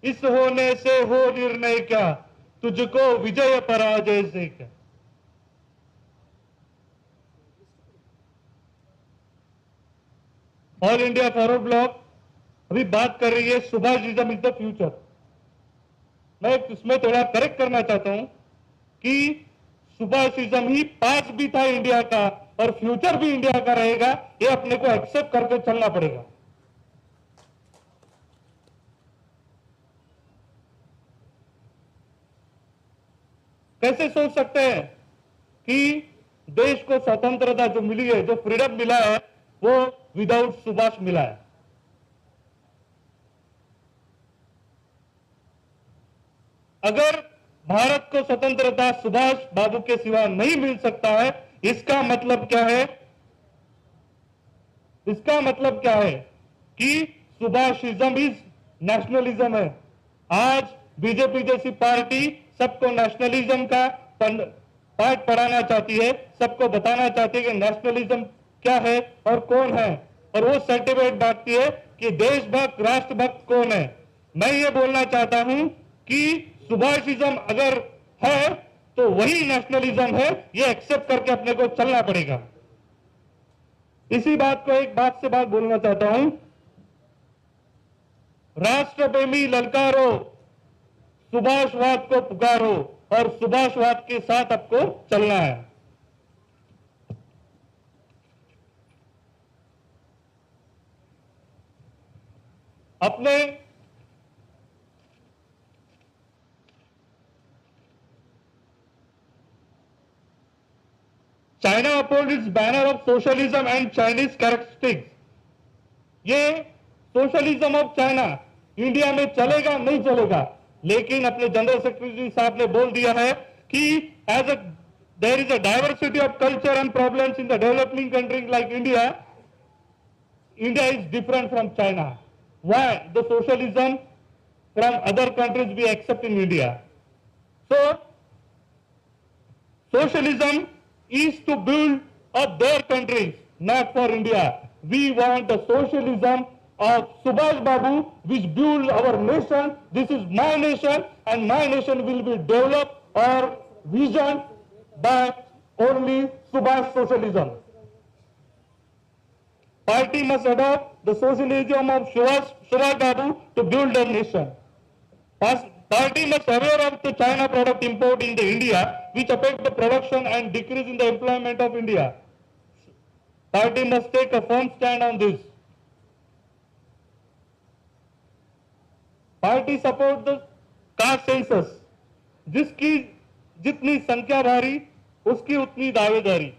इस होने से हो निर्णय क्या, तुझको विजय पराजय से क्या। ऑल इंडिया फॉरवर्ड ब्लॉक अभी बात कर रही है सुभाषिज्म इज द फ्यूचर। मैं इसमें थोड़ा करेक्ट करना चाहता हूं कि सुभाषिज्म ही पास भी था इंडिया का और फ्यूचर भी इंडिया का रहेगा, ये अपने को एक्सेप्ट करके चलना पड़ेगा। कैसे सोच सकते हैं कि देश को स्वतंत्रता जो मिली है, जो फ्रीडम मिला है, वो विदाउट सुभाष मिला है। अगर भारत को स्वतंत्रता सुभाष बाबू के सिवा नहीं मिल सकता है, इसका मतलब क्या है? इसका मतलब क्या है कि सुभाषिज्म इज नेशनलिज्म है। आज बीजेपी जैसी पार्टी सबको नेशनलिज्म का पाठ पढ़ाना चाहती है, सबको बताना चाहती है कि नेशनलिज्म क्या है और कौन है, और वो सर्टिफिकेट बांटती है कि देशभक्त राष्ट्रभक्त कौन है। मैं ये बोलना चाहता हूं कि सुभाषिज्म अगर है तो वही नेशनलिज्म है, ये एक्सेप्ट करके अपने को चलना पड़ेगा। इसी बात को एक बात से बात बोलना चाहता हूं, राष्ट्रप्रेमी ललकारो, सुभाषवाद को पुकारो और सुभाषवाद के साथ आपको चलना है। अपने China uphold it's banner of socialism and Chinese characteristics. ये सोशलिज्म ऑफ चाइना इंडिया में चलेगा नहीं चलेगा, लेकिन अपने जनरल सेक्रेटरी साहब ने बोल दिया है कि as a there is a diversity of culture and problems in the developing country like India, India is different from China. Why the socialism from other countries we accept in India? So socialism is to build up their countries, not for India. We want the socialism of Subhash Babu, which build our nation. This is my nation, and my nation will be developed or visioned by only Subhash socialism. Party must adopt the socialism of Subhash Babu to build a nation. Party must aware of the China product import in the India, which affect the production and decrease in the employment of India. Party must take a firm stand on this. Party support the caste census. जिसकी जितनी संख्या भारी उसकी उतनी दावेदारी।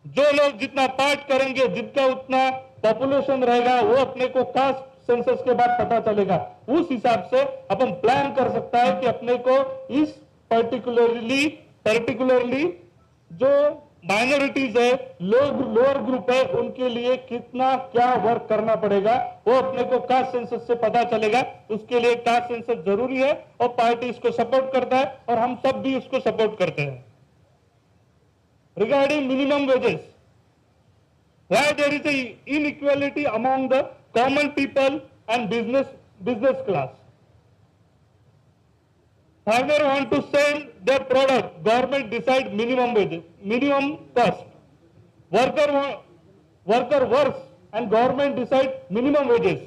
जो लोग जितना पाठ करेंगे, जितना उतना पॉपुलेशन रहेगा, वो अपने को कास्ट सेंसस के बाद पता चलेगा। उस हिसाब से अपन प्लान कर सकता है कि अपने को इस पर्टिकुलरली जो माइनॉरिटीज है, लोग लोअर ग्रुप है, उनके लिए कितना क्या वर्क करना पड़ेगा, वो अपने को कास्ट सेंसस से पता चलेगा। उसके लिए कास्ट सेंसस जरूरी है और पार्टी इसको सपोर्ट करता है और हम सब भी उसको सपोर्ट करते हैं। Regarding minimum wages, why there is a inequality among the common people and business class? Farmer want to sell their product, government decide minimum wages, minimum cost. Worker works and government decide minimum wages.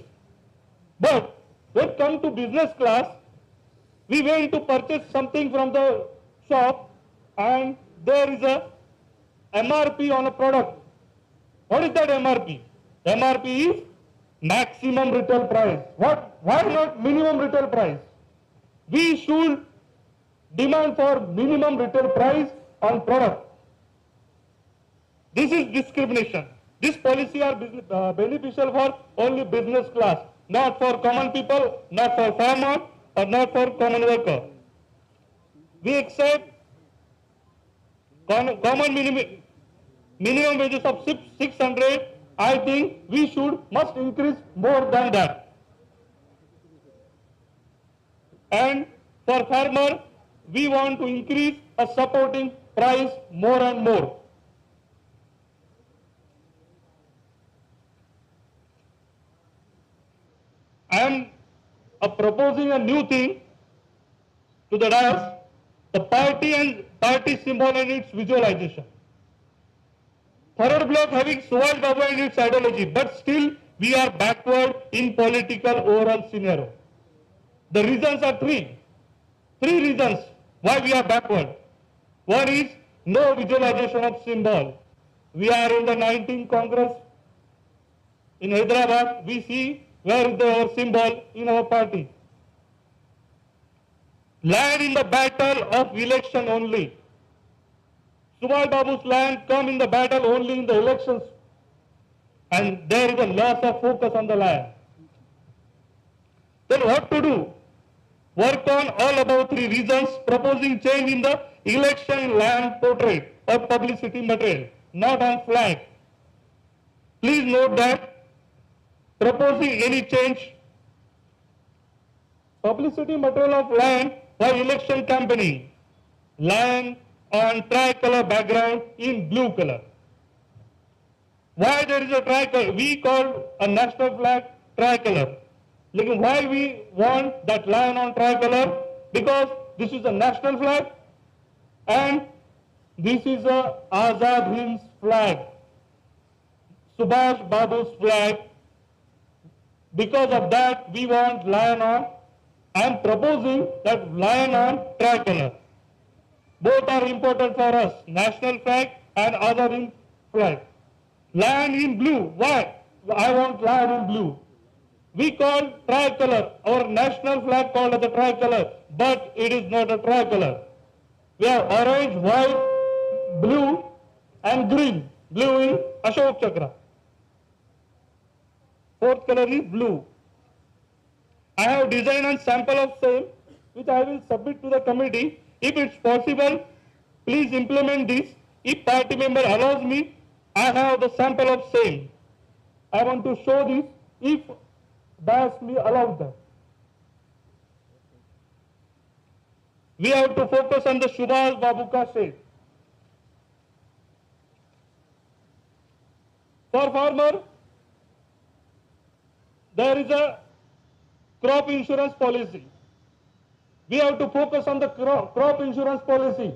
But when come to business class, we went to purchase something from the shop and there is a MRP on a product. What is that MRP? MRP is maximum retail price. Why not minimum retail price? We should demand for minimum retail price on product. This is discrimination. This policy are beneficial for only business class, not for common people, not for farmer, or not for common worker. We accept common minimum wages of 600. I think we must increase more than that. And for farmer, we want to increase a supporting price more and more. I am of proposing a new thing to the dais, the party and party symbol and its visualization. Third block having Subhash Babu and its ideology, but still we are backward in political overall scenario. The reasons are three. Three reasons why we are backward. One is no visualization of symbol. We are in the 19th Congress in Hyderabad. We see where is our symbol in our party. Land in the battle of election only. Subhash Babu's land come in the battle only in the elections, and there is a loss of focus on the land. Then what to do? Work on all above three reasons, proposing change in the election land portrait or publicity material, not on flag. Please note that proposing any change, publicity material of land for election campaigning, land on tricolor background in blue color. Why there is a tricolor? We call a national flag tricolor. Why we want that lion on tricolor? Because this is a national flag and this is a Azad Hind's flag, Subhash Babu's flag. Because of that, we want lion on. I am proposing that lion on tricolor. Both are important for us, national flag and Azad Hind flag. Lion in blue. Why? I want lion in blue. We call tricolor, our national flag called as a tricolor, but it is not a tricolor. We have orange, white, blue and green. Blue is Ashok Chakra. Fourth color is blue. I have designed and sample of same, which I will submit to the committee. If it's possible, please implement this. If party member allows me, I have the sample of same. I want to show this if DAS me allows that. We have to focus on the Subhash Babu ka shade. For farmer, there is a crop insurance policy. We have to focus on the crop insurance policy,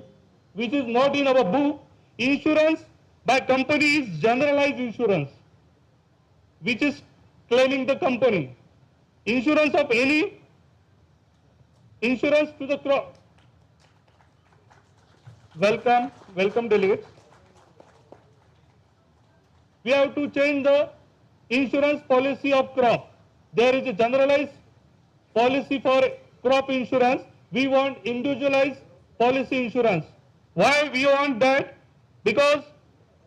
which is not in our book. Insurance by company is generalized insurance, which is claiming the company. Insurance of any insurance to the crop. Welcome delegates. We have to change the insurance policy of crop. There is a generalized policy for crop insurance. We want individualized policy insurance. Why we want that? Because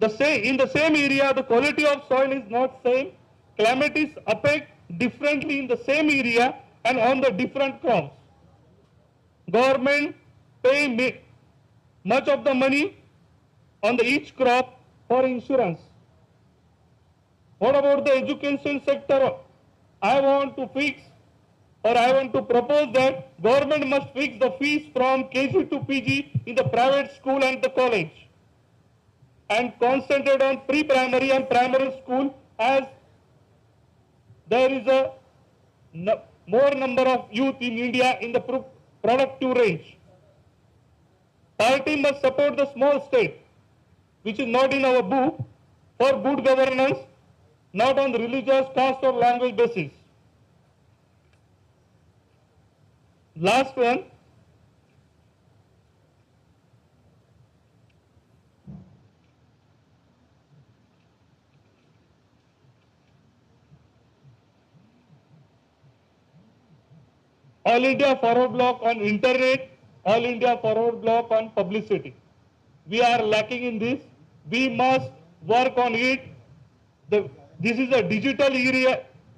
in the same area, the quality of soil is not same. Calamities affect differently in the same area and on the different crops. Government pay much of the money on each crop for insurance. What about the education sector? I want to propose that government must fix the fees from KG to PG in the private school and the college, and concentrate on pre-primary and primary school, as there is a more number of youth in India in the productive range. Party must support the small state, which is not in our book, for good governance, not on religious, caste or language basis. Last one. All India Forward Bloc on internet, All India Forward Bloc on publicity. We are lacking in this. We must work on it. This is a digital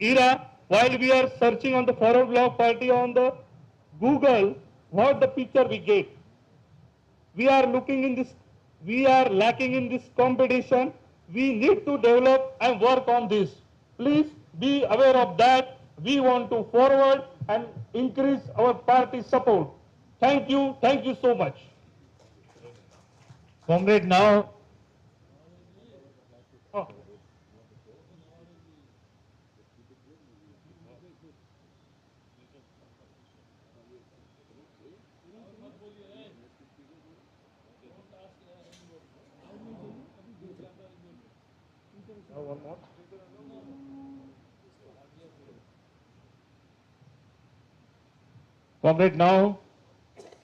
era. While we are searching on the Forward Bloc party on the Google, what the picture we get. We are lacking in this competition. We need to develop and work on this. Please be aware of that. We want to forward and increase our party support. Thank you so much. Comrade, now One more. Comrade, now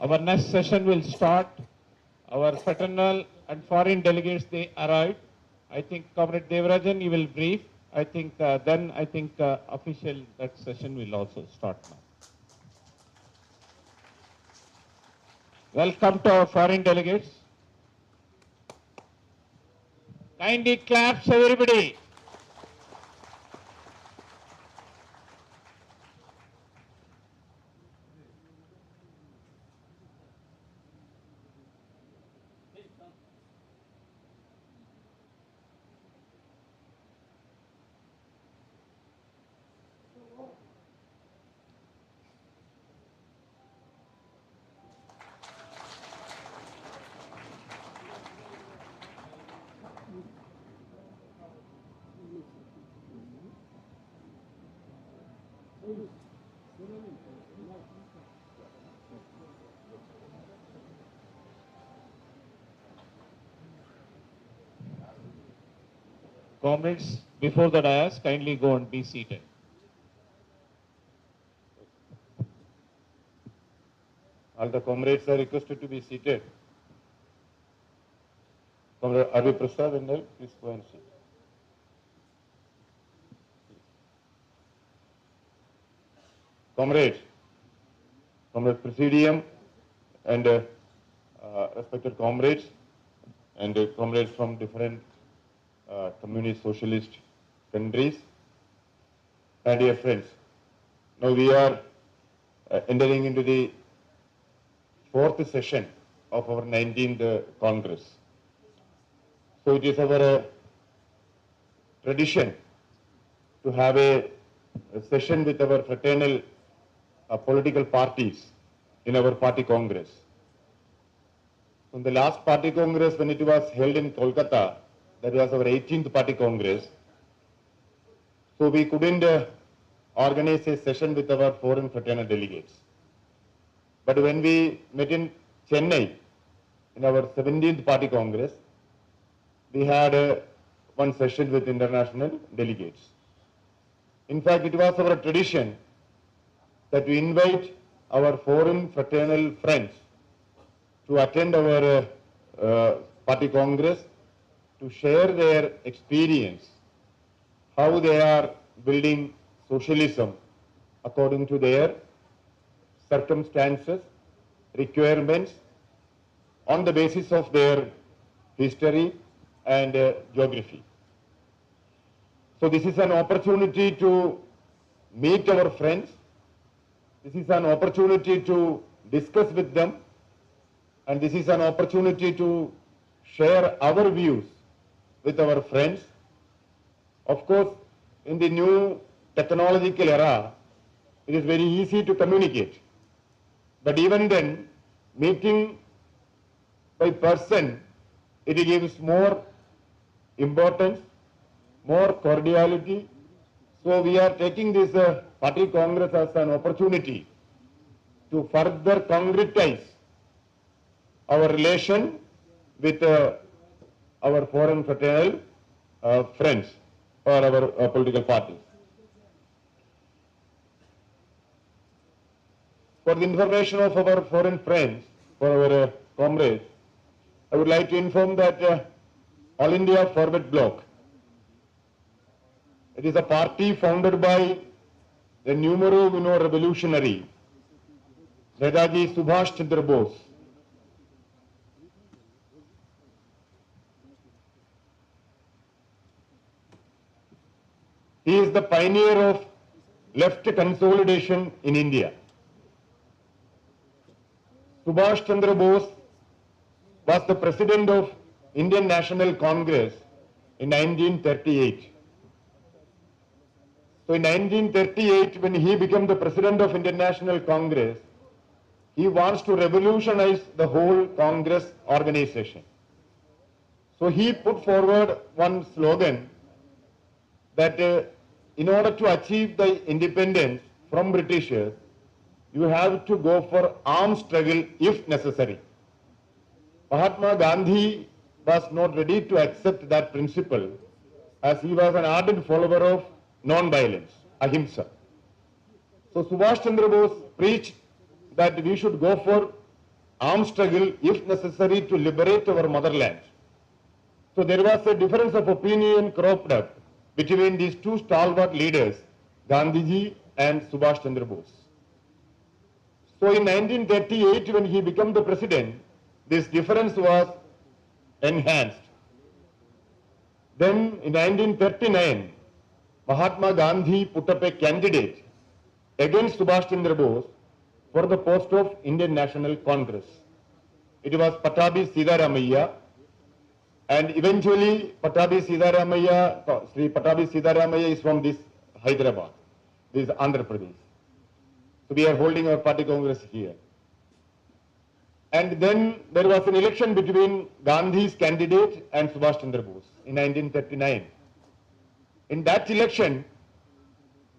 our next session will start. Our fraternal and foreign delegates, they arrived. I think Comrade Devarajan, you will brief. I think then official that session will also start now. Welcome to our foreign delegates. Kindly claps everybody. Comrades, before the dais, kindly go and be seated. All the comrades are requested to be seated. Comrade Arvi Prasad and all, please go and sit. Comrades, Comrade Presidium and respected comrades and comrades from different communist socialist countries and dear friends. Now we are entering into the fourth session of our 19th Congress. So it is our tradition to have a session with our fraternal political parties in our party congress. In the last party congress, when it was held in Kolkata, that was our 18th party congress. So we couldn't organize a session with our foreign fraternal delegates. But when we met in Chennai, in our 17th party congress, we had one session with international delegates. In fact, it was our tradition that we invite our foreign fraternal friends to attend our party congress to share their experience, how they are building socialism according to their circumstances, requirements, on the basis of their history and geography. So this is an opportunity to meet our friends. This is an opportunity to discuss with them. And this is an opportunity to share our views with our friends. Of course, in the new technological era, it is very easy to communicate. But even then, meeting by person, it gives more importance, more cordiality. So we are taking this party congress as an opportunity to further concretize our relation with our foreign fraternal friends or our political parties. For the information of our foreign friends, for our comrades, I would like to inform that All India Forward Bloc, it is a party founded by the numero uno revolutionary, Netaji Subhash Chandra Bose. He is the pioneer of left consolidation in India. Subhash Chandra Bose was the president of Indian National Congress in 1938. So in 1938, when he became the president of Indian National Congress, he wants to revolutionize the whole Congress organization. So he put forward one slogan that in order to achieve the independence from Britishers, you have to go for armed struggle if necessary. Mahatma Gandhi was not ready to accept that principle. as he was an ardent follower of non-violence, ahimsa. So Subhash Chandra Bose preached that we should go for armed struggle if necessary to liberate our motherland. So there was a difference of opinion cropped up between these two stalwart leaders, Gandhiji and Subhash Chandra Bose. So in 1938, when he became the president, this difference was enhanced. Then in 1939, Mahatma Gandhi put up a candidate against Subhash Chandra Bose for the post of Indian National Congress. It was Patabi Siddharamaiah, and eventually Patabi Siddharamaiah, Sri Patabi Siddharamaiah is from this Hyderabad, this is Andhra Pradesh. So we are holding our party congress here. And then there was an election between Gandhi's candidate and Subhash Chandra Bose in 1939. In that election,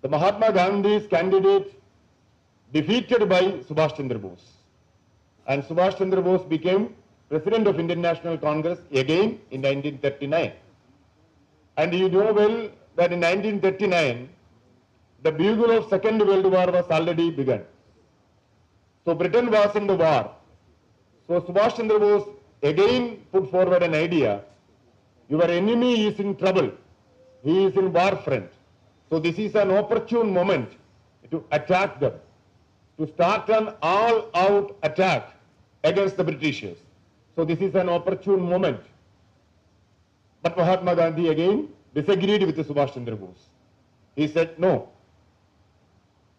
the Mahatma Gandhi's candidate defeated by Subhash Chandra Bose. And Subhash Chandra Bose became President of Indian National Congress again in 1939. And you know well that in 1939, the bugle of Second World War was already begun. So Britain was in the war. So Subhash Chandra Bose again put forward an idea, your enemy is in trouble, he is in war front. So this is an opportune moment to attack them, to start an all-out attack against the Britishers. So this is an opportune moment. But Mahatma Gandhi again disagreed with Subhash Chandra Bose. He said, no,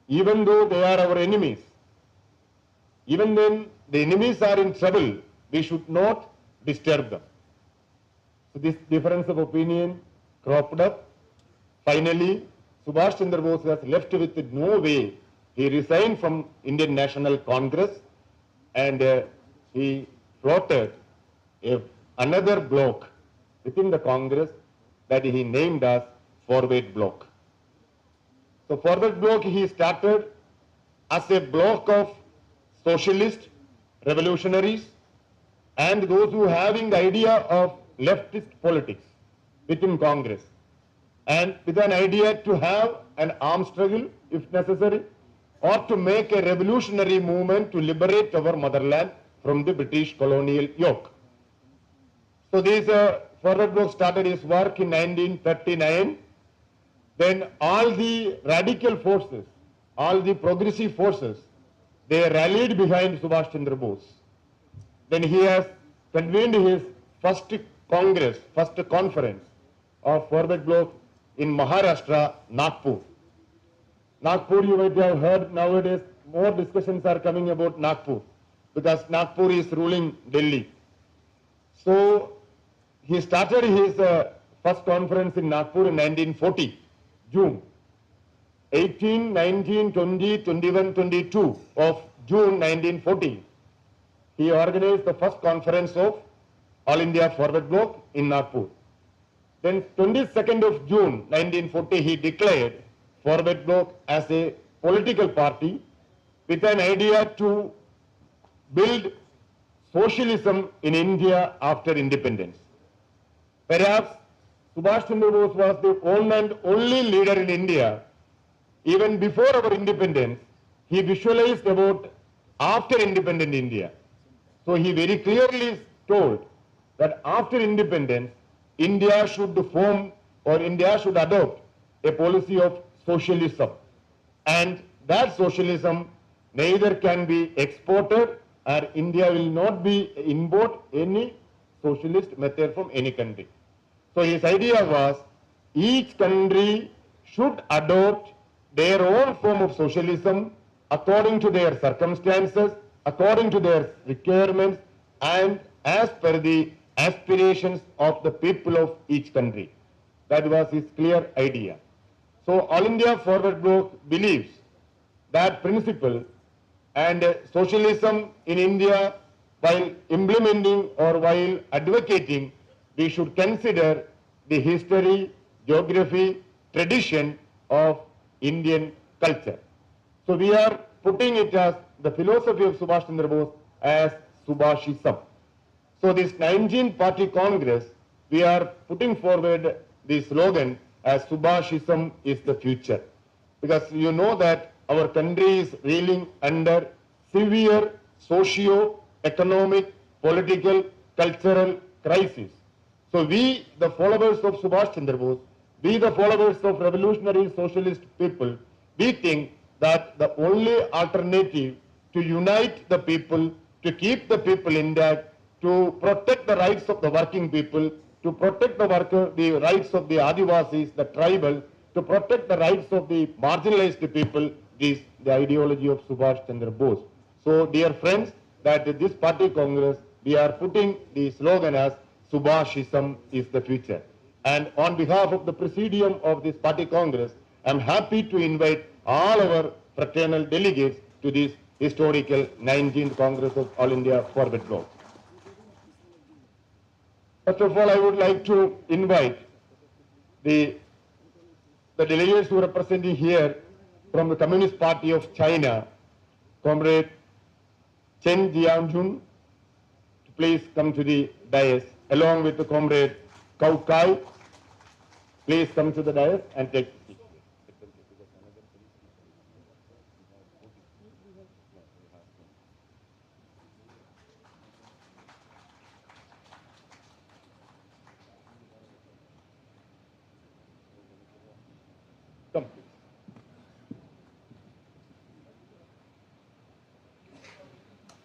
even though they are our enemies, even when the enemies are in trouble, we should not disturb them. So this difference of opinion cropped up. Finally, Subhash Chandra Bose was left with no way. He resigned from Indian National Congress and he floated another bloc within the Congress that he named as Forward Bloc. So Forward Bloc he started as a bloc of socialists, revolutionaries, and those who having the idea of leftist politics within Congress, and with an idea to have an armed struggle if necessary, or to make a revolutionary movement to liberate our motherland from the British colonial yoke. So this Forward Bloc started his work in 1939. Then all the radical forces, all the progressive forces, they rallied behind Subhash Chandra Bose. Then he has convened his first congress, first conference of Forward Bloc in Maharashtra, Nagpur. Nagpur, you might have heard nowadays more discussions are coming about Nagpur because Nagpur is ruling Delhi. So he started his first conference in Nagpur in 1940, June. 18, 19, 20, 21, 22 of June 1940. He organized the first conference of All India Forward Bloc in Nagpur. Then 22nd of June 1940 he declared Forward Bloc as a political party with an idea to build socialism in India after independence. Perhaps Subhash Chandra Bose was the one and only leader in India. Even before our independence, he visualized about after independent India. So he very clearly told that after independence, India should form or India should adopt a policy of socialism. And that socialism neither can be exported or India will not be import any socialist method from any country. So his idea was each country should adopt their own form of socialism according to their circumstances, according to their requirements, and as per the aspirations of the people of each country. That was his clear idea. So All India Forward Bloc believes that principle, and socialism in India, while implementing or while advocating, we should consider the history, geography, tradition of Indian culture. So we are putting it as the philosophy of Subhash Chandra Bose as Subhashism. So this 19th Party Congress, we are putting forward the slogan as Subhashism is the future. Because you know that our country is reeling under severe socio-economic, political, cultural crisis. So we, the followers of Subhash Chandra Bose, we the followers of revolutionary socialist people, we think that the only alternative to unite the people, to keep the people intact, to protect the rights of the working people, to protect the rights of the Adivasis, the tribal, to protect the rights of the marginalized people, is the ideology of Subhash Chandra Bose. So, dear friends, that this party congress, we are putting the slogan as Subhashism is the future. And on behalf of the presidium of this party congress, I am happy to invite all our fraternal delegates to this historical 19th Congress of All India Forward Bloc. First of all, I would like to invite the delegates who are representing here from the Communist Party of China, Comrade Chen Jianjun, to please come to the dais, along with the Comrade Kau Kai. Please come to the dais and take a seat. Come, please.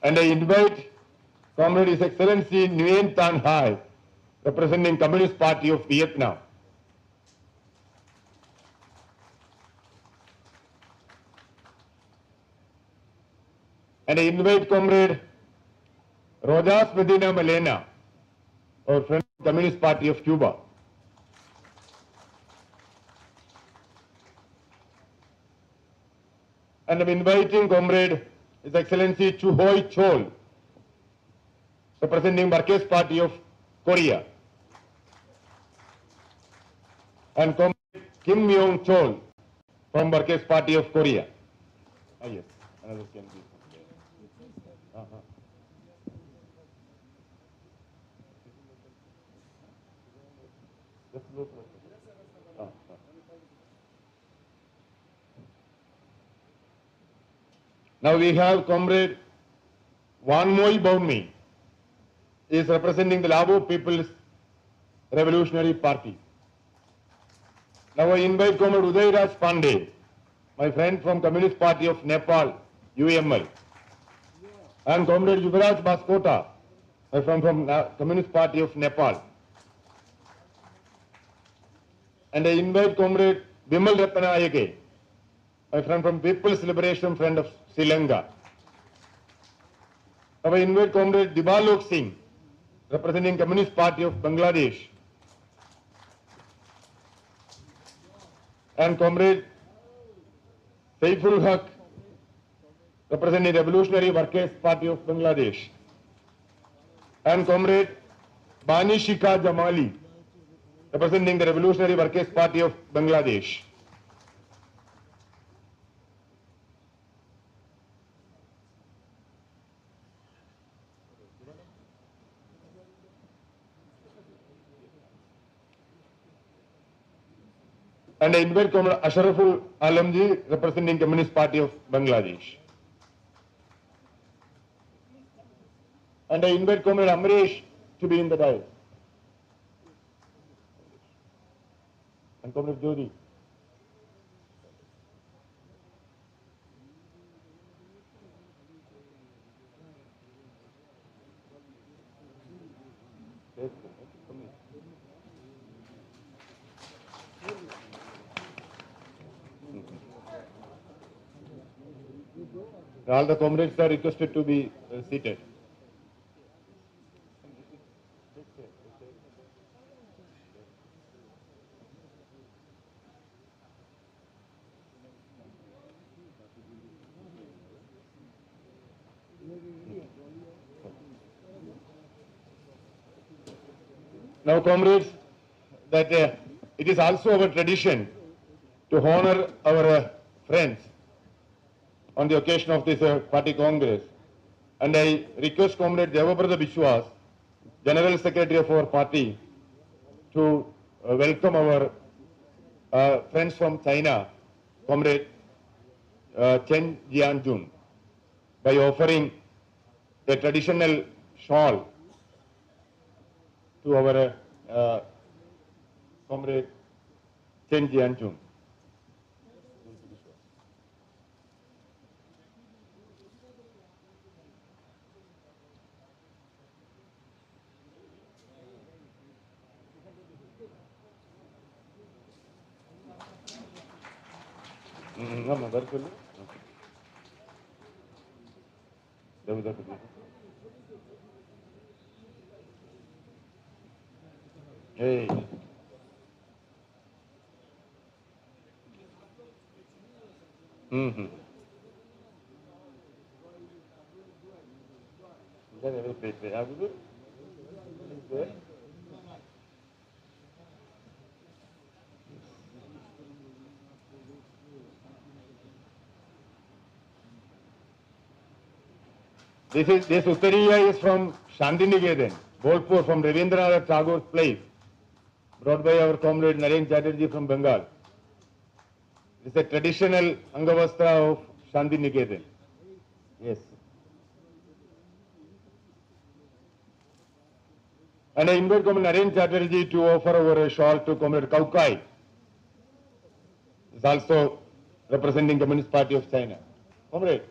And I invite Comrade His Excellency Nguyen Tan Hai, representing Communist Party of Vietnam. And I invite Comrade Rojas Medina Malena, our friend of the Communist Party of Cuba. And I'm inviting Comrade His Excellency Chu Hoi Chol, representing Marquess Party of Korea. And Comrade Kim Myong Chol from Marquess Party of Korea. Ah, yes, another can be. Now we have Comrade Wan Moi Baunmi, is representing the Labo People's Revolutionary Party. Now I invite Comrade Uday Raj Pandey, my friend from Communist Party of Nepal, UML, and Comrade Yuvraj Baskota, my friend from Communist Party of Nepal. And I invite Comrade Bimal Ratnayake, my friend from People's Liberation Front of Sri Lanka. Now I invite Comrade Dibalok Singh, representing Communist Party of Bangladesh, and Comrade Saiful Haq, representing Revolutionary Workers Party of Bangladesh, and Comrade Bani Shika Jamali, representing the Revolutionary Workers Party of Bangladesh. And I invite Comrade Ashraful Alamji, representing Communist Party of Bangladesh. And I invite Comrade Amresh to be in the dais. And Comrade Jodi. All the comrades are requested to be seated. Now, comrades, that it is also our tradition to honor our friends on the occasion of this party congress. And I request Comrade Devabrata Bishwas, General Secretary of our party, to welcome our friends from China, Comrade Chen Jianjun, by offering a traditional shawl to our Comrade Chen Jianjun. Hey. Mm-hmm. This Uttariya is from Shantiniketan, Bolpur, from Ravindranath Tagore's place, brought by our comrade Naren Chatterjee from Bengal. It is a traditional Angavastra of Shantiniketan. Yes. And I invite Comrade Naren Chatterjee to offer our shawl to Comrade Kaukai. He is also representing Communist Party of China. Comrade.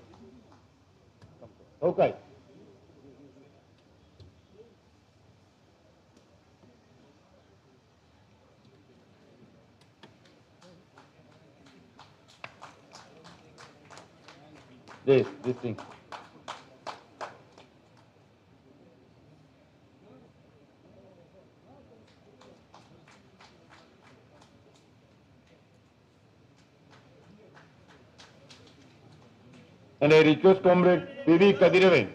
Kaukai. This thing. And I request Comrade P.V. Kadiravan.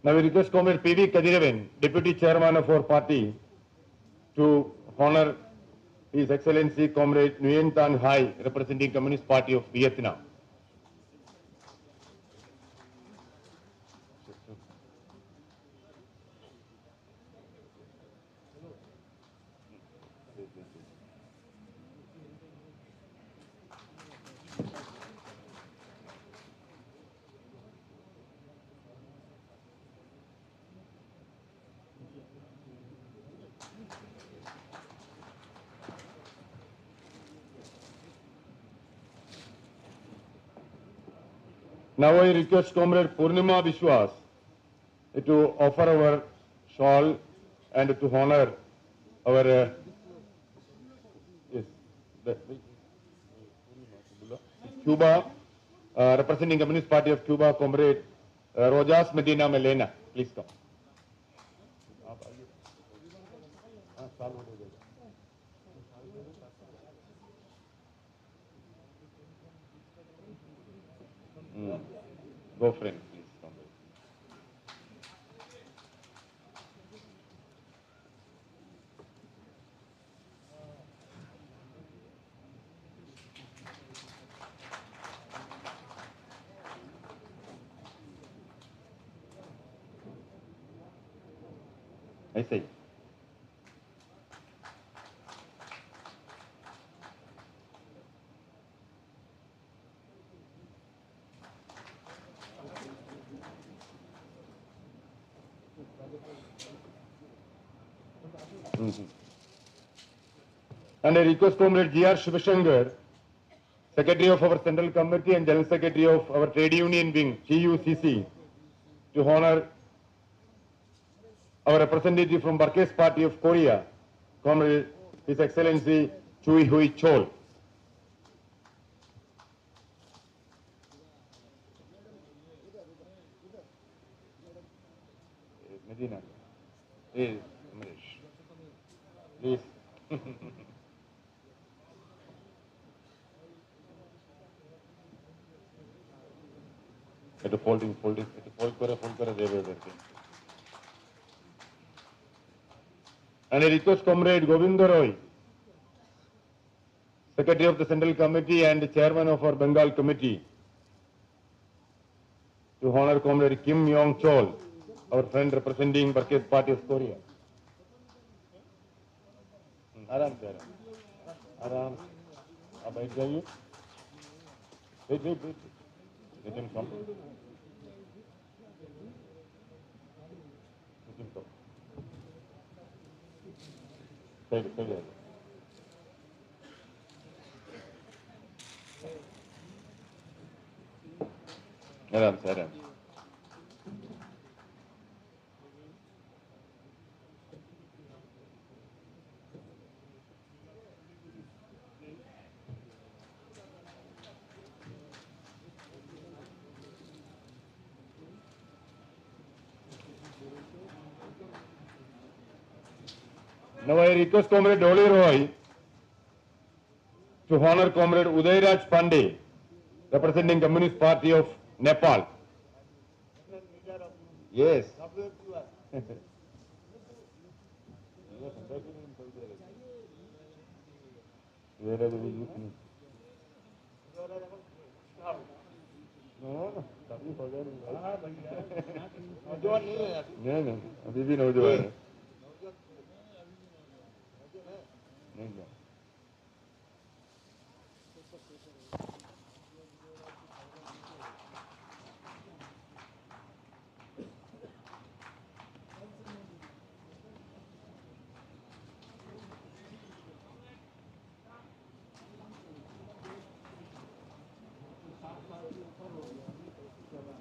Now we request Comrade P.V. Kadiravan, Deputy Chairman of our party, to honor His Excellency Comrade Nguyen Tan Hai, representing Communist Party of Vietnam. Now I request Comrade Purnima Vishwas to offer our shawl and to honor our Cuba, representing Communist Party of Cuba, Comrade Rojas Medina Melena. Please come. Go friend, please. Comrade. I say. And I request Comrade G.R. Shivashankar, Secretary of our Central Committee and General Secretary of our Trade Union Wing, TUCC, to honor our representative from Burkes Party of Korea, Comrade His Excellency Chui Hui Chol. Medina. Please, please. Folding, fold kore debe. And I request Comrade Govinda Roy, Secretary of the Central Committee and Chairman of our Bengal Committee, to honor Comrade Kim Yong Chol, our friend representing Burkett Party of Korea. आराम से आराम से आप बैठ जाइए wait let him come side आराम से Now I request Comrade Dolly Roy to honor Comrade Udayraj Pandey, representing Communist Party of Nepal. Yes. नहीं अभी भी नौजवान है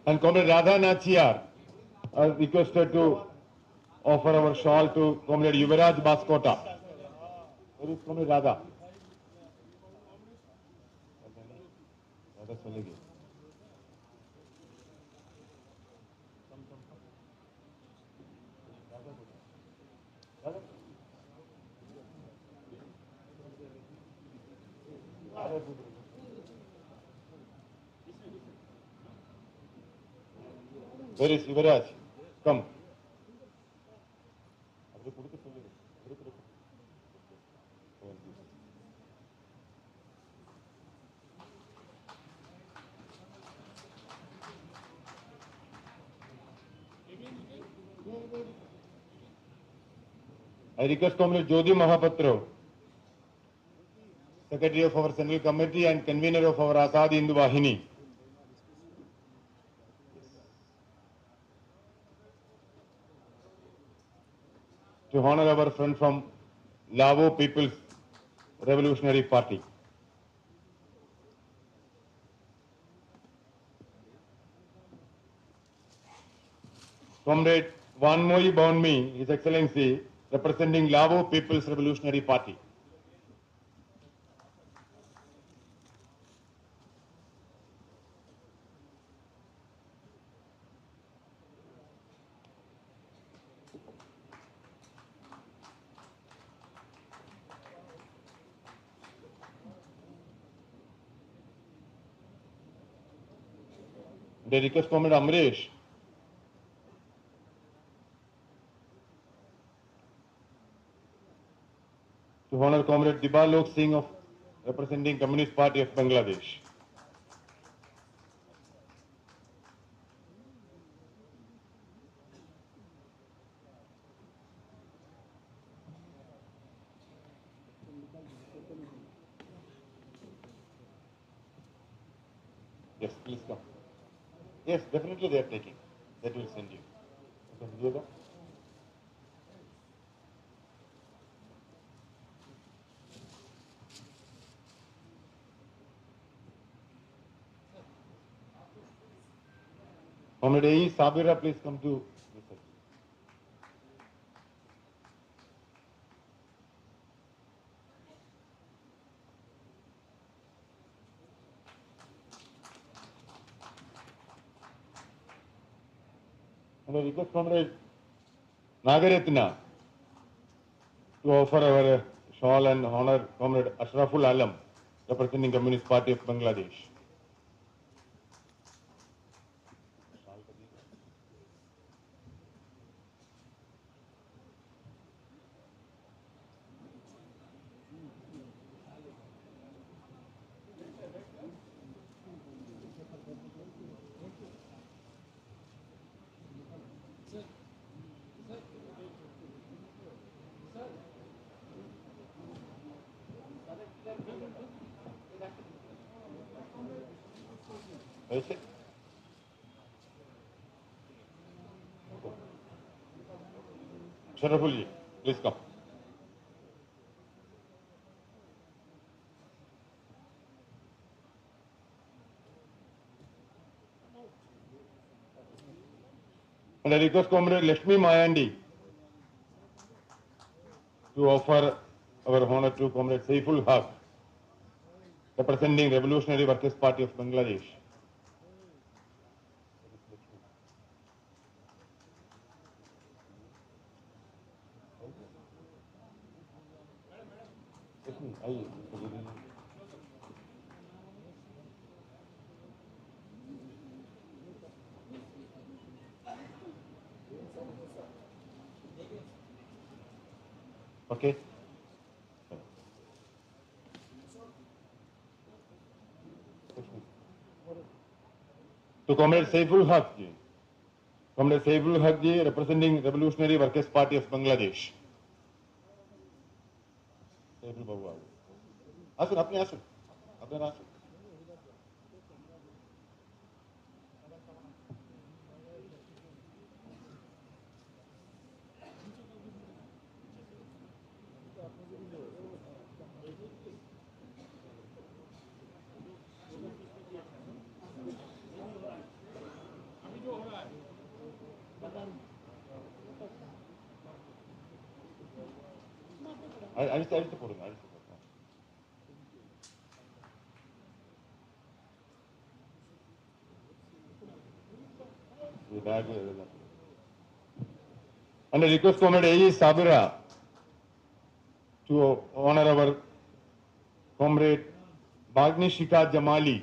And Comrade Radha Nachiyar are requested to offer our shawl to Comrade Yuvaraj Baskota. Where is Comrade Radha? Radha चले गए. Where is Yuvaraj? Come. I request Comrade Jyoti Mahapatra, Secretary of our Central Committee and Convener of our Azad Hindu Vahini, to honor our friend from Lao People's Revolutionary Party. Comrade Vanmoy Baunmi, His Excellency, representing Lao People's Revolutionary Party. They request Comrade Amresh to honor Comrade Dibalok Singh of representing Communist Party of Bangladesh. Yes, please come. Yes, definitely they are taking. That will send you. Comrade A. Sabira, please come to this side. And I request Comrade Nagaratna to offer our shawl and honor Comrade Ashraful Alam, representing Communist Party of Bangladesh. ऐसे Sharaful ji, please come. And I request Comrade Lakshmi Mayandi to offer our honor to Comrade Saiful Haq, representing Revolutionary Workers' Party of Bangladesh. Okay. To Comrade Saiful Haq ji. Comrade Saiful Haq ji, representing Revolutionary Workers' Party of Bangladesh. Saiful Babu. Asun, apne asun. Apne asun. അഴിച്ച് കൊടുங்க അഴിച്ച് കൊടുங்க ഈ bag and I request Comrade A.E. Sabira to honor our Comrade Bagni Shika Jamali,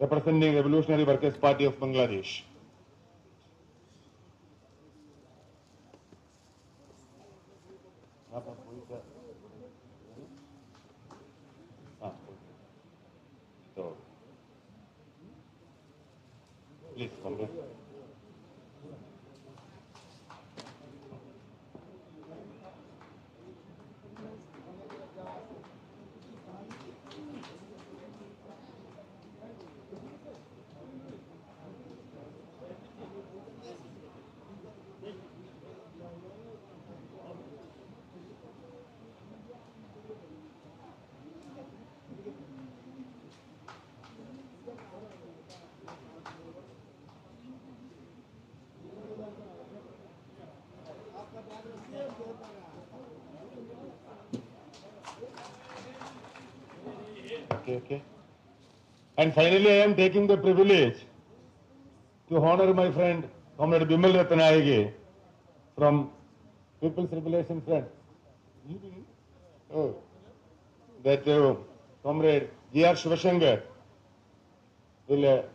representing Revolutionary Workers' Party of Bangladesh. So, please, Comrade. Okay. And finally, I am taking the privilege to honor my friend, Comrade Bimal Ratnayage from People's Liberation Front. Oh, that Comrade G.R. Shivashankar will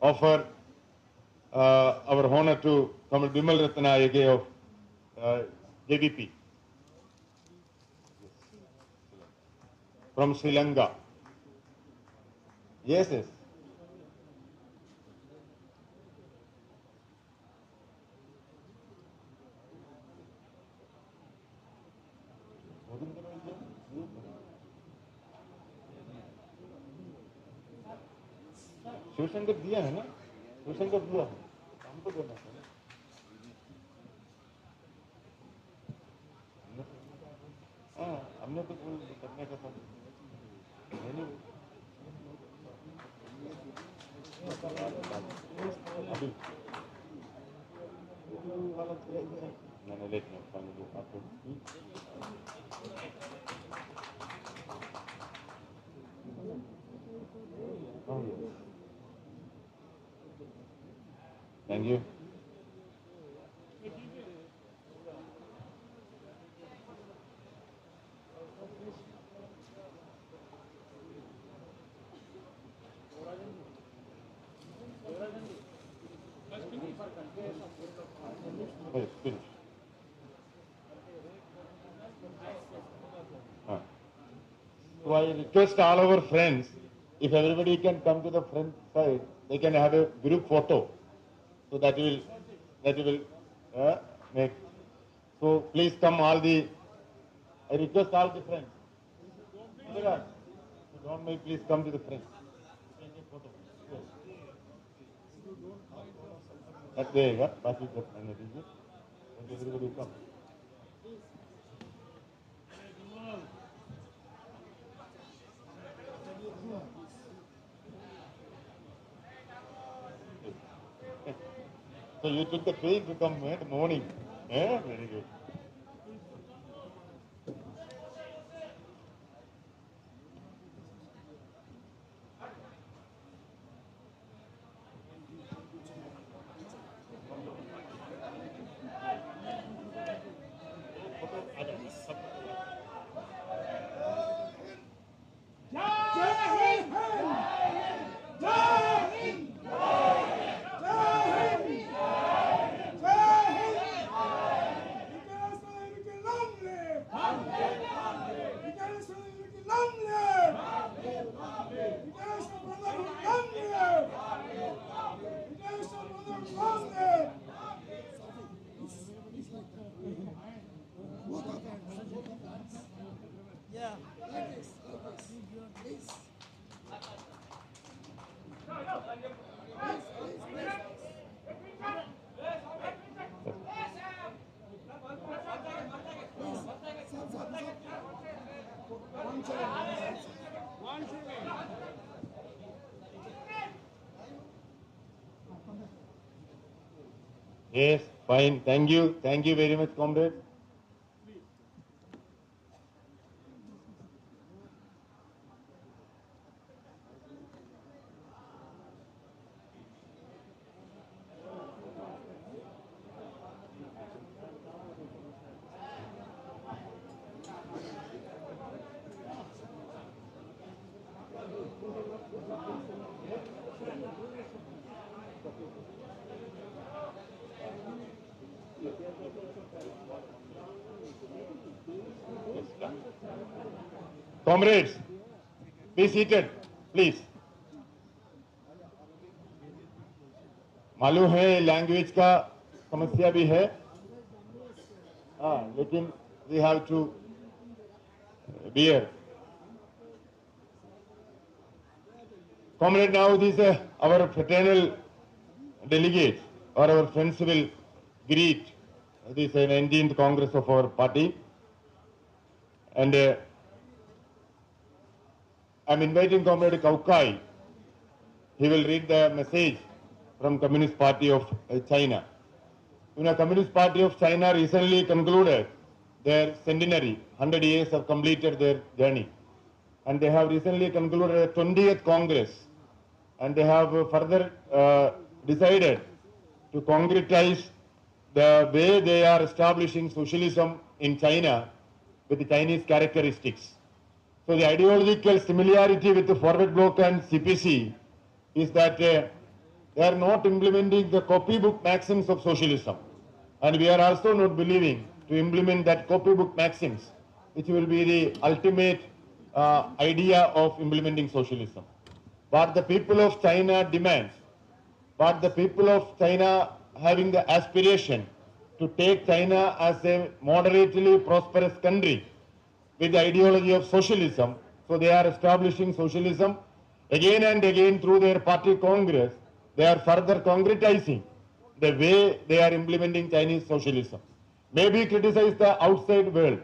offer our honor to Comrade Bimal Ratnayage of JVP from Sri Lanka. Yes. Shivshankar दिया है ना, शिवशंकर दिया है, हमको देना है ना। हाँ, हमने तो कोई करने का था नहीं। अभी मैंने लेट में फाइनली आपको Thank you. Finish. So I request all our friends, if everybody can come to the front side, they can have a group photo. So that will make. So please come all the. I request all the friends. If you don't mind, please come to the front. That way, yeah, pass it that line, okay? And everybody will come. So you took the train to come in the morning. Yeah, very good. Yes, fine. Thank you. Thank you very much, comrade. Comrades, be seated, please. मालूम है language का समस्या भी है, लेकिन we have to bear. Comrade, now these our fraternal delegates or our friends will greet this 19th Congress of our party, and I'm inviting Comrade Kaukai. He will read the message from Communist Party of China. You know, Communist Party of China recently concluded their centenary. 100 years have completed their journey. And they have recently concluded a 20th Congress. And they have further decided to concretize the way they are establishing socialism in China with the Chinese characteristics. So the ideological similarity with the Forward Bloc and CPC is that they are not implementing the copybook maxims of socialism. And we are also not believing to implement that copybook maxims, which will be the ultimate idea of implementing socialism. What the people of China demands, what the people of China having the aspiration to take China as a moderately prosperous country with the ideology of socialism. So they are establishing socialism again and again through their party congress. They are further concretizing the way they are implementing Chinese socialism. Maybe criticize the outside world,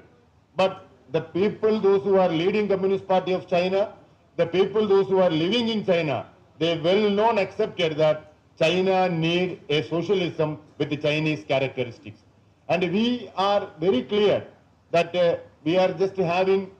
but the people, those who are leading Communist Party of China, the people, those who are living in China, they well known accepted that China need a socialism with the Chinese characteristics. And we are very clear that we are just having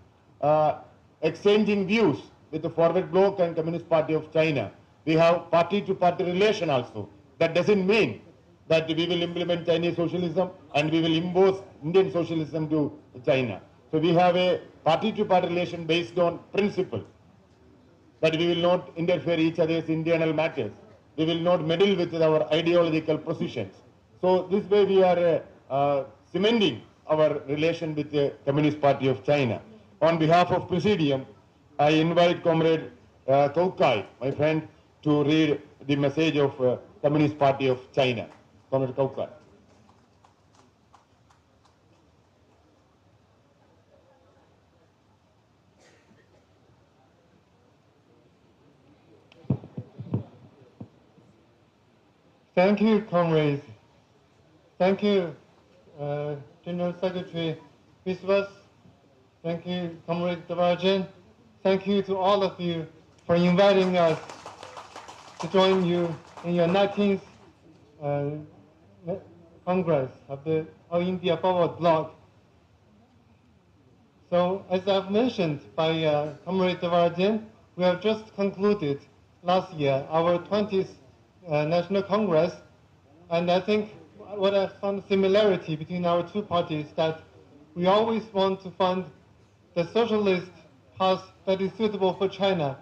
exchanging views with the Forward Bloc and Communist Party of China. We have party-to-party relation also. That doesn't mean that we will implement Chinese socialism and we will impose Indian socialism to China. So we have a party-to-party relation based on principle that we will not interfere each other's internal matters. We will not meddle with our ideological positions. So this way we are cementing our relation with the Communist Party of China. On behalf of Presidium, I invite Comrade Kaukai, my friend, to read the message of Communist Party of China. Comrade Kaukai. Thank you, comrades. Thank you, General Secretary Biswas. Thank you, Comrade Devarajan. Thank you to all of you for inviting us to join you in your 19th Congress of the All India Forward Bloc. So, as I've mentioned by Comrade Devarajan, we have just concluded last year our 20th National Congress, and I think what I found similarity between our two parties that we always want to find the socialist path that is suitable for China.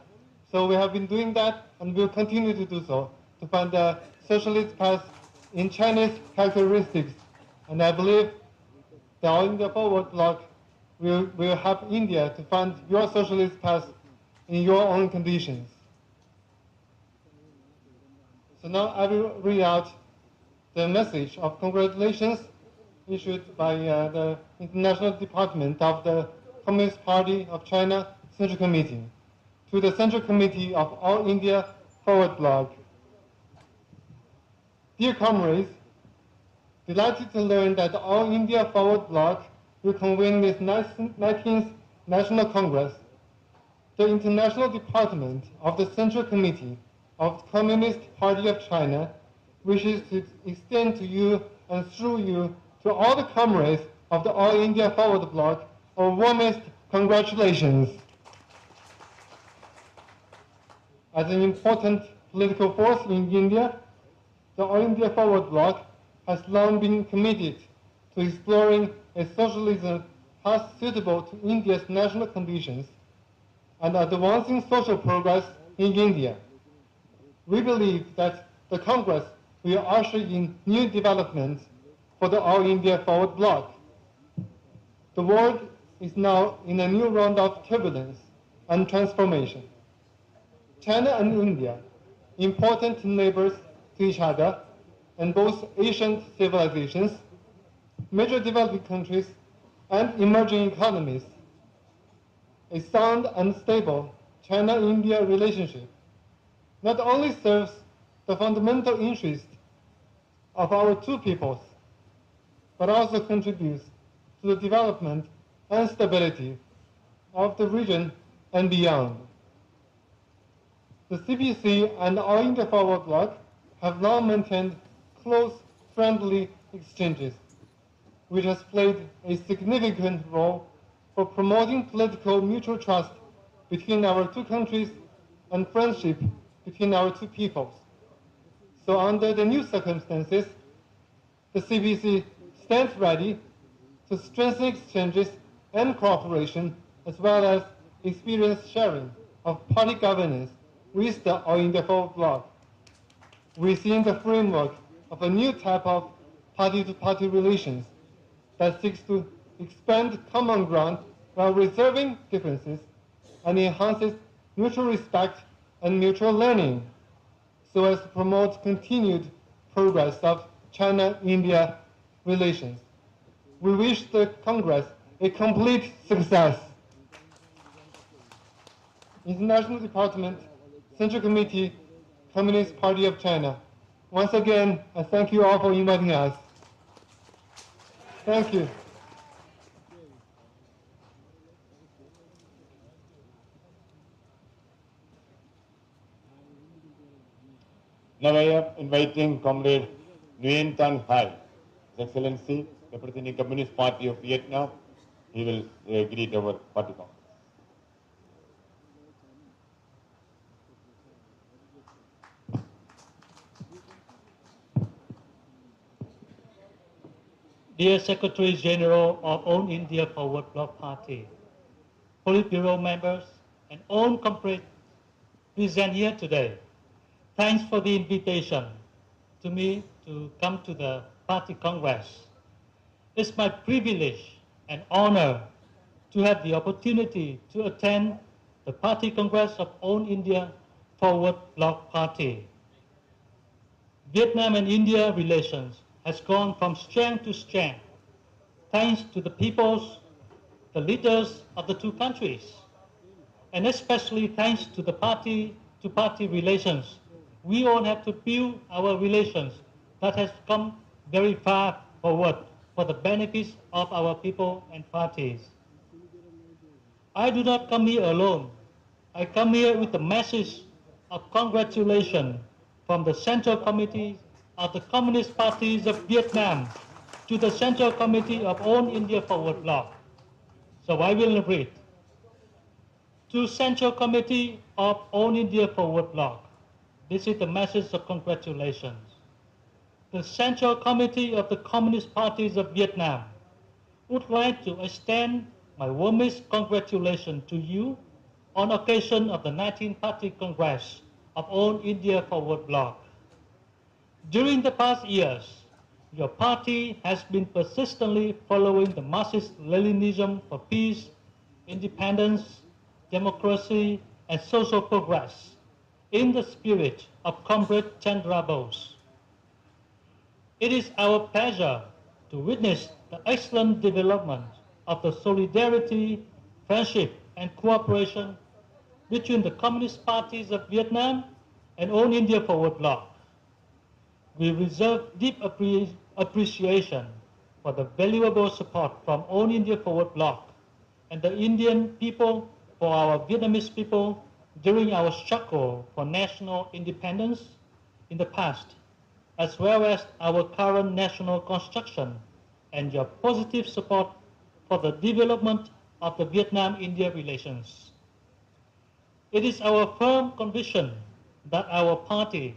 So we have been doing that, and we'll continue to do so, to find the socialist path in Chinese characteristics. And I believe the All India Forward Bloc will help India to find your socialist path in your own conditions. So now I will read out the message of congratulations issued by the International Department of the Communist Party of China Central Committee to the Central Committee of All India Forward Bloc. Dear comrades, delighted to learn that the All India Forward Bloc will convene its 19th National Congress. The International Department of the Central Committee of the Communist Party of China wishes to extend to you and through you to all the comrades of the All India Forward Bloc our warmest congratulations. As an important political force in India, the All India Forward Bloc has long been committed to exploring a socialism path suitable to India's national conditions and advancing social progress in India. We believe that the Congress will usher in new developments for the All India Forward Bloc. The world is now in a new round of turbulence and transformation. China and India, important neighbors to each other, and both ancient civilizations, major developing countries, and emerging economies. A sound and stable China-India relationship not only serves the fundamental interest of our two peoples, but also contributes to the development and stability of the region and beyond. The CPC and All India Forward Bloc have long maintained close, friendly exchanges, which has played a significant role for promoting political mutual trust between our two countries and friendship between our two peoples. So under the new circumstances, the CPC stands ready to strengthen exchanges and cooperation, as well as experience sharing of party governance with the All India Forward Bloc within the framework of a new type of party-to-party relations that seeks to expand common ground while reserving differences and enhances mutual respect and mutual learning so as to promote continued progress of China-India relations. We wish the Congress a complete success. International Department, Central Committee, Communist Party of China. Once again, I thank you all for inviting us. Thank you. Now I am inviting Comrade Nguyen Tan Hai, His Excellency, representing Communist Party of Vietnam. He will greet our party congress. Dear Secretary General of All India Forward Bloc Party, Politburo members, and all comrades present here today, thanks for the invitation to me to come to the Party Congress. It's my privilege and honor to have the opportunity to attend the Party Congress of All India Forward Bloc Party. Vietnam and India relations has gone from strength to strength, thanks to the peoples, the leaders of the two countries, and especially thanks to the party-to-party relations. We all have to build our relations that has come very far forward for the benefits of our people and parties. I do not come here alone. I come here with a message of congratulations from the Central Committee of the Communist Parties of Vietnam to the Central Committee of All India Forward Bloc. So I will read. To Central Committee of All India Forward Bloc, this is the message of congratulations. The Central Committee of the Communist Parties of Vietnam would like to extend my warmest congratulations to you on occasion of the 19th Party Congress of All India Forward Bloc. During the past years, your party has been persistently following the Marxist-Leninism for peace, independence, democracy, and social progress in the spirit of Comrade Chandra Bose. It is our pleasure to witness the excellent development of the solidarity, friendship, and cooperation between the Communist Parties of Vietnam and All India Forward Bloc. We reserve deep appreciation for the valuable support from All India Forward Bloc and the Indian people for our Vietnamese people during our struggle for national independence in the past, as well as our current national construction and your positive support for the development of the Vietnam-India relations. It is our firm conviction that our party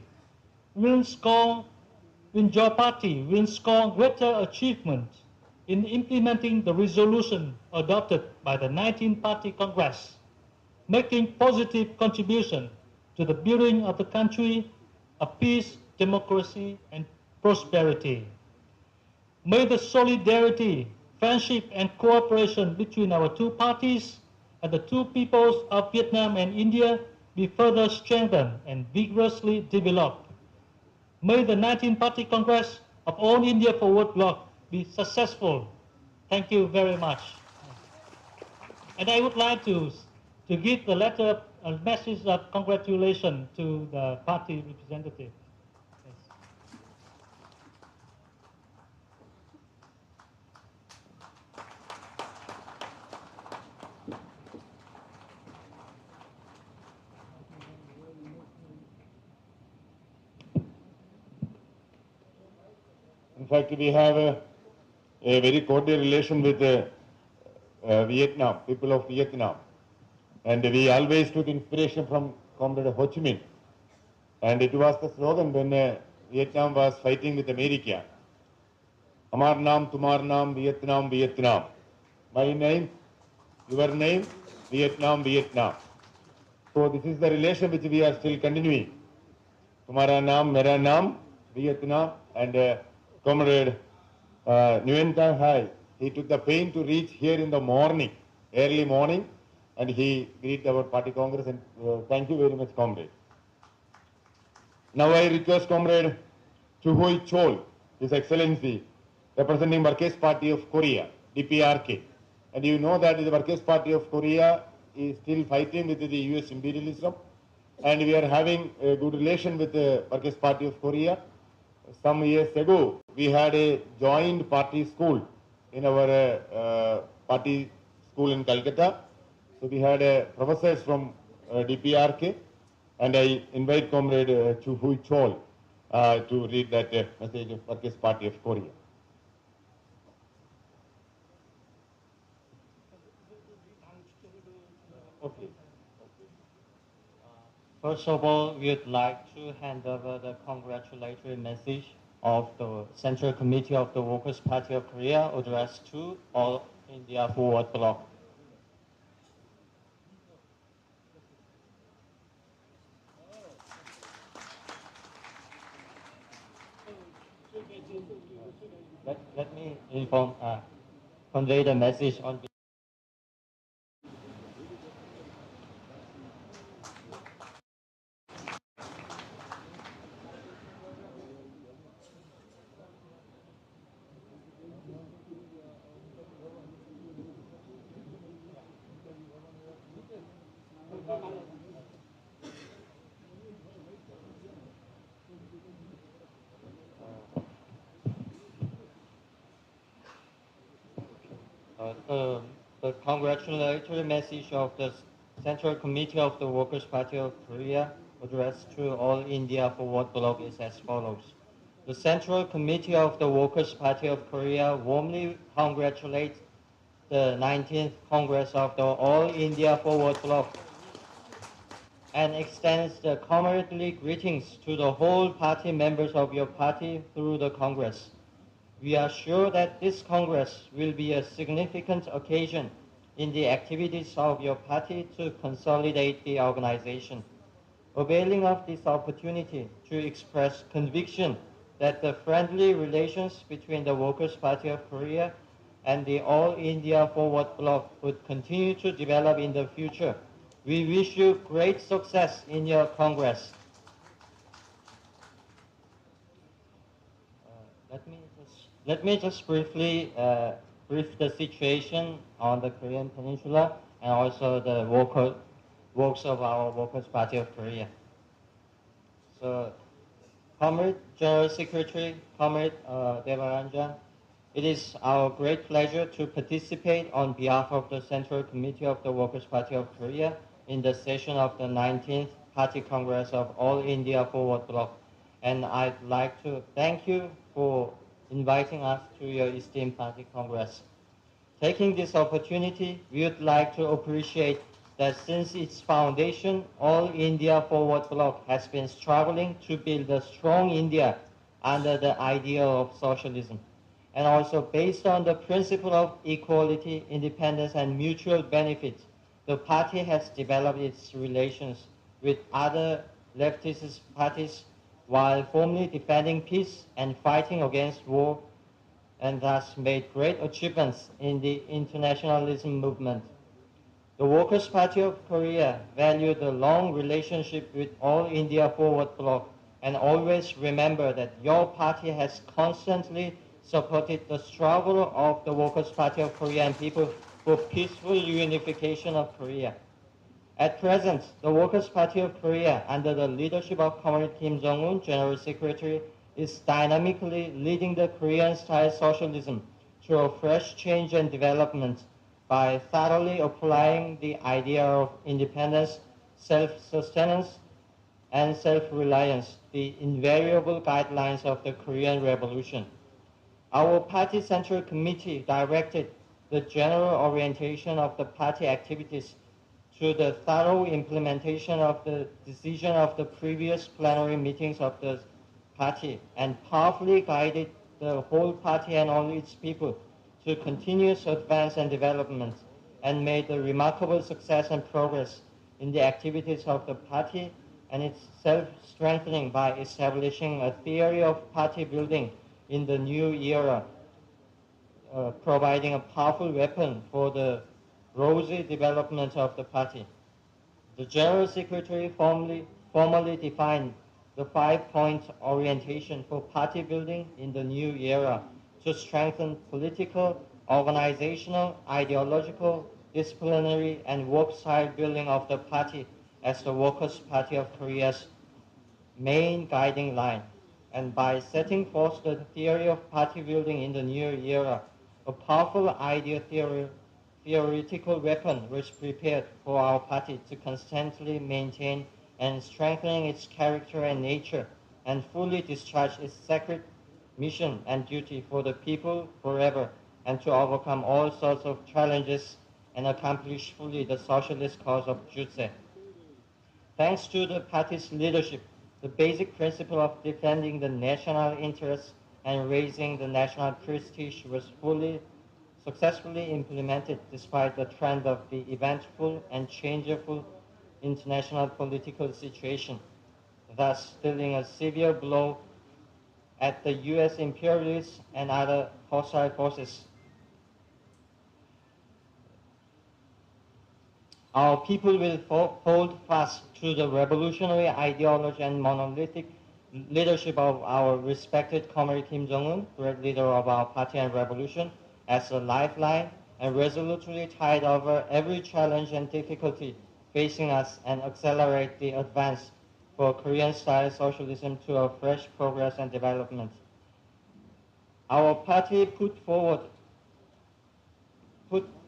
will score greater achievement in implementing the resolution adopted by the 19th Party Congress, making positive contribution to the building of the country of peace, democracy, and prosperity. May the solidarity, friendship, and cooperation between our two parties and the two peoples of Vietnam and India be further strengthened and vigorously developed. May the 19th Party Congress of All India Forward Bloc be successful. Thank you very much. And I would like to give the letter, a message of congratulations to the party representative. Yes. In fact, we have a very cordial relation with Vietnam, people of Vietnam. And we always took inspiration from Comrade Ho Chi Minh. And it was the slogan when Vietnam was fighting with America. Amar naam, tumar naam, Vietnam, Vietnam. My name, your name, Vietnam, Vietnam. So this is the relation which we are still continuing. Tumhara naam, mera naam, Vietnam. And Comrade Nguyen Tan Hai, he took the pain to reach here in the morning, early morning, and he greeted our party congress, and thank you very much, comrade. Now I request Comrade Chu Hui Chol, His Excellency, representing Marxist Party of Korea, DPRK. And you know that the Marxist Party of Korea is still fighting with the US imperialism, and we are having a good relation with the Marxist Party of Korea. Some years ago, we had a joint party school in our party school in Calcutta. So we had professors from DPRK, and I invite Comrade Chu Hui Chol to read that message of Marxist Party of Korea. Okay. First of all, we would like to hand over the congratulatory message of the Central Committee of the Workers' Party of Korea addressed to All India Forward Bloc. Let me convey the message on The congratulatory message of the Central Committee of the Workers' Party of Korea addressed to all India Forward Bloc is as follows. The Central Committee of the Workers' Party of Korea warmly congratulates the 19th Congress of the All India Forward Bloc and extends the comradely greetings to the whole party members of your party through the Congress. We are sure that this Congress will be a significant occasion in the activities of your party to consolidate the organization. Availing of this opportunity to express conviction that the friendly relations between the Workers' Party of Korea and the All India Forward Bloc would continue to develop in the future. We wish you great success in your Congress. Let me just briefly brief the situation on the Korean Peninsula and also the works of our Workers' Party of Korea. So, Comrade General Secretary, Comrade Devaranjan, it is our great pleasure to participate on behalf of the Central Committee of the Workers' Party of Korea in the session of the 19th Party Congress of All India Forward Bloc. And I'd like to thank you for inviting us to your esteemed party congress. Taking this opportunity, we would like to appreciate that since its foundation, All India Forward Bloc has been struggling to build a strong India under the ideal of socialism. And also based on the principle of equality, independence, and mutual benefit, the party has developed its relations with other leftist parties while firmly defending peace and fighting against war, and thus made great achievements in the internationalism movement. The Workers' Party of Korea valued the long relationship with All India Forward Bloc and always remember that your party has constantly supported the struggle of the Workers' Party of Korea and people for peaceful unification of Korea. At present, the Workers' Party of Korea, under the leadership of Comrade Kim Jong-un, General Secretary, is dynamically leading the Korean-style socialism through a fresh change and development by thoroughly applying the idea of independence, self-sustenance, and self-reliance, the invariable guidelines of the Korean Revolution. Our party Central Committee directed the general orientation of the party activities to the thorough implementation of the decision of the previous plenary meetings of the party and powerfully guided the whole party and all its people to continuous advance and development and made a remarkable success and progress in the activities of the party and its self-strengthening by establishing a theory of party building in the new era, providing a powerful weapon for the rosy development of the party. The General Secretary formally defined the 5-point orientation for party building in the new era to strengthen political, organizational, ideological, disciplinary, and work style building of the party as the Workers' Party of Korea's main guiding line. And by setting forth the theory of party building in the new era, a powerful theoretical weapon was prepared for our party to constantly maintain and strengthening its character and nature and fully discharge its sacred mission and duty for the people forever and to overcome all sorts of challenges and accomplish fully the socialist cause of Juche. Thanks to the party's leadership, the basic principle of defending the national interests and raising the national prestige was successfully implemented despite the trend of the eventful and changeful international political situation, thus dealing a severe blow at the U.S. imperialists and other hostile forces. Our people will hold fast to the revolutionary ideology and monolithic leadership of our respected Comrade Kim Jong-un, great leader of our party and revolution, as a lifeline and resolutely tide over every challenge and difficulty facing us and accelerate the advance for Korean-style socialism to a fresh progress and development. Our party put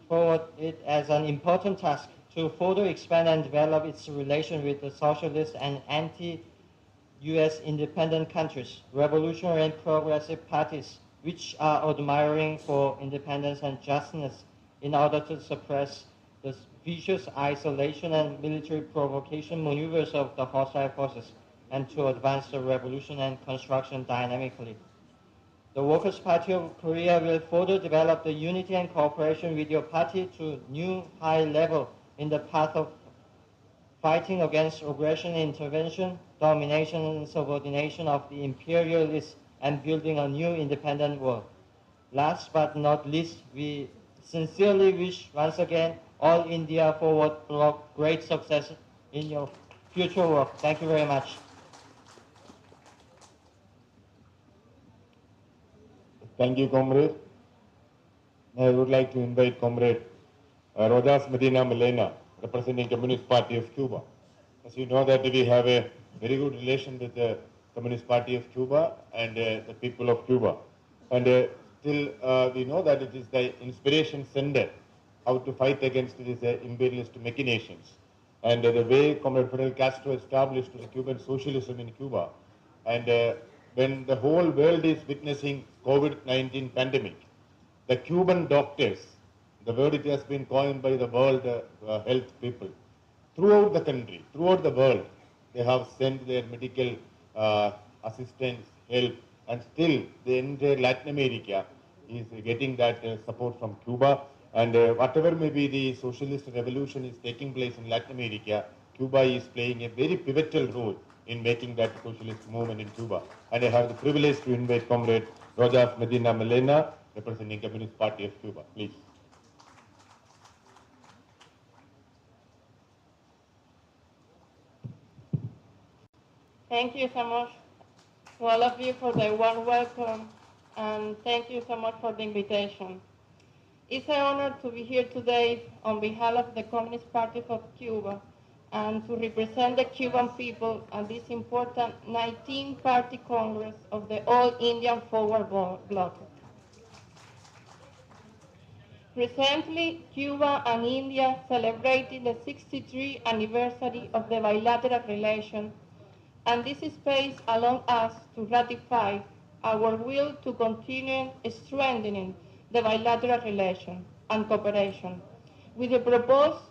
forward it as an important task to further expand and develop its relation with the socialist and anti-US independent countries, revolutionary and progressive parties, which are admiring for independence and justice in order to suppress the vicious isolation and military provocation maneuvers of the hostile forces and to advance the revolution and construction dynamically. The Workers' Party of Korea will further develop the unity and cooperation with your party to new high level in the path of fighting against aggression, intervention, domination, and subordination of the imperialists and building a new independent world. Last but not least, we sincerely wish once again all India Forward Bloc great success in your future work. Thank you very much. Thank you, comrade. I would like to invite comrade Rojas Medina Melena, representing Communist Party of Cuba. As you know that we have a very good relation with the Communist Party of Cuba and the people of Cuba. And still we know that it is the inspiration center how to fight against these imperialist machinations. And the way Comrade Fidel Castro established the Cuban socialism in Cuba. And when the whole world is witnessing COVID-19 pandemic, the Cuban doctors, the word it has been coined by the world health people, throughout the country, throughout the world, they have sent their medical assistance, help, and still the entire Latin America is getting that support from Cuba. And whatever may be the socialist revolution is taking place in Latin America, Cuba is playing a very pivotal role in making that socialist movement in Cuba. And I have the privilege to invite Comrade Rojas Medina Melena, representing Communist Party of Cuba. Please. Thank you so much to all of you for the warm welcome, and thank you so much for the invitation. It's an honor to be here today on behalf of the Communist Party of Cuba and to represent the Cuban people at this important 19-party Congress of the All Indian Forward Bloc. Recently, Cuba and India celebrated the 63th anniversary of the bilateral relation, and this space allows us to ratify our will to continue strengthening the bilateral relation and cooperation, with the purpose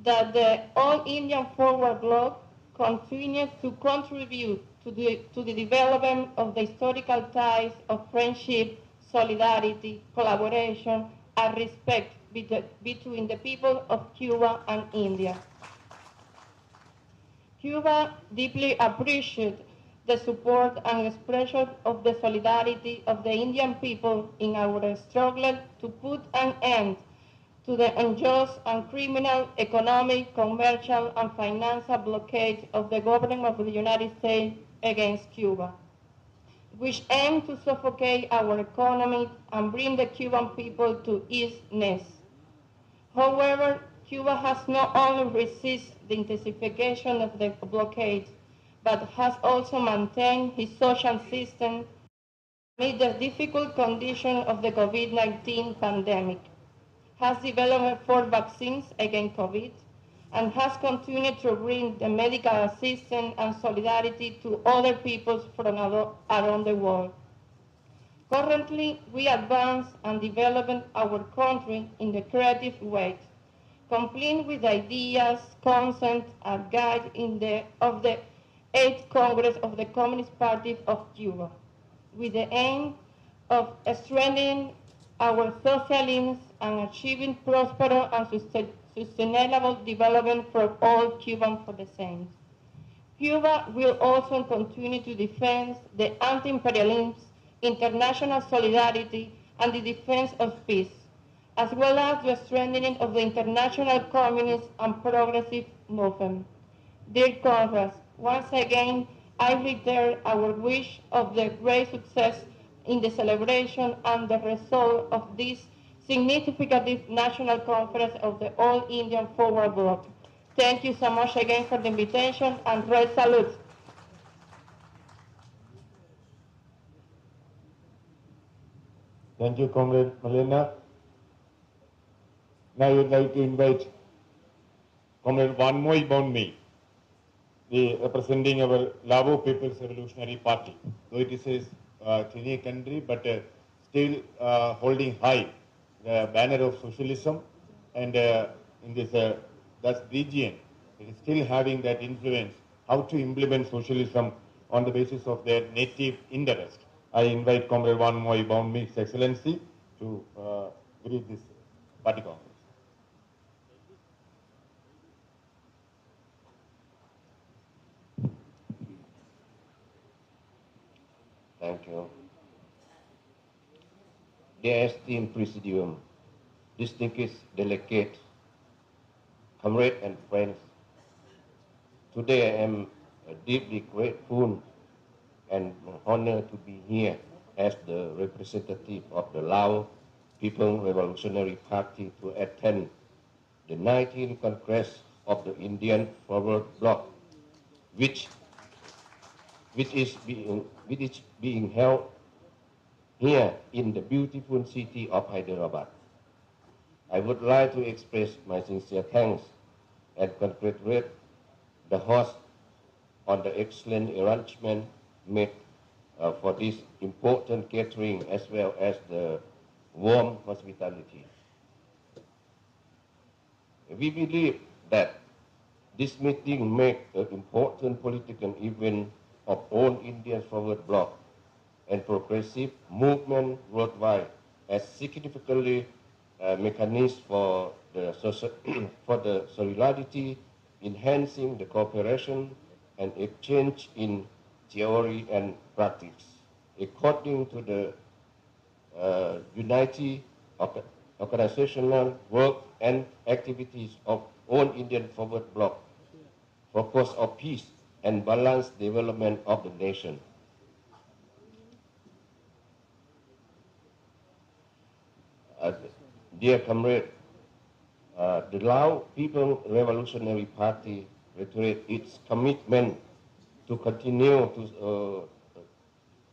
that the All Indian Forward Bloc continues to contribute to the development of the historical ties of friendship, solidarity, collaboration, and respect between the people of Cuba and India. Cuba deeply appreciates the support and expression of the solidarity of the Indian people in our struggle to put an end to the unjust and criminal economic, commercial, and financial blockade of the government of the United States against Cuba, which aim to suffocate our economy and bring the Cuban people to its knees. However, Cuba has not only resisted the intensification of the blockade, but has also maintained its social system amid the difficult conditions of the COVID-19 pandemic, has developed 4 vaccines against COVID, and has continued to bring the medical assistance and solidarity to other peoples from around the world. Currently, we advance and develop our country in the creative way, complete with ideas, concepts, and guide of the 8th Congress of the Communist Party of Cuba, with the aim of strengthening our social links and achieving prosperous and sustainable development for all Cubans for the same. Cuba will also continue to defend the anti-imperialism, international solidarity, and the defense of peace, as well as the strengthening of the international communist and progressive movement. Dear Congress, once again, I reiterate our wish of the great success in the celebration and the result of this significant national conference of the All Indian Forward Bloc. Thank you so much again for the invitation, and great salute. Thank you, Comrade Melena. Now I would like to invite Comrade Vanmoy Bonmi, representing our Lao People's Revolutionary Party. Though it is a tiny country, but still holding high the banner of socialism, and in this that region, it is still having that influence how to implement socialism on the basis of their native interest. I invite Comrade Vanmoy Bonmi, His Excellency, to greet this party congress. Thank you. Dear esteemed Presidium, distinguished delegates, comrades and friends, today I am deeply grateful and honored to be here as the representative of the Lao People's Revolutionary Party to attend the 19th Congress of the Indian Forward Bloc, which is being held here in the beautiful city of Hyderabad. I would like to express my sincere thanks and congratulate the host on the excellent arrangement made for this important gathering, as well as the warm hospitality. We believe that this meeting makes an important political event of all Indian Forward Bloc and progressive movement worldwide as significantly mechanism for the for the solidarity, enhancing the cooperation and exchange in theory and practice, according to the united organizational work and activities of all Indian Forward Bloc for cause of peace and balanced development of the nation. Dear comrade, the Lao People's Revolutionary Party reiterates its commitment to continue to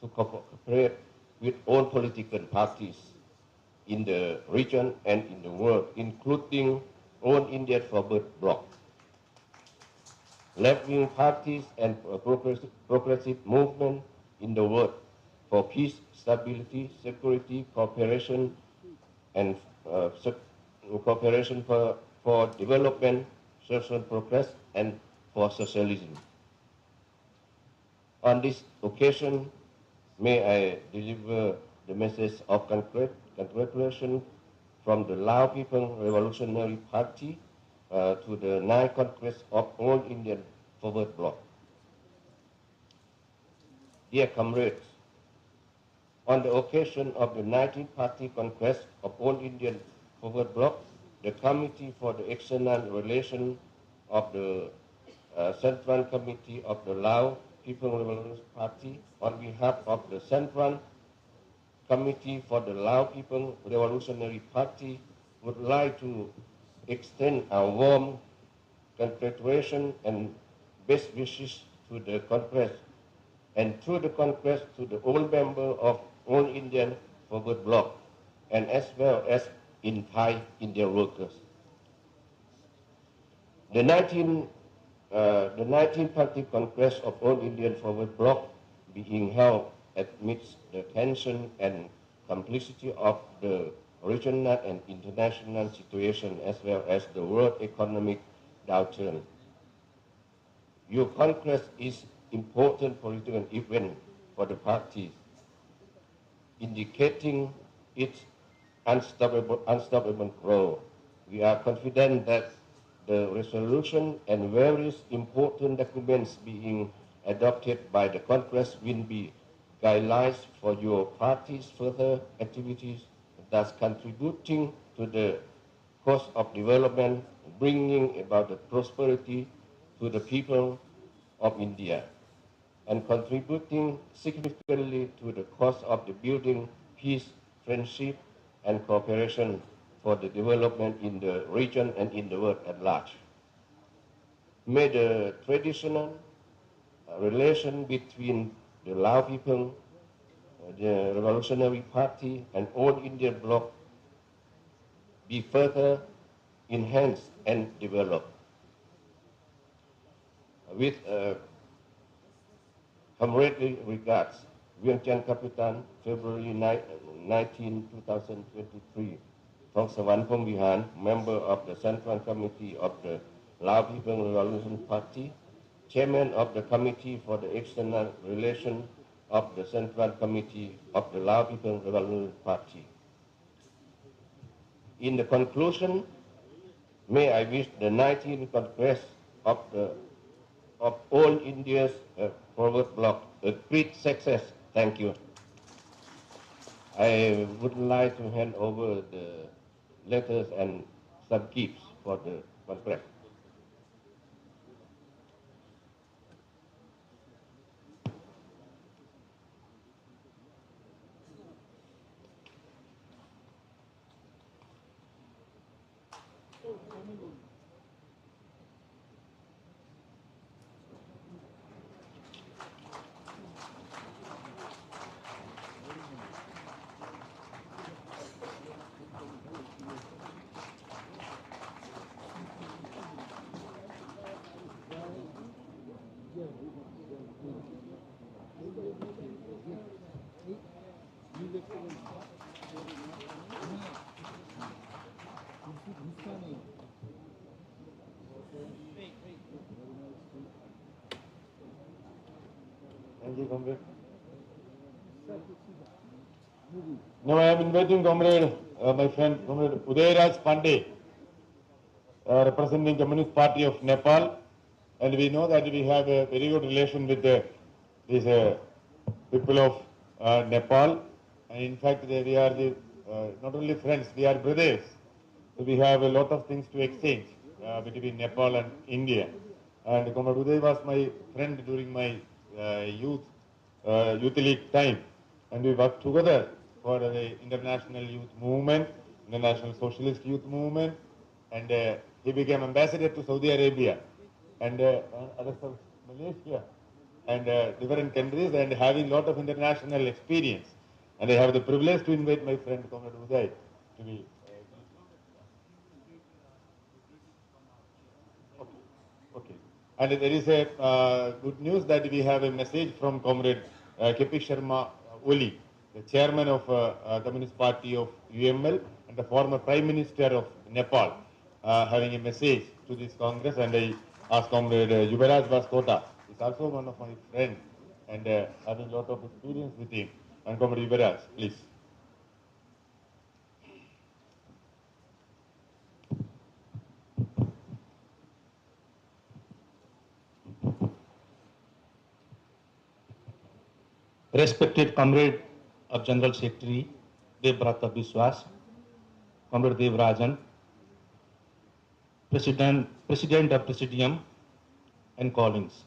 cooperate with all political parties in the region and in the world, including all Indian Forward Bloc, left-wing parties and progressive movement in the world for peace, stability, security, cooperation, and cooperation for development, social progress, and for socialism. On this occasion, may I deliver the message of congratulations from the Lao People's Revolutionary Party to the 9th Congress of All Indian Forward Bloc. Dear comrades, on the occasion of the 19th Party Congress of All Indian Forward Bloc, the Committee for the External Relations of the Central Committee of the Lao People's Revolutionary Party, on behalf of the Central Committee for the Lao People's Revolutionary Party, would like to extend our warm congratulations and best wishes to the Congress, and through the Congress to the all members of All Indian Forward Bloc, and as well as entire Indian workers. The 19th Party Congress of All Indian Forward Bloc being held amidst the tension and complexity of the regional and international situation, as well as the world economic downturn. Your Congress is important political event for the party, indicating its unstoppable growth. We are confident that the resolution and various important documents being adopted by the Congress will be guidelines for your party's further activities, thus contributing to the cause of development, bringing about the prosperity to the people of India, and contributing significantly to the cause of the building peace, friendship, and cooperation for the development in the region and in the world at large. May the traditional relation between the Lao people, the Revolutionary Party, and all Indian Bloc be further enhance and develop. With comradely regards, Vientiane Capitan, February 19, 2023. Thong Savanpong Vihan, member of the Central Committee of the Lao People Revolution Party, Chairman of the Committee for the External Relations of the Central Committee of the Lao People Revolution Party. In the conclusion, may I wish the 19th Congress of all India's Forward Bloc a great success. Thank you. I would like to hand over the letters and some gifts for the Congress. Thank you, comrade. Now I am inviting comrade, my friend, comrade Udayaraj Pandey, representing Communist Party of Nepal, and we know that we have a very good relation with these people of Nepal, and in fact we are not only friends, we are brothers. So we have a lot of things to exchange between Nepal and India. And Comrade Uday was my friend during my youth league time, and we worked together for the international youth movement, international socialist youth movement, and he became ambassador to Saudi Arabia and other Malaysia and different countries, and having a lot of international experience. And I have the privilege to invite my friend Comrade Uday to be. Okay. And there is a good news that we have a message from Comrade K.P. Sharma Oli, the chairman of Communist Party of UML and the former Prime Minister of Nepal, having a message to this Congress. And I ask Comrade Yubaraj Vaskota, who is also one of my friends and having a lot of experience with him. And Comrade Yubaraj, please. Respected Comrade of General Secretary Devbrata Biswas, Comrade Devrajan, President of Presidium and colleagues.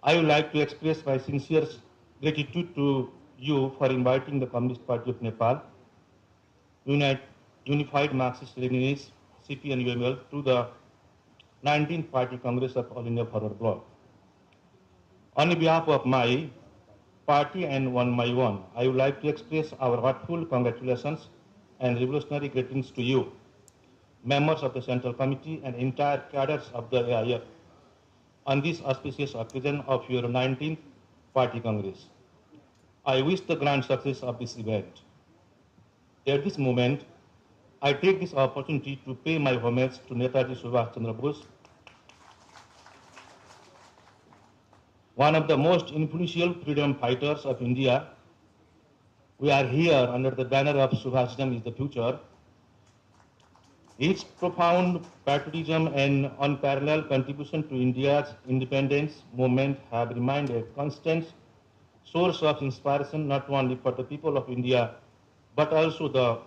I would like to express my sincere gratitude to you for inviting the Communist Party of Nepal, Unified Marxist-Leninist, CP and UML to the 19th Party Congress of All India Forward Bloc. On behalf of my party and one by one, I would like to express our heartfelt congratulations and revolutionary greetings to you, members of the Central Committee and entire cadres of the AIF, on this auspicious occasion of your 19th Party Congress. I wish the grand success of this event. At this moment, I take this opportunity to pay my homage to Netaji Subhash Chandra Bose, one of the most influential freedom fighters of India. We are here under the banner of Subhasism is the future. His profound patriotism and unparalleled contribution to India's independence movement have remained a constant source of inspiration not only for the people of India, but also the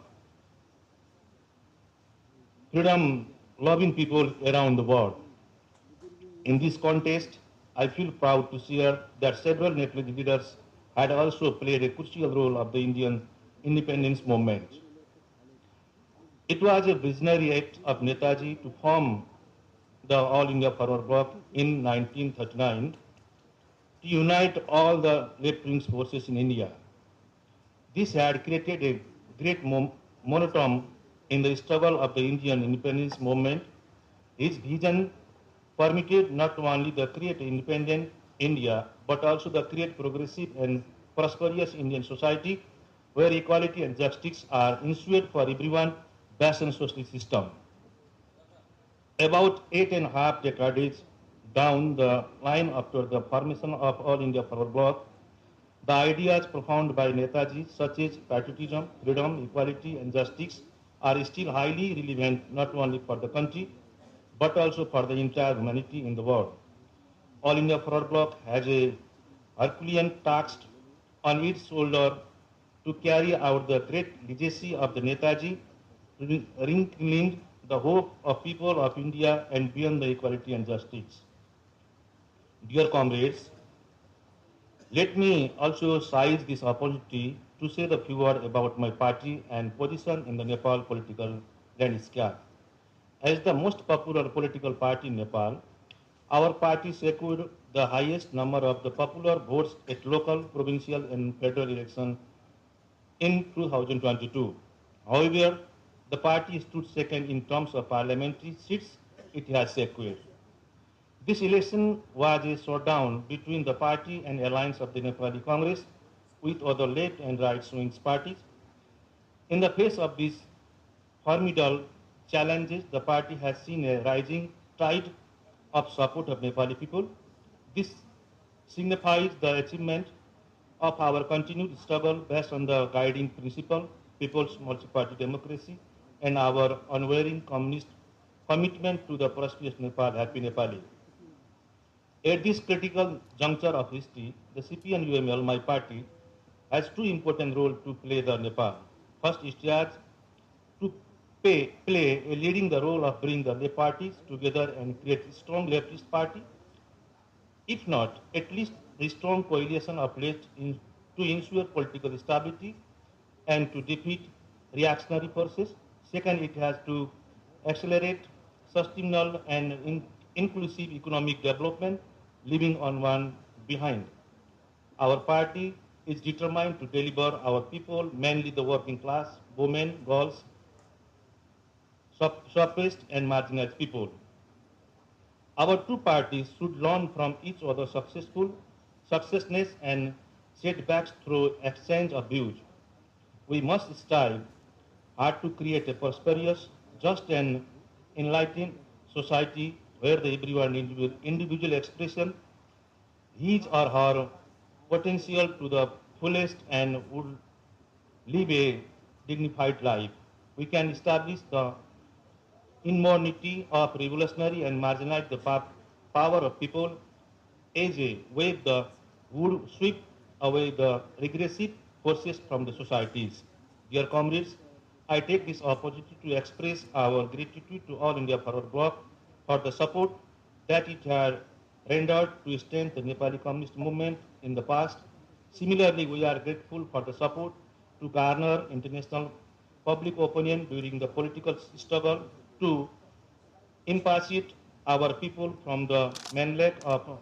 freedom-loving people around the world. In this context, I feel proud to share that several Nepalese leaders had also played a crucial role of the Indian independence movement. It was a visionary act of Netaji to form the All India Forward Bloc in 1939 to unite all the left-wing forces in India. This had created a great momentum in the struggle of the Indian independence movement. His vision permitted not only the create independent India, but also the create progressive and prosperous Indian society where equality and justice are ensured for everyone based on social system. About 8.5 decades down the line after the formation of All India Forward Bloc, the ideas propounded by Netaji, such as patriotism, freedom, equality, and justice, are still highly relevant not only for the country, but also for the entire humanity in the world. All India Forward Bloc has a Herculean task on its shoulder to carry out the great legacy of the Netaji, rekindling the hope of people of India and beyond the equality and justice. Dear comrades, let me also seize this opportunity to say a few words about my party and position in the Nepal political landscape. As the most popular political party in Nepal, our party secured the highest number of the popular votes at local, provincial, and federal elections in 2022. However, the party stood second in terms of parliamentary seats it has secured. This election was a showdown between the party and alliance of the Nepali Congress with other left and right wing parties. In the face of these formidable challenges, the party has seen a rising tide of support of Nepali people. This signifies the achievement of our continued struggle based on the guiding principle, people's multi-party democracy, and our unwavering communist commitment to the prosperous Nepal, happy Nepali. At this critical juncture of history, the CPN-UML, my party, has two important roles to play the Nepal. First, it has to play a leading the role of bringing the left parties together and create a strong leftist party. If not, at least a strong coalition of left to ensure political stability and to defeat reactionary forces. Second, it has to accelerate sustainable and inclusive economic development, leaving on one behind. Our party is determined to deliver our people, mainly the working class, women, girls, suppressed and marginalized people. Our two parties should learn from each other's successness and setbacks through exchange of views. We must strive hard to create a prosperous, just and enlightened society where the everyone individual expression his or her potential to the fullest and would live a dignified life. We can establish the immunity of revolutionary and marginalize the power of people as a wave that would sweep away the regressive forces from the societies. Dear comrades, I take this opportunity to express our gratitude to All India Forward Bloc for the support that it had rendered to strengthen the Nepali Communist movement in the past. Similarly, we are grateful for the support to garner international public opinion during the political struggle to impaciate our people from the manlake of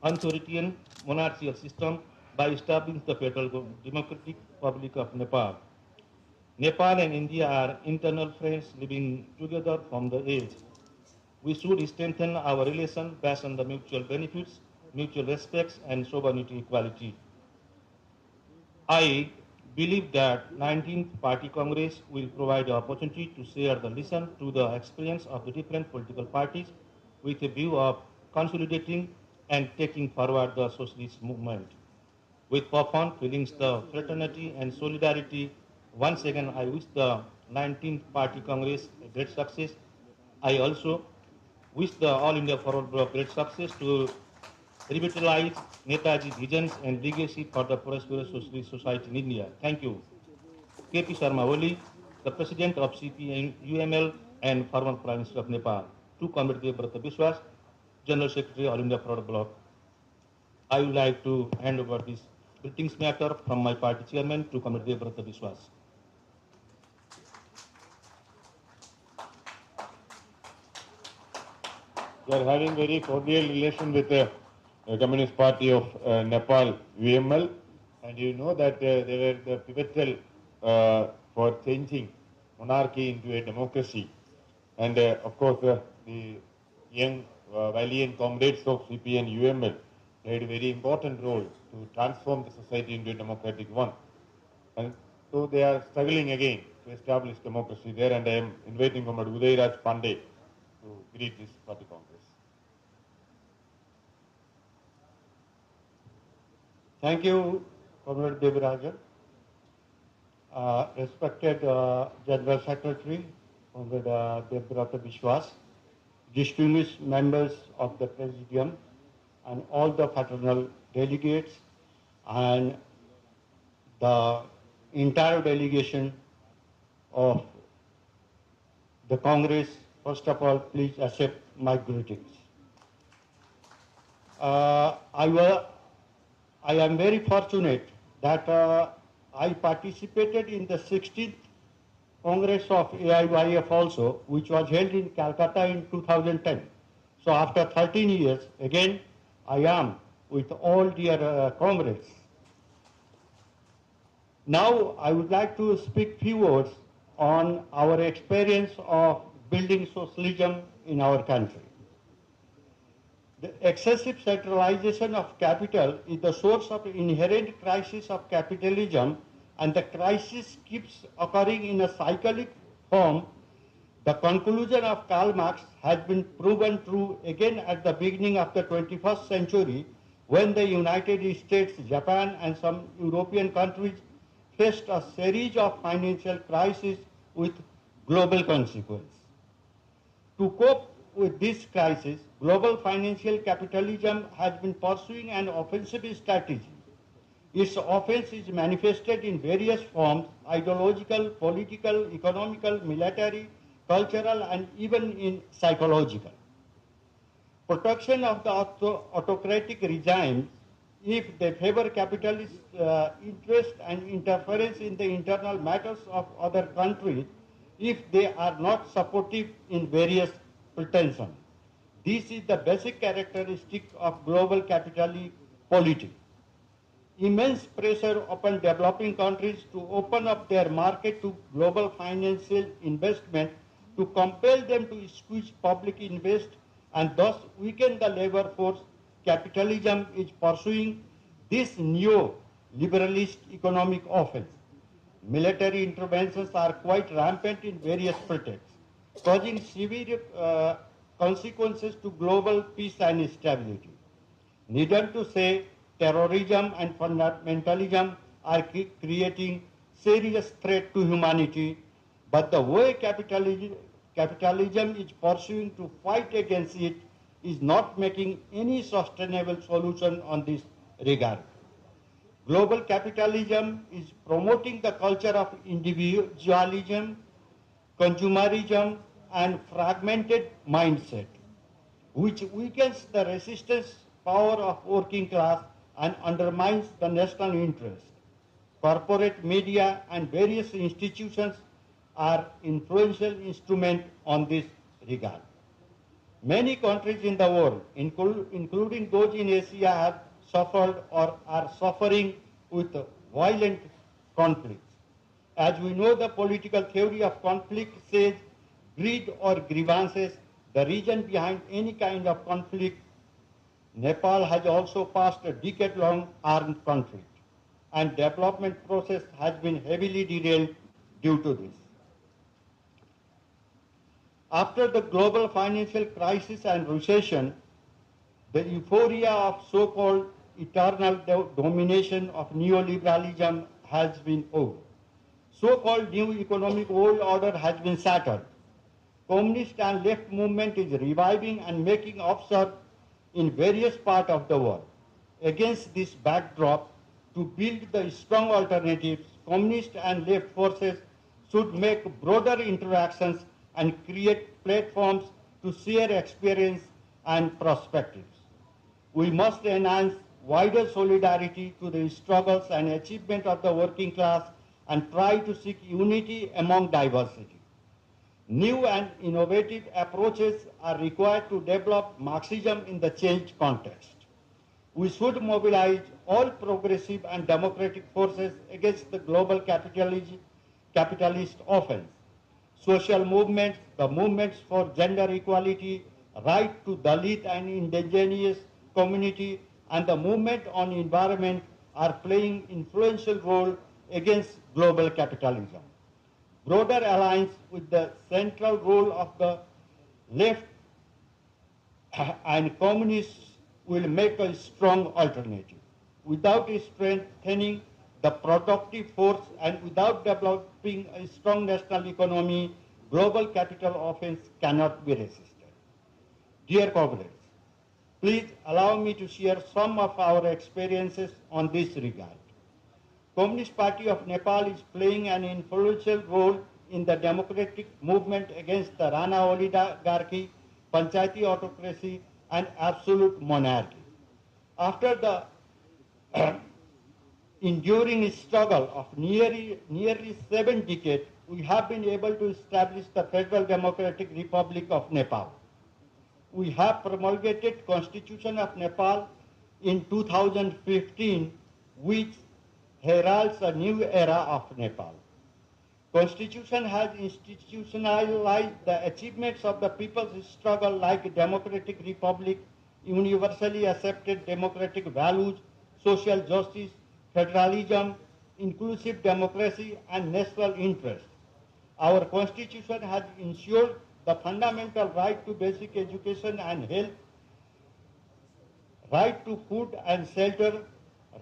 authoritarian monarchical system by establishing the Federal Democratic Republic of Nepal. Nepal and India are internal friends living together from the age. We should strengthen our relation based on the mutual benefits, mutual respects, and sovereignty equality. I believe that 19th Party Congress will provide the opportunity to share the lesson to the experience of the different political parties with a view of consolidating and taking forward the socialist movement. With profound feelings of fraternity and solidarity, once again I wish the 19th Party Congress a great success. I also wish the All India Forward Bloc great success to revitalize Netaji's visions and legacy for the prosperous socialist society in India. Thank you. KP Sharma Oli, the President of CPN-UML and former Prime Minister of Nepal. To Comrade Devbrata Biswas, General Secretary All India Forward Bloc. I would like to hand over this greetings matter from my party chairman to Comrade Devbrata Biswas. We are having very cordial relation with the Communist Party of Nepal, UML, and you know that they were the pivotal for changing monarchy into a democracy. And of course, the young valiant comrades of CP and UML played a very important role to transform the society into a democratic one. And so they are struggling again to establish democracy there, and I am inviting Comrade Udayraj Pandey to greet this party congress. Thank you, Comrade Devarajan. Respected General Secretary, Comrade Devbrata Biswas, distinguished members of the Presidium, and all the fraternal delegates, and the entire delegation of the Congress, first of all, please accept my greetings. I am very fortunate that I participated in the 16th Congress of AIYF also, which was held in Calcutta in 2010. So after 13 years, again, I am with all dear comrades. Now I would like to speak few words on our experience of building socialism in our country. The excessive centralization of capital is the source of inherent crisis of capitalism, and the crisis keeps occurring in a cyclic form. The conclusion of Karl Marx has been proven true again at the beginning of the 21st century, when the United States, Japan, and some European countries faced a series of financial crises with global consequences. To cope with this crisis, global financial capitalism has been pursuing an offensive strategy. Its offense is manifested in various forms: ideological, political, economical, military, cultural, and even in psychological. Protection of the autocratic regimes, if they favor capitalist interest and interference in the internal matters of other countries, if they are not supportive in various pretensions. This is the basic characteristic of global capitalist politics. Immense pressure upon developing countries to open up their market to global financial investment, to compel them to squeeze public invest and thus weaken the labor force. Capitalism is pursuing this neo-liberalist economic offense. Military interventions are quite rampant in various pretexts, causing severe consequences to global peace and stability. Needless to say, terrorism and fundamentalism are creating serious threat to humanity, but the way capitalism is pursuing to fight against it is not making any sustainable solution on this regard. Global capitalism is promoting the culture of individualism, consumerism, and fragmented mindset, which weakens the resistance power of working class and undermines the national interest. Corporate media and various institutions are influential instruments on this regard. Many countries in the world, including those in Asia, have suffered or are suffering with violent conflicts. As we know, the political theory of conflict says greed or grievances, the reason behind any kind of conflict. Nepal has also passed a decade-long armed conflict, and development process has been heavily derailed due to this. After the global financial crisis and recession, the euphoria of so-called eternal domination of neoliberalism has been over. So-called new economic world order has been shattered. Communist and left movement is reviving and making upsurge in various parts of the world. Against this backdrop, to build the strong alternatives, communist and left forces should make broader interactions and create platforms to share experience and perspectives. We must enhance wider solidarity to the struggles and achievement of the working class and try to seek unity among diversity. New and innovative approaches are required to develop Marxism in the changed context. We should mobilize all progressive and democratic forces against the global capitalist offense. social movements, the movements for gender equality, right to Dalit and indigenous community, and the movement on environment are playing influential role against global capitalism. Broader alliance with the central role of the left and communists will make a strong alternative. Without strengthening the productive force and without developing a strong national economy, global capital offense cannot be resisted. Dear comrades, please allow me to share some of our experiences on this regard. Communist Party of Nepal is playing an influential role in the democratic movement against the Rana oligarchy, Panchayati autocracy, and absolute monarchy. After the enduring struggle of nearly 7 decades, we have been able to establish the Federal Democratic Republic of Nepal. We have promulgated Constitution of Nepal in 2015, which heralds a new era of Nepal. Constitution has institutionalized the achievements of the people's struggle like democratic republic, universally accepted democratic values, social justice, federalism, inclusive democracy, and national interest. Our Constitution has ensured the fundamental right to basic education and health, right to food and shelter,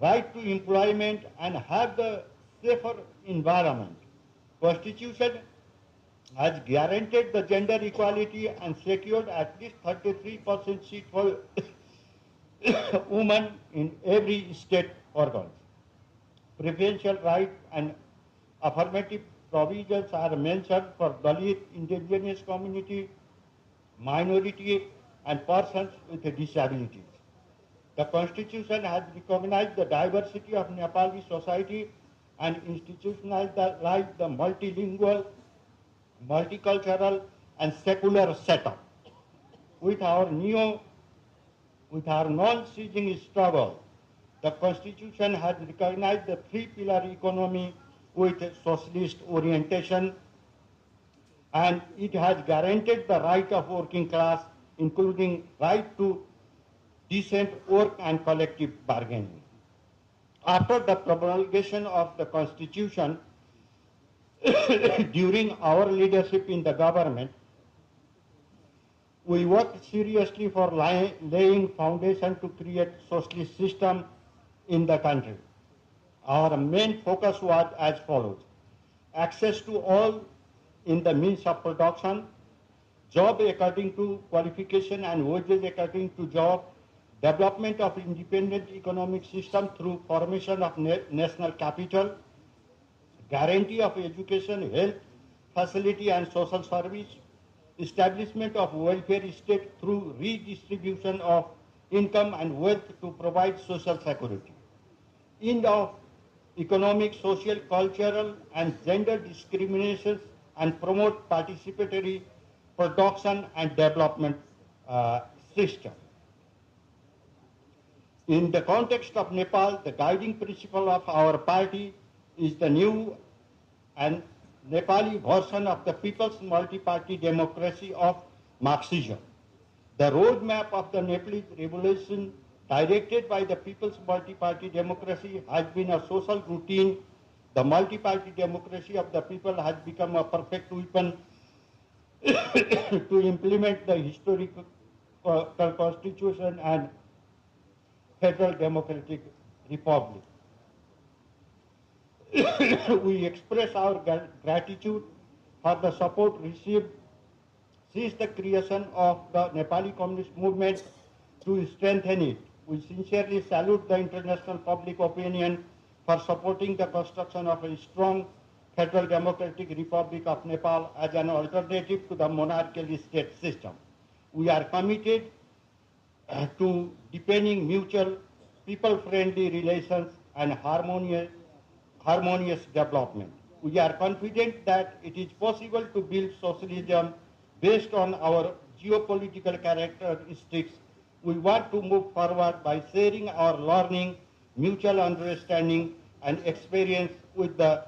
right to employment, and have the safer environment. Constitution has guaranteed the gender equality and secured at least 33% seat for women in every state organs. Preferential rights and affirmative provisions are mentioned for Dalit, indigenous community, minority, and persons with disabilities. The Constitution has recognized the diversity of Nepali society and institutionalized the multilingual, multicultural, and secular setup. With our non-ceasing struggle, the Constitution has recognized the three-pillar economy with socialist orientation, and it has guaranteed the right of working class, including right to decent work and collective bargaining. After the promulgation of the Constitution, during our leadership in the government, we worked seriously for laying foundation to create socialist system in the country. Our main focus was as follows: access to all in the means of production, job according to qualification and wages according to job, development of independent economic system through formation of national capital, guarantee of education, health, facility and social service, establishment of welfare state through redistribution of income and wealth to provide social security, end of economic, social, cultural and gender discriminations, and promote participatory production and development system. In the context of Nepal, the guiding principle of our party is the new and Nepali version of the People's Multi-Party Democracy of Marxism. The roadmap of the Nepalese revolution directed by the People's Multi-Party Democracy has been a social routine. The multi-party democracy of the people has become a perfect weapon to implement the historical constitution and Federal Democratic Republic. We express our gratitude for the support received since the creation of the Nepali Communist Movement to strengthen it. We sincerely salute the international public opinion for supporting the construction of a strong Federal Democratic Republic of Nepal as an alternative to the monarchical state system. We are committed to deepening mutual, people-friendly relations and harmonious development. We are confident that it is possible to build socialism based on our geopolitical characteristics. We want to move forward by sharing our learning, mutual understanding, and experience with the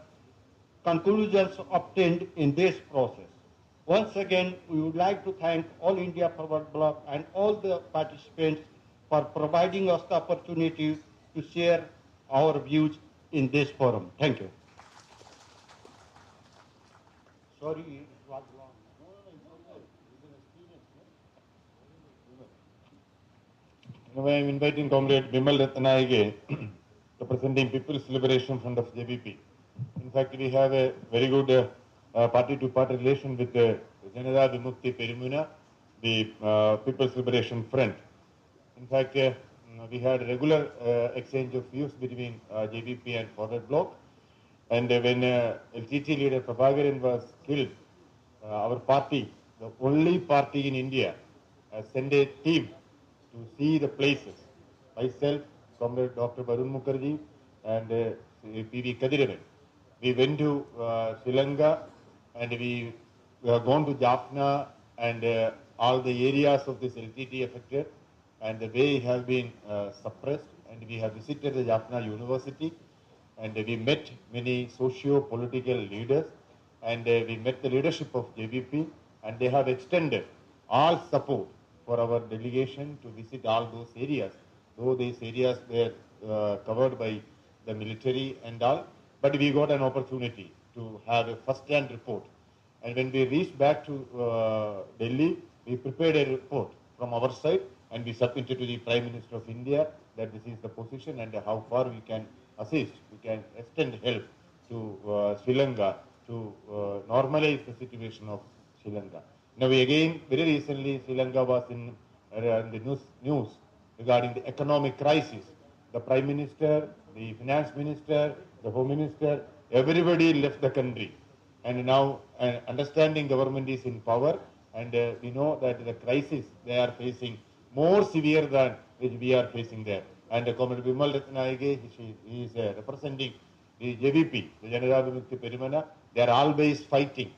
conclusions obtained in this process. Once again, we would like to thank All India Forward Bloc and all the participants for providing us the opportunity to share our views in this forum. Thank you. Sorry, it was long. Now I am inviting Comrade Bimal Ratnayake, representing People's Liberation Front of JVP. In fact, we have a very good party-to-party relation with Janata Vimukti Perimuna, the People's Liberation Front. In fact, we had regular exchange of views between JVP and Forward Bloc. And when LTT leader Prabhakaran was killed, our party, the only party in India, sent a team to see the places. Myself, Comrade Dr. Barun Mukherjee, and P.V. Kadiravan. We went to Sri Lanka, and we have gone to Jaffna and all the areas of this LTT affected, and the way it has been suppressed. And we have visited the Jaffna University, and we met many socio-political leaders, and we met the leadership of JVP, and they have extended all support for our delegation to visit all those areas, though these areas were covered by the military and all, but we got an opportunity to have a first-hand report. And when we reached back to Delhi, we prepared a report from our side, and we submitted to the Prime Minister of India that this is the position and how far we can assist, we can extend help to Sri Lanka to normalize the situation of Sri Lanka. Now, very recently, Sri Lanka was in the news regarding the economic crisis. The Prime Minister, the Finance Minister, the Home Minister, everybody left the country. And now, understanding government is in power, and we know that the crisis they are facing more severe than which we are facing there. And Comrade Bimal Ratnayake, he is representing the JVP, the Janata Vimukti Perimuna. They are always fighting.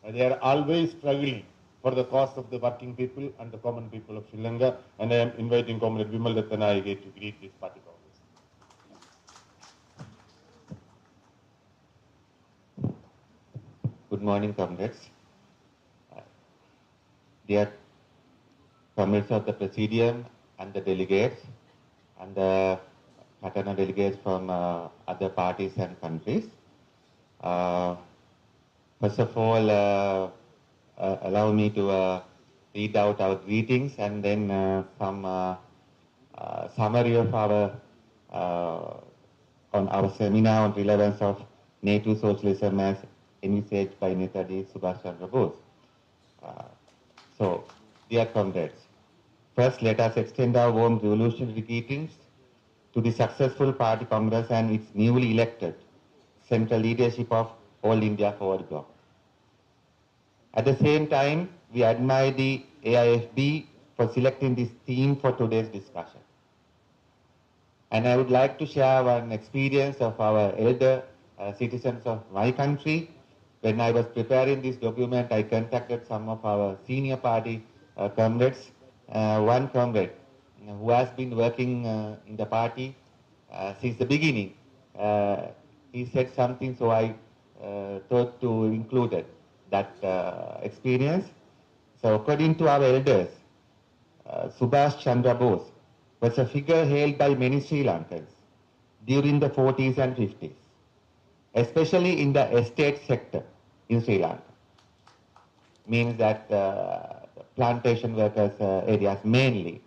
They are always struggling for the cause of the working people and the common people of Sri Lanka. And I am inviting Comrade Bimal Ratnayake to greet this party congress. Good morning, comrades. Dear comrades of the Presidium and the delegates and the fraternal delegates from other parties and countries. First of all, allow me to read out our greetings and then some summary of our on our seminar on relevance of native socialism as envisaged by Netaji Subhash Chandra Bose. So, dear comrades, first let us extend our warm revolutionary greetings to the successful party congress and its newly elected central leadership of All India Forward Bloc. At the same time, we admire the AIFB for selecting this theme for today's discussion. And I would like to share one experience of our elder citizens of my country. When I was preparing this document, I contacted some of our senior party comrades. One comrade who has been working in the party since the beginning. He said something, so I thought to include that experience. So according to our elders, Subhash Chandra Bose was a figure hailed by many Sri Lankans during the 40s and 50s, especially in the estate sector in Sri Lanka. Means that plantation workers areas mainly,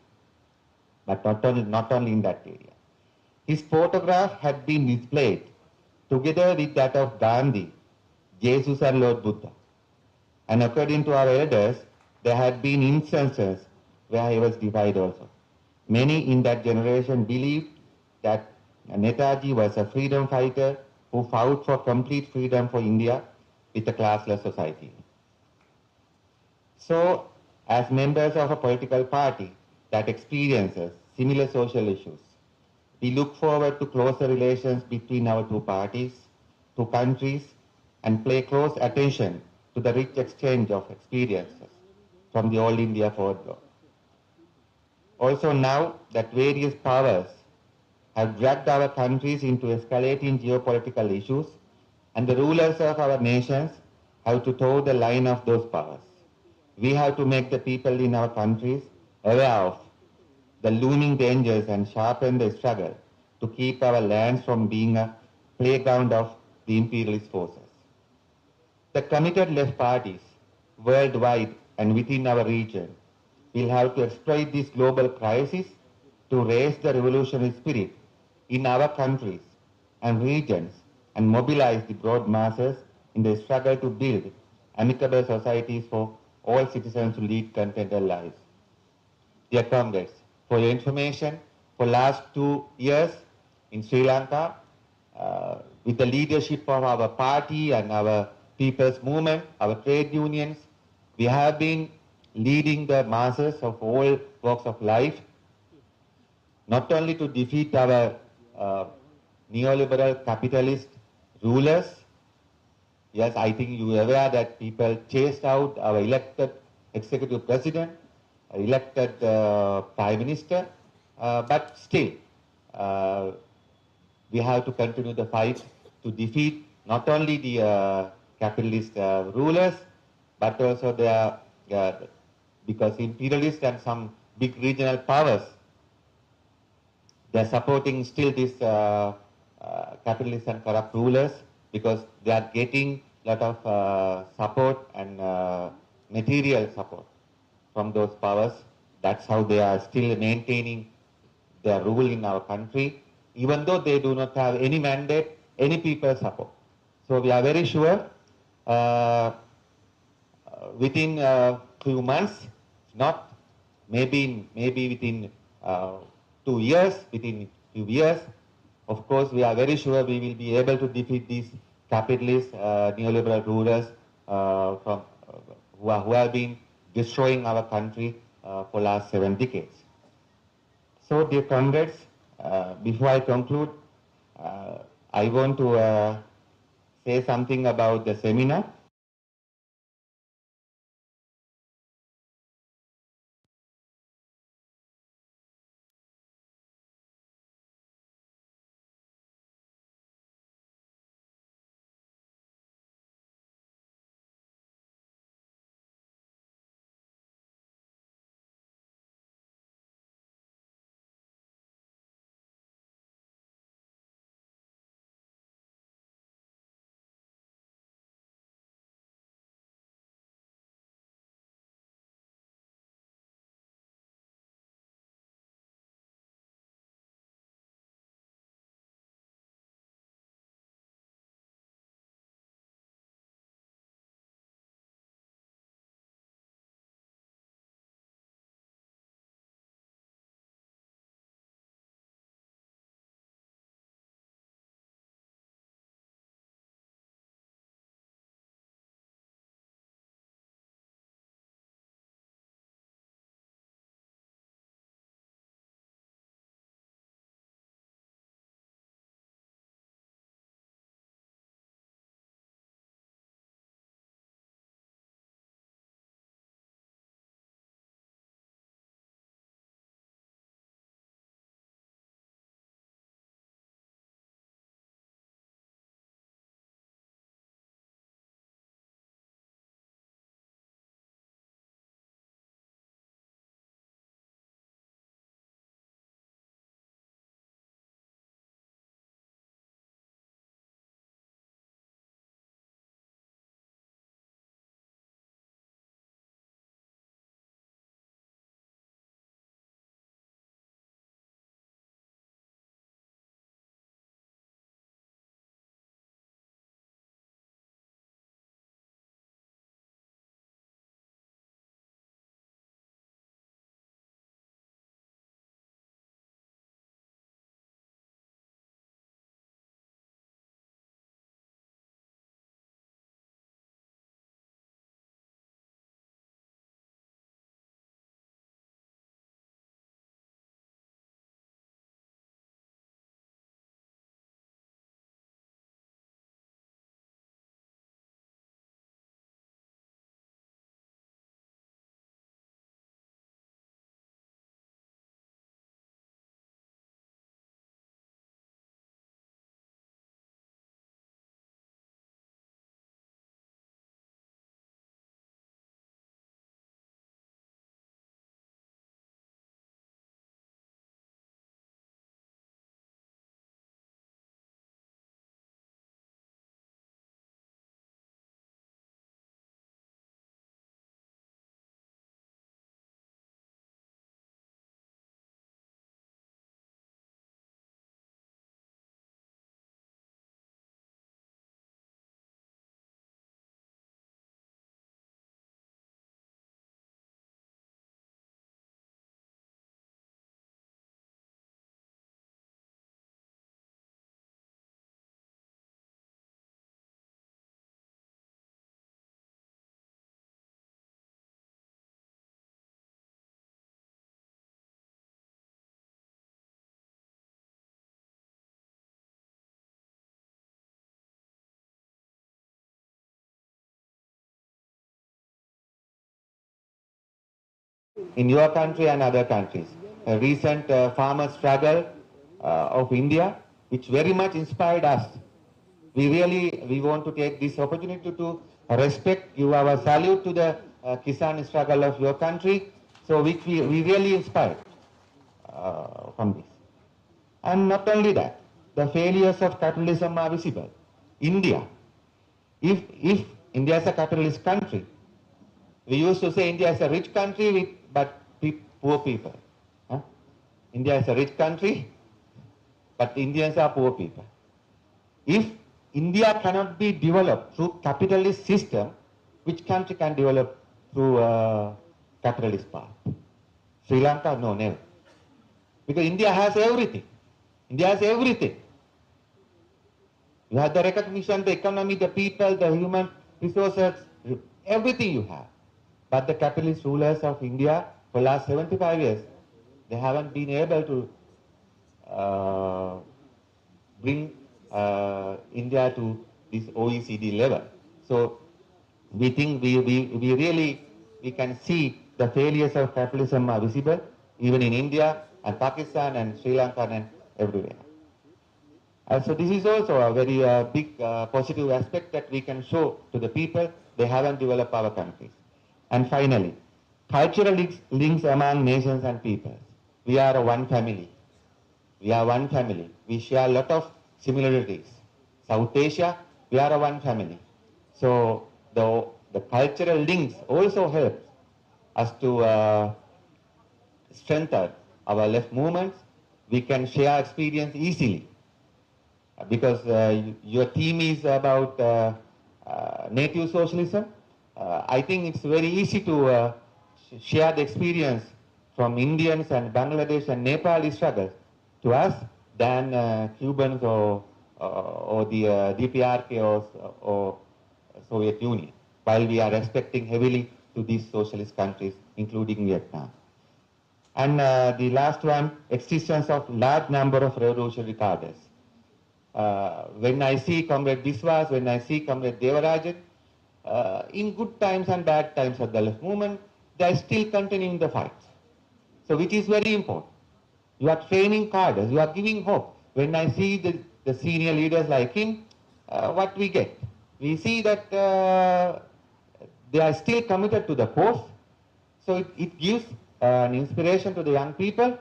but not only in that area. His photograph had been displayed together with that of Gandhi, Jesus and Lord Buddha. And according to our elders, there had been instances where he was defied also. Many in that generation believed that Netaji was a freedom fighter who fought for complete freedom for India with a classless society. So, as members of a political party that experiences similar social issues, we look forward to closer relations between our two parties, two countries, and pay close attention to the rich exchange of experiences from the All India Forward Bloc. Also now that various powers have dragged our countries into escalating geopolitical issues and the rulers of our nations have to toe the line of those powers. We have to make the people in our countries aware of the looming dangers and sharpen the struggle to keep our lands from being a playground of the imperialist forces. The committed left parties worldwide and within our region will have to exploit this global crisis to raise the revolutionary spirit in our countries and regions and mobilize the broad masses in the struggle to build amicable societies for all citizens to lead contented lives. Dear comrades, for your information, for last 2 years in Sri Lanka, with the leadership of our party and our people's movement, our trade unions, we have been leading the masses of all walks of life, not only to defeat our neoliberal capitalist rulers. Yes, I think you are aware that people chased out our elected executive president, elected prime minister, but still we have to continue the fight to defeat not only the capitalist rulers, but also because imperialists and some big regional powers, they are supporting still these capitalist and corrupt rulers because they are getting a lot of support and material support from those powers. That's how they are still maintaining their rule in our country, even though they do not have any mandate, any people support. So we are very sure within a few months, not maybe within 2 years, within few years, of course, we are very sure we will be able to defeat these capitalist neoliberal rulers who have been destroying our country for last 7 decades. So, dear comrades, before I conclude, I want to say something about the seminar. in your country and other countries. A recent farmer struggle of India, which very much inspired us. We want to take this opportunity to respect, give our salute to the Kisan struggle of your country, so which we really inspired from this. And not only that, the failures of capitalism are visible. India, if India is a capitalist country, we used to say India is a rich country but poor people. Huh? India is a rich country, but Indians are poor people. If India cannot be developed through capitalist system, which country can develop through capitalist path? Sri Lanka? No, never. Because India has everything. India has everything. You have the recognition, the economy, the people, the human resources, everything you have. But the capitalist rulers of India for the last 75 years, they haven't been able to bring India to this OECD level. So we think we can see the failures of capitalism are visible even in India and Pakistan and Sri Lanka and everywhere. So this is also a very big positive aspect that we can show to the people. They haven't developed our countries. And finally, cultural links among nations and peoples. We are one family. We are one family. We share a lot of similarities. South Asia, we are a one family. So the cultural links also help us to strengthen our left movements. We can share experience easily. Because your theme is about native socialism, I think it's very easy to share the experience from Indians and Bangladesh and Nepali struggles to us than Cubans or the DPRK or Soviet Union, while we are respecting heavily to these socialist countries, including Vietnam. And the last one, existence of large number of revolutionary cadres. When I see Comrade Biswas, when I see Comrade Devarajan, in good times and bad times of the left movement, they are still continuing the fight. So which is very important. You are training cadres, you are giving hope. When I see the senior leaders like him, what we get? We see that they are still committed to the cause. So it gives an inspiration to the young people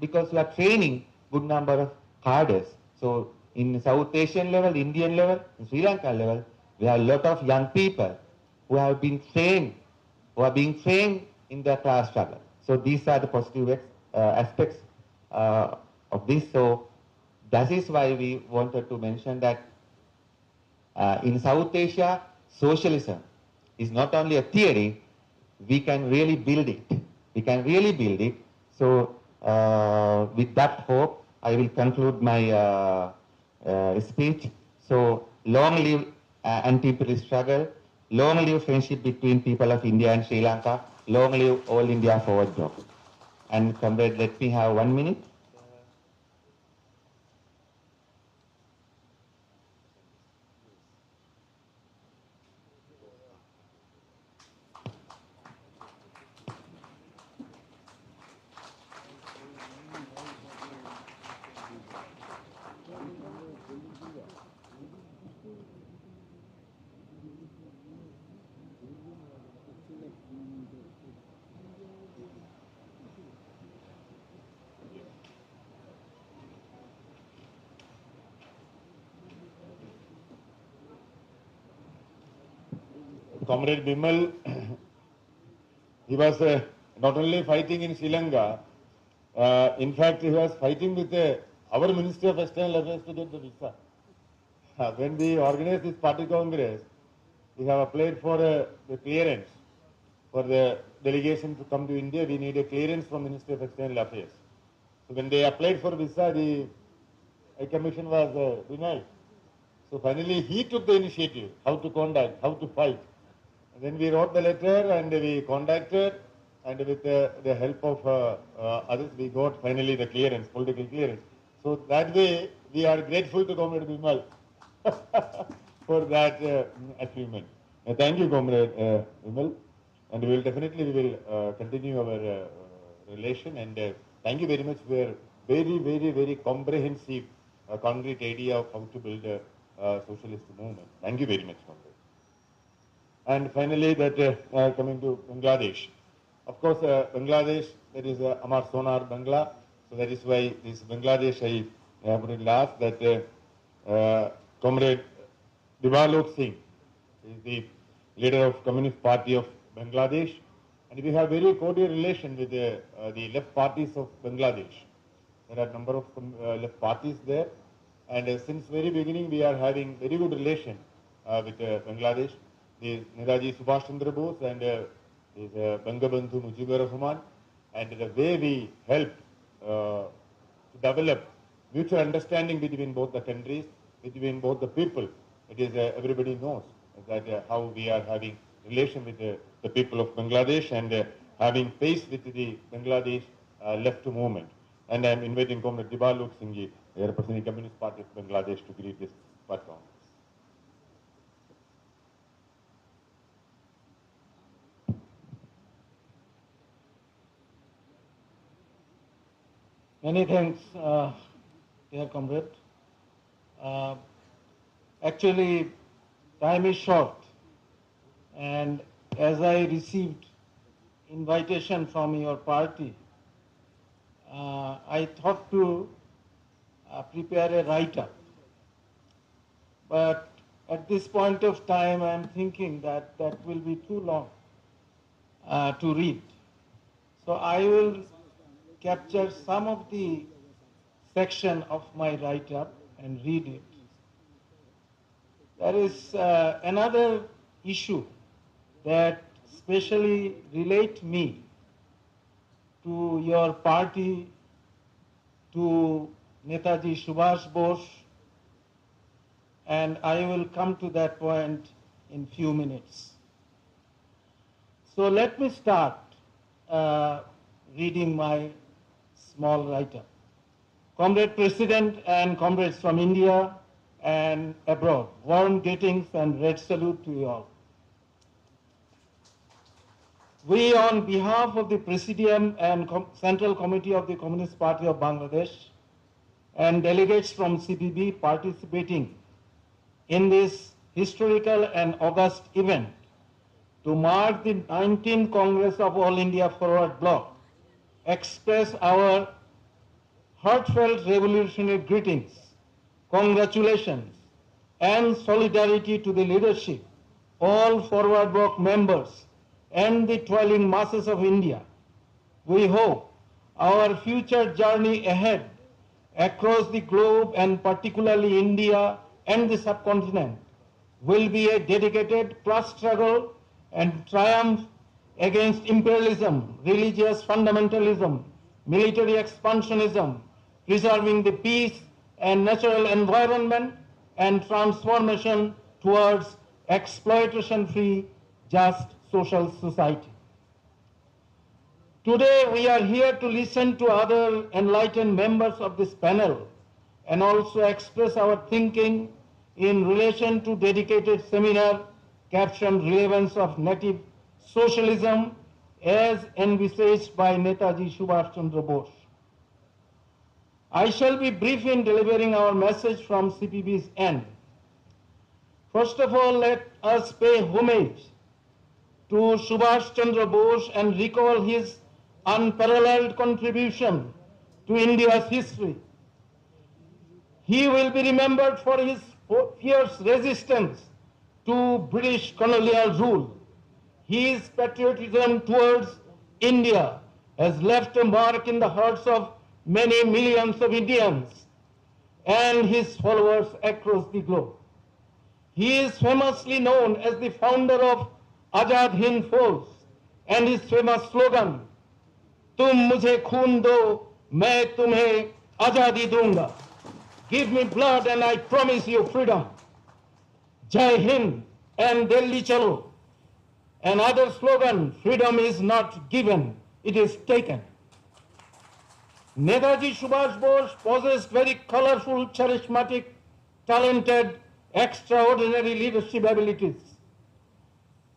because we are training good number of cadres. So in South Asian level, Indian level, in Sri Lanka level, we have a lot of young people who have been trained, who are being trained in the class struggle. So these are the positive aspects of this. So that is why we wanted to mention that in South Asia, socialism is not only a theory, we can really build it. We can really build it. So with that hope, I will conclude my speech. So long live anti-imperialist struggle, long live friendship between people of India and Sri Lanka, long live All India Forward Bloc. And comrade, let me have 1 minute. Comrade Bimal, he was not only fighting in Sri Lanka, in fact, he was fighting with our Ministry of External Affairs to get the visa. When we organized this party congress, we have applied for the clearance for the delegation to come to India. We need a clearance from Ministry of External Affairs. So when they applied for visa, the High Commission was denied. So finally, he took the initiative, how to conduct, how to fight. And then we wrote the letter and we contacted, and with the help of others, we got finally the clearance, political clearance. So that way, we are grateful to Comrade Bimal for that achievement. Thank you, Comrade Bimal. and we will continue our relation. And thank you very much for your very comprehensive, concrete idea of how to build a socialist movement. Thank you very much, comrade. And finally, that coming to Bangladesh. Of course, Bangladesh, there is Amar Sonar Bangla, so that is why this Bangladesh I put it last, that Comrade Dibalok Singh is the leader of Communist Party of Bangladesh, and we have very cordial relation with the left parties of Bangladesh. There are a number of left parties there, and since very beginning we are having very good relation with Bangladesh. The Netaji Subhash Chandra Bose and Bangabandhu Mujibur Rahman, and the way we help to develop mutual understanding between both the countries, between both the people. It is everybody knows that how we are having relation with the people of Bangladesh and having pace with the Bangladesh left movement. And I am inviting Comrade Dibalok Singh ji, representing Communist Party of Bangladesh, to greet this platform. Many thanks, dear comrade. Actually, time is short, and as I received invitation from your party, I thought to prepare a write-up. But at this point of time, I am thinking that that will be too long to read. So I will capture some of the section of my write-up and read it. There is another issue that specially relate me to your party, to Netaji Subhash Bose, and I will come to that point in few minutes. So let me start reading my small write-up. Comrade President and comrades from India and abroad, warm greetings and red salute to you all. We, on behalf of the Presidium and Central Committee of the Communist Party of Bangladesh and delegates from CPB participating in this historical and august event to mark the 19th Congress of All India Forward Bloc, express our heartfelt revolutionary greetings, congratulations, and solidarity to the leadership, all Forward Bloc members, and the toiling masses of India. We hope our future journey ahead across the globe, and particularly India and the subcontinent, will be a dedicated class struggle and triumph against imperialism, religious fundamentalism, military expansionism, preserving the peace and natural environment, and transformation towards exploitation-free, just social society. Today we are here to listen to other enlightened members of this panel and also express our thinking in relation to dedicated seminar captioned Relevance of Native Socialism as envisaged by Netaji Subhash Chandra Bose. I shall be brief in delivering our message from CPB's end. First of all, let us pay homage to Subhash Chandra Bose and recall his unparalleled contribution to India's history. He will be remembered for his fierce resistance to British colonial rule. His patriotism towards India has left a mark in the hearts of many millions of Indians and his followers across the globe. He is famously known as the founder of Azad Hind Force, and his famous slogan, "Tum mujhe khoon do, main tumhe azadi dunga." Give me blood and I promise you freedom. Jai Hind and Delhi Chalo. Another slogan, freedom is not given, it is taken. Netaji Subhash Bose possessed very colorful, charismatic, talented, extraordinary leadership abilities.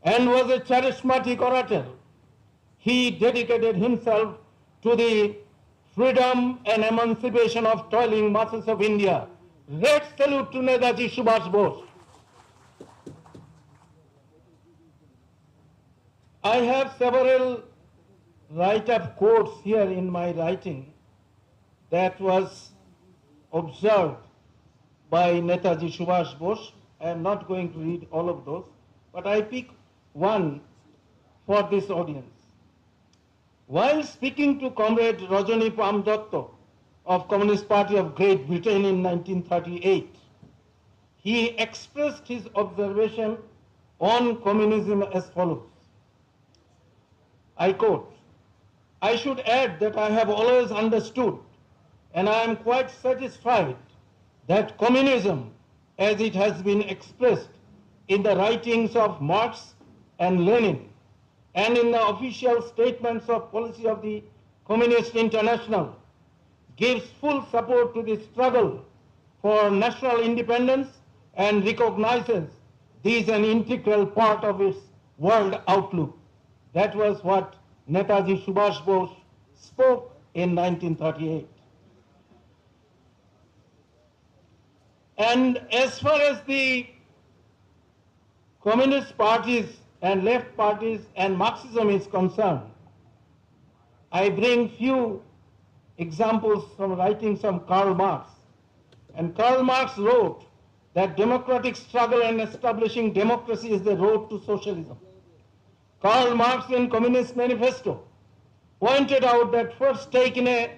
and was a charismatic orator. He dedicated himself to the freedom and emancipation of toiling masses of India. Red salute to Netaji Subhash Bose. I have several write-up quotes here in my writing that was observed by Netaji Subhash Bose. I am not going to read all of those, but I pick one for this audience. While speaking to Comrade Rajani Pamdatto of Communist Party of Great Britain in 1938, he expressed his observation on communism as follows. I quote, "I should add that I have always understood, and I am quite satisfied, that communism, as it has been expressed in the writings of Marx and Lenin, and in the official statements of policy of the Communist International, gives full support to the struggle for national independence and recognizes this an integral part of its world outlook." That was what Netaji Subhash Bose spoke in 1938. And as far as the communist parties and left parties and Marxism is concerned, I bring few examples from writings from Karl Marx. And Karl Marx wrote that democratic struggle and establishing democracy is the road to socialism. Karl Marx in Communist Manifesto pointed out that first stake in a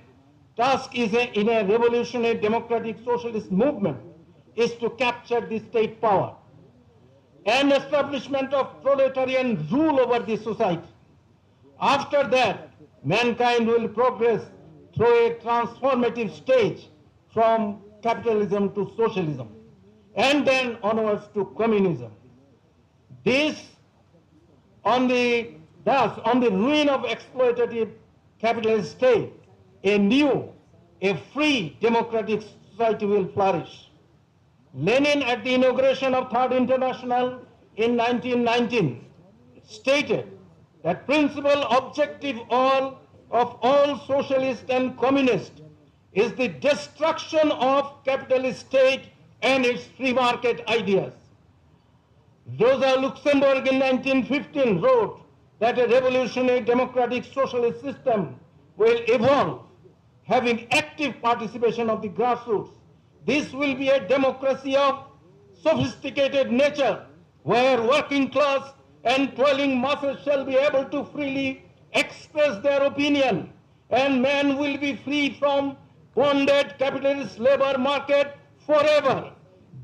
task in a revolutionary democratic socialist movement is to capture the state power and establishment of proletarian rule over the society. After that, mankind will progress through a transformative stage from capitalism to socialism, and then onwards to communism. Thus, on the ruin of exploitative capitalist state, a free democratic society will flourish. Lenin, at the inauguration of Third International in 1919, stated that principal objective of all socialists and communists is the destruction of capitalist state and its free market ideas. Rosa Luxemburg in 1915 wrote that a revolutionary democratic socialist system will evolve, having active participation of the grassroots. This will be a democracy of sophisticated nature, where working class and toiling masses shall be able to freely express their opinion, and man will be free from bonded capitalist labor market forever.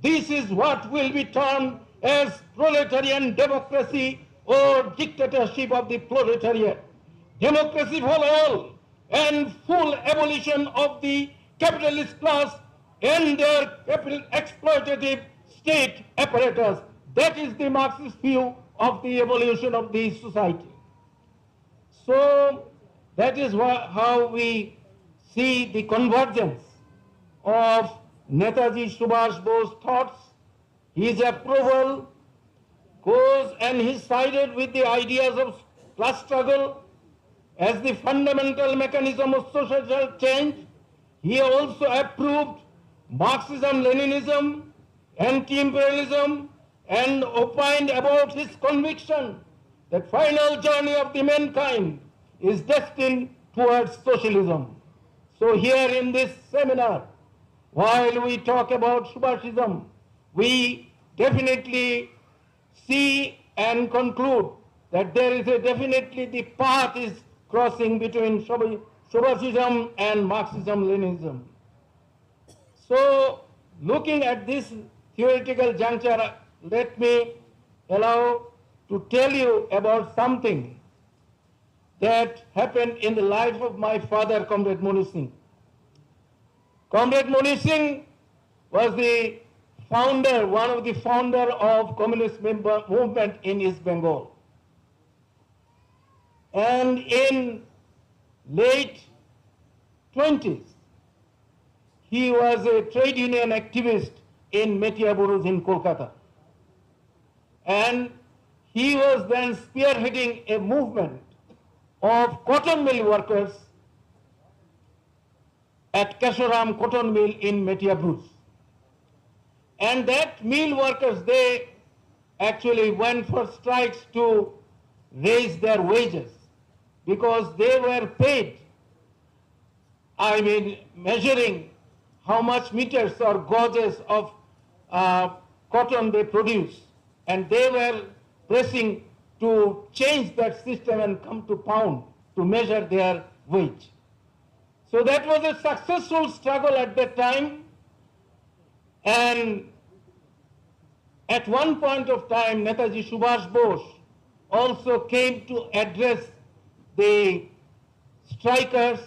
This is what will be termed as proletarian democracy or dictatorship of the proletariat. Democracy for all and full abolition of the capitalist class and their exploitative state apparatus. That is the Marxist view of the evolution of the society. So that is how we see the convergence of Netaji Subhash Bose's thoughts. His approval goes and he sided with the ideas of class struggle as the fundamental mechanism of social change. He also approved Marxism, Leninism, anti-imperialism, and opined about his conviction that final journey of the mankind is destined towards socialism. So here in this seminar, while we talk about Subhashism, we definitely see and conclude that there is definitely the path is crossing between Subhashism and Marxism-Leninism. So, looking at this theoretical juncture, let me allow to tell you about something that happened in the life of my father, Comrade Moni Singh. Comrade Moni Singh was the founder, one of the founder of communist movement in East Bengal. And in late 20s, he was a trade union activist in Metia Buruz in Kolkata. And he was then spearheading a movement of cotton mill workers at Kashoram cotton mill in Metia Bruce. And that mill workers, they actually went for strikes to raise their wages because they were paid, measuring how much meters or gauges of cotton they produce. And they were pressing to change that system and come to pound to measure their wage. So that was a successful struggle at that time. And at one point of time, Netaji Subhash Bose also came to address the strikers,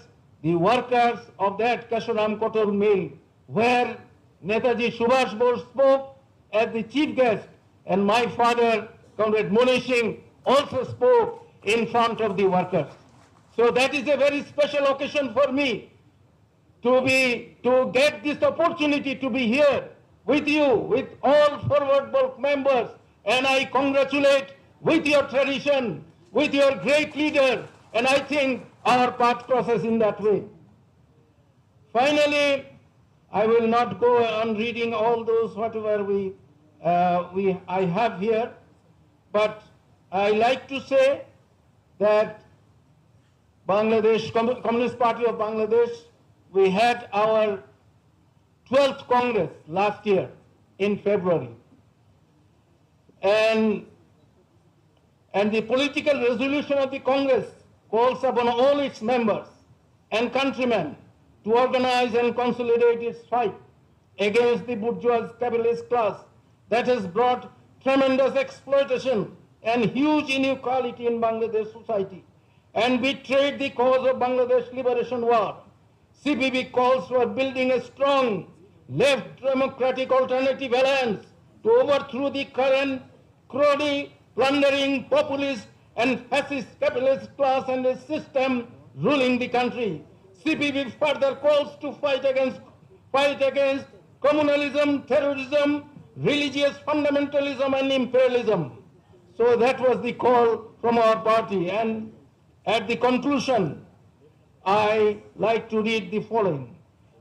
the workers of that Kashoram cotton mill, where Netaji Subhash Bose spoke as the chief guest, and my father, Comrade Moni Singh, also spoke in front of the workers. So that is a very special occasion for me to get this opportunity to be here with you, with all Forward Bloc members, and I congratulate with your tradition, with your great leader, and I think our path crosses in that way. Finally, I will not go on reading all those whatever I have here, but I like to say that Bangladesh, Communist Party of Bangladesh, we had our 12th Congress last year in February. And the political resolution of the Congress calls upon all its members and countrymen to organize and consolidate its fight against the bourgeois capitalist class that has brought tremendous exploitation and huge inequality in Bangladesh society and betrayed the cause of Bangladesh Liberation War. CPB calls for building a strong left democratic alternative alliance to overthrow the current crony, plundering, populist and fascist capitalist class and the system ruling the country. CPB further calls to fight against communalism, terrorism, religious fundamentalism and imperialism. So that was the call from our party, and at the conclusion, I like to read the following.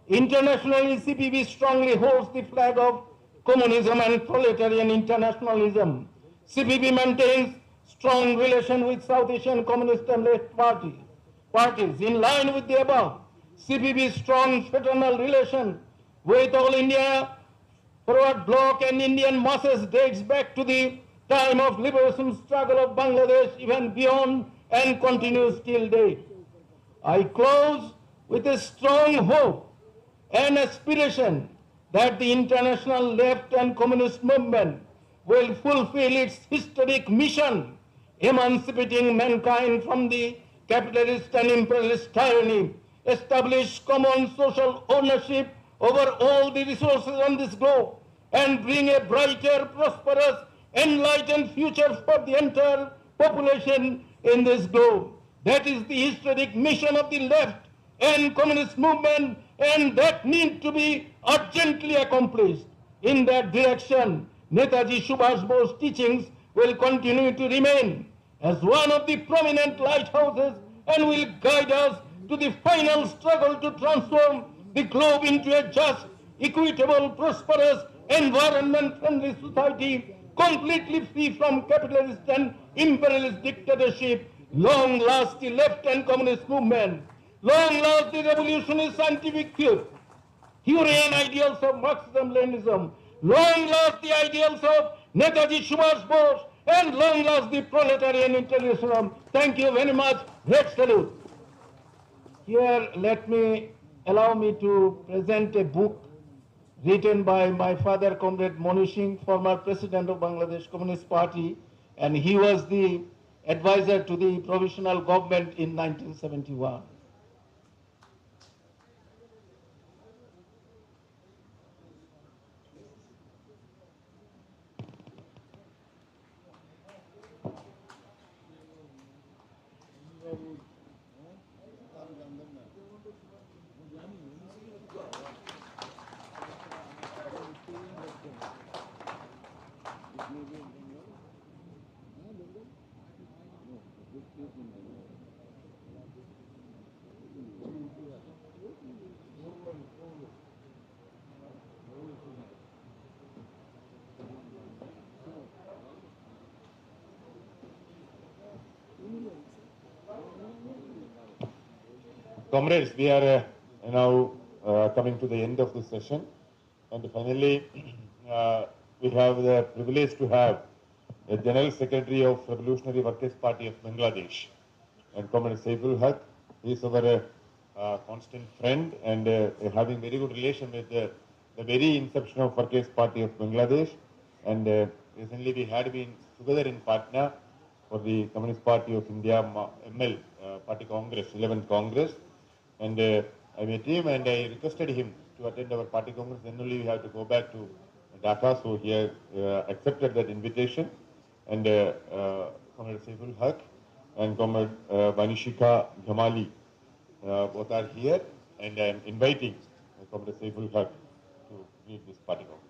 Internationally, CPB strongly holds the flag of communism and proletarian internationalism. CPB maintains strong relation with South Asian Communist and left parties. In line with the above, CPB's strong fraternal relation with all India Forward Bloc and Indian masses dates back to the time of liberation struggle of Bangladesh, even beyond, and continues till date. I close with a strong hope and aspiration that the international left and communist movement will fulfill its historic mission, emancipating mankind from the capitalist and imperialist tyranny, establish common social ownership over all the resources on this globe, and bring a brighter, prosperous, enlightened future for the entire population in this globe. That is the historic mission of the left and communist movement, and that needs to be urgently accomplished. In that direction, Netaji Subhash Bose's teachings will continue to remain as one of the prominent lighthouses and will guide us to the final struggle to transform the globe into a just, equitable, prosperous, environment-friendly society, completely free from capitalist and imperialist dictatorship. Long last the left and communist movement. Long last the revolutionary scientific Theorean ideals of Marxism-Leninism. Long last the ideals of Netaji Subhash Bose, and long last the proletarian internationalism. Thank you very much. Great salute. Here, allow me to present a book written by my father, Comrade Moni Singh, former president of Bangladesh Communist Party, and he was the advisor to the provisional government in 1971. Comrades, we are now coming to the end of the session, and finally we have the privilege to have the General Secretary of Revolutionary Workers' Party of Bangladesh, and Comrade Saiful Haq. He is our constant friend and having very good relation with the very inception of Workers' Party of Bangladesh, and recently we had been together in Patna for the Communist Party of India ML Party Congress, 11th Congress, and I met him and I requested him to attend our party congress. Then only we have to go back to Dhaka, so he has accepted that invitation. And Comrade Saiful Haq and Comrade Vanishika Dhamali both are here, and I am inviting Comrade Saiful Haq to lead this party congress.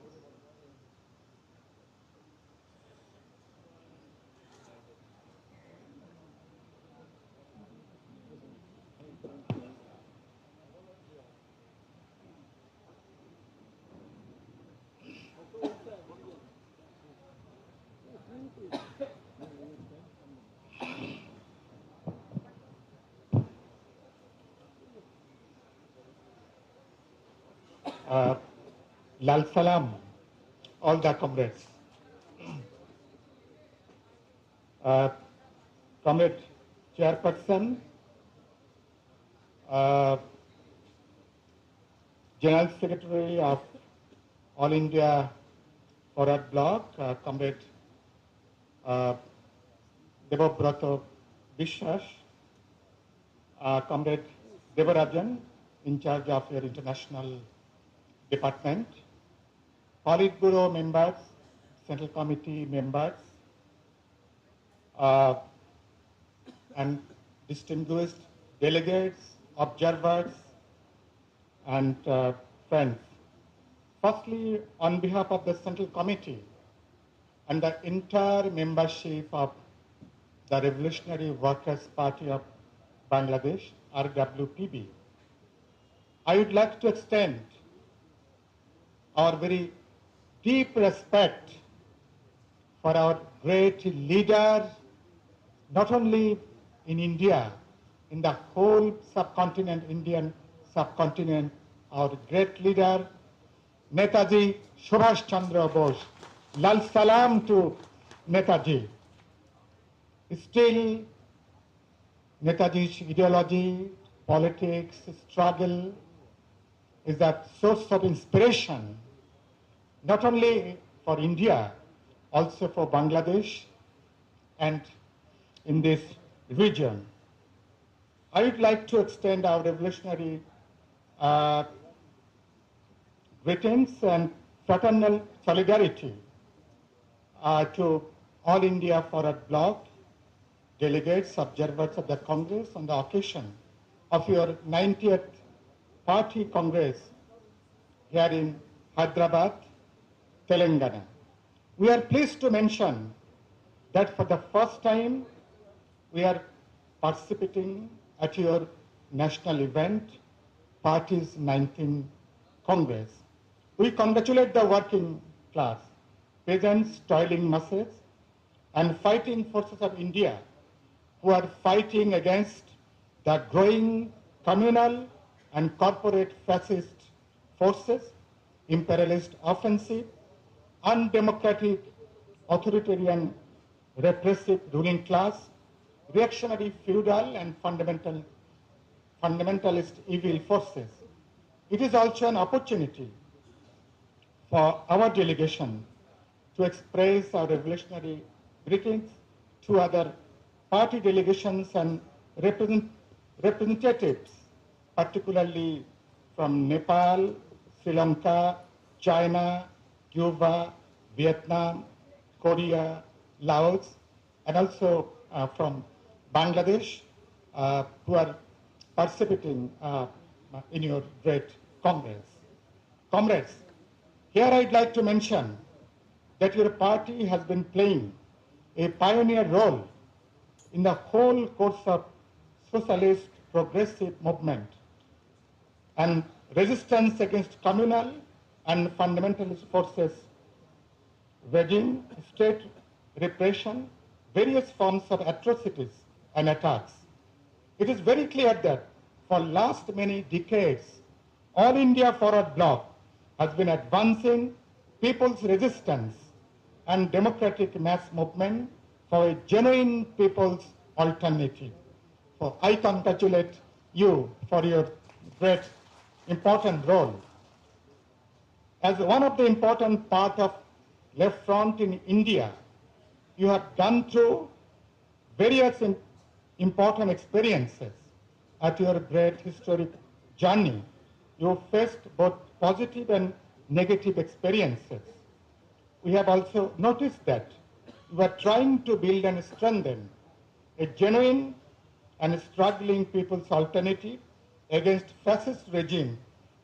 Lal Salam, all the comrades. Comrade Chairperson, General Secretary of All India Forward Bloc, Comrade Debabrata Vishwas, Comrade Devarajan, in charge of your international department, Politburo members, Central Committee members, and distinguished delegates, observers, and friends. Firstly, on behalf of the Central Committee and the entire membership of the Revolutionary Workers' Party of Bangladesh, RWPB, I would like to extend our very deep respect for our great leader, not only in India, in the whole subcontinent, Indian subcontinent, our great leader, Netaji Subhash Chandra Bose. Lal Salam to Netaji. Still, Netaji's ideology, politics, struggle is a source of inspiration, not only for India, also for Bangladesh and in this region. I would like to extend our revolutionary greetings and fraternal solidarity to All India Forward Bloc, delegates, observers of the Congress on the occasion of your 90th Party Congress here in Hyderabad, Telangana. We are pleased to mention that for the first time we are participating at your national event, Party's 19th Congress. We congratulate the working class, peasants, toiling masses, and fighting forces of India who are fighting against the growing communal and corporate fascist forces, imperialist offensive, undemocratic, authoritarian, repressive ruling class, reactionary feudal and fundamentalist evil forces. It is also an opportunity for our delegation to express our revolutionary greetings to other party delegations and representatives, particularly from Nepal, Sri Lanka, China, Cuba, Vietnam, Korea, Laos, and also from Bangladesh, who are participating in your great Congress. Comrades, here I'd like to mention that your party has been playing a pioneer role in the whole course of socialist progressive movement and resistance against communal and fundamentalist forces, regime, state repression, various forms of atrocities and attacks. It is very clear that for last many decades, All India Forward Bloc has been advancing people's resistance and democratic mass movement for a genuine people's alternative. So I congratulate you for your great important role. As one of the important part of Left Front in India, you have gone through various important experiences at your great historic journey. You faced both positive and negative experiences. We have also noticed that you are trying to build and strengthen a genuine and struggling people's alternative against fascist regime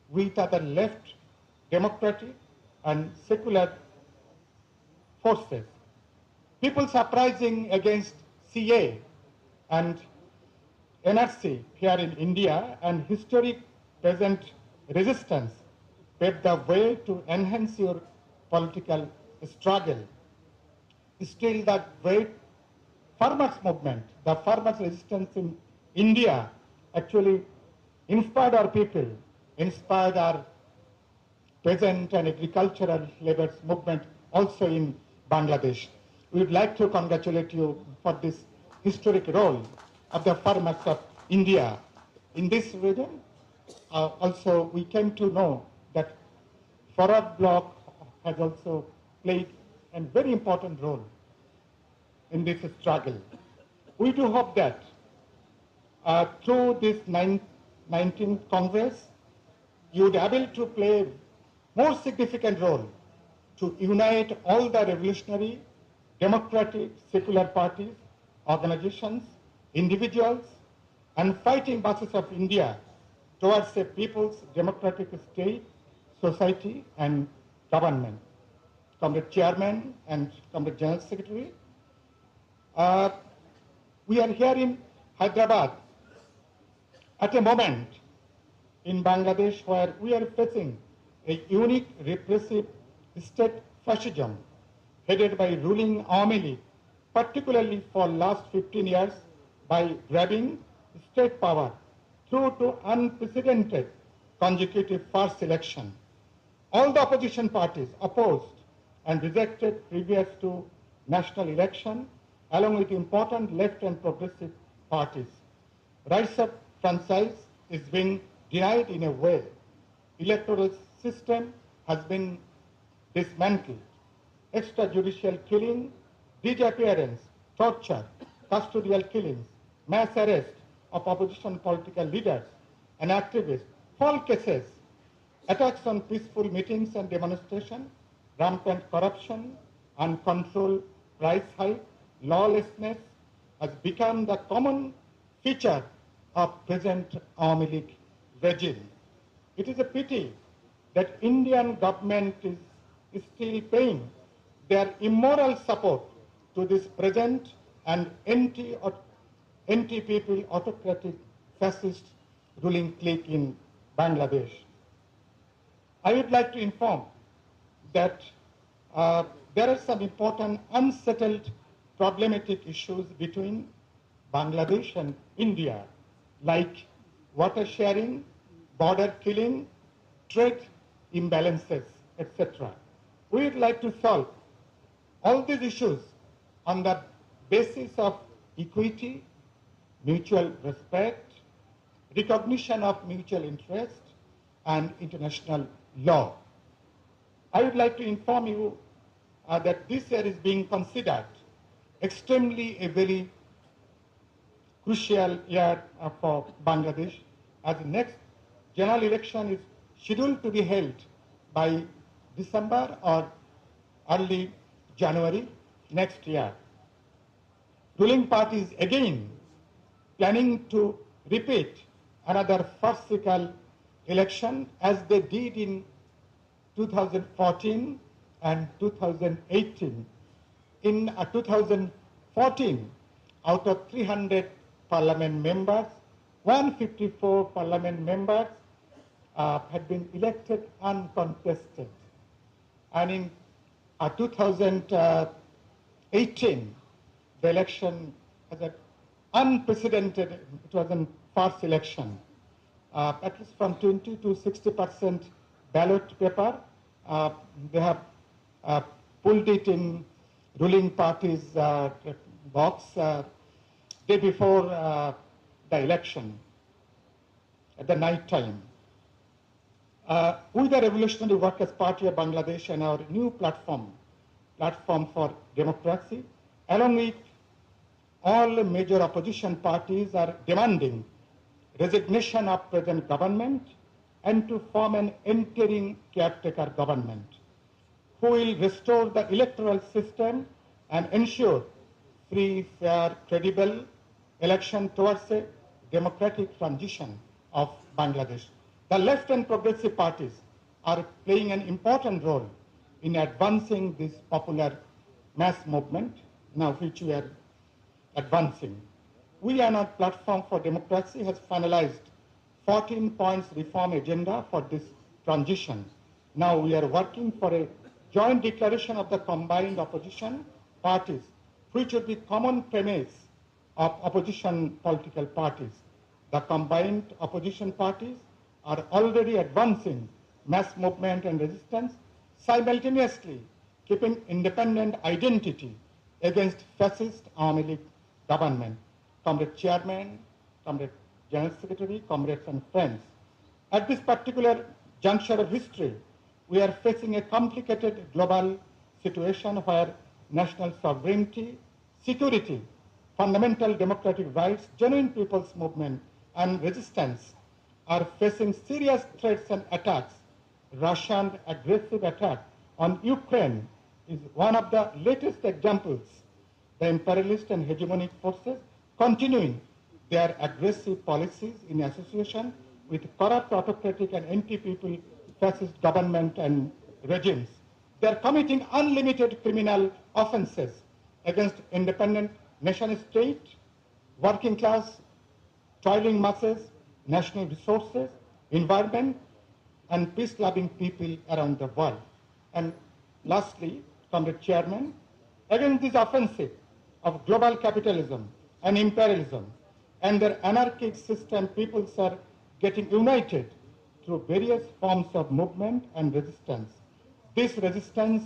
with other left, democratic and secular forces. People's uprising against CA and NRC here in India and historic present resistance paved the way to enhance your political struggle. Still, the great farmers movement, the farmers resistance in India actually inspired our people, inspired our peasant and agricultural laborers movement also in Bangladesh. We would like to congratulate you for this historic role of the farmers of India in this region. Also, we came to know that Forward Bloc has also played a very important role in this struggle. We do hope that through this 19th Congress, you would be able to play a more significant role to unite all the revolutionary, democratic, secular parties, organizations, individuals, and fighting masses of India towards a people's democratic state, society, and government. Comrade Chairman and Comrade General Secretary, we are here in Hyderabad at a moment in Bangladesh where we are facing a unique repressive state fascism headed by ruling Awami League, particularly for last 15 years by grabbing state power through to unprecedented consecutive first election. All the opposition parties opposed and rejected previous to national election, along with important left and progressive parties. Rights of franchise is being denied in a way. Electoral system has been dismantled. Extrajudicial killing, disappearance, torture, custodial killings, mass arrest of opposition political leaders and activists, false cases, attacks on peaceful meetings and demonstrations, rampant corruption, uncontrolled price hike, lawlessness has become the common feature of present Awami League regime. It is a pity that Indian government is still paying their immoral support to this present and anti-people autocratic fascist ruling clique in Bangladesh. I would like to inform that there are some important unsettled problematic issues between Bangladesh and India, like water sharing, border killing, trade imbalances, etc. We would like to solve all these issues on the basis of equity, mutual respect, recognition of mutual interest, and international law. I would like to inform you that this year is being considered extremely a very crucial year for Bangladesh, as the next general election is scheduled to be held by December or early January next year. Ruling parties again planning to repeat another farcical election as they did in 2014 and 2018. In 2014, out of 300 parliament members, 154 parliament members had been elected uncontested. And in 2018, the election was an unprecedented, it was a farce election. at least from 20 to 60% ballot paper. They have pulled it in ruling party's box day before the election at the night time. We, the Revolutionary Workers' Party of Bangladesh, and our new platform for democracy, along with all major opposition parties, are demanding resignation of present government and to form an interim caretaker government who will restore the electoral system and ensure free, fair, credible election towards a democratic transition of Bangladesh. The left and progressive parties are playing an important role in advancing this popular mass movement, now which we are advancing. We and our platform for democracy has finalized 14 points reform agenda for this transition. Now we are working for a joint declaration of the combined opposition parties, which would be common premise of opposition political parties. The combined opposition parties are already advancing mass movement and resistance, simultaneously keeping independent identity against fascist Awami League government. Comrade Chairman, Comrade General Secretary, comrades and friends. At this particular juncture of history, we are facing a complicated global situation where national sovereignty, security, fundamental democratic rights, genuine people's movement, and resistance are facing serious threats and attacks. Russian aggressive attack on Ukraine is one of the latest examples. The imperialist and hegemonic forces continuing their aggressive policies in association with corrupt, autocratic, and anti-people fascist government and regimes. They are committing unlimited criminal offenses against independent nation-state, working class, toiling masses, national resources, environment, and peace-loving people around the world. And lastly, Comrade Chairman, against this offensive of global capitalism and imperialism and their anarchic system, peoples are getting united through various forms of movement and resistance. This resistance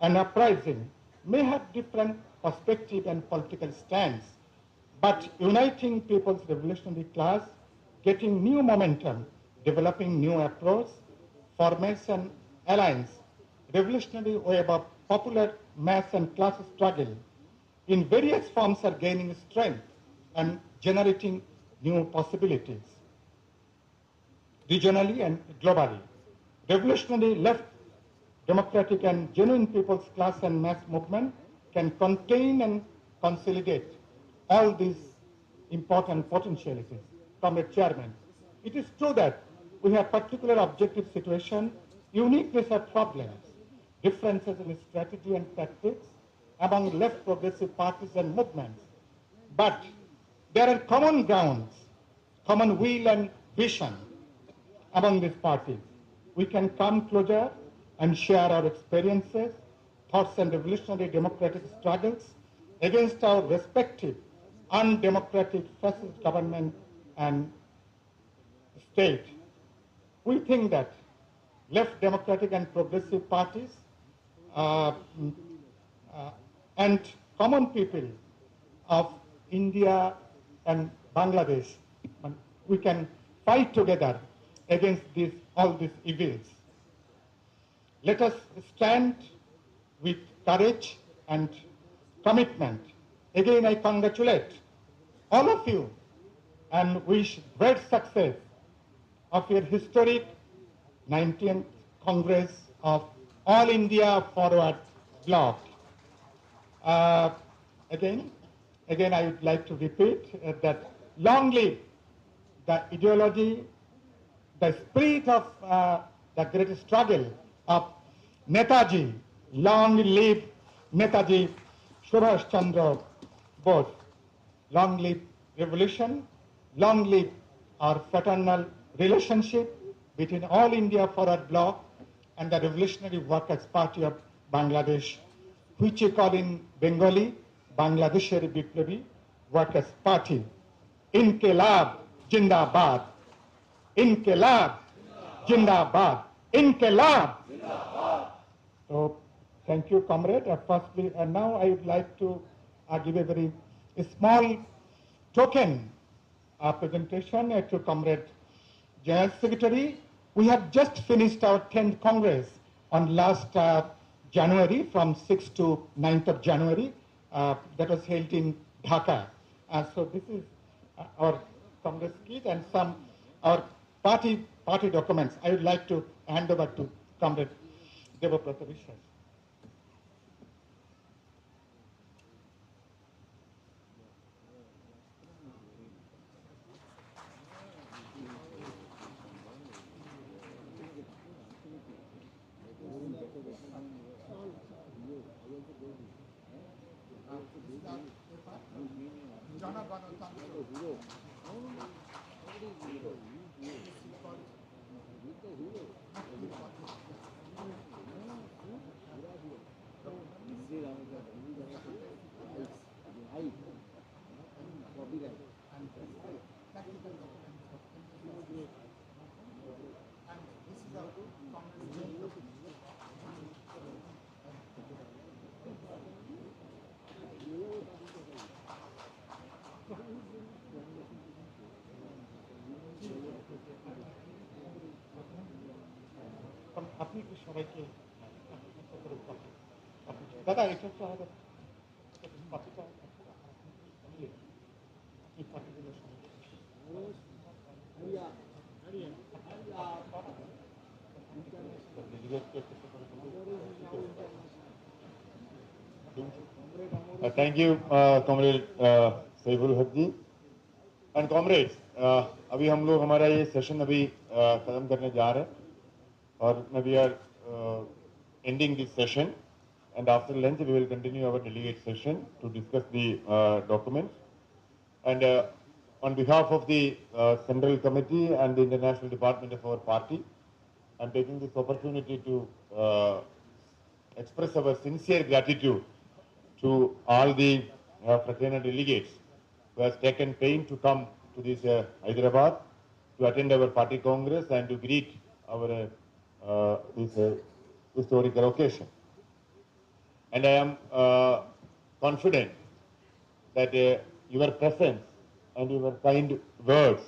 and uprising may have different perspective and political stance, but uniting people's revolutionary class, getting new momentum, developing new approach, formation, alliance, revolutionary wave of popular mass and class struggle in various forms are gaining strength and generating new possibilities. Regionally and globally, revolutionary left, democratic and genuine people's class and mass movement can contain and consolidate all these important potentialities. Comrade Chairman, it is true that we have particular objective situation, uniqueness of problems, differences in strategy and tactics among left progressive parties and movements. But there are common grounds, common will and vision among these parties. We can come closer and share our experiences, thoughts and revolutionary democratic struggles against our respective undemocratic fascist government and state. We think that left democratic and progressive parties and common people of India and Bangladesh, we can fight together against all these evils. Let us stand with courage and commitment. Again, I congratulate all of you and wish great success of your historic 19th Congress of All India Forward Bloc. Again, I would like to repeat that long live the ideology, the spirit of the great struggle of Netaji. Long live Netaji Subhash Chandra Bose. Long live revolution. Long live our fraternal relationship between All India Forward Bloc and the Revolutionary Workers' Party of Bangladesh, which we call in Bengali Bangladesheri Biplobi Workers' Party. Inqilab Jindabad. Inqilab. Jindabad. Inqilab. So, thank you, comrade. Firstly, and now I would like to give a very small token presentation to Comrade General Secretary. We have just finished our 10th Congress on last January, from 6th to 9th of January. That was held in Dhaka. So this is our Congress kit and some our party documents. I would like to hand over to Comrade Devabrata Vishwas. আপনি কি সবাইকে দাদা এটা তো আমাদের Thank you, Comrade Saiful Haq ji. And comrades, अभी हम लोग हमारा ये सेशन अभी खत्म करने जा रहे हैं और we are ending this session, and after lunch we will continue our delegate session to discuss the documents. And on behalf of the Central Committee and the International Department of our party, I am taking this opportunity to express our sincere gratitude to all the fraternal delegates who has taken pain to come to this Hyderabad to attend our party congress and to greet our this historical occasion. And I am confident that your presence and your kind words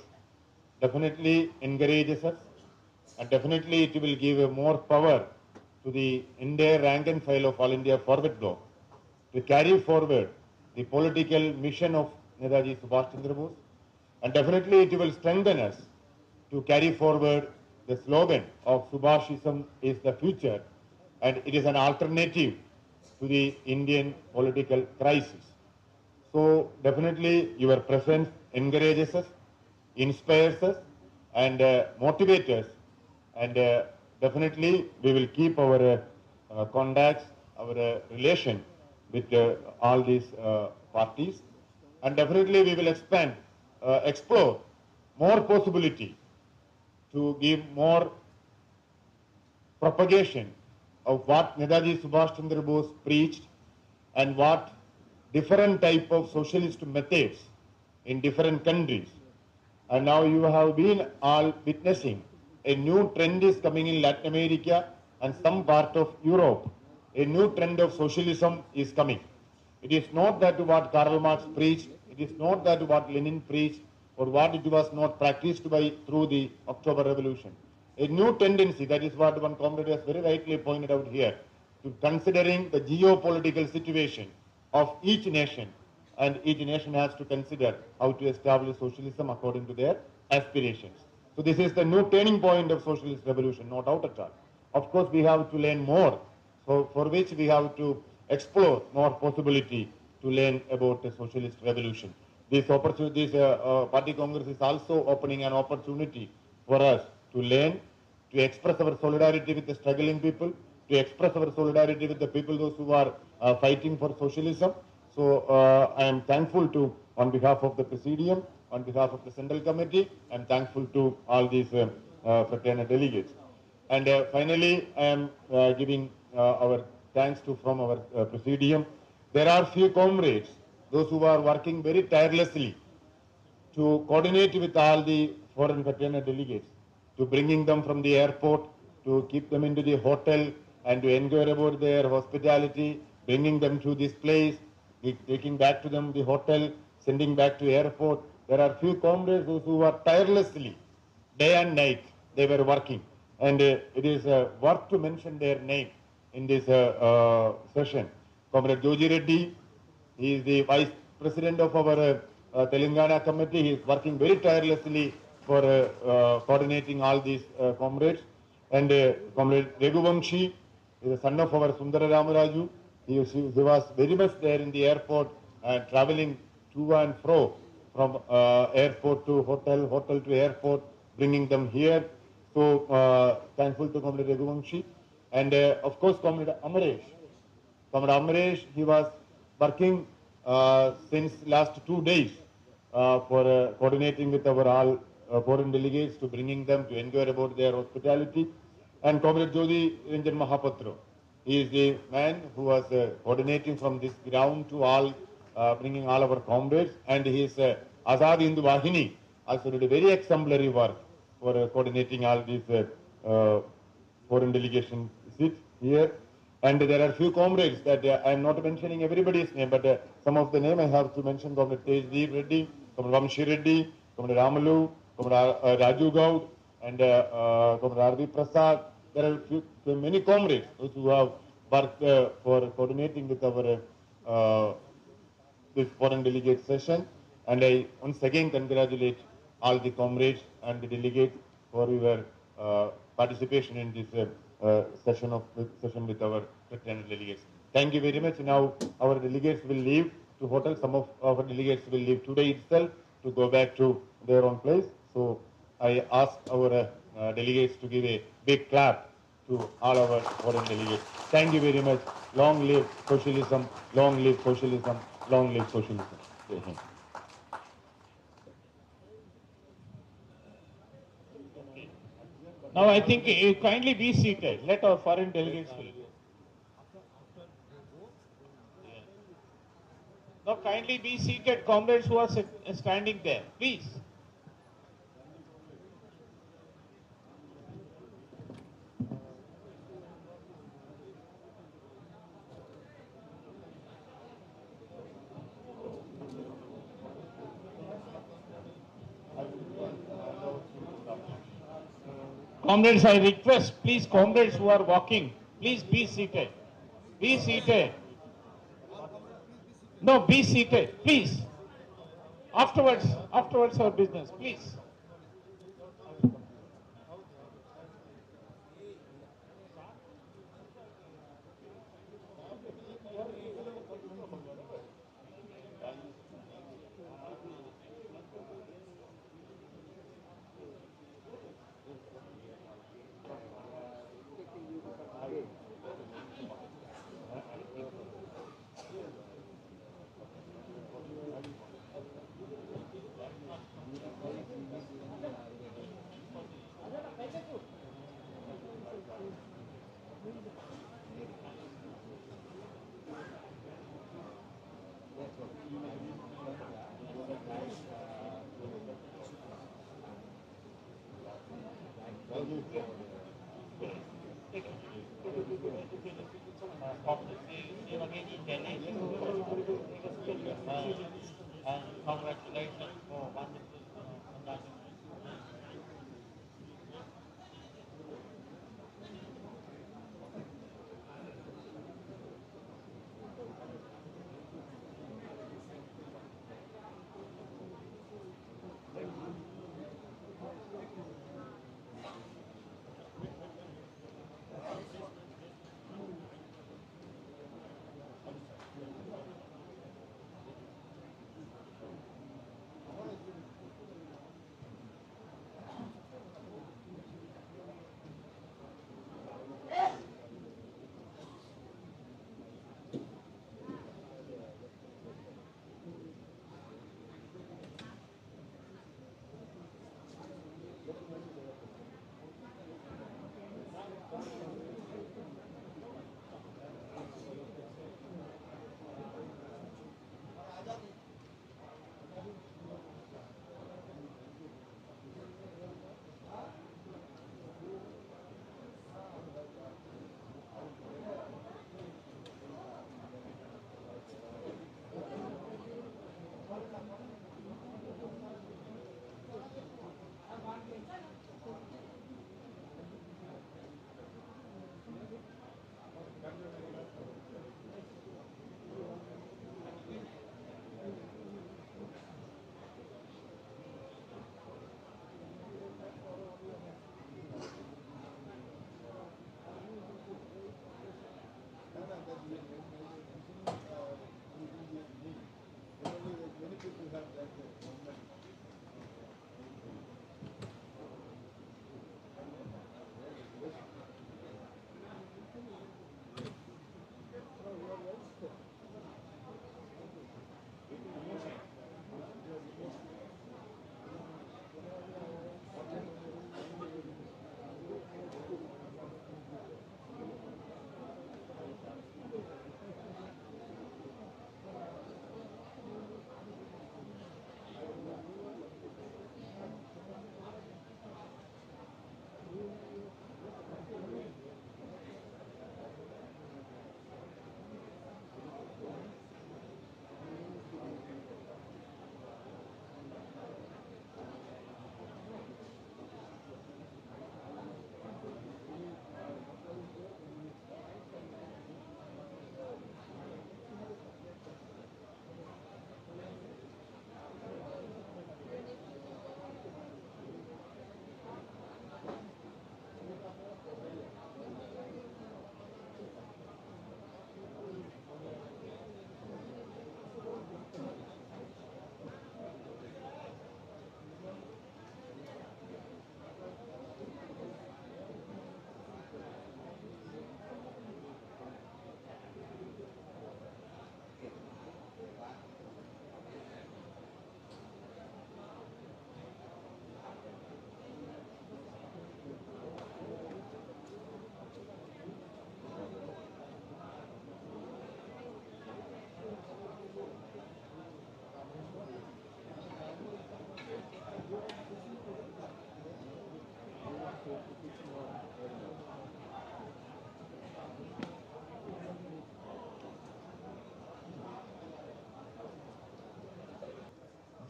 definitely encourages us, and definitely it will give more power to the entire rank and file of All India Forward Bloc to carry forward the political mission of Netaji Subhash Chandra Bose, and definitely it will strengthen us to carry forward the slogan of Subhashism is the future, and it is an alternative to the Indian political crisis. So definitely your presence encourages us, inspires us, and motivates us, and definitely we will keep our contacts, our relation with all these parties, and definitely we will explore more possibility to give more propagation of what Netaji Subhash Chandra Bose preached and what different type of socialist methods in different countries. And now you have been all witnessing a new trend is coming in Latin America and some part of Europe. A new trend of socialism is coming. It is not that what Karl Marx preached, it is not that what Lenin preached, or what it was not practiced through the October Revolution. A new tendency, that is what one comrade has very rightly pointed out here, to considering the geopolitical situation of each nation, and each nation has to consider how to establish socialism according to their aspirations. So this is the new turning point of socialist revolution, no doubt at all. Of course, we have to learn more, so for which we have to explore more possibility to learn about the socialist revolution. This opportunity, party congress is also opening an opportunity for us to learn, to express our solidarity with the struggling people, to express our solidarity with the people those who are fighting for socialism. So I am thankful to, on behalf of the Presidium, on behalf of the Central Committee, I am thankful to all these fraternal delegates. And finally, I am giving our thanks to from our Presidium. There are few comrades, those who are working very tirelessly to coordinate with all the foreign fraternal delegates. to bringing them from the airport, to keep them into the hotel and to inquire about their hospitality, bringing them to this place, taking back to them the hotel, sending back to airport. There are few comrades who are tirelessly, day and night, they were working. And it is worth to mention their name in this session. Comrade Joji Reddy, he is the Vice President of our Telangana Committee. He is working very tirelessly for coordinating all these comrades. And Comrade Reghuvamshi is the son of our Sundara Ramaraju. He was very much there in the airport, traveling to and fro from airport to hotel, hotel to airport, bringing them here. So thankful to Comrade Reghuvamshi. And of course, Comrade Amaresh. Comrade Amaresh, he was working since last 2 days for coordinating with our all foreign delegates to bringing them to inquire about their hospitality. And Comrade Jyoti Ranjan Mahapatra, he is the man who was coordinating from this ground to all, bringing all our comrades. And his Azad Hindu Vahini also did a very exemplary work for coordinating all these foreign delegation seats here. And there are few comrades that I am not mentioning everybody's name, but some of the name I have to mention: Comrade Tejdeep Reddy, Comrade Vamshi Reddy, Comrade Ramalu, Comrade Raju Gaud, and Comrade R.V. Prasad. There are many comrades who have worked for coordinating with our this foreign delegate session. And I once again congratulate all the comrades and the delegates for your participation in this session with our fraternal delegates. Thank you very much. Now our delegates will leave to hotel. Some of our delegates will leave today itself to go back to their own place. So I ask our delegates to give a big clap to all our foreign delegates. Thank you very much. Long live socialism, long live socialism, long live socialism. Now I think you kindly be seated. Let our foreign delegates speak. Now kindly be seated, comrades who are standing there, please. Comrades, I request, please, comrades who are walking, please be seated. Be seated. No, be seated, please. Afterwards our business, please. And congratulations for wonderful conducting.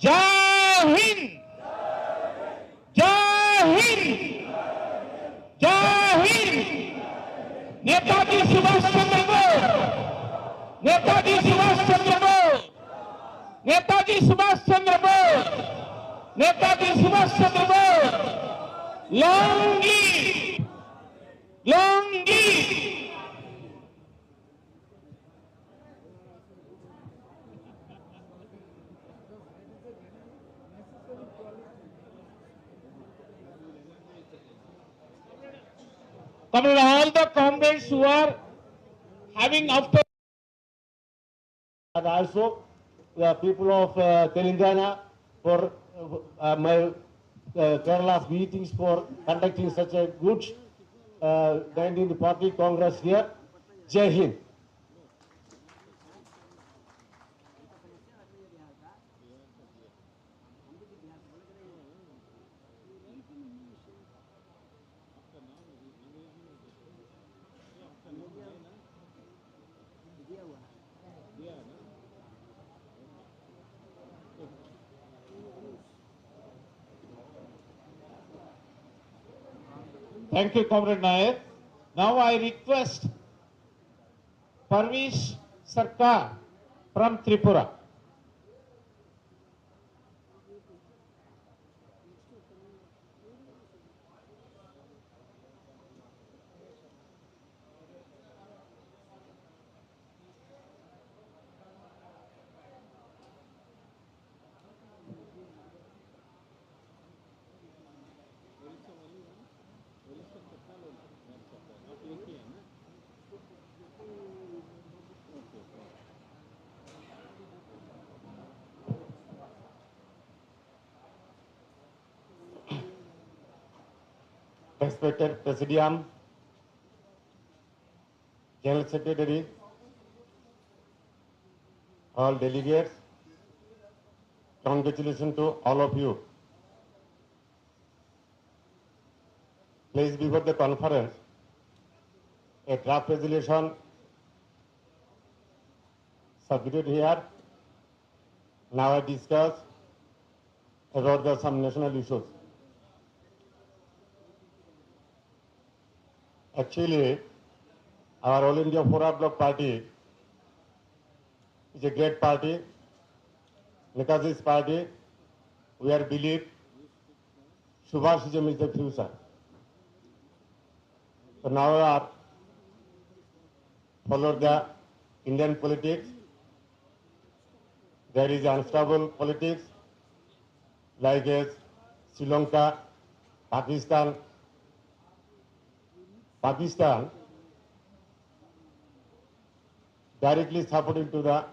Jai Hind! Jai Hind! Jai Hind! Netaji Subhash Chandra Bose! Netaji Subhash Chandra Bose! Netaji Subhash Chandra Bose! Netaji Subhash Chandra Bose! Long live! Long live! Comrade, all the comrades who are having after. And also the people of Telangana for my Kerala's meetings for conducting such a good 19th Party Congress here. Jai Hind. Thank you, Comrade Nair. Now I request Parvish Sarkar from Tripura. Respected Presidium, General Secretary, all delegates, congratulations to all of you. Placed before the conference, a draft resolution submitted here. Now I discuss about some national issues. Actually, our All India Forward Bloc party is a great party. Netaji's party, we are believe Subhashism is the future. So now we are follow the Indian politics. There is unstable politics like as Sri Lanka, Pakistan. Pakistan directly supporting to the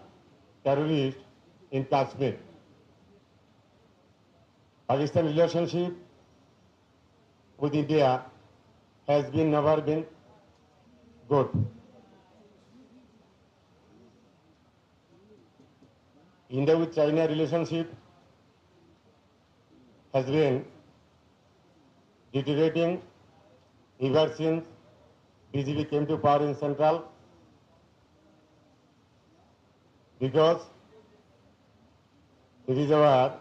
terrorists in Kashmir. Pakistan relationship with India has been never been good. India with China relationship has been deteriorating ever since BJP came to power in Central, because it is our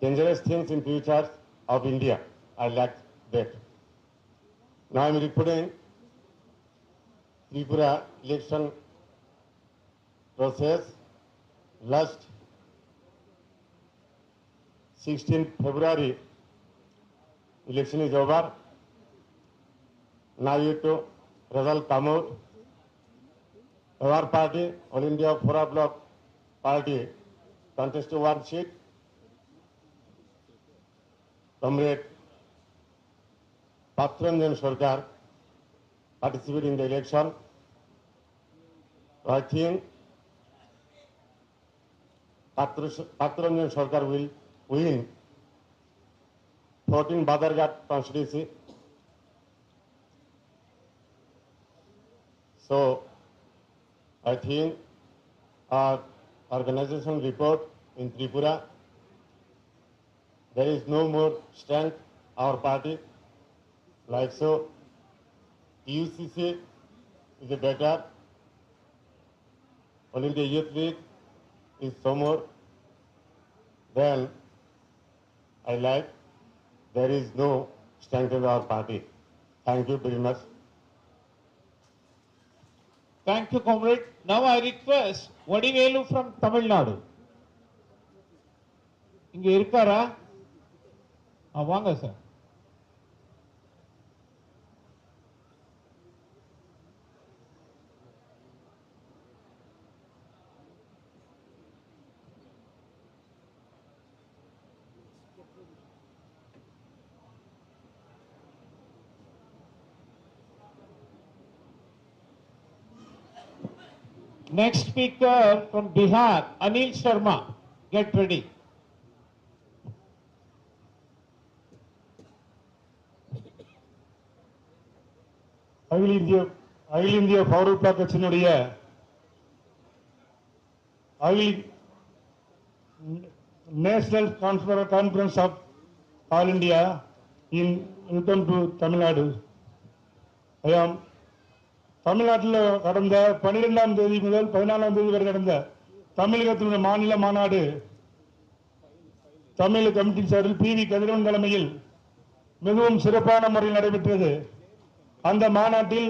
dangerous things in future of India. I like that. Now I am reporting Tripura election process. Last 16th February, election is over. Now you to result come out. Our party, All India Forward Bloc party, contested one seat. Comrade Patranjan Sarkar participated in the election. I think Patranjan Sarkar will win 14 Badarghat constituency. So I think our organization report in Tripura, there is no more strength our party. Like so, UCC is a better, All India Youth League, is so more, then I like there is no strength in our party. Thank you very much. Thank you, comrade. Now I request Vadivelu from Tamil Nadu. இங்க இருக்காரா? வாங்க sir. Next speaker from Bihar, Anil Sharma. Get ready. அகில இந்திய forward bloc கட்சியினுடைய national conference of all India in welcome to Tamil Nadu. தமிழ்நாட்டில் கடந்த 12ஆம் தேதி முதல் 14ஆம் தேதி வரை நடந்த தமிழகத்தினுடைய மாநில மாநாடு தமிழ் கமிட்டி சார்பில் PV கதிரவன் தலைமையில் மிகவும் சிறப்பான முறையில் நடைபெற்றது. அந்த மாநாட்டில்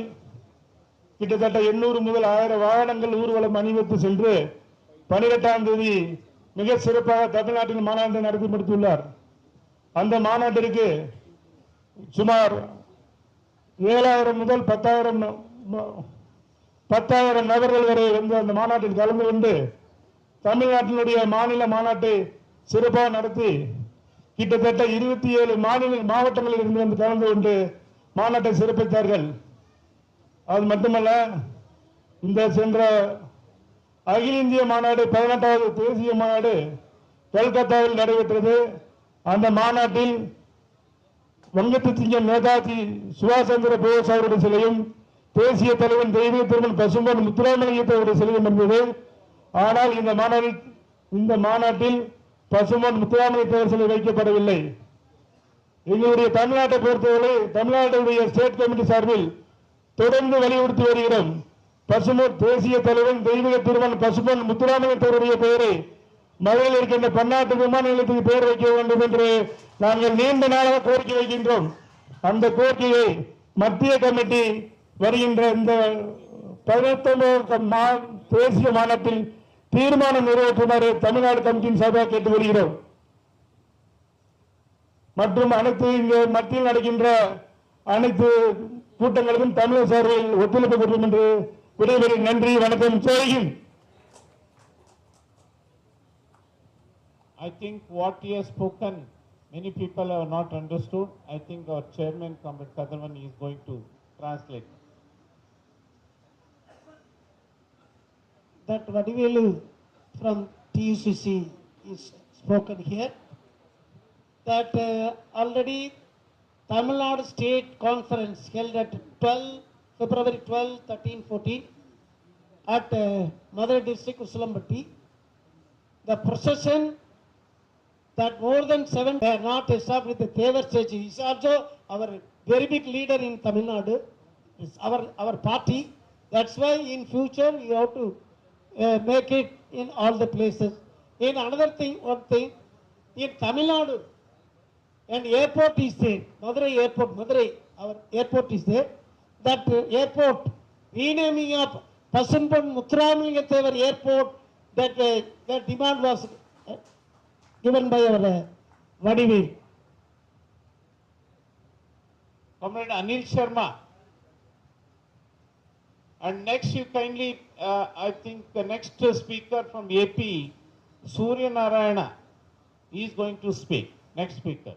கிட்டத்தட்ட 800 முதல் 1000 வாகனங்கள் ஊர்வலம் அணிவித்து சென்று 18ஆம் தேதி மிக சிறப்பாக தமிழ்நாட்டில் மாநாட்டை நடத்தி முடித்துள்ளார். அந்த மாநாட்டிற்கு சுமார் 7000 முதல் 10,000 நபர்கள் வரை வந்து அந்த மாநாட்டில் கலந்து கொண்டு தமிழ்நாட்டினுடைய மாநில மாநாட்டை சிறப்பாக நடத்தி கிட்டத்தட்ட 27 மாவட்டங்களில் இருந்து வந்து கலந்து கொண்டு மாநாட்டை சிறப்பித்தார்கள். அது மட்டுமல்ல, இந்த சென்ற அகில இந்திய மாநாடு 18வது தேசிய மாநாடு கல்கத்தாவில் நடைபெற்றது. அந்த மாநாட்டில் வங்கத்து சிங்கம் நேதாஜி சுபாஷ் சந்திர போஸ் அவருடைய சிலையும் தேசிய தலைவன் தெய்வீக திருமன் பசும்பொன் முத்துராமலிங்கத்தவருடைய சிலையும் இருந்தது. ஆனால் இந்த மாநாட்டில் பசும்பொன் முத்துராமலிங்கத்தவர் சிலை வைக்கப்படவில்லை. எங்களுடைய தமிழ்நாட்டை பொறுத்தவரை தமிழ்நாட்டுடைய ஸ்டேட் கமிட்டி சார்பில் தொடர்ந்து வலியுறுத்தி வருகிறோம். பசும்பொன் தேசிய தலைவன் தெய்வீக திருமன் பசும்பொன் முத்துராமலிங்கத்தவருடைய பெயரை மதுரையில் இருக்கின்ற பன்னாட்டு விமான நிலையத்துக்கு பெயர் வைக்க வேண்டும் என்று நாங்கள் நீண்ட நாளாக கோரிக்கை வைக்கின்றோம். அந்த கோரிக்கையை மத்திய கமிட்டி வருகின்ற இந்த 19 தேசிய மாநாட்டில் தீர்மானம் நிறைவேற்றுமாறு தமிழ்நாடு கமிட்டியின் சார்பாக கேட்டு வருகிறோம். மற்றும் அனைத்து இங்கு மத்தியில் நடக்கின்ற அனைத்து கூட்டங்களுக்கும் தமிழக சார்பில் ஒத்துழைப்பு கொடுக்கும் என்று விடைபெறி நன்றி, வணக்கம், ஜெய்ஹிந்த். I think what he has spoken, many people have not understood. I think our chairman, Comrade Kadarvan, is going to translate. That Vadivelu from TUCC is spoken here. That already Tamil Nadu State Conference held at February 12, 13, 14 at Madurai District, Usulambatti. The procession that more than 7 were not established with the Thevar stage. He is also our very big leader in Tamil Nadu. It's our party. That's why in future you have to make it in all the places. In another thing, one thing, in Tamil Nadu, and airport is there, Madurai airport, our airport is there. That airport, renaming of Pasumbon Muthuramalingam airport, that demand was given by our Vadivelu. Comrade Anil Sharma. And next you kindly, I think the next speaker from AP, Surya Narayana, he is going to speak. Next speaker.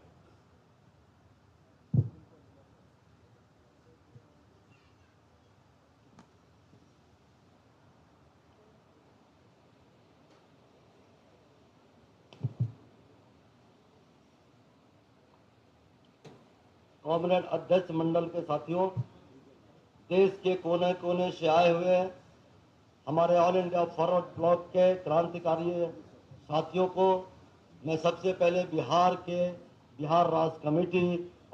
Comrade अध्यक्ष मंडल के साथियों, देश के कोने कोने से आए हुए हमारे ऑल इंडिया फॉरवर्ड ब्लॉक के क्रांतिकारी साथियों को मैं सबसे पहले बिहार राष्ट्र कमेटी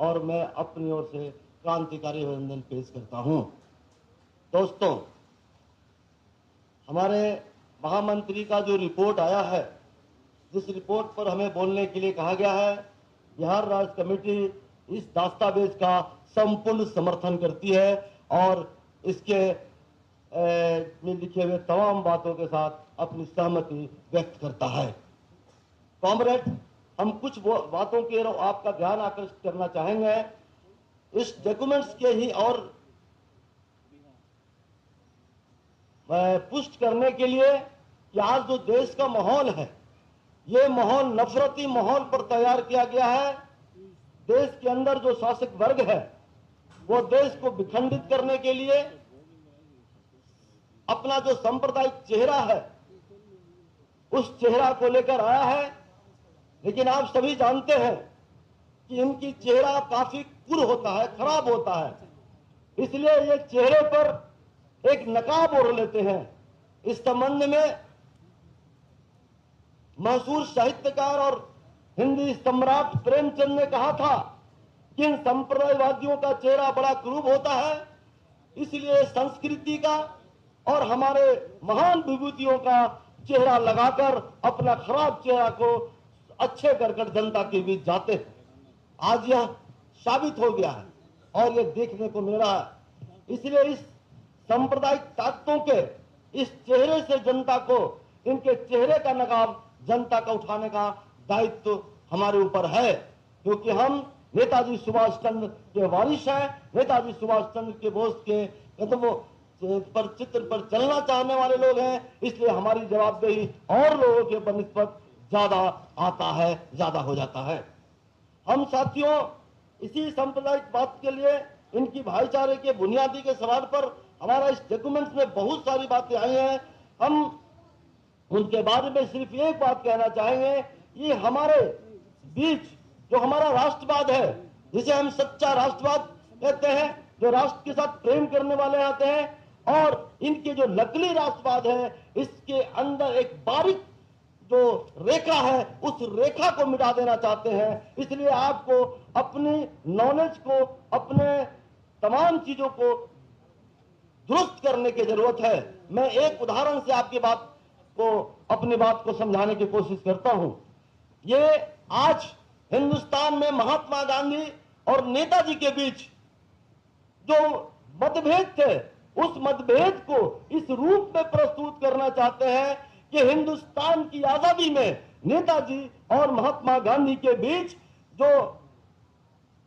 और मैं अपनी ओर से क्रांतिकारी अभिनंदन पेश करता हूं। दोस्तों, हमारे महामंत्री का जो रिपोर्ट आया है, जिस रिपोर्ट पर हमें बोलने के लिए कहा गया है, बिहार राज्य कमेटी इस दस्तावेज का संपूर्ण समर्थन करती है और इसके में लिखे हुए तमाम बातों के साथ अपनी सहमति व्यक्त करता है। कॉमरेड, हम कुछ बातों के आपका ध्यान आकर्षित करना चाहेंगे इस डॉक्यूमेंट्स के ही और पुष्ट करने के लिए कि आज जो देश का माहौल है, ये माहौल नफरती माहौल पर तैयार किया गया है। देश के अंदर जो शासक वर्ग है वो देश को विखंडित करने के लिए अपना जो सांप्रदायिक चेहरा है उस चेहरा को लेकर आया है, लेकिन आप सभी जानते हैं कि इनकी चेहरा काफी कुर होता है, खराब होता है, इसलिए ये चेहरे पर एक नकाब ओढ़ लेते हैं। इस संबंध में मशहूर साहित्यकार और हिंदी सम्राट प्रेमचंद ने कहा था कि इन संप्रदायवादियों का चेहरा बड़ा क्रूर होता है, इसलिए संस्कृति का और हमारे महान विभूतियों का चेहरा लगाकर अपना खराब चेहरा को अच्छे करकर जनता के बीच जाते हैं। आज यह साबित हो गया है और यह देखने को मिल रहा है। इसलिए इस सांप्रदायिक ताकतों के इस चेहरे से जनता को, इनके चेहरे का नकाब जनता का उठाने का दायित्व तो हमारे ऊपर है, क्योंकि हम नेताजी सुभाष चंद्र के वारिस हैं, नेताजी सुभाष चंद्र के बोस के कदमों पर चित्र पर चलना चाहने वाले लोग हैं। इसलिए हमारी जवाबदेही और लोगों के बनिस्बत ज्यादा आता है, ज्यादा हो जाता है। हम साथियों इसी सांप्रदायिक बात के लिए, इनकी भाईचारे के बुनियादी के सवाल पर हमारा इस डॉक्यूमेंट्स में बहुत सारी बातें आई हैं। हम उनके बारे में सिर्फ एक बात कहना चाहेंगे, ये हमारे बीच जो हमारा राष्ट्रवाद है, जिसे हम सच्चा राष्ट्रवाद कहते हैं, जो राष्ट्र के साथ प्रेम करने वाले आते हैं, और इनके जो नकली राष्ट्रवाद है, इसके अंदर एक बारीक जो रेखा है उस रेखा को मिटा देना चाहते हैं। इसलिए आपको अपनी नॉलेज को, अपने तमाम चीजों को दुरुस्त करने की जरूरत है। मैं एक उदाहरण से आपकी बात को, अपनी बात को समझाने की कोशिश करता हूं। ये आज हिंदुस्तान में महात्मा गांधी और नेताजी के बीच जो मतभेद थे, उस मतभेद को इस रूप में प्रस्तुत करना चाहते हैं कि हिंदुस्तान की आजादी में नेताजी और महात्मा गांधी के बीच जो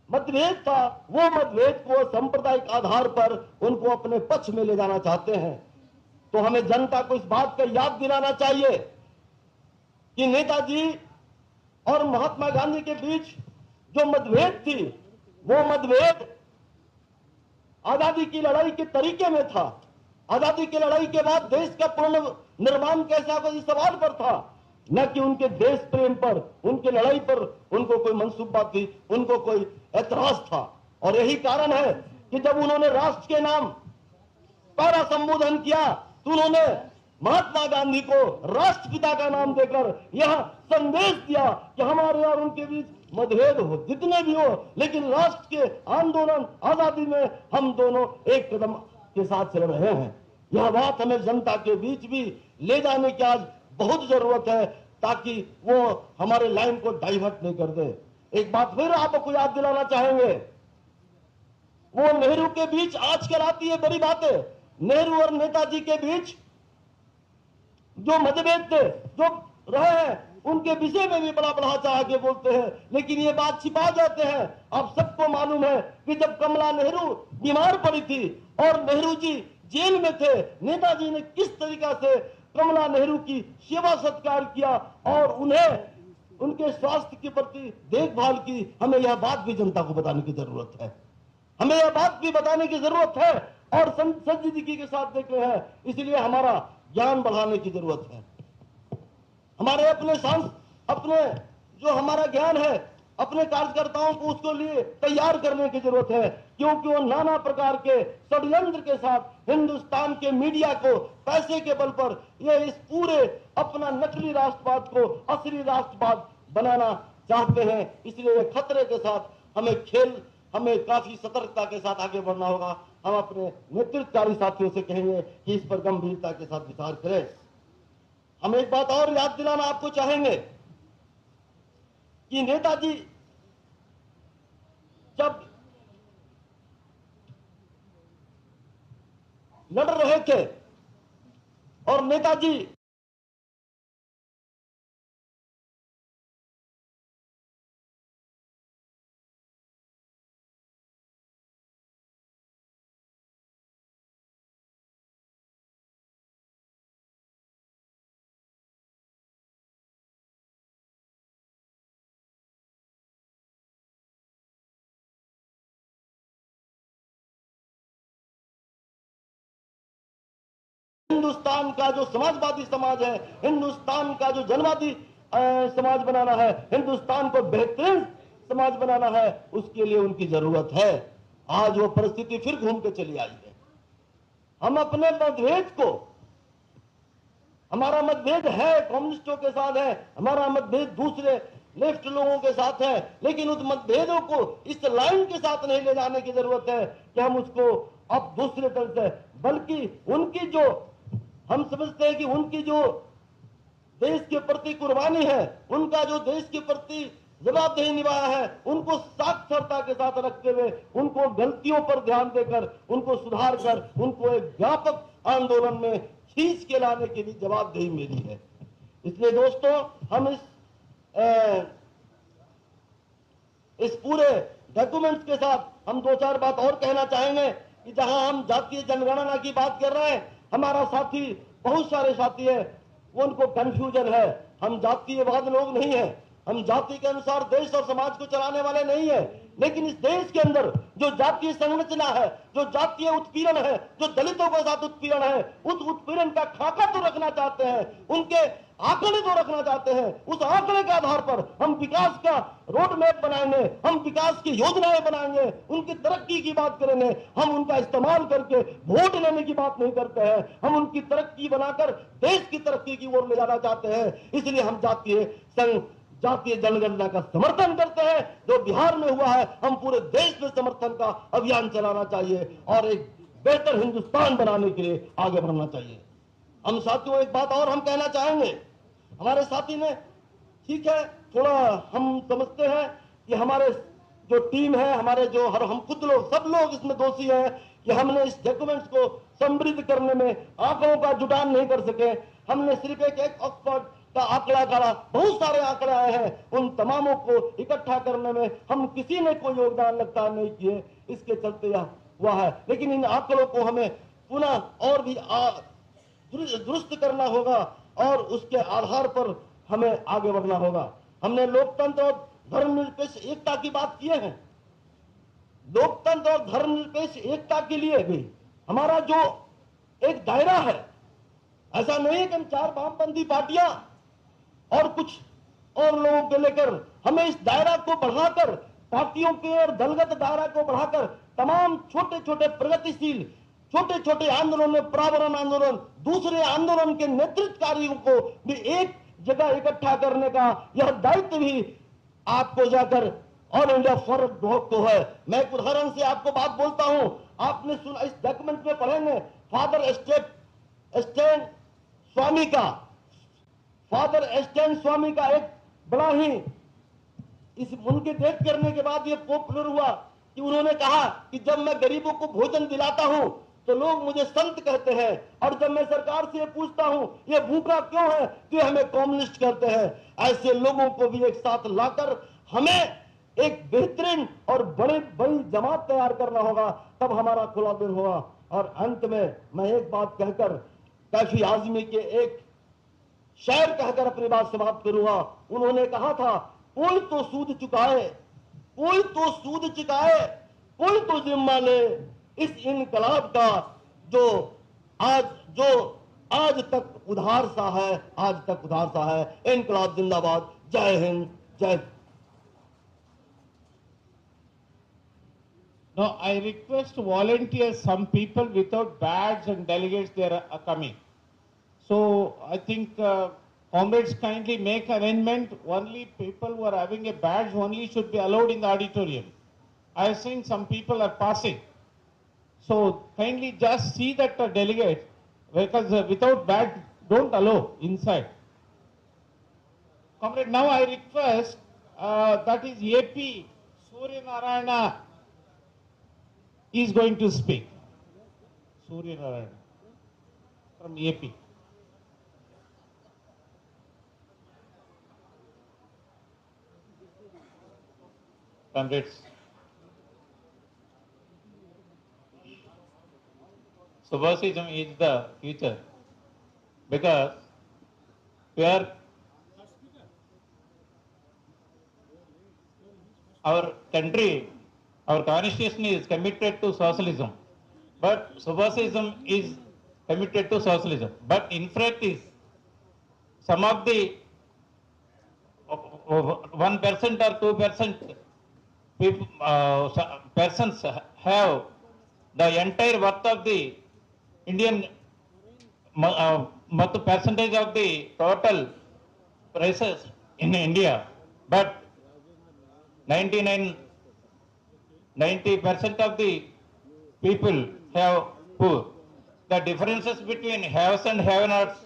मतभेद था, वो मतभेद को सांप्रदायिक आधार पर उनको अपने पक्ष में ले जाना चाहते हैं। तो हमें जनता को इस बात का याद दिलाना चाहिए कि नेताजी और महात्मा गांधी के बीच जो मतभेद थी, वो मतभेद आजादी की लड़ाई के तरीके में था। आजादी की लड़ाई के बाद देश का पूर्ण निर्माण कैसा होगा इस सवाल पर था, न कि उनके देश प्रेम पर, उनके लड़ाई पर उनको कोई मंसूबा थी, उनको कोई ऐतराज था। और यही कारण है कि जब उन्होंने राष्ट्र के नाम पहला संबोधन किया तो उन्होंने महात्मा गांधी को राष्ट्रपिता का नाम देकर यह संदेश दिया कि हमारे और उनके बीच मतभेद हो, जितने भी हो, लेकिन राष्ट्र के आंदोलन आजादी में हम दोनों एक कदम के साथ चल रहे हैं। यह बात हमें जनता के बीच भी ले जाने की आज बहुत जरूरत है, ताकि वो हमारे लाइन को डाइवर्ट नहीं कर दे। एक बात फिर आपको याद दिलाना चाहेंगे, वो नेहरू के बीच आजकल आती है बड़ी बातें, नेहरू और नेताजी के बीच जो मतभेद थे, जो रहे हैं, उनके विषय में भी बड़ा बढ़ा चढ़ा के बोलते हैं, लेकिन ये बात छिपा जाते हैं। आप सबको मालूम है कि जब कमला नेहरू बीमार पड़ी थी और नेहरू जी जेल में थे, नेताजी ने किस तरीका से कमला नेहरू की सेवा सत्कार किया और उन्हें उनके स्वास्थ्य के प्रति देखभाल की। हमें यह बात भी जनता को बताने की जरूरत है, हमें यह बात भी बताने की जरूरत है और संजीदगी के साथ देख रहे हैं। इसलिए हमारा ज्ञान बढ़ाने की जरूरत है, हमारे अपने जो हमारा ज्ञान है, अपने कार्यकर्ताओं को उसके लिए तैयार करने की जरूरत है, क्योंकि वो नाना प्रकार के षड्यंत्र के साथ हिंदुस्तान के मीडिया को पैसे के बल पर ये इस पूरे अपना नकली राष्ट्रवाद को असली राष्ट्रवाद बनाना चाहते हैं। इसलिए ये खतरे के साथ हमें काफी सतर्कता के साथ आगे बढ़ना होगा। हम अपने नेतृत्वकारी साथियों से कहेंगे कि इस पर गंभीरता के साथ विचार करें। हम एक बात और याद दिलाना आपको चाहेंगे कि नेताजी जब लड़ रहे थे और नेताजी हिंदुस्तान का जो समाजवादी समाज है, हिंदुस्तान का जो जनवादी समाज बनाना है, हिंदुस्तान को बेहतरीन समाज बनाना है, उसके लिए उनकी जरूरत है। आज वो परिस्थिति फिर घूम के चली आई है। हम अपने मतभेद को, हमारा मतभेद है कम्युनिस्टों के साथ है, हमारा मतभेद दूसरे लेफ्ट लोगों के साथ है, लेकिन उस मतभेदों को इस लाइन के साथ नहीं ले जाने की जरूरत है कि हम उसको अब दूसरे तरह से, बल्कि उनकी जो हम समझते हैं कि उनकी जो देश के प्रति कुर्बानी है, उनका जो देश के प्रति जवाबदेही निभाया है, उनको साक्षरता के साथ रखते हुए, उनको गलतियों पर ध्यान देकर, उनको सुधार कर, उनको एक व्यापक आंदोलन में खींच के लाने के लिए जवाबदेही मेरी है। इसलिए दोस्तों, हम इस पूरे डॉक्यूमेंट्स के साथ हम दो चार बात और कहना चाहेंगे कि जहां हम जातीय जनगणना की बात कर रहे हैं, हमारा साथी, बहुत सारे साथी है, वो उनको कंफ्यूजन है। हम जातीयवाद लोग नहीं है, हम जाति के अनुसार देश और समाज को चलाने वाले नहीं है, लेकिन इस देश के अंदर जो जातीय संरचना है, जो जातीय उत्पीड़न है, जो दलितों के साथ उत्पीड़न है, उस उत्पीड़न का खाका तो रखना चाहते हैं, उनके आंकड़े तो रखना चाहते हैं। उस आंकड़े के आधार पर हम विकास का रोड मैप बनाएंगे, हम विकास की योजनाएं बनाएंगे, उनकी तरक्की की बात करेंगे। हम उनका इस्तेमाल करके वोट लेने की बात नहीं करते हैं, हम उनकी तरक्की बनाकर देश की तरक्की की ओर ले जाना चाहते हैं। इसलिए हम जातीय जनगणना का समर्थन करते हैं। जो बिहार में हुआ है, हम पूरे देश में समर्थन का अभियान चलाना चाहिए और एक बेहतर हिंदुस्तान बनाने के लिए आगे बढ़ना चाहिए। हम साथियों, एक बात और हम कहना चाहेंगे, हमारे साथी ने, ठीक है, थोड़ा हम समझते हैं कि हमारे जो टीम है, हमारे जो हम खुद लोग, सब लोग इसमें दोषी हैं कि हमने इस डॉक्यूमेंट्स को समृद्ध करने में आंकड़ों का जुटान नहीं कर सके। हमने सिर्फ एक ऑक्सफोर्ड का आंकड़ा करा, बहुत सारे आंकड़े आए हैं, उन तमामों को इकट्ठा करने में हम किसी ने कोई योगदान लगता नहीं किए, इसके चलते यह हुआ है। लेकिन इन आंकड़ों को हमें पुनः और भी दुरुस्त करना होगा और उसके आधार पर हमें आगे बढ़ना होगा। हमने लोकतंत्र और धर्मनिरपेक्ष एकता की बात की है। लोकतंत्र और धर्मनिरपेक्ष एकता के लिए भी हमारा जो एक दायरा है, ऐसा नहीं है कि हम चार वामपंथी पार्टियां और कुछ और लोगों को लेकर, हमें इस दायरा को बढ़ाकर, पार्टियों के और दलगत दायरा को बढ़ाकर तमाम छोटे छोटे प्रगतिशील छोटे छोटे आंदोलन, पर्यावरण आंदोलन, दूसरे आंदोलन के नेतृत्वकारियों को भी एक जगह इकट्ठा करने का यह दायित्व भी आपको जाकर ऑल इंडिया फॉरवर्ड ब्लॉक को है। मैं एक उदाहरण से आपको बात बोलता हूं, आपने सुना, इस डॉक्यूमेंट में पढ़ेंगे, फादर एस्टेन स्वामी का एक बड़ा ही इस उनके डेथ करने के बाद ये पॉपुलर हुआ कि उन्होंने कहा कि जब मैं गरीबों को भोजन दिलाता हूं तो लोग मुझे संत कहते हैं, और जब मैं सरकार से पूछता हूं ये भूखा क्यों है तो ये हमें कम्युनिस्ट कहते हैं। ऐसे लोगों को भी एक साथ लाकर हमें एक बेहतरीन और बड़ी जमात तैयार करना होगा, तब हमारा खुला दिल होगा। और अंत में मैं एक बात कहकर कैफी आजमी के एक शायर कहकर अपनी बात समाप्त करूंगा। उन्होंने कहा था, कोई तो सूद चुकाए, कोई तो सूद चुकाए, कोई तो जिम्मा ले इस इनकलाब का जो आज तक उधार सा है, आज तक उधार सा है। इनकलाब जिंदाबाद। जय हिंद, जय। Now, I request volunteers, some people without badge and delegates, they are coming. So, I think comrades kindly make arrangement, only people who are having a badge only should be allowed in the auditorium. I have seen some people are passing. So, kindly just see that delegate, because without don't allow inside. Comrade, now I request, that is AP, Surya Narayana is going to speak. Surya Narayana from AP. Comrades, Subhasism is the future because we are our country, our constitution is committed to socialism, but Subhasism is committed to socialism. But in practice, some of the 1% or 2% people, persons have the entire worth of the Indian percentage of the total prices in India, but 90% of the people have poor. The differences between haves and have-nots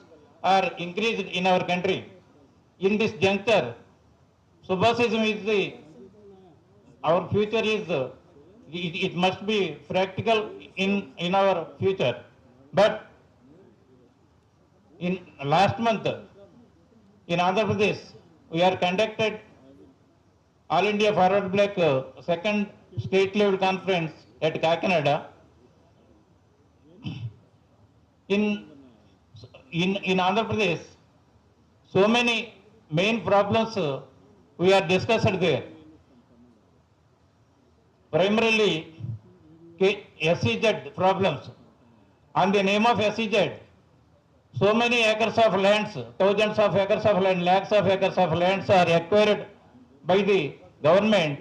are increased in our country. In this juncture, Subhasism is our future is, it must be practical in our future. But in last month, in Andhra Pradesh, we are conducted All India Forward Bloc second state level conference at Kakinada. In Andhra Pradesh, so many main problems we are discussed there. Primarily, SEZ problems. On the name of SEZ, so many acres of lands, thousands of acres of land, lakhs of acres of lands are acquired by the government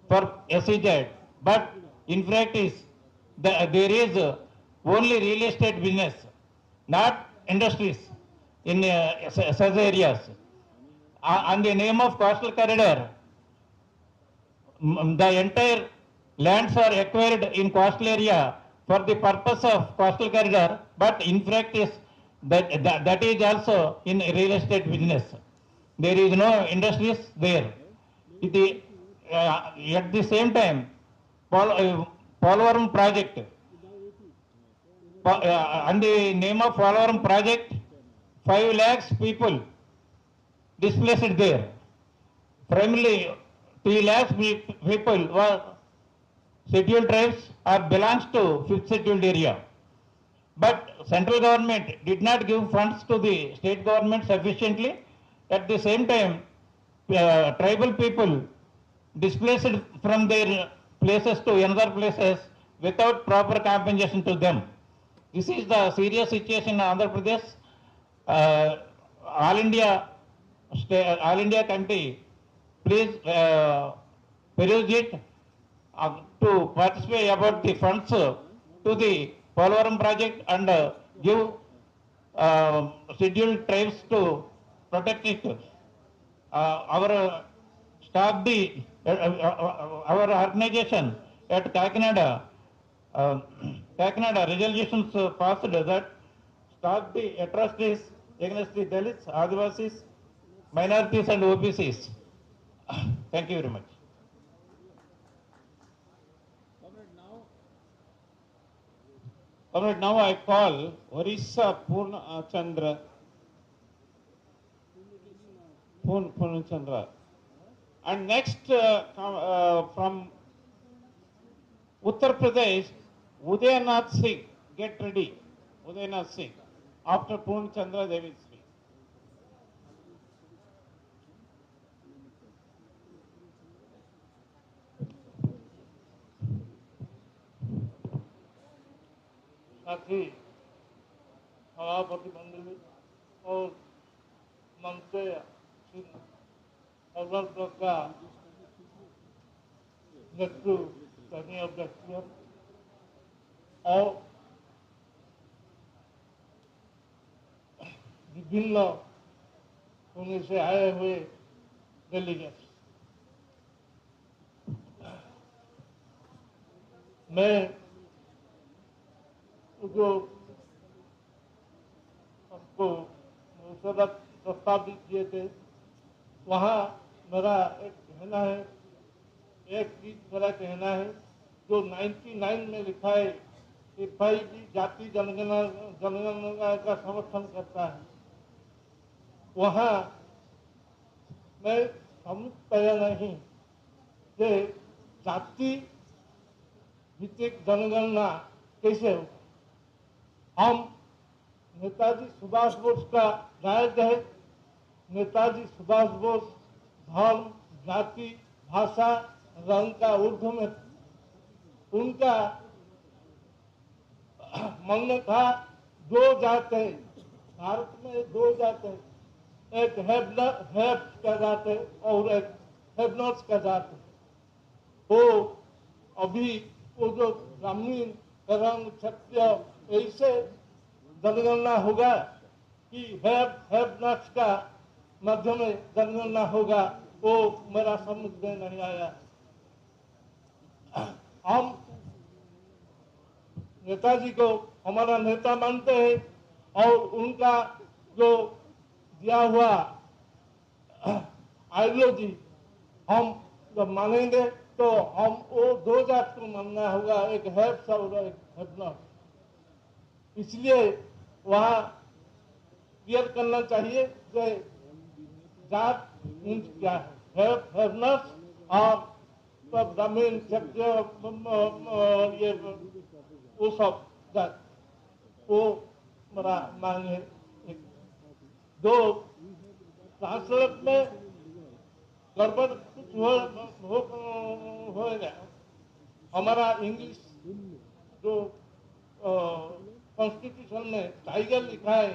for SEZ. But in practice, there is only real estate business, not industries in such areas. On the name of coastal corridor, the entire lands are acquired in coastal area for the purpose of coastal corridor, but in practice, that is also in real estate business. There is no industries there. At the same time, Polvaram project, on the name of Polvaram project, 5 lakhs people displaced there. Primarily, 3 lakhs people were scheduled tribes or belongs to 5th scheduled area. But central government did not give funds to the state government sufficiently. At the same time, tribal people displaced from their places to another places without proper compensation to them. This is the serious situation in Andhra Pradesh. All India Committee, please peruse it to participate about the funds to the Polvaram project and give scheduled tribes to protect it. Our stop the our organization at Kakinada, resolutions passed that stop the atrocities against the Dalits, Adivasis, minorities and OBCs. Thank you very much. Comrade, now I call Orissa Purnachandra. And next from Uttar Pradesh, Udayanath Singh. Get ready. Udayanath Singh. After Purnachandra, they will speak. साथी सभापति मंडली और मंच forward block का नेतृत्व करने व्यक्तियों और विभिन्न होने से आए हुए डेलीगेट्स, मैं जो हमको खूबसूरत प्रस्ताव भी किए थे। वहाँ मेरा एक कहना है, एक चीज मेरा कहना है जो 99 में लिखा है कि भाई भी जाति जनगणना का समर्थन करता है, वहाँ मैं समझ पाया नहीं कि जाति भित्तिक जनगणना कैसे हो। हम नेताजी सुभाष बोस का नायक है। नेताजी सुभाष बोस धर्म, जाति, भाषा, रंग का ऊर्ध्व में, उनका मन में था दो जाते, भारत में दो जाते, एक हैव का जाते और एक हैव नॉट्स का जाते। वो अभी वो जो ग्रामीण रंग क्षत्रिय ऐसे जनगणना होगा कि हैव नॉट्स का माध्यम में जनगणना होगा, वो मेरा समझ में नहीं आया। हम नेताजी को हमारा नेता मानते हैं और उनका जो दिया हुआ आइडियोलॉजी हम जब मानेंगे तो हम वो दो जात को मानना होगा, एक हैव और एक हैव नॉट। इसलिए वहाँ क्लियर करना चाहिए कि जात मीन्स क्या है, हैव नॉट और ग्रामीण क्षत्रिय ये वो सब जात, वो मेरा मांग है। दो ट्रांसलेट में गड़बड़ कुछ हो गया। हमारा इंग्लिश जो कॉन्स्टिट्यूशन में टाइगर लिखा है,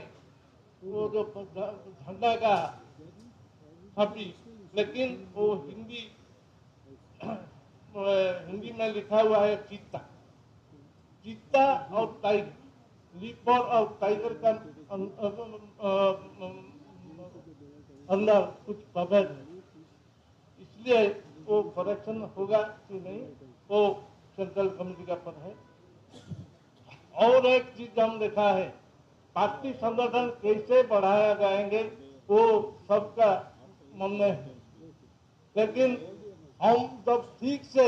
वो जो झंडा का छवि, लेकिन वो हिंदी में लिखा हुआ है चीता। चीता और टाइगर, लीपर और टाइगर का अंदर कुछ प्रभेद है, इसलिए वो करेक्शन होगा कि नहीं वो सेंट्रल कमेटी का पद है। और एक चीज हम देखा है, पार्टी संगठन कैसे बढ़ाया जाएंगे वो सबका मन में है, लेकिन हम जब ठीक से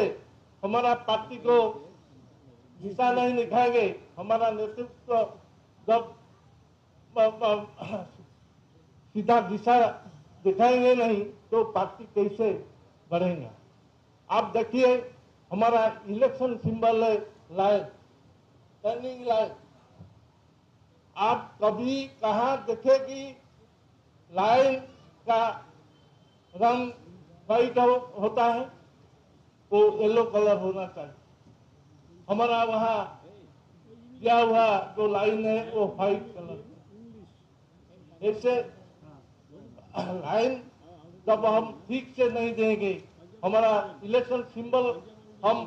हमारा पार्टी को दिशा नहीं दिखाएंगे, हमारा नेतृत्व जब सीधा दिशा दिखाएंगे नहीं तो पार्टी कैसे बढ़ेगा। आप देखिए हमारा इलेक्शन सिंबल है लाइन, टर्निंग लाइन। आप कभी कहाँ देखेगी लाइन का रंग व्हाइट होता है, वो येलो कलर होना चाहिए। हमारा वहाँ दिया हुआ जो लाइन है वो व्हाइट कलर। ऐसे लाइन जब हम ठीक से नहीं देंगे, हमारा इलेक्शन सिंबल हम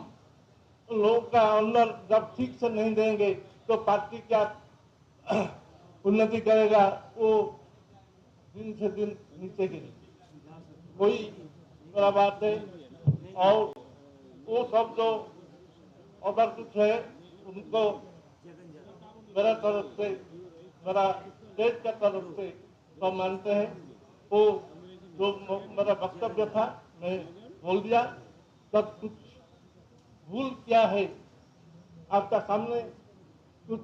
लोगों का अंदर जब ठीक से नहीं देंगे तो पार्टी क्या उन्नति करेगा, वो दिन से दिन नीचे गिरेगी। कोई बड़ा बात है। और वो सब जो अगर कुछ है उनको मेरा तरफ से, मेरा देश का तरफ से तो मानते हैं। वो जो मेरा वक्तव्य था मैं बोल दिया। तब कुछ भूल क्या है आपका सामने, कुछ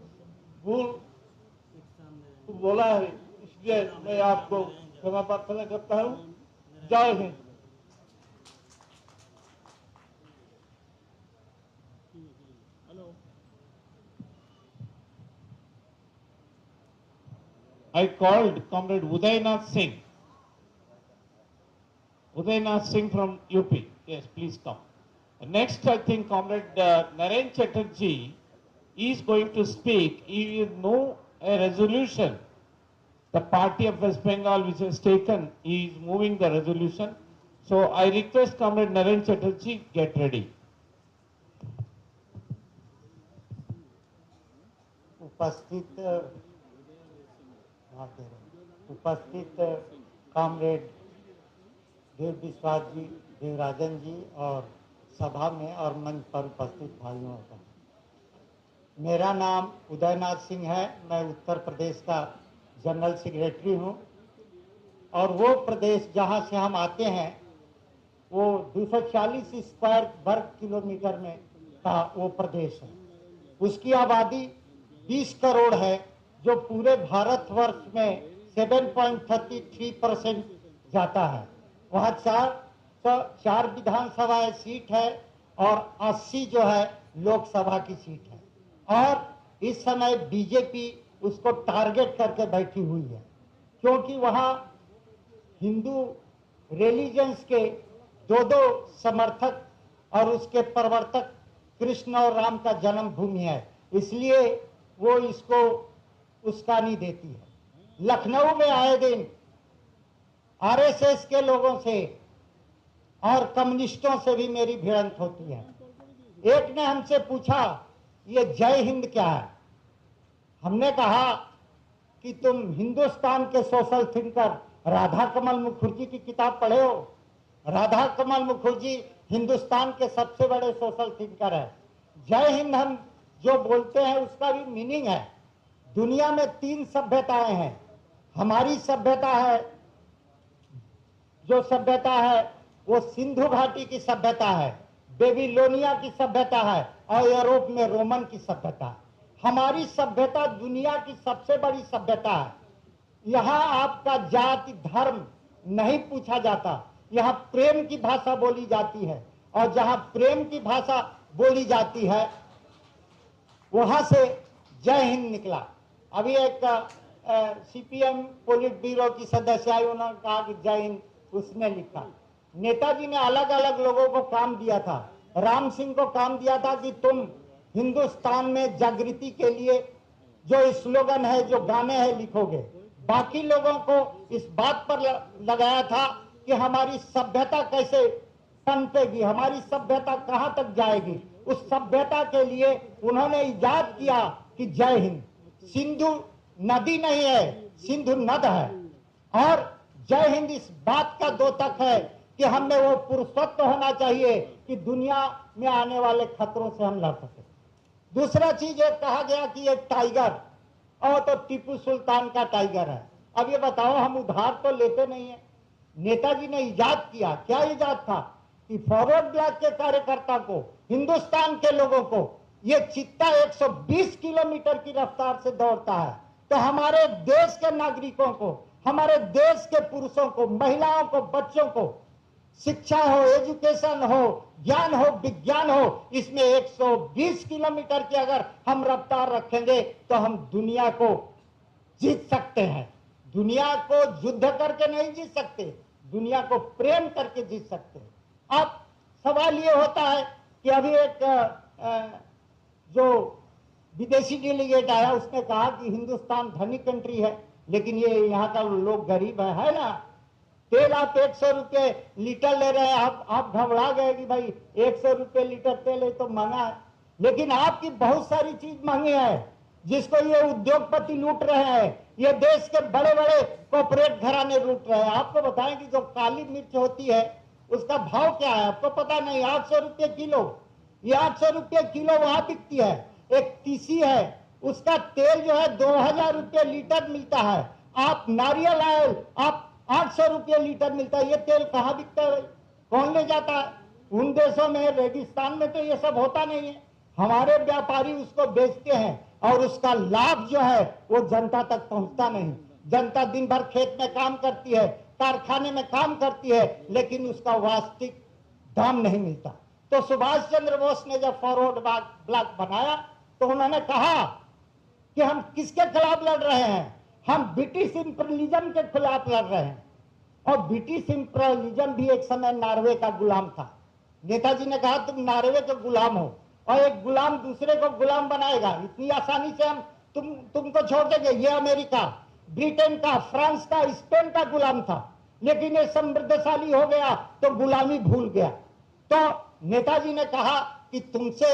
भूल बोला है, इसलिए मैं आपको क्षमा प्रार्थना करता हूँ। जय Hind. I called Comrade Udaynath Singh. Udaynath Singh from UP. Yes, please come. Next, I think Comrade Naren Chatterjee is going to speak. He will know a resolution. The party of West Bengal which has taken, he is moving the resolution. So I request Comrade Naren Chatterjee, get ready. उपस्थित comrade देव विश्वास जी, देवराजन जी और सभा में और मंच पर उपस्थित भाइयों का, मेरा नाम उदयनाथ सिंह है। मैं उत्तर प्रदेश का जनरल सेक्रेटरी हूँ और वो प्रदेश जहाँ से हम आते हैं वो 240 स्क्वायर वर्ग किलोमीटर में का वो प्रदेश है। उसकी आबादी 20 करोड़ है, जो पूरे भारतवर्ष में 7.33% जाता है। वहाँ चार विधानसभा सीट है और 80 जो है लोकसभा की सीट है। और इस समय बीजेपी उसको टारगेट करके बैठी हुई है, क्योंकि वहाँ हिंदू रिलीजन्स के दो समर्थक और उसके प्रवर्तक कृष्ण और राम का जन्म भूमि है, इसलिए वो इसको उसका नहीं देती है। लखनऊ में आए दिन आरएसएस के लोगों से और कम्युनिस्टों से भी मेरी भिड़ंत होती है। एक ने हमसे पूछा ये जय हिंद क्या है। हमने कहा कि तुम हिंदुस्तान के सोशल थिंकर राधा कमल मुखर्जी की किताब पढ़े हो। राधा कमल मुखर्जी हिंदुस्तान के सबसे बड़े सोशल थिंकर है। जय हिंद हम जो बोलते हैं उसका भी मीनिंग है। दुनिया में 3 सभ्यताएं हैं। हमारी सभ्यता है, जो सभ्यता है वो सिंधु घाटी की सभ्यता है, बेबीलोनिया की सभ्यता है और यूरोप में रोमन की सभ्यता है। हमारी सभ्यता दुनिया की सबसे बड़ी सभ्यता है। यहाँ आपका जाति धर्म नहीं पूछा जाता, यहाँ प्रेम की भाषा बोली जाती है, और जहाँ प्रेम की भाषा बोली जाती है वहां से जय हिंद निकला। अभी एक सीपीएम पोलिट ब्यूरो की सदस्य आई, उन्होंने कहा कि जय हिंद उसने लिखा। नेताजी ने अलग अलग लोगों को काम दिया था। राम सिंह को काम दिया था कि तुम हिंदुस्तान में जागृति के लिए जो स्लोगन है, जो गाने हैं लिखोगे। बाकी लोगों को इस बात पर लगाया था कि हमारी सभ्यता कैसे पनपेगी, हमारी सभ्यता कहां तक जाएगी। उस सभ्यता के लिए उन्होंने इजाद किया कि जय हिंद। सिंधु नदी नहीं है, सिंधु नद है। और जय हिंद इस बात का द्योतक है कि हमें वो पुरुषत्व होना चाहिए कि दुनिया में आने वाले खतरों से हम लड़ सके। दूसरा चीज एक कहा गया कि एक टाइगर, और तो टीपू सुल्तान का टाइगर है। अब ये बताओ, हम उधार तो लेते नहीं है। नेताजी ने इजाद किया, क्या इजाद था कि फॉरवर्ड ब्लॉक के कार्यकर्ता को, हिंदुस्तान के लोगों को, ये चित्ता 120 किलोमीटर की रफ्तार से दौड़ता है, तो हमारे देश के नागरिकों को, हमारे देश के पुरुषों को, महिलाओं को, बच्चों को शिक्षा हो, एजुकेशन हो, ज्ञान हो, विज्ञान हो, इसमें 120 किलोमीटर की अगर हम रफ्तार रखेंगे तो हम दुनिया को जीत सकते हैं। दुनिया को युद्ध करके नहीं जीत सकते, दुनिया को प्रेम करके जीत सकते हैं। अब सवाल ये होता है कि अभी एक जो विदेशी डेलीगेट आया, उसने कहा कि हिंदुस्तान धनी कंट्री है, लेकिन ये यहाँ का लोग गरीब है ना। तेल आप 100 रुपये लीटर ले रहे हैं, आप घबरा गए कि भाई 100 रुपये लीटर तेल है तो महंगा है। लेकिन आपकी बहुत सारी चीज महंगी है, जिसको ये उद्योगपति लूट रहे हैं, ये देश के बड़े बड़े कॉर्पोरेट घराने लूट रहे हैं। आपको बताएं कि जो काली मिर्च होती है उसका भाव क्या है, आपको पता नहीं, 800 रुपये किलो। ये 800 रुपये किलो वहां बिकती है। एक तीसी है, उसका तेल जो है 2000 रुपये लीटर मिलता है। आप नारियल ऑयल आप 800 रुपये लीटर मिलता है। ये तेल कहाँ बिकता है, कौन ले जाता है? उन देशों में, रेगिस्तान में तो ये सब होता नहीं है। हमारे व्यापारी उसको बेचते हैं और उसका लाभ जो है वो जनता तक पहुंचता नहीं। जनता दिन भर खेत में काम करती है, कारखाने में काम करती है, लेकिन उसका वास्तविक दाम नहीं मिलता। तो सुभाष चंद्र बोस ने जब फॉरवर्ड ब्लॉक बनाया तो उन्होंने कहा कि हम किसके खिलाफ लड़ रहे हैं? हम ब्रिटिश इंपीरियलिज्म के खिलाफ लड़ रहे हैं। और ब्रिटिश इंपीरियलिज्म भी एक समय नॉर्वे का गुलाम था। नेताजी ने कहा तुम नॉर्वे के गुलाम हो, और एक गुलाम दूसरे को गुलाम बनाएगा, इतनी आसानी से हम तुमको छोड़ देंगे? ये अमेरिका, ब्रिटेन का, फ्रांस का, स्पेन का गुलाम था, लेकिन ये समृद्धशाली हो गया तो गुलामी भूल गया। तो नेताजी ने कहा कि तुमसे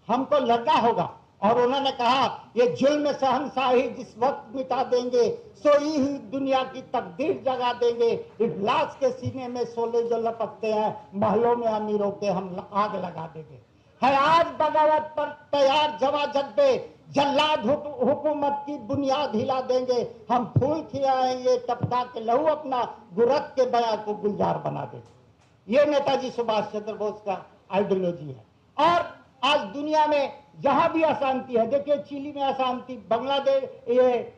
हमको लड़ना होगा, और उन्होंने कहा ये जुल्म शहंशाही जिस वक्त मिटा देंगे, सोई हुई दुनिया की तकदीर जगा देंगे। इफ्लास के सीने में शोले जो लपकते हैं, महलों में अमीरों के हम आग लगा देंगे। है आज बगावत पर तैयार जवा जज्बे, जल्लाद हुकूमत की बुनियाद हिला देंगे, हम फूल खिलाएंगे, टपका के लहू अपना, गुरत के बया को गुलजार बना देंगे। ये नेताजी सुभाष चंद्र बोस का आइडियोलॉजी है। और आज दुनिया में जहां भी अशांति है, देखिए चिली में अशांति, बांग्लादेश, ये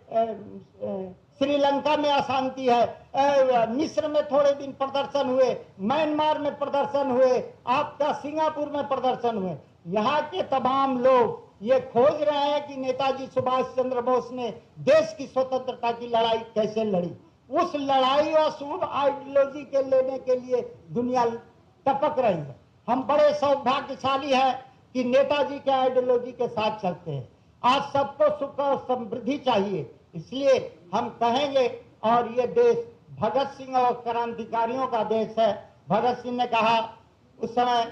श्रीलंका में अशांति है, मिस्र में थोड़े दिन प्रदर्शन हुए, म्यांमार में प्रदर्शन हुए, आपका सिंगापुर में प्रदर्शन हुए। यहाँ के तमाम लोग ये खोज रहे हैं कि नेताजी सुभाष चंद्र बोस ने देश की स्वतंत्रता की लड़ाई कैसे लड़ी। उस लड़ाई और शुभ आइडियोलॉजी के लेने के लिए दुनिया टपक रही है। हम बड़े सौभाग्यशाली हैं कि नेताजी के आइडियोलॉजी के साथ चलते हैं। आज सबको सुख और समृद्धि चाहिए, इसलिए हम कहेंगे, और ये देश भगत सिंह और क्रांतिकारियों का देश है। भगत सिंह ने कहा उस समय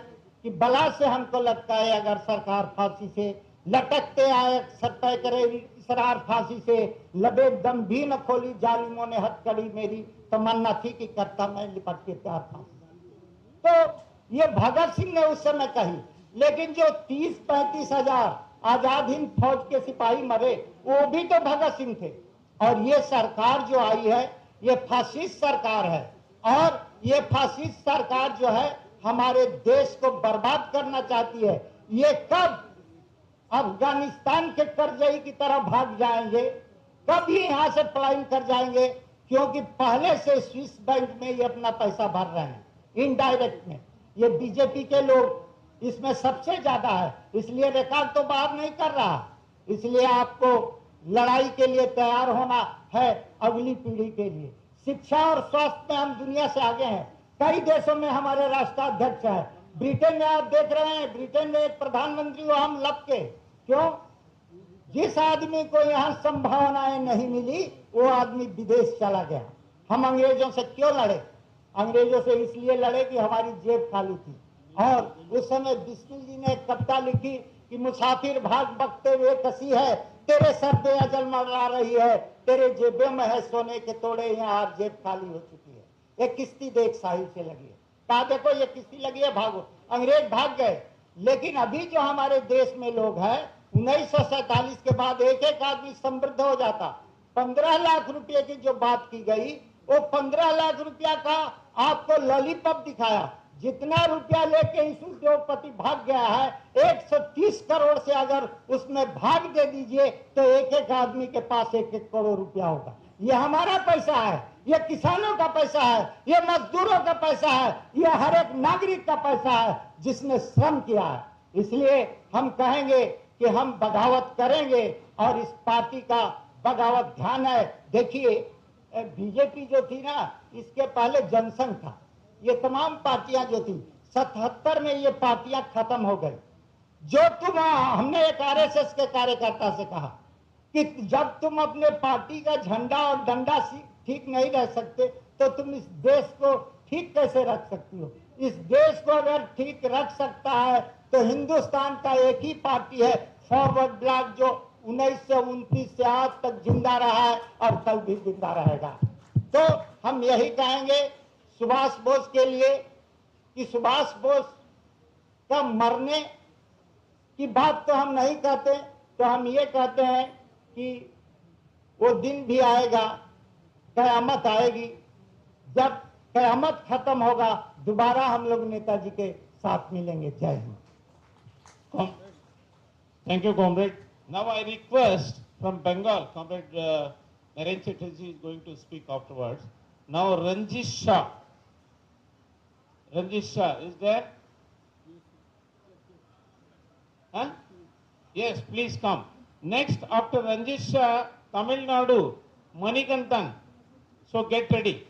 कि बला से हमको लगता है अगर सरकार फांसी से लटकते आए, सत्य करे इसरार फांसी से, लबे दम भी न खोली जालिमों ने हथकड़ी मेरी, तमन्ना थी कि करता मैं लिपट के प्यार फांसी। तो ये भगत सिंह ने उस समय कही। लेकिन जो 30-35 हजार आजाद हिंद फौज के सिपाही मरे, वो भी तो भगत सिंह थे। और ये सरकार जो आई है, ये फासिस्ट सरकार है। और ये फासिस्ट सरकार जो है हमारे देश को बर्बाद करना चाहती है। ये कब अफगानिस्तान के करजई की तरह भाग जाएंगे, कब ही यहां से पलायन कर जाएंगे, क्योंकि पहले से स्विस बैंक में ये अपना पैसा भर रहे हैं, इनडायरेक्ट में। ये बीजेपी के लोग इसमें सबसे ज्यादा है, इसलिए रिकॉर्ड तो बाहर नहीं कर रहा। इसलिए आपको लड़ाई के लिए तैयार होना है अगली पीढ़ी के लिए। शिक्षा और स्वास्थ्य में हम दुनिया से आगे हैं। कई देशों में हमारे राष्ट्राध्यक्ष है। ब्रिटेन में आप देख रहे हैं, ब्रिटेन में एक प्रधानमंत्री वो हम लपके, क्यों? जिस आदमी को यहाँ संभावनाएं नहीं मिली, वो आदमी विदेश चला गया। हम अंग्रेजों से क्यों लड़े? अंग्रेजों से इसलिए लड़े कि हमारी जेब खाली थी। और उस समय बिस्मिल जी ने एक कविता लिखी कि मुसाफिर भाग बकते हुए कसी है, तेरे सर पे अजल मंडरा रही है, तेरे जेबे में है सोने के तोड़े, यहाँ जेब खाली हो चुकी है। एक किश्ती देख साहिल से लगी है, कहा देखो ये किश्ती लगी है, भागो। अंग्रेज भाग गए। लेकिन अभी जो हमारे देश में लोग हैं, 1947 के बाद एक एक आदमी समृद्ध हो जाता। 15 लाख रुपए की जो बात की गई, वो 15 लाख रुपया का आपको लॉलीपॉप दिखाया। जितना रुपया लेके इस उद्योगपति भाग गया है, 130 करोड़ से अगर उसमें भाग दे दीजिए तो एक एक आदमी के पास 1-1 करोड़ रुपया होगा। ये हमारा पैसा है, ये किसानों का पैसा है, ये मजदूरों का पैसा है, ये हर एक नागरिक का पैसा है जिसने श्रम किया है। इसलिए हम कहेंगे कि हम बगावत करेंगे, और इस पार्टी का बगावत ध्यान है। देखिए बीजेपी जो थी ना, इसके पहले जनसंघ था। ये तमाम पार्टियां जो थी 77 में ये पार्टियां खत्म हो गई। जो तुम, हमने एक आरएसएस के कार्यकर्ता से कहा कि जब तुम अपने पार्टी का झंडा और डंडा ठीक नहीं रह सकते तो तुम इस देश को ठीक कैसे रख सकती हो? इस देश को अगर ठीक रख सकता है तो हिंदुस्तान का एक ही पार्टी है, फॉरवर्ड ब्लॉक, जो 1929 से आज तक जिंदा रहा है और कल भी जिंदा रहेगा। तो हम यही कहेंगे सुभाष बोस के लिए कि सुभाष बोस का मरने की बात तो हम नहीं कहते, तो हम ये कहते हैं कि वो दिन भी आएगा, कयामत आएगी, जब कयामत खत्म होगा दोबारा हम लोग नेताजी के साथ मिलेंगे। जय Hind. Thank you, comrade. Now I request from Bengal, comrade Naren Chatterjee is going to speak afterwards. Now Ranjit Shah. Ranjit Shah is there? Huh? Yes, please come. Next, after Ranjit Shah, Tamil Nadu, Manikantan. So get ready.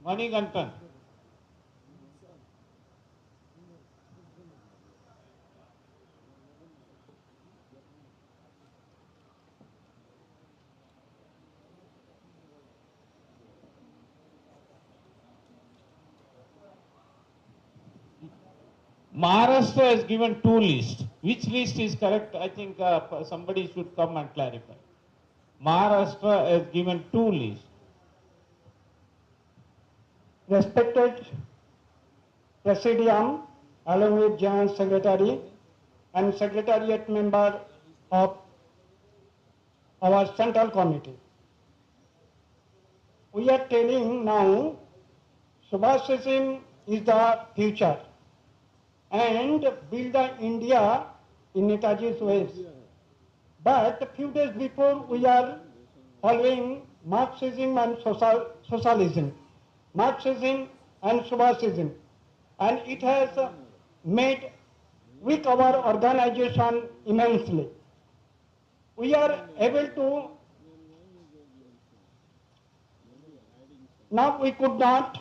Manikantan. Maharashtra has given 2 lists. Which list is correct? I think somebody should come and clarify. Maharashtra has given 2 lists. Respected Presidium, along with Joint Secretary, and Secretariat member of our Central Committee. We are telling now Subhasism is the future and build the India in Netaji's ways. But a few days before we are following Marxism and socialism, Marxism and Subhasism, and it has made weak our organization immensely. We are able to, now we could not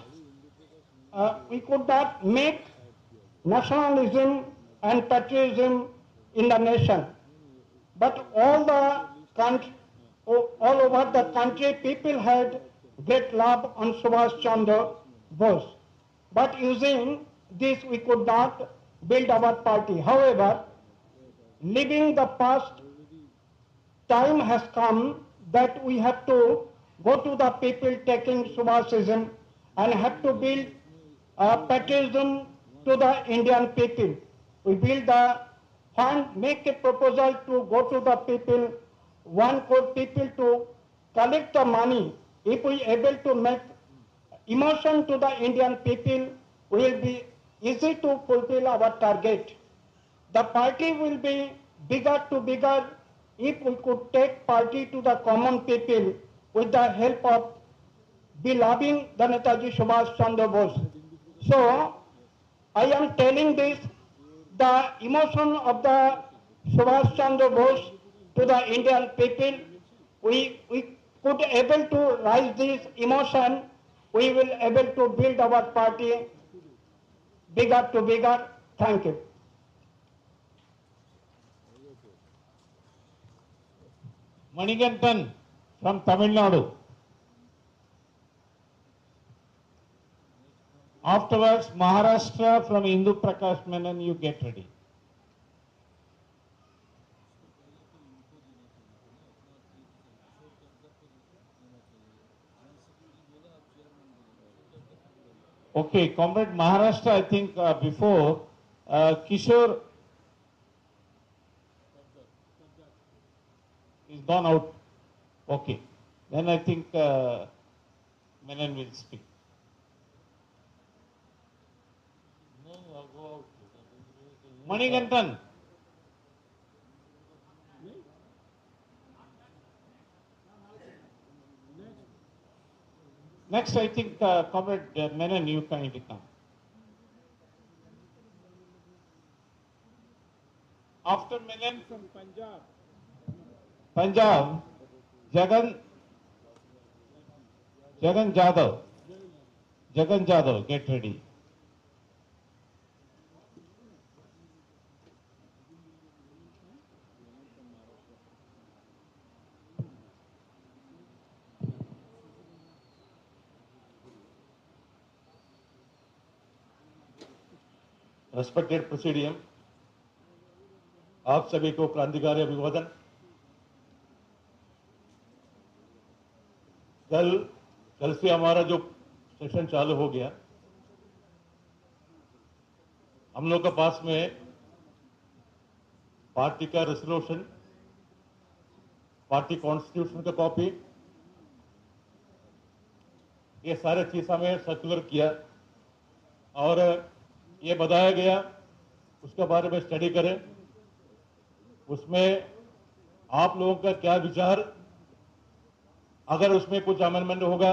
make nationalism and patriotism in the nation, but all over the country people had great love on Subhash Chandra Bose. But using this we could not build our party. However, leaving the past, time has come that we have to go to the people taking Subhasism and have to build patriotism to the Indian people. We build the fund, make a proposal to go to the people, 1 crore people to collect the money. If we able to make emotion to the Indian people, we will be easy to fulfill our target. The party will be bigger to bigger if we could take party to the common people with the help of beloved the Netaji Subhash Chandra Bose. So, I am telling this, the emotion of the Subhash Chandra Bose to the Indian people, we could able to rise this emotion, we will able to build our party bigger to bigger. Thank you. Manikantan from Tamil Nadu. Afterwards, Maharashtra from Indu Prakash Menon, you get ready. Okay, Comrade Maharashtra, I think before Kishore is gone out. Okay, then I think Menon will speak. Manikantan. Next, I think Comrade Menon, you kindly come. After Menon from Punjab. Punjab, Jagan Jadhav. Jagan Jadhav, get ready. Respected Presidium, आप सभी को क्रांतिकारी अभिवादन। कल से हमारा जो session चालू हो गया, हम लोग के पास में पार्टी का रेजोल्यूशन, पार्टी कॉन्स्टिट्यूशन का कॉपी, ये सारे चीज़ हमें सर्कुलर किया और ये बताया गया उसके बारे में स्टडी करें, उसमें आप लोगों का क्या विचार, अगर उसमें कुछ अमेंडमेंट होगा,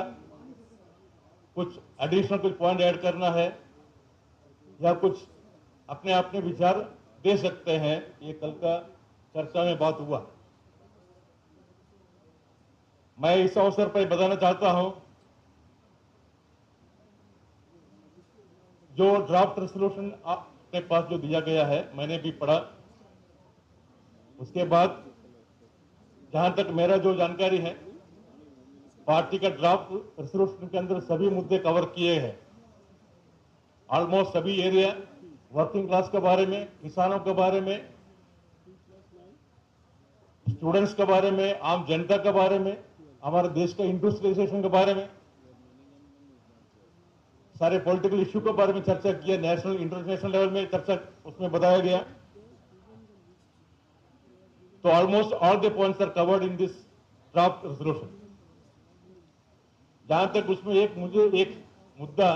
कुछ एडिशनल कुछ पॉइंट ऐड करना है या कुछ अपने विचार दे सकते हैं, ये कल का चर्चा में बात हुआ। मैं इस अवसर पर बताना चाहता हूं, जो ड्राफ्ट रेजोल्यूशन आपके पास जो दिया गया है, मैंने भी पढ़ा, उसके बाद जहां तक मेरा जो जानकारी है, पार्टी का ड्राफ्ट रेजोल्यूशन के अंदर सभी मुद्दे कवर किए हैं। ऑलमोस्ट सभी एरिया, वर्किंग क्लास के बारे में, किसानों के बारे में, स्टूडेंट्स के बारे में, आम जनता के बारे में, हमारे देश के इंडस्ट्रियलाइजेशन के बारे में, सारे पॉलिटिकल इश्यू के बारे में चर्चा किया, नेशनल इंटरनेशनल लेवल में चर्चा उसमें बताया गया। So almost all the points are covered in this draft resolution. जहां तक उसमें एक मुद्दा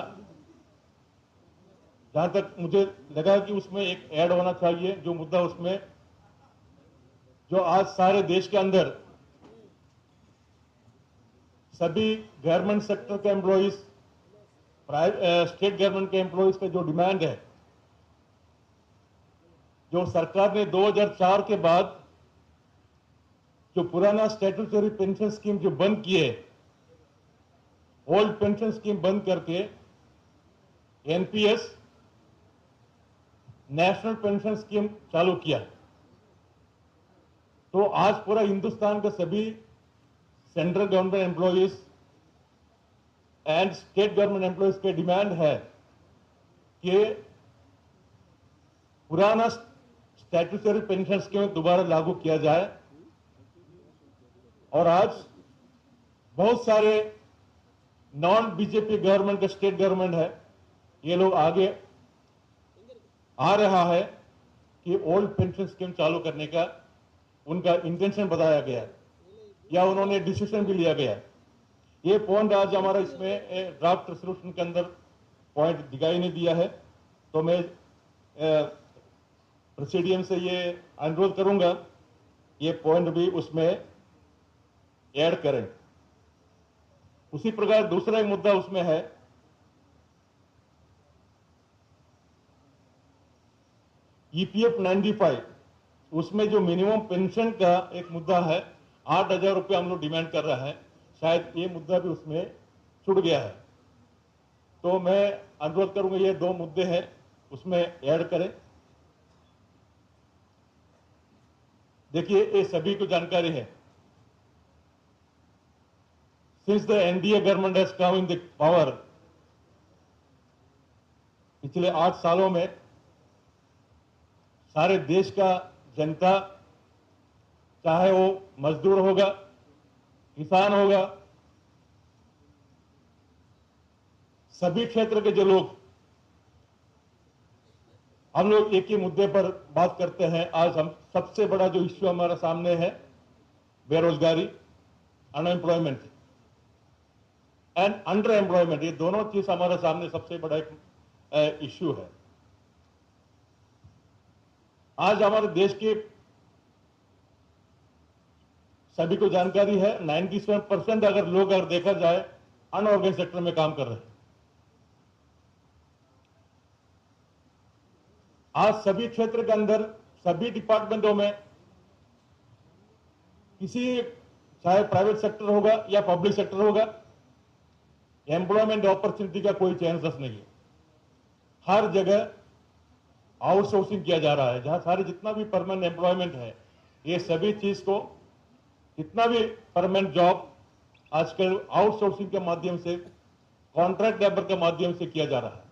जहां तक मुझे लगा कि उसमें एक ऐड होना चाहिए, जो मुद्दा उसमें जो आज सारे देश के अंदर सभी गवर्नमेंट सेक्टर के एम्प्लॉइज, स्टेट गवर्नमेंट के एम्प्लॉइज का जो डिमांड है, जो सरकार ने 2004 के बाद जो पुराना स्टैट्यूटरी पेंशन स्कीम जो बंद किए, ओल्ड पेंशन स्कीम बंद करके एनपीएस नेशनल पेंशन स्कीम चालू किया, तो आज पूरा हिंदुस्तान के सभी central government employees and state government employees के डिमांड है कि पुराना स्टैट्यूटरी पेंशन स्कीम दोबारा लागू किया जाए। और आज बहुत सारे नॉन बीजेपी गवर्नमेंट के स्टेट गवर्नमेंट है, ये लोग आगे आ रहा है कि ओल्ड पेंशन स्कीम चालू करने का उनका इंटेंशन बताया गया है या उन्होंने डिसीजन भी लिया गया है। ये पॉइंट आज हमारा इसमें ड्राफ्ट रेजोल्यूशन के अंदर पॉइंट दिखाई नहीं दिया है, तो मैं प्रेसिडियम से ये अनुरोध करूंगा ये पॉइंट भी उसमें ऐड करें। उसी प्रकार दूसरा एक मुद्दा उसमें है ईपीएफ 95, उसमें जो मिनिमम पेंशन का एक मुद्दा है 8,000 रुपये हम लोग डिमांड कर रहा है, शायद ये मुद्दा भी उसमें छूट गया है। तो मैं अनुरोध करूंगा ये दो मुद्दे हैं उसमें ऐड करें। देखिए ये सभी को जानकारी है, since the NDA government has come in the power, पिछले 8 सालों में सारे देश का जनता, चाहे वो मजदूर होगा, किसान होगा, सभी क्षेत्र के जो लोग, हम लोग एक ही मुद्दे पर बात करते हैं। आज हम सबसे बड़ा जो इश्यू हमारा सामने है बेरोजगारी, अनएम्प्लॉयमेंट एंड अंडर एम्प्लॉयमेंट, ये दोनों चीज हमारे सामने सबसे बड़ा एक इश्यू है। आज हमारे देश के सभी को जानकारी है 97% अगर लोग अगर देखा जाए अनऑर्गेनाइज्ड सेक्टर में काम कर रहे हैं। आज सभी क्षेत्र के अंदर सभी डिपार्टमेंटों में किसी, चाहे प्राइवेट सेक्टर होगा या पब्लिक सेक्टर होगा, एम्प्लॉयमेंट अपॉर्चुनिटी का कोई चांसेस नहीं है। हर जगह आउटसोर्सिंग किया जा रहा है। जहां सारे जितना भी परमानेंट एम्प्लॉयमेंट है, ये सभी चीज को, जितना भी परमानेंट जॉब आजकल आउटसोर्सिंग के माध्यम से, कॉन्ट्रैक्ट लेबर के माध्यम से किया जा रहा है।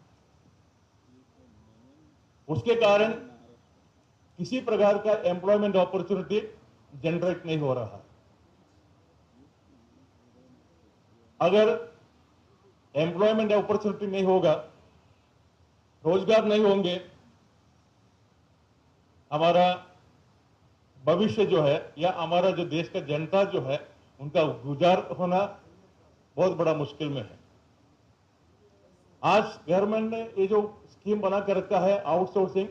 उसके कारण किसी प्रकार का एम्प्लॉयमेंट अपॉर्चुनिटी जनरेट नहीं हो रहा है। अगर एम्प्लॉयमेंट अपॉर्चुनिटी नहीं होगा, रोजगार नहीं होंगे, हमारा भविष्य जो है या हमारा जो देश का जनता जो है उनका गुजार होना बहुत बड़ा मुश्किल में है। आज गवर्नमेंट ने ये जो स्कीम बना कर रखा है आउटसोर्सिंग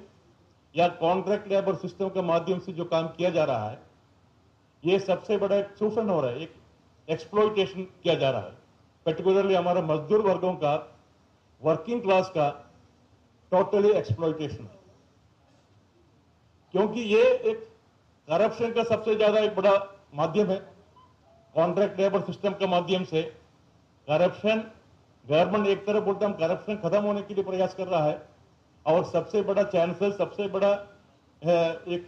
या कॉन्ट्रैक्ट लेबर सिस्टम के माध्यम से जो काम किया जा रहा है, ये सबसे बड़ा एक शोषण हो रहा है, एक एक्सप्लॉइटेशन किया जा रहा है। पर्टिकुलरली हमारे मजदूर वर्गों का, वर्किंग क्लास का टोटली एक्सप्लॉइटेशन है, क्योंकि ये एक करप्शन का सबसे ज्यादा एक बड़ा माध्यम है। कॉन्ट्रैक्ट लेबर सिस्टम के माध्यम से करप्शन, गवर्नमेंट एक तरफ बोलता है हम करप्शन खत्म होने के लिए प्रयास कर रहा है, और सबसे बड़ा चांसेस, सबसे बड़ा एक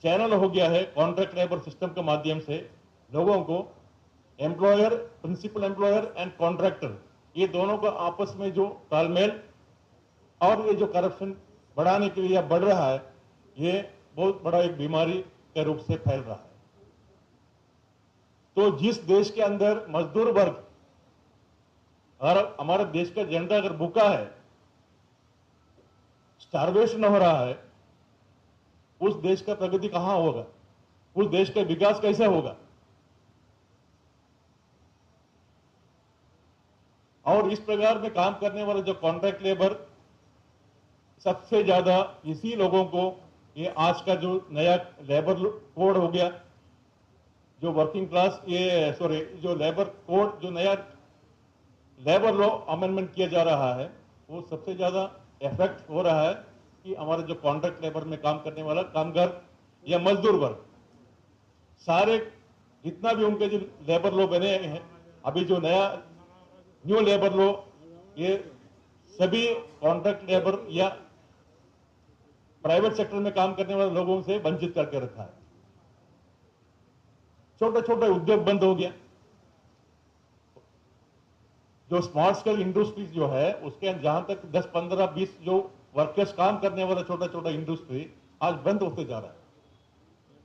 चैनल हो गया है कॉन्ट्रैक्ट लेबर सिस्टम के माध्यम से लोगों को, employer, principal employer and contractor, ये दोनों का आपस में जो तालमेल और ये जो करप्शन बढ़ाने के लिए या बढ़ रहा है, ये बहुत बड़ा एक बीमारी के रूप से फैल रहा है। तो जिस देश के अंदर मजदूर वर्ग और हमारे देश का जनता अगर भूखा है, स्टारवेशन हो रहा है, उस देश का प्रगति कहां होगा? उस देश का विकास कैसे होगा। और इस प्रकार में काम करने वाले जो कॉन्ट्रैक्ट लेबर, सबसे ज्यादा इसी लोगों को ये आज का जो नया लेबर कोड हो गया, जो वर्किंग क्लास जो लेबर कोड, जो नया लेबर लॉ अमेंडमेंट किया जा रहा है, वो सबसे ज्यादा इफेक्ट हो रहा है कि हमारे जो कॉन्ट्रैक्ट लेबर में काम करने वाला कामगार या मजदूर वर्ग, सारे जितना भी उनके जो लेबर लॉ बने हैं, अभी जो नया न्यू लेबर लॉ, ये सभी कॉन्ट्रैक्ट लेबर या प्राइवेट सेक्टर में काम करने वाले लोगों से वंचित करके रखा है। छोटे छोटे उद्योग बंद हो गया। जो स्मॉल स्केल इंडस्ट्रीज जो है, उसके जहां तक 10, 15, 20 जो वर्कर्स काम करने वाला छोटा छोटा इंडस्ट्री आज बंद होते जा रहा है।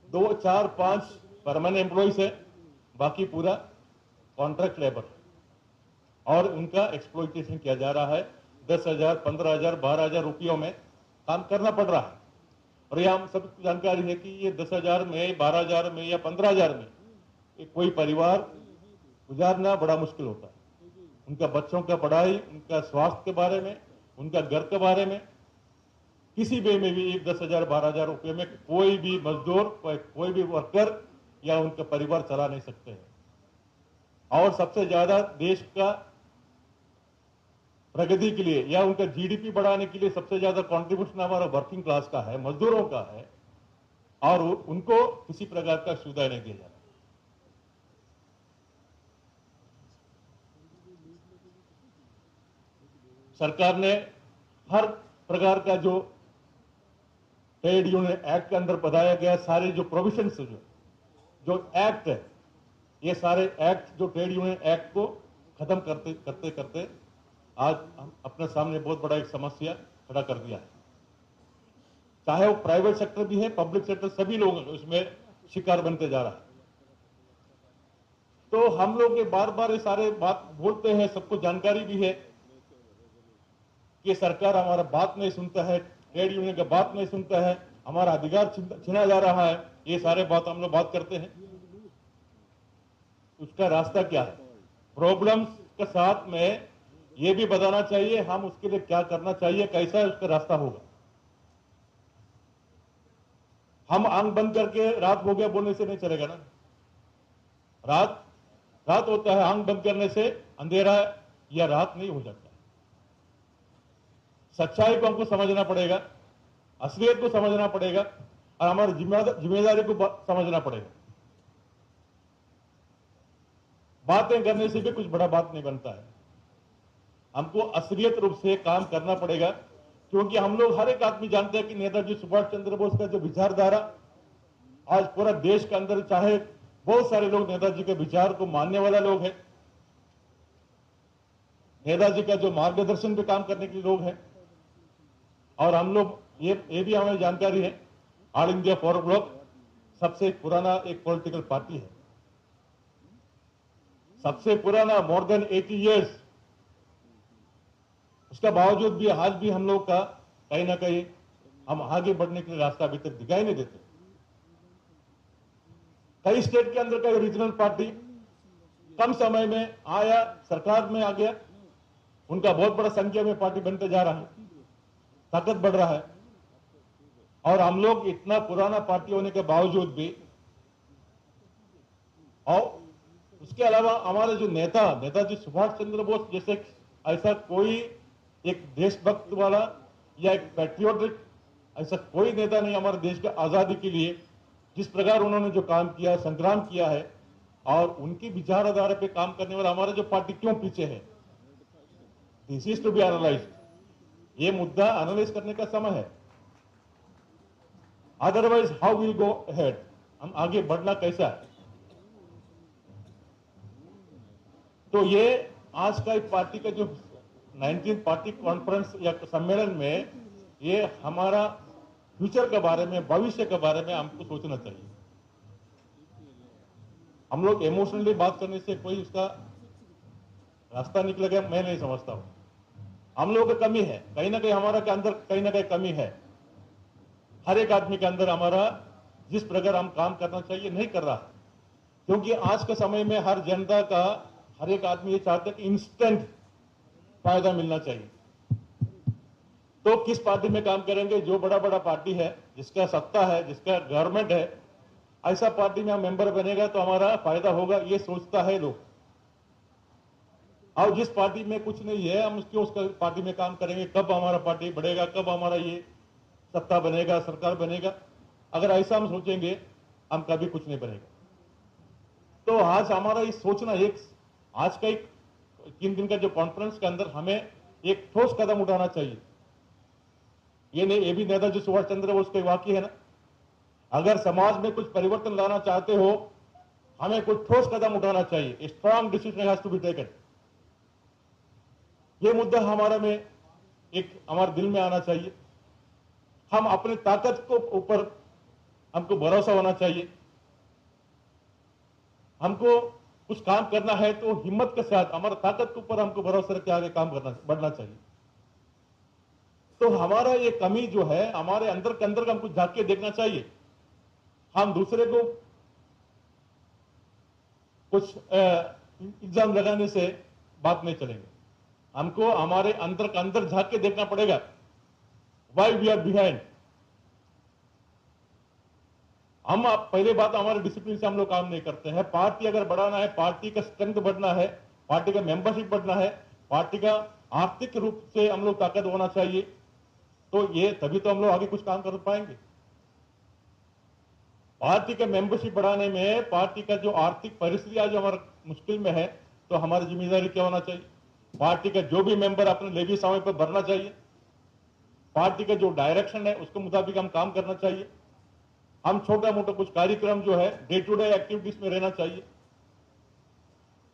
2, 4, 5 परमानेंट एम्प्लॉइज है, बाकी पूरा कॉन्ट्रैक्ट लेबर और उनका एक्सप्लॉइटेशन किया जा रहा है। 10,000, 15,000, 12,000 रुपयों में काम करना पड़ रहा है। और ये हम सब जानकारी है कि ये 10,000 में, 12,000 में या 15,000 में कोई परिवार गुजारना बड़ा मुश्किल होता है। उनका बच्चों का पढ़ाई, उनका स्वास्थ्य के बारे में, उनका घर के बारे में, किसी वे में भी 10,000, 12,000 रुपये में कोई भी मजदूर, कोई भी वर्कर या उनका परिवार चला नहीं सकते हैं। और सबसे ज्यादा देश का प्रगति के लिए या उनका जीडीपी बढ़ाने के लिए सबसे ज्यादा कंट्रीब्यूशन हमारा वर्किंग क्लास का है, मजदूरों का है, और उनको किसी प्रकार का सुविधा नहीं दिया जा रहा। सरकार ने हर प्रकार का जो ट्रेड यूनियन एक्ट के अंदर बताया गया सारे जो प्रोविजंस जो एक्ट है, ये सारे एक्ट जो ट्रेड यूनियन एक्ट को खत्म करते करते करते आज हम अपने सामने बहुत बड़ा एक समस्या खड़ा कर दिया है। चाहे वो प्राइवेट सेक्टर भी है, पब्लिक सेक्टर, सभी लोग उसमें शिकार बनते जा रहा है। तो हम लोग ये बार बार ये सारे बात बोलते हैं, सबको जानकारी भी है कि सरकार हमारा बात नहीं सुनता है, ट्रेड यूनियन का बात नहीं सुनता है, हमारा अधिकार छीना जा रहा है। ये सारे बात हम लोग बात करते हैं। उसका रास्ता क्या है? प्रॉब्लम्स के साथ में ये भी बताना चाहिए हम उसके लिए क्या करना चाहिए, कैसा उसका रास्ता होगा। हम आंख बंद करके रात हो गया बोलने से नहीं चलेगा ना। रात होता है, आंख बंद करने से अंधेरा या रात नहीं हो जाता। सच्चाई को हमको समझना पड़ेगा, असलियत को समझना पड़ेगा और हमारी जिम्मेदारी को समझना पड़ेगा। बातें करने से भी कुछ बड़ा बात नहीं बनता है। हमको असलियत रूप से काम करना पड़ेगा, क्योंकि हम लोग हर एक आदमी जानते हैं कि नेताजी सुभाष चंद्र बोस का जो विचारधारा आज पूरा देश के अंदर, चाहे बहुत सारे लोग नेताजी के विचार को मानने वाला लोग हैं, नेताजी का जो मार्गदर्शन पे काम करने के लिए लोग हैं। और हम लोग ये भी हमें जानकारी है, ऑल इंडिया फॉरवर्ड ब्लॉक सबसे पुराना एक पॉलिटिकल पार्टी है, सबसे पुराना, मोर देन 80 इयर्स। उसका बावजूद भी आज भी हम लोग का कहीं ना कहीं हम आगे बढ़ने के लिए रास्ता अभी तक दिखाई नहीं देते। कई स्टेट के अंदर कई रीजनल पार्टी कम समय में आया, सरकार में आ गया, उनका बहुत बड़ा संख्या में पार्टी बनते जा रहा है, ताकत बढ़ रहा है। और हम लोग इतना पुराना पार्टी होने के बावजूद भी, और उसके अलावा हमारे जो नेताजी सुभाष चंद्र बोस जैसे ऐसा कोई एक देशभक्त वाला या एक पैट्रियोटिक ऐसा कोई नेता नहीं हमारे देश के आजादी के लिए, जिस प्रकार उन्होंने जो काम किया, संग्राम किया है, और उनकी विचारधारा पे काम करने वाला हमारा जो पार्टी क्यों पीछे है, this is to be analysed. ये मुद्दा एनालाइज करने का समय है। Otherwise how will go ahead, हम आगे बढ़ना कैसा है। तो ये आज का पार्टी का जो 19 पार्टी कॉन्फ्रेंस या सम्मेलन में, ये हमारा फ्यूचर के बारे में, भविष्य के बारे में हमको सोचना चाहिए। हम लोग इमोशनली बात करने से कोई उसका रास्ता निकलेगा मैं नहीं समझता हूं। हम लोगों की कमी है, कहीं ना कहीं हमारा के अंदर कहीं ना कहीं कमी है। हर एक आदमी के अंदर हमारा जिस प्रकार हम काम करना चाहिए नहीं कर रहा है। क्योंकि आज के समय में हर जनता का, हर एक आदमी ये चाहता है कि इंस्टेंट फायदा मिलना चाहिए। तो किस पार्टी में काम करेंगे? जो बड़ा बड़ा पार्टी है, जिसका सत्ता है, जिसका गवर्नमेंट है, ऐसा पार्टी में हम मेंबर बनेगा तो हमारा फायदा होगा, ये सोचता है लोग। और जिस पार्टी में कुछ नहीं है, हम क्यों उसका पार्टी में काम करेंगे? कब हमारा पार्टी बढ़ेगा, कब हमारा ये सत्ता बनेगा, सरकार बनेगा? अगर ऐसा हम सोचेंगे, हम कभी कुछ नहीं बनेगा। तो आज हमारा ये सोचना, आज का एक 3 दिन का जो कॉन्फ्रेंस के अंदर हमें एक ठोस कदम उठाना चाहिए। ये भी नेताजी सुभाष चंद्र बोस के वाक्य है ना, अगर समाज में कुछ परिवर्तन लाना चाहते हो, हमें कुछ ठोस कदम उठाना चाहिए। Strong decision has to be taken. ये मुद्दा हमारे दिल में आना चाहिए। हम अपनी ताकत को ऊपर हमको भरोसा होना चाहिए। हमको कुछ काम करना है तो हिम्मत के साथ, हमारा ताकत के ऊपर हमको भरोसा रख के आगे काम बढ़ना चाहिए। तो हमारा ये कमी जो है, हमारे अंदर के अंदर हमको झांक के देखना चाहिए। हम दूसरे को कुछ इल्जाम लगाने से बात नहीं चलेंगे। हमको हमारे अंदर के अंदर झांक के देखना पड़ेगा, वाई वी आर बिहाइंड। हम पहले बात, हमारे डिसिप्लिन से हम लोग काम नहीं करते हैं। पार्टी अगर बढ़ाना है, पार्टी का स्ट्रेंथ बढ़ना है, पार्टी का मेंबरशिप बढ़ना है, पार्टी का आर्थिक रूप से हम लोग ताकत होना चाहिए, तो ये तभी तो हम लोग आगे कुछ काम कर पाएंगे। पार्टी का मेंबरशिप बढ़ाने में, पार्टी का जो आर्थिक परिस्थिति आज हमारा मुश्किल में है, तो हमारी जिम्मेदारी क्या होना चाहिए? पार्टी का जो भी मेंबर अपने लेवी समय पर भरना चाहिए। पार्टी का जो डायरेक्शन है उसके मुताबिक हम काम करना चाहिए। हम छोटा मोटा कुछ कार्यक्रम जो है डे टू डे एक्टिविटीज में रहना चाहिए।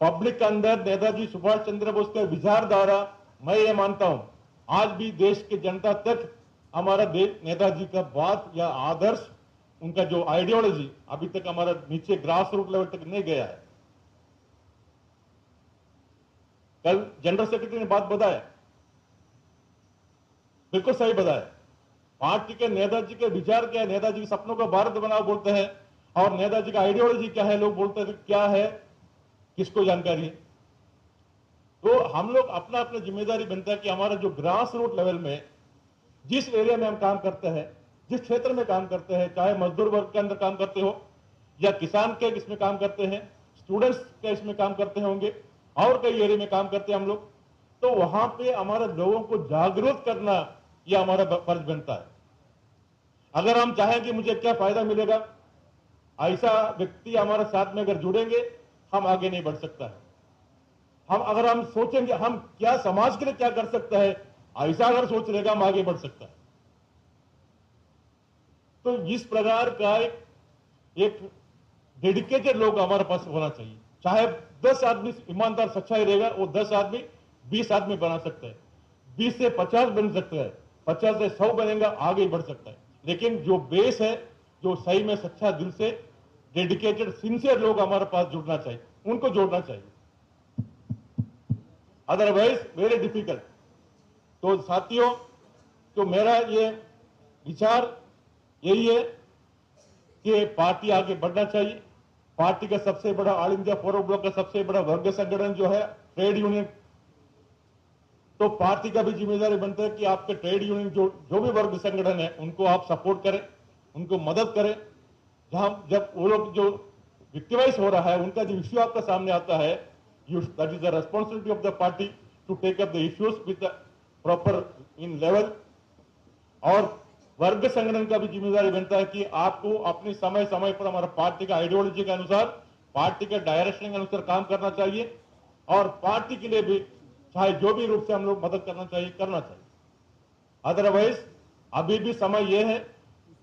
पब्लिक के अंदर नेताजी सुभाष चंद्र बोस का विचारधारा, मैं ये मानता हूं, आज भी देश की जनता तक हमारा नेताजी का बात या आदर्श, उनका जो आइडियोलॉजी अभी तक हमारा नीचे ग्रास रूट लेवल तक नहीं गया है। कल जनरल सेक्रेटरी ने बात बताया, बिल्कुल सही बताया। पार्टी के नेताजी के विचार क्या है, नेताजी के सपनों का भारत बनाओ बोलते हैं, और नेताजी का आइडियोलॉजी क्या है, लोग बोलते हैं क्या है, किसको जानकारी है। तो हम लोग अपना अपना जिम्मेदारी बनता है कि हमारा जो ग्रास रूट लेवल में, जिस एरिया में हम काम करते हैं, जिस क्षेत्र में काम करते हैं, चाहे मजदूर वर्ग के अंदर काम करते हो या किसान के इसमें काम करते हैं, स्टूडेंट्स के इसमें काम करते होंगे, और कई एरिया में काम करते हैं हम लोग, तो वहां पे हमारे लोगों को जागरूक करना यह हमारा फर्ज बनता है। अगर हम चाहें कि मुझे क्या फायदा मिलेगा, ऐसा व्यक्ति हमारे साथ में अगर जुड़ेंगे, हम आगे नहीं बढ़ सकता है। अगर हम सोचेंगे हम क्या समाज के लिए क्या कर सकता है, ऐसा अगर सोच लेगा, हम आगे बढ़ सकता है। तो इस प्रकार का एक डेडिकेटेड लोग हमारे पास होना चाहिए। चाहे 10 आदमी ईमानदार सच्चाई रहेगा, वो 10 आदमी 20 आदमी बना सकता है, 20 से 50 बन सकता है, 50 से 100 बनेगा, आगे बढ़ सकता है। लेकिन जो बेस है, जो सही में सच्चा दिल से डेडिकेटेड सिंसियर लोग हमारे पास जुड़ना चाहिए, उनको जोड़ना चाहिए, अदरवाइज वेरी डिफिकल्ट। तो साथियों, तो मेरा ये विचार यही है कि पार्टी आगे बढ़ना चाहिए। पार्टी का सबसे बड़ा, ऑल इंडिया फॉरवर्ड ब्लॉक का सबसे बड़ा वर्ग संगठन जो है ट्रेड यूनियन, तो पार्टी का भी जिम्मेदारी बनता है कि आपके ट्रेड यूनियन जो भी वर्ग संगठन है, उनको आप सपोर्ट करें, उनको मदद करें। जब वो लोग जो विक्टिमाइज हो रहा है, उनका जो इश्यू आपका सामने आता है, that is the responsibility of the party to take up the issues with the proper in level. और वर्ग संगठन का भी जिम्मेदारी बनता है कि आपको अपने समय समय पर हमारा पार्टी का आइडियोलॉजी के अनुसार, पार्टी के डायरेक्शन के अनुसार काम करना चाहिए, और पार्टी के लिए भी चाहे जो भी रूप से हम लोग मदद करना चाहिए, करना चाहिए। अदरवाइज अभी भी समय यह है,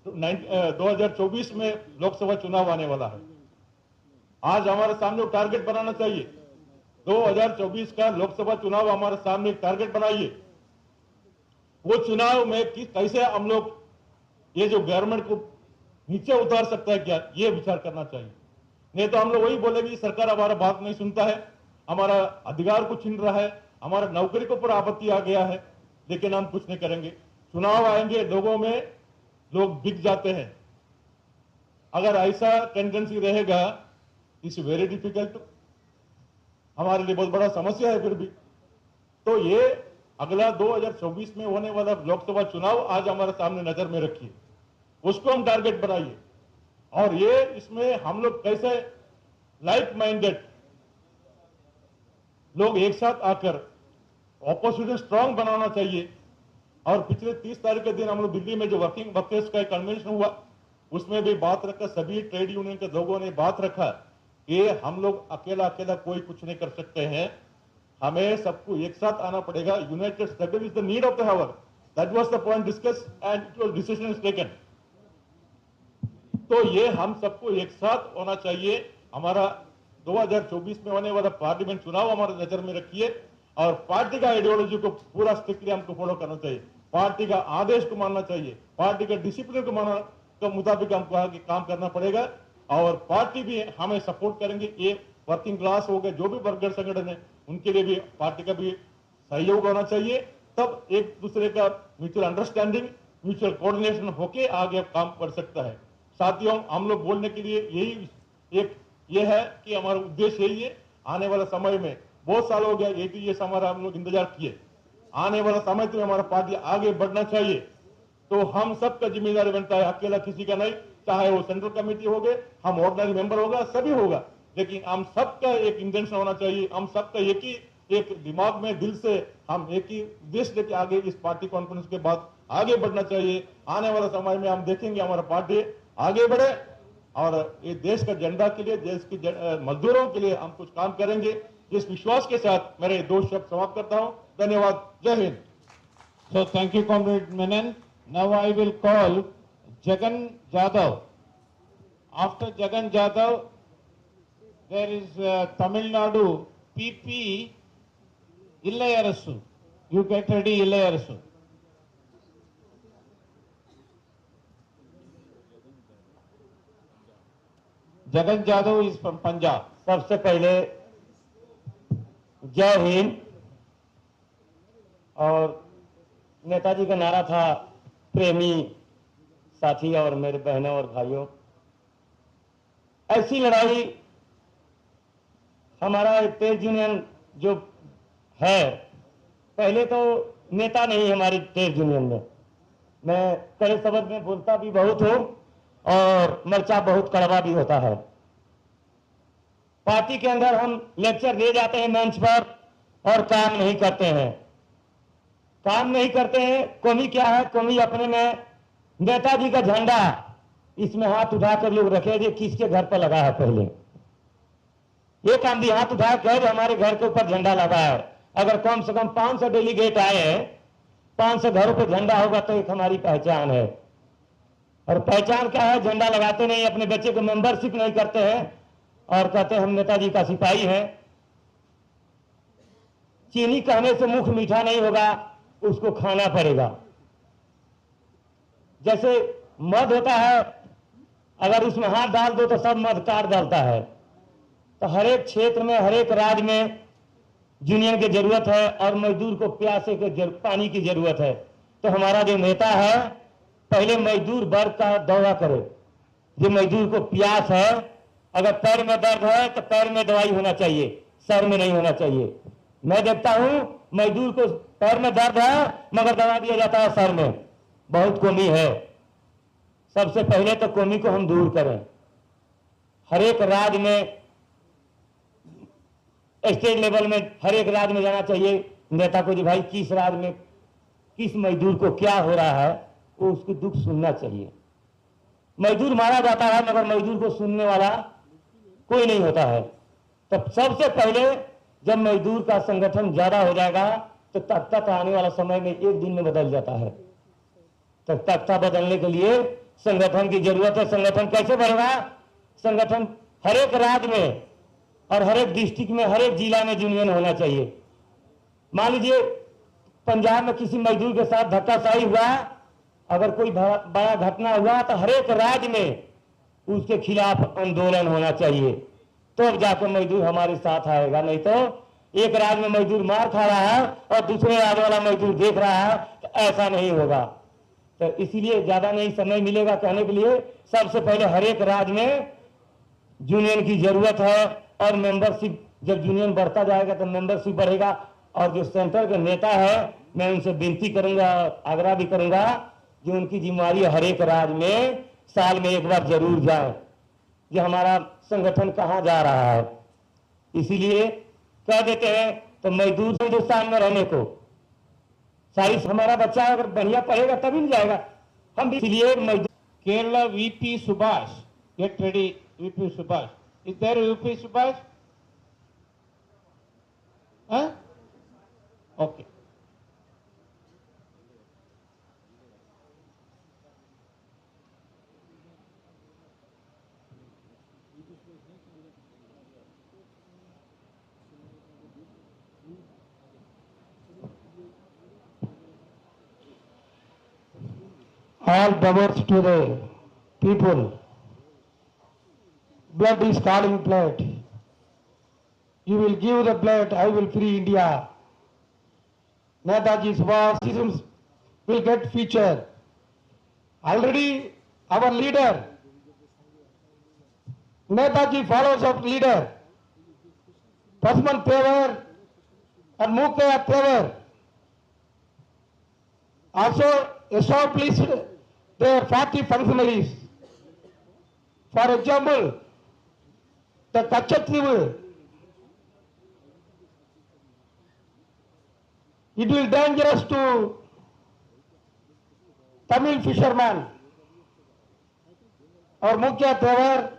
2024 में लोकसभा चुनाव आने वाला है। आज हमारे सामने टारगेट बनाना चाहिए, 2024 का लोकसभा चुनाव हमारे सामने टारगेट बनाइए। वो चुनाव में कैसे हम लोग ये जो गवर्नमेंट को नीचे उतार सकता है, क्या ये विचार करना चाहिए। नहीं तो हम लोग वही बोलेंगे सरकार हमारा बात नहीं सुनता है, हमारा अधिकार को छीन रहा है, हमारा नौकरी के ऊपर आपत्ति आ गया है, लेकिन हम कुछ नहीं करेंगे। चुनाव आएंगे, लोगों में लोग बिक जाते हैं। अगर ऐसा टेंडेंसी रहेगा, इट्स वेरी डिफिकल्ट, हमारे लिए बहुत बड़ा समस्या है फिर भी। तो ये अगला 2024 में होने वाला लोकसभा चुनाव आज हमारे सामने नजर में रखिए, उसको हम टारगेट बनाइए, और ये इसमें हम लोग कैसे लाइक माइंडेड लोग एक साथ आकर ऑपोजिशन स्ट्रांग बनाना चाहिए। और पिछले 30 तारीख के दिन हम लोग दिल्ली में जो वर्किंग वर्कर्स का कन्वेंशन हुआ, उसमें भी बात रखा, सभी ट्रेड यूनियन के लोगों ने बात रखा कि हम लोग अकेला अकेला कोई कुछ नहीं कर सकते हैं, हमें सबको एक साथ आना पड़ेगा। United struggle is the need of the hour, that was the point discuss and it was decision is taken. तो ये हम सबको एक साथ होना चाहिए। हमारा 2024 में होने वाला पार्लियामेंट चुनाव हमारे नजर में रखिए, और पार्टी का आइडियोलॉजी को पूरा स्ट्रिक्टली हमको फॉलो करना चाहिए, पार्टी का आदेश को मानना चाहिए, पार्टी का डिसिप्लिन को मानना के मुताबिक हमको आगे काम करना पड़ेगा, और पार्टी भी हमें सपोर्ट करेंगे। ये वर्किंग क्लास हो गए, जो भी वर्कर संगठन है, उनके लिए भी पार्टी का भी सहयोग होना चाहिए। तब एक दूसरे का म्यूचुअल अंडरस्टैंडिंग, म्यूचुअल कोऑर्डिनेशन होके आगे काम कर सकता है। साथियों, हम लोग बोलने के लिए यही एक ये है कि हमारा उद्देश्य यही है, आने वाला समय में बहुत साल हो गया 80 ईयर्स हमारा हम लोग इंतजार किए, आने वाला समय में हमारा पार्टी आगे बढ़ना चाहिए। तो हम सबका जिम्मेदारी बनता है, अकेला किसी का नहीं, चाहे वो सेंट्रल कमेटी हो गए, हम ऑर्डिनरी मेंबर होगा, सभी होगा, लेकिन हम सबका एक इंटेंशन होना चाहिए, हम सबका एक ही एक दिमाग में दिल से हम एक ही उद्देश्य लेके आगे इस पार्टी कॉन्फ्रेंस के बाद आगे बढ़ना चाहिए। आने वाला समय में हम देखेंगे हमारा पार्टी आगे बढ़े, और ये देश का झंडा के लिए, देश के मजदूरों के लिए हम कुछ काम करेंगे। इस विश्वास के साथ मेरे 2 शब्द समाप्त करता हूं। धन्यवाद। जय Hind. So thank you, Comrade Menon. Now I will call Jagan Jadhav. After Jagan Jadhav, there is Tamil Nadu PP Illayarasu. You get ready, Illayarasu. Jagan Jadhav is from Punjab. सबसे पहले जय हिंद। और नेताजी का नारा था प्रेमी साथी और मेरे बहनों और भाइयों, ऐसी लड़ाई हमारा ट्रेड यूनियन जो है, पहले तो नेता नहीं हमारी ट्रेड यूनियन में, मैं कड़े शब्द में बोलता भी बहुत हूं और मर्चा बहुत कड़वा भी होता है। पार्टी के अंदर हम लेक्चर दे जाते हैं मंच पर और काम नहीं करते हैं, काम नहीं करते हैं। कमी क्या है? कमी अपने में नेताजी का झंडा इसमें हाथ उठाकर लोग रखे जो किसके घर पर लगा है। पहले ये काम भी हाथ उठा कर हमारे घर के ऊपर झंडा लगा है। अगर कम से कम 500 डेलीगेट आए हैं, 500 घरों पर झंडा होगा तो एक हमारी पहचान है। और पहचान क्या है? झंडा लगाते नहीं, अपने बच्चे को मेंबरशिप नहीं करते हैं और कहते हैं हम नेताजी का सिपाही हैं। चीनी कहने से मुख मीठा नहीं होगा, उसको खाना पड़ेगा। जैसे मध होता है, अगर उसमें हाथ डाल दो तो सब मध काट डालता है। तो हर एक क्षेत्र में, हर एक राज्य में यूनियन की जरूरत है और मजदूर को प्यासे के पानी की जरूरत है। तो हमारा जो नेता है पहले मजदूर वर्ग का दौरा करे। जो मजदूर को प्यास है, अगर पैर में दर्द है तो पैर में दवाई होना चाहिए, सर में नहीं होना चाहिए। मैं देखता हूं मजदूर को पैर में दर्द है मगर दवा दिया जाता है सर में। बहुत कमी है। सबसे पहले तो कमी को हम दूर करें। हर एक राज्य में, स्टेट लेवल में हर एक राज्य में जाना चाहिए नेता को, जी भाई किस राज्य में किस मजदूर को क्या हो रहा है, वो उसको दुख सुनना चाहिए। मजदूर मारा जाता है मगर मजदूर को सुनने वाला कोई नहीं होता है। तो सबसे पहले जब मजदूर का संगठन ज्यादा हो जाएगा तो तख्ता आने वाला समय में एक दिन में बदल जाता है। तो तख्ता बदलने के लिए संगठन की जरूरत है। संगठन कैसे बढ़ेगा? संगठन हर एक राज्य में और हर एक डिस्ट्रिक्ट में, हर एक जिला में यूनियन होना चाहिए। मान लीजिए पंजाब में किसी मजदूर के साथ धक्काशाही हुआ, अगर कोई बड़ा घटना हुआ तो हर एक राज्य में उसके खिलाफ आंदोलन होना चाहिए, तो अब जाकर मजदूर हमारे साथ आएगा। नहीं तो एक राज्य में मजदूर मार खा रहा है और दूसरे राज्य वाला मजदूर देख रहा है, तो ऐसा नहीं होगा। तो इसीलिए ज्यादा नहीं समय मिलेगा कहने के लिए। सबसे पहले हर एक राज्य में यूनियन की जरूरत है और मेंबरशिप, जब यूनियन बढ़ता जाएगा तो मेंबरशिप बढ़ेगा। और जो सेंटर के नेता है मैं उनसे विनती करूंगा, आग्रह भी करूंगा कि उनकी जिम्मेवारी हर एक राज्य में साल में एक बार जरूर जाए कि हमारा संगठन कहाँ जा रहा है। इसीलिए कह देते हैं तो मजदूर हिंदुस्तान में रहने को सारी, हमारा बच्चा अगर बढ़िया पढ़ेगा तभी नहीं जाएगा। हम इसलिए मजदूर। Kerala VP Subhash, get ready. VP Subhash, is there a VP Subhash? Huh? Okay. All powers to the people. Blood is calling blood. You will give the blood, I will free India. Netaji's fascism will get future. Already our leader, Netaji follows of leader, Pasman Tevar and Mukaya Tevar also established their party functionaries. For example, the Kachativu, it will dangerous to Tamil fisherman. Our Mukhya Tevar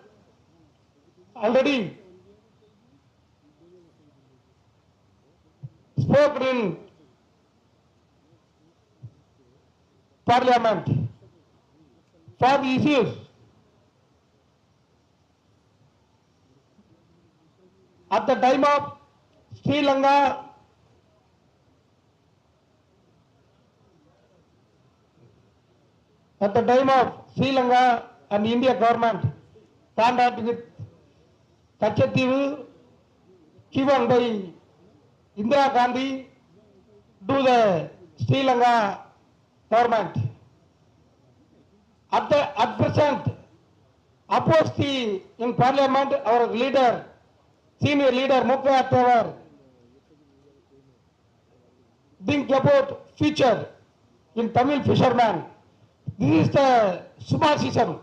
already spoke in Parliament for the issues. At the time of Sri Lanka, and India government contact with Kachativu given by Indira Gandhi to the Sri Lanka government. At present, opposed in Parliament, our leader, senior leader Mukhya Tevar, think about future in Tamil fishermen. This is the Subhasism.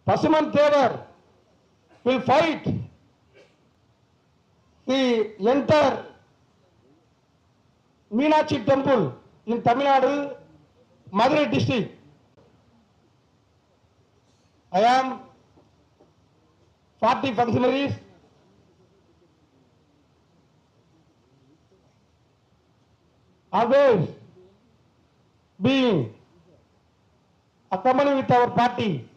Pasuman Tevar will fight the entire Meenakshi temple in Tamil Nadu, Madurai district. I am party functionaries. Always being accompanied with our party.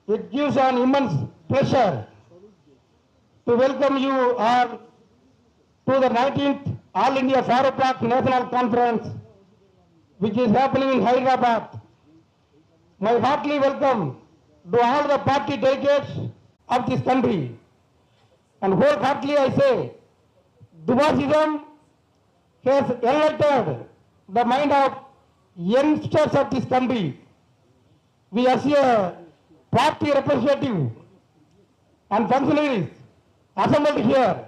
It gives an immense pleasure to welcome you all to the 19th All India Forward Bloc National Conference, which is happening in Hyderabad. My heartily welcome to all the party delegates of this country. And wholeheartedly I say, Dubasism has enlightened the mind of youngsters of this country. We as a party representative and functionaries assembled here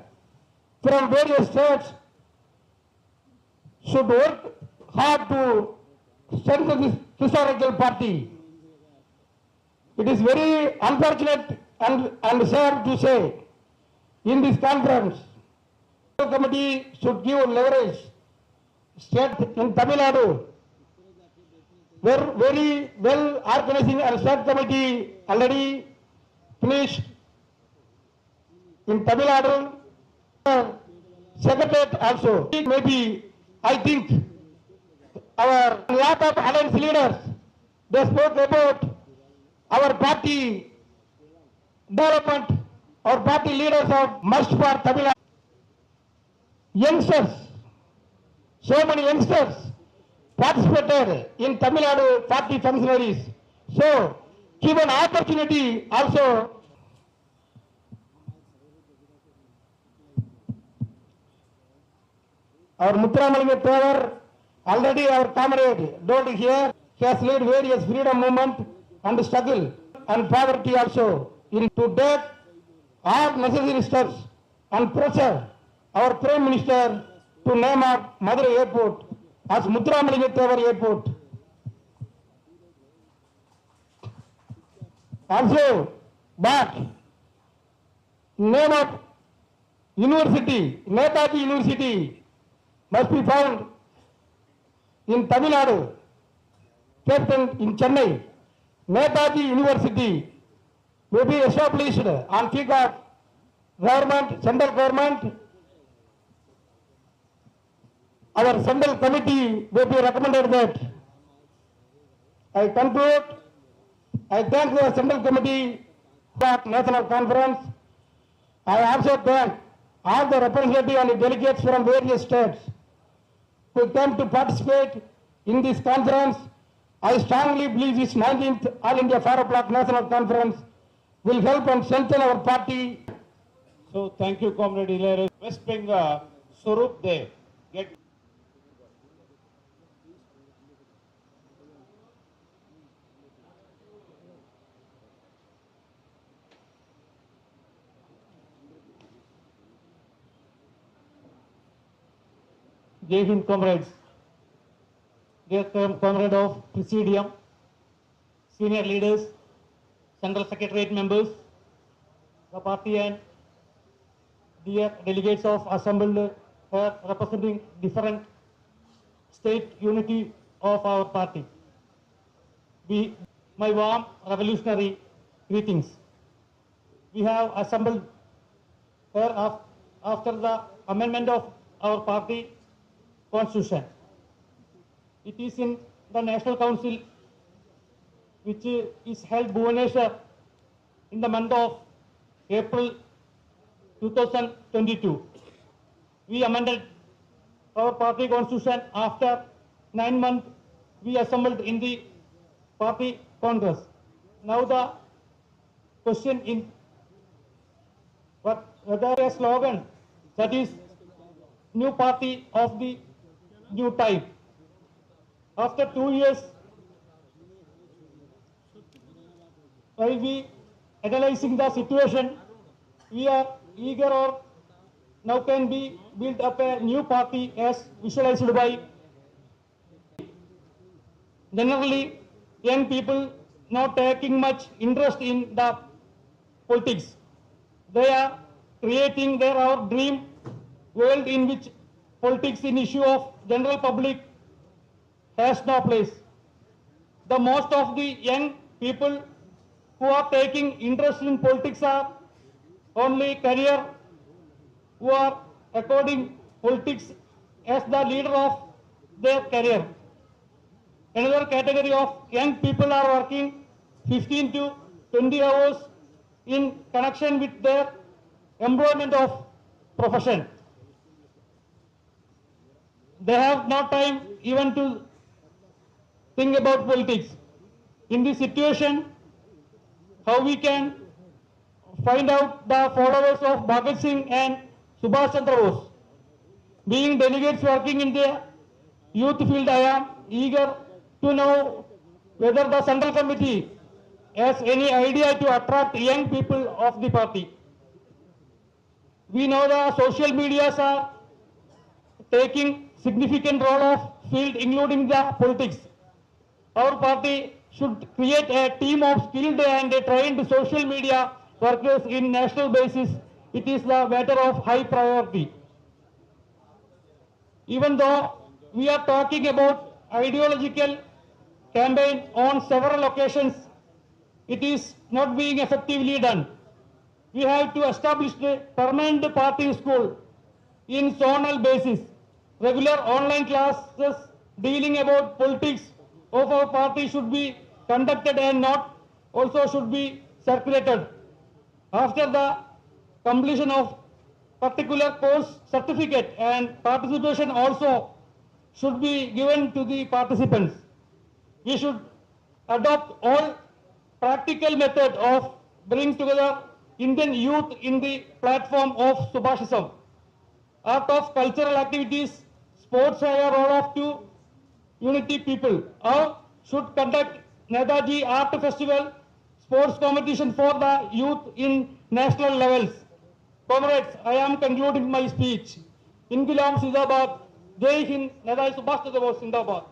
from various states should work hard to strengthen this historical party. It is very unfortunate and sad to say in this conference, the committee should give leverage. State in Tamil Nadu, were very well organizing and state committee already finished. In Tamil Nadu, secretariat also. Maybe, I think, our lot of alliance leaders, they spoke about our party development, our party leaders of must for Tamil Nadu. Youngsters, so many youngsters participated in Tamil Nadu party functionaries. So, give an opportunity also. Our Muthuramalingam Tevar Already our comrade told here, he has led various freedom movement and struggle and poverty also. In to take all necessary steps and pressure our Prime Minister to name our Madurai Airport as Muthuramalingam Airport. Also, back name of university, Netaji University, must be found in Tamil Nadu, capital in Chennai. Netaji University will be established on fig of government, central government. Our central committee will be recommended that. I conclude. I thank the central committee of national conference. I also thank all the representatives and delegates from various states who came to participate in this conference. I strongly believe this 19th All India Forward Bloc National Conference will help and strengthen our party. So thank you, Comrade Hilary. West Bengal, Swarup Dev. Get Jai Hind, comrades. Dear comrade of Presidium, senior leaders, Central Secretariat members, the party and dear delegates of assembled here representing different state unity of our party. My warm revolutionary greetings. We have assembled here after the amendment of our party constitution. It is in the National Council which is held Bhubaneswar in the month of April 2022. We amended our party constitution after 9 months we assembled in the party congress. Now the question in whether a slogan that is new party of the new type. After 2 years, while we analyzing the situation, we are eager or now can be build up a new party as visualized by generally young people not taking much interest in the politics. They are creating their our dream world in which politics in issue of general public has no place. The most of the young people who are taking interest in politics are only career who are according politics as the leader of their career. Another category of young people are working 15 to 20 hours in connection with their employment of profession. They have no time even to think about politics. In this situation, how we can find out the followers of Bhagat Singh and Subhash Chandra Bose. Being delegates working in the youth field, I am eager to know whether the Central Committee has any idea to attract young people of the party. We know the social medias are taking significant role of field including the politics. Our party should create a team of skilled and trained social media workers in national basis. It is the matter of high priority. Even though we are talking about ideological campaign on several occasions, it is not being effectively done. We have to establish a permanent party school in zonal basis. Regular online classes dealing about politics of our party should be conducted and not also should be circulated. After the completion of particular course certificate and participation also should be given to the participants. We should adopt all practical method of bringing together Indian youth in the platform of Subhashism. Art of cultural activities, sports have a role of to unity people. Should conduct Netaji Art Festival, sports competition for the youth in national levels. Comrades, I am concluding my speech. Inquilam Zindabad, Jai Hind, Netaji Subhash Chandra Bose Zindabad.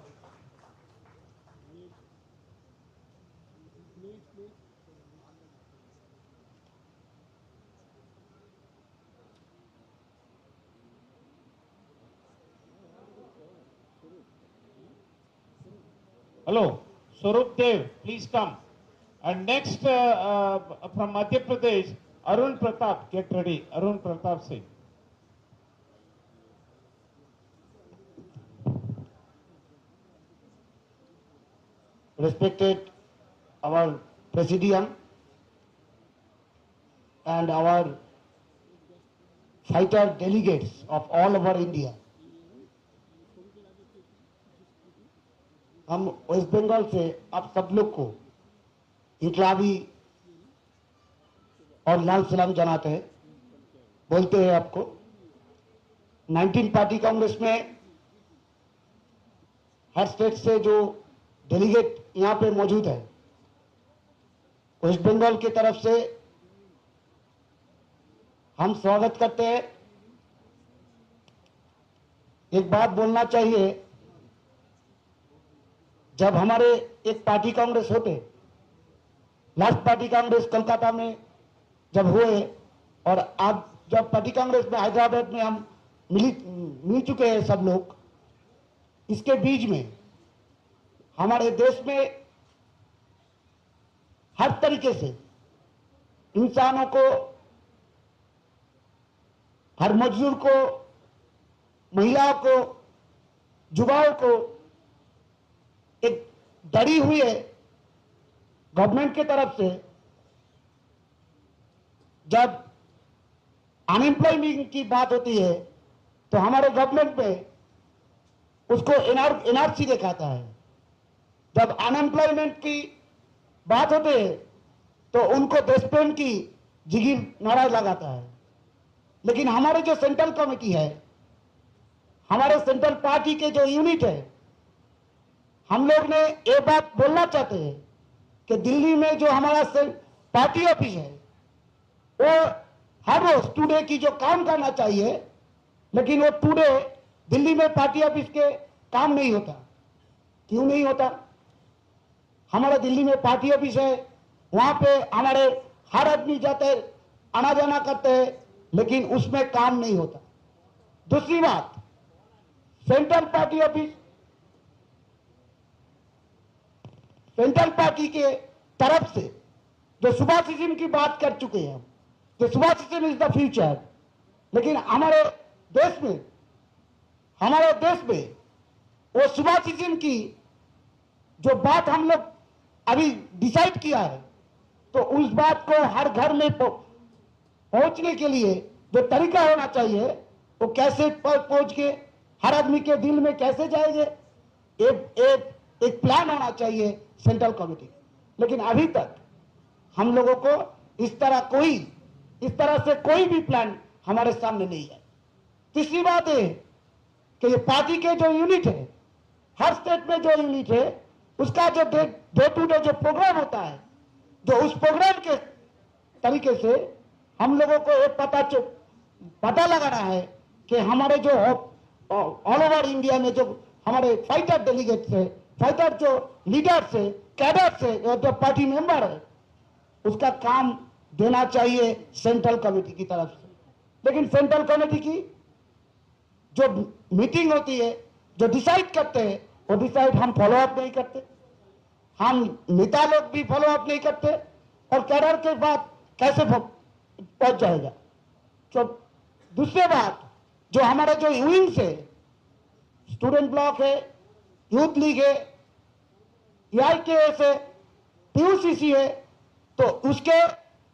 Hello, Swarup Dev, please come. And next from Madhya Pradesh, Arun Pratap, get ready. Arun Pratap Singh. Respected our Presidium and our fighter delegates of all over India. हम waste Bengal से आप सब लोग को इनकलाबी और लाल सलाम जनाते हैं, बोलते हैं आपको 19 पार्टी कांग्रेस में हर स्टेट से जो डेलीगेट यहाँ पे मौजूद है, वेस्ट बंगाल की तरफ से हम स्वागत करते हैं। एक बात बोलना चाहिए, जब हमारे एक पार्टी कांग्रेस होते, लास्ट पार्टी कांग्रेस कोलकाता में जब हुए और अब जब पार्टी कांग्रेस में हैदराबाद में हम मिल चुके हैं सब लोग, इसके बीच में हमारे देश में हर तरीके से इंसानों को, हर मजदूर को, महिलाओं को, युवाओं को एक डरी हुई है गवर्नमेंट की तरफ से। जब अनएम्प्लॉयमेंट की बात होती है तो हमारे गवर्नमेंट में उसको एनआरसी दिखाता है। जब अनएम्प्लॉयमेंट की बात होती है तो उनको देश प्रेम की जिगिर नारा लगाता है। लेकिन हमारे जो सेंट्रल कमेटी है, हमारे सेंट्रल पार्टी के जो यूनिट है, हम लोग ने ये बात बोलना चाहते हैं कि दिल्ली में जो हमारा पार्टी ऑफिस है वो हर रोज टुडे की जो काम करना चाहिए, लेकिन वो टुडे दिल्ली में पार्टी ऑफिस के काम नहीं होता। क्यों नहीं होता? हमारा दिल्ली में पार्टी ऑफिस है, वहां पे हमारे हर आदमी जाते आना जाना करते हैं, लेकिन उसमें काम नहीं होता। दूसरी बात, central party office, central party के तरफ से जो सुभाषिज्म की बात कर चुके हैं, जो सुभाषिज्म इज द फ्यूचर, लेकिन हमारे देश में वो सुभाषिज्म की जो बात हम लोग अभी डिसाइड किया है, तो उस बात को हर घर में पहुंचने के लिए जो तरीका होना चाहिए, वो कैसे पहुंच के हर आदमी के दिल में कैसे जाएंगे, एक प्लान होना चाहिए सेंट्रल कमेटी। लेकिन अभी तक हम लोगों को इस तरह से कोई भी प्लान हमारे सामने नहीं है। तीसरी बात है कि ये पार्टी के जो यूनिट है, हर स्टेट में जो यूनिट है, उसका जो डे टू डे जो प्रोग्राम होता है, जो उस प्रोग्राम के तरीके से हम लोगों को एक पता लगाना है कि हमारे जो ऑल ओवर इंडिया में जो हमारे फाइटर डेलीगेट्स है, फाइटर जो लीडर्स है, कैडर्स है, जो पार्टी मेंबर है, उसका काम देना चाहिए सेंट्रल कमेटी की तरफ से। लेकिन सेंट्रल कमेटी की जो मीटिंग होती है, जो डिसाइड करते हैं, वो डिसाइड हम फॉलो अप नहीं करते, हम नेता लोग भी फॉलो अप नहीं करते, और कैडर के बाद कैसे पहुंच जाएगा। तो दूसरी बात, जो हमारे जो विंग्स है, स्टूडेंट ब्लॉक है, यूथ लीग है, EIKS है, PUCC है, तो उसके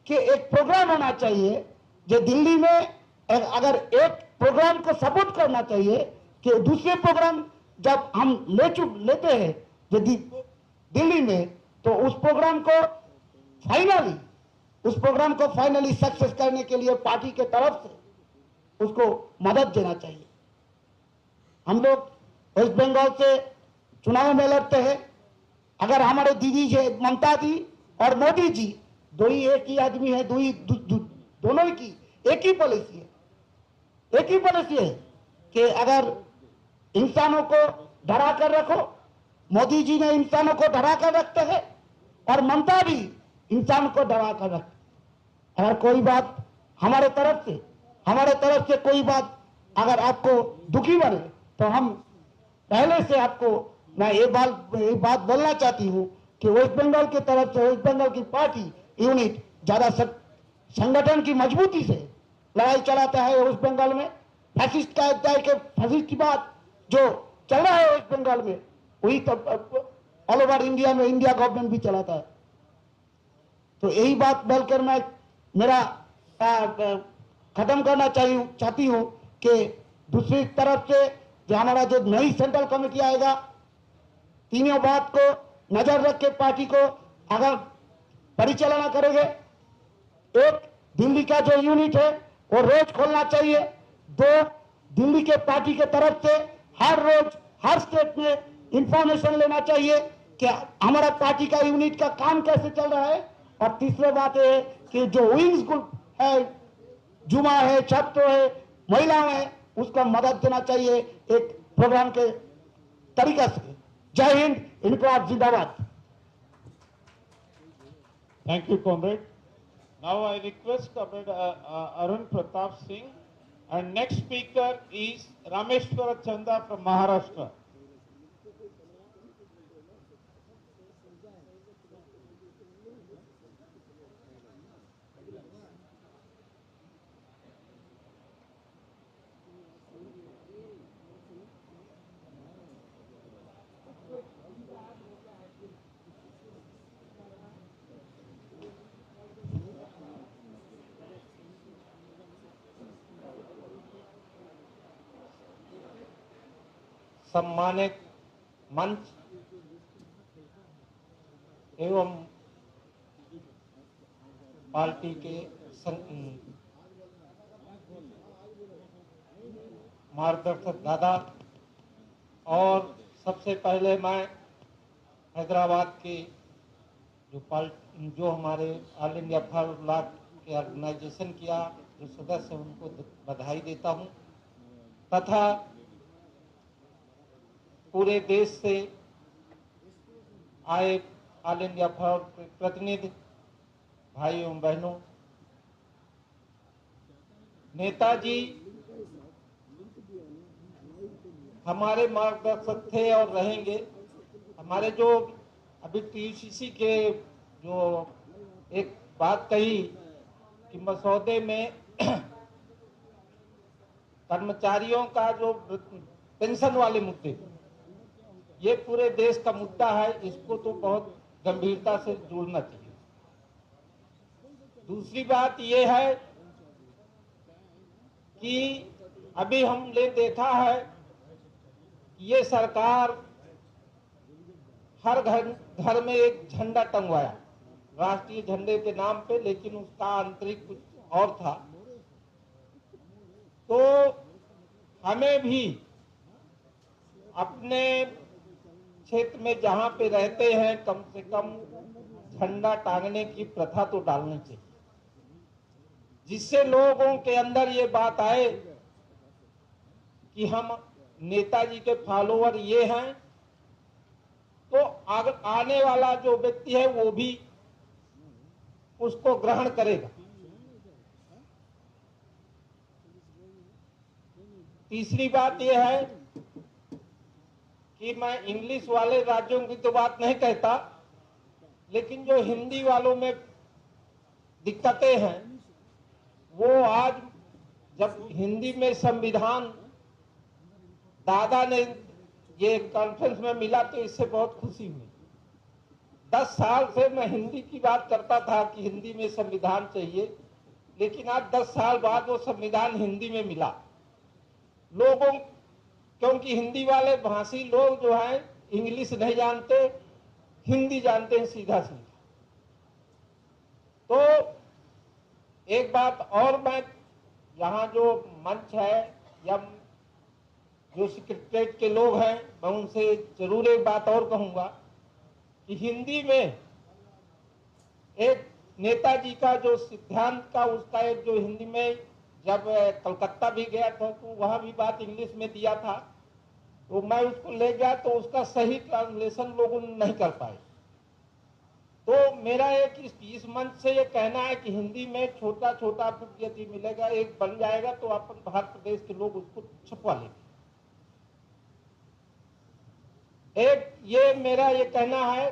के एक प्रोग्राम होना चाहिए जो दिल्ली में, अगर एक प्रोग्राम को सपोर्ट करना चाहिए कि दूसरे प्रोग्राम जब हम लेते हैं जो दिल्ली में, तो उस प्रोग्राम को फाइनली सक्सेस करने के लिए पार्टी के तरफ से उसको मदद देना चाहिए। हम लोग वेस्ट बंगाल से चुनाव में लड़ते हैं। अगर हमारे दीदी जी ममता जी और मोदी जी दो ही एक ही आदमी है, दोनों की एक ही पॉलिसी है, एक ही पॉलिसी है कि अगर इंसानों को डरा कर रखो, मोदी जी ने इंसानों को डरा कर रखते हैं और ममता भी इंसान को डरा कर रखते। अगर कोई बात हमारे तरफ से कोई बात अगर आपको दुखी बने तो हम पहले से आपको मैं ये बात बोलना चाहती हूँ कि वेस्ट बंगाल की तरफ से, वेस्ट बंगाल की पार्टी यूनिट ज्यादा संगठन की मजबूती से लड़ाई चलाता है। वेस्ट बंगाल में फैसिस्ट का फैसिस्ट की बात जो चल रहा है वेस्ट बंगाल में, वही तब ऑल ओवर इंडिया में इंडिया गवर्नमेंट भी चलाता है। तो यही बात बोलकर मैं मेरा खत्म करना चाहती हूँ कि दूसरी तरफ से जो हमारा जो नई सेंट्रल कमेटी आएगा, तीनों बात को नजर रख के पार्टी को अगर परिचालना करेंगे। एक, दिल्ली का जो यूनिट है वो रोज खोलना चाहिए। दो, दिल्ली के पार्टी के तरफ से हर रोज हर स्टेट में इंफॉर्मेशन लेना चाहिए कि हमारा पार्टी का यूनिट का काम कैसे चल रहा है। और तीसरी बात है कि जो विंग्स ग्रुप है, जुमा है, छात्र है, महिलाएं है, उसको मदद देना चाहिए एक प्रोग्राम के तरीका से। जय हिंद, इनकलाब जिंदाबाद। Thank you, comrade. Now I request comrade Arun Pratap Singh, and next speaker is Rameshwara Chanda from Maharashtra. सम्मानित मंच एवं पार्टी के मार्गदर्शक दादा, और सबसे पहले मैं हैदराबाद के जो हमारे ऑल इंडिया फॉरवर्ड ब्लॉक के ऑर्गेनाइजेशन किया जो सदस्य, उनको बधाई देता हूं, तथा पूरे देश से आए ऑल इंडिया फॉरवर्ड के प्रतिनिधि भाई एवं बहनों। नेताजी हमारे मार्गदर्शक थे और रहेंगे। हमारे जो अभी टीयूसीसी के जो एक बात कही कि मसौदे में कर्मचारियों का जो पेंशन वाले मुद्दे, ये पूरे देश का मुद्दा है, इसको तो बहुत गंभीरता से जोड़ना चाहिए। दूसरी बात ये है कि अभी हमने देखा है कि ये सरकार हर घर में एक झंडा टंगवाया राष्ट्रीय झंडे के नाम पे, लेकिन उसका आंतरिक कुछ और था। तो हमें भी अपने क्षेत्र में जहां पे रहते हैं कम से कम झंडा टांगने की प्रथा तो डालनी चाहिए, जिससे लोगों के अंदर ये बात आए कि हम नेताजी के फॉलोअर ये हैं, तो आने वाला जो व्यक्ति है वो भी उसको ग्रहण करेगा। तीसरी बात यह है कि मैं इंग्लिश वाले राज्यों की तो बात नहीं कहता, लेकिन जो हिंदी वालों में दिक्कतें हैं, वो आज जब हिंदी में संविधान दादा ने ये कॉन्फ्रेंस में मिला तो इससे बहुत खुशी हुई। 10 साल से मैं हिंदी की बात करता था कि हिंदी में संविधान चाहिए, लेकिन आज 10 साल बाद वो संविधान हिंदी में मिला। लोगों, क्योंकि हिंदी वाले भाषी लोग जो हैं इंग्लिश नहीं जानते, हिंदी जानते हैं सीधा सीधा। तो एक बात और, मैं यहाँ जो मंच है या जो सेक्रेटरीट के लोग हैं, मैं उनसे जरूर एक बात और कहूंगा कि हिंदी में एक नेताजी का जो सिद्धांत का उसका एक जो हिंदी में जब कलकत्ता भी गया था तो वहां भी बात इंग्लिश में दिया था, तो मैं उसको ले गया तो उसका सही ट्रांसलेशन लोगों ने नहीं कर पाए। तो मेरा एक इस मंच से ये कहना है कि हिंदी में छोटा छोटा बुक यदि मिलेगा, एक बन जाएगा तो अपन भारत प्रदेश के लोग उसको छपवा लेंगे। एक ये मेरा ये कहना है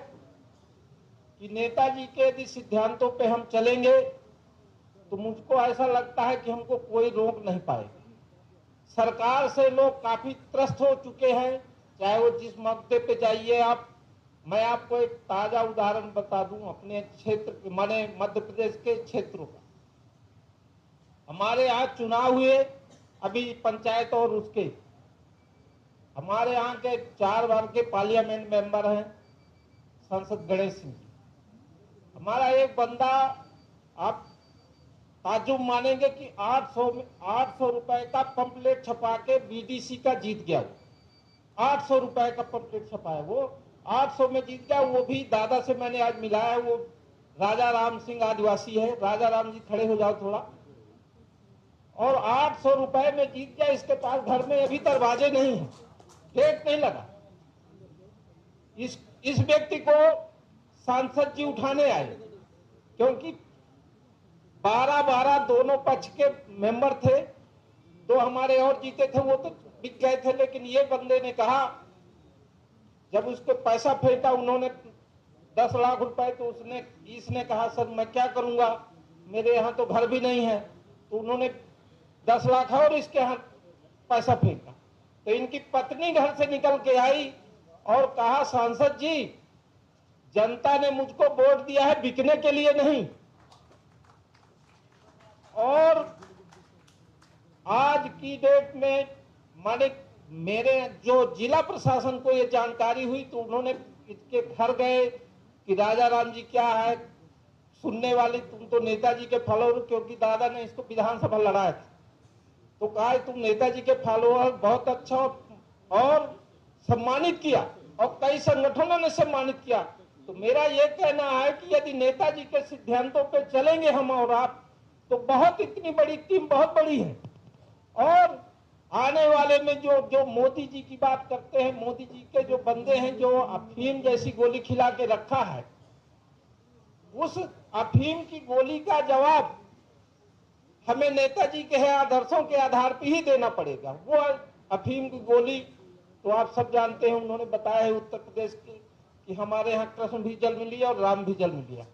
कि नेताजी के यदि सिद्धांतों पे हम चलेंगे तो मुझको ऐसा लगता है कि हमको कोई रोक नहीं पाएगा। सरकार से लोग काफी त्रस्त हो चुके हैं, चाहे वो जिस मुद्दे पे जाइए आप। मैं आपको एक ताजा उदाहरण बता दूं अपने क्षेत्र माने मध्य प्रदेश के क्षेत्रों का। हमारे यहाँ चुनाव हुए अभी पंचायत और उसके, हमारे यहाँ के 4 बार के पार्लियामेंट मेंबर हैं सांसद गणेश सिंह। हमारा एक बंदा, आप ताजुब मानेंगे कि 800 रुपए का पंपलेट छपा के बीडीसी का जीत गया। वो 800 रुपए का पंपलेट छपाया, वो 800 में जीत गया। वो भी दादा से मैंने आज मिलाया, वो राजा राम सिंह आदिवासी है। राजा राम जी खड़े हो जाओ थोड़ा। और 800 रुपए में जीत गया। इसके पास घर में अभी दरवाजे नहीं है, गेट नहीं लगा। इस व्यक्ति को सांसद जी उठाने आए, क्योंकि 12-12 दोनों पक्ष के मेंबर थे। तो हमारे और जीते थे वो तो बिक गए थे, लेकिन ये बंदे ने कहा, जब उसको पैसा फेंका उन्होंने 10 लाख रुपए, तो इसने कहा सर मैं क्या करूंगा, मेरे यहाँ तो घर भी नहीं है। तो उन्होंने 10 लाख और इसके यहाँ पैसा फेंका। तो इनकी पत्नी घर से निकल के आई और कहा सांसद जी, जनता ने मुझको वोट दिया है बिकने के लिए नहीं। और आज की डेट में माने मेरे जो जिला प्रशासन को ये जानकारी हुई तो उन्होंने इसके घर गए कि राजा राम जी क्या है, सुनने वाली तुम तो नेताजी के फॉलोअर, क्योंकि दादा ने इसको विधानसभा लड़ाया था। तो कहा तुम नेताजी के फॉलोअर, बहुत अच्छा, और सम्मानित किया और कई संगठनों ने सम्मानित किया। तो मेरा यह कहना है कि यदि नेताजी के सिद्धांतों पे चलेंगे हम और आप, तो बहुत इतनी बड़ी टीम बहुत बड़ी है। और आने वाले में जो मोदी जी की बात करते हैं, मोदी जी के जो बंदे हैं जो अफीम जैसी गोली खिला के रखा है, उस अफीम की गोली का जवाब हमें नेताजी के आदर्शों के आधार पर ही देना पड़ेगा। वो अफीम की गोली तो आप सब जानते हैं, उन्होंने बताया है उत्तर प्रदेश के कि हमारे यहाँ कृष्ण भी जल में लिया और राम भी जल में लिया।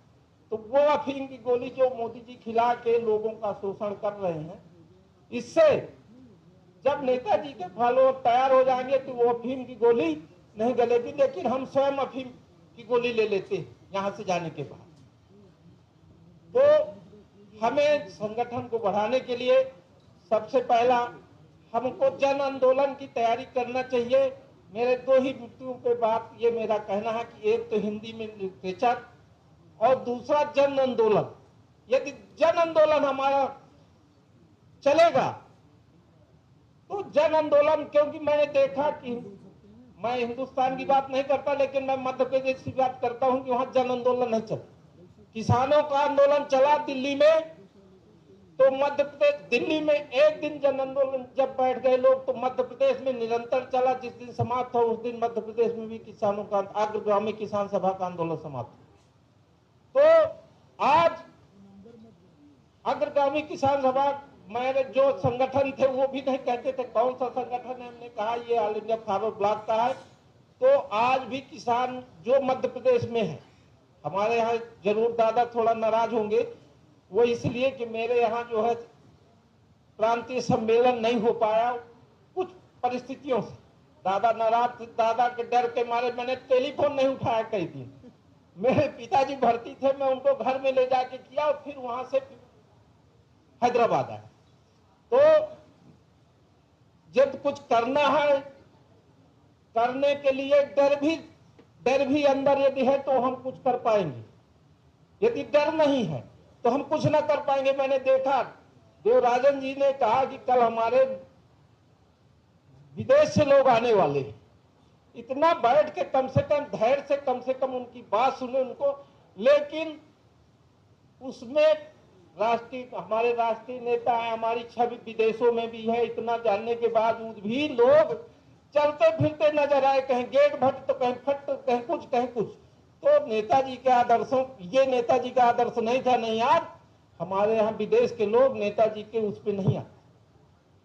तो वो अफीम की गोली जो मोदी जी खिला के लोगों का शोषण कर रहे हैं, इससे जब नेताजी के फॉलोअर तैयार हो जाएंगे तो वो अफीम की गोली नहीं गलेगी। लेकिन हम स्वयं अफीम की गोली ले लेते हैं यहाँ से जाने के बाद। तो हमें संगठन को बढ़ाने के लिए सबसे पहला हमको जन आंदोलन की तैयारी करना चाहिए। मेरे 2 ही बिंदुओं पे बात ये मेरा कहना है कि एक तो हिंदी में लिटरेचर और दूसरा जन आंदोलन। यदि जन आंदोलन हमारा चलेगा तो जन आंदोलन, क्योंकि मैंने देखा कि मैं हिंदुस्तान की बात नहीं करता लेकिन मैं मध्य प्रदेश की बात करता हूं कि वहां जन आंदोलन नहीं चला। किसानों का आंदोलन चला दिल्ली में, तो मध्य प्रदेश दिल्ली में एक दिन जन आंदोलन जब बैठ गए लोग, तो मध्य प्रदेश में निरंतर चला। जिस दिन समाप्त हो उस दिन मध्य प्रदेश में भी किसानों का अग्रगामी किसान सभा का आंदोलन समाप्त। तो आज अग्रगामी किसान सभा, मेरे जो संगठन थे वो भी नहीं कहते थे कौन सा संगठन है, हमने कहा ये ऑल इंडिया फॉरवर्ड ब्लॉक का है। तो आज भी किसान जो मध्य प्रदेश में है, हमारे यहाँ जरूर दादा थोड़ा नाराज होंगे, वो इसलिए कि मेरे यहाँ जो है प्रांतीय सम्मेलन नहीं हो पाया कुछ परिस्थितियों से। दादा नाराज थे, दादा के डर के मारे मैंने टेलीफोन नहीं उठाया कई दिन। मेरे पिताजी भर्ती थे, मैं उनको घर में ले जाके किया और फिर वहां से हैदराबाद आया। तो जब कुछ करना है, करने के लिए डर भी अंदर यदि है तो हम कुछ कर पाएंगे। यदि डर नहीं है तो हम कुछ ना कर पाएंगे। मैंने देखा देवराजन जी ने कहा कि कल हमारे विदेश से लोग आने वाले हैं, इतना बैठ के कम से कम उनकी बात सुने उनको, लेकिन उसमें हमारे राष्ट्रीय नेता है, हमारी छवि विदेशों में भी है, इतना जानने के बावजूद भी लोग चलते फिरते नजर आए, कहीं गेट भट्ट तो कहीं फट तो कहीं कुछ। तो नेताजी के आदर्शों, ये नेताजी का आदर्श नहीं था। नहीं यार, हमारे यहाँ विदेश के लोग नेताजी के उस पे नहीं आते।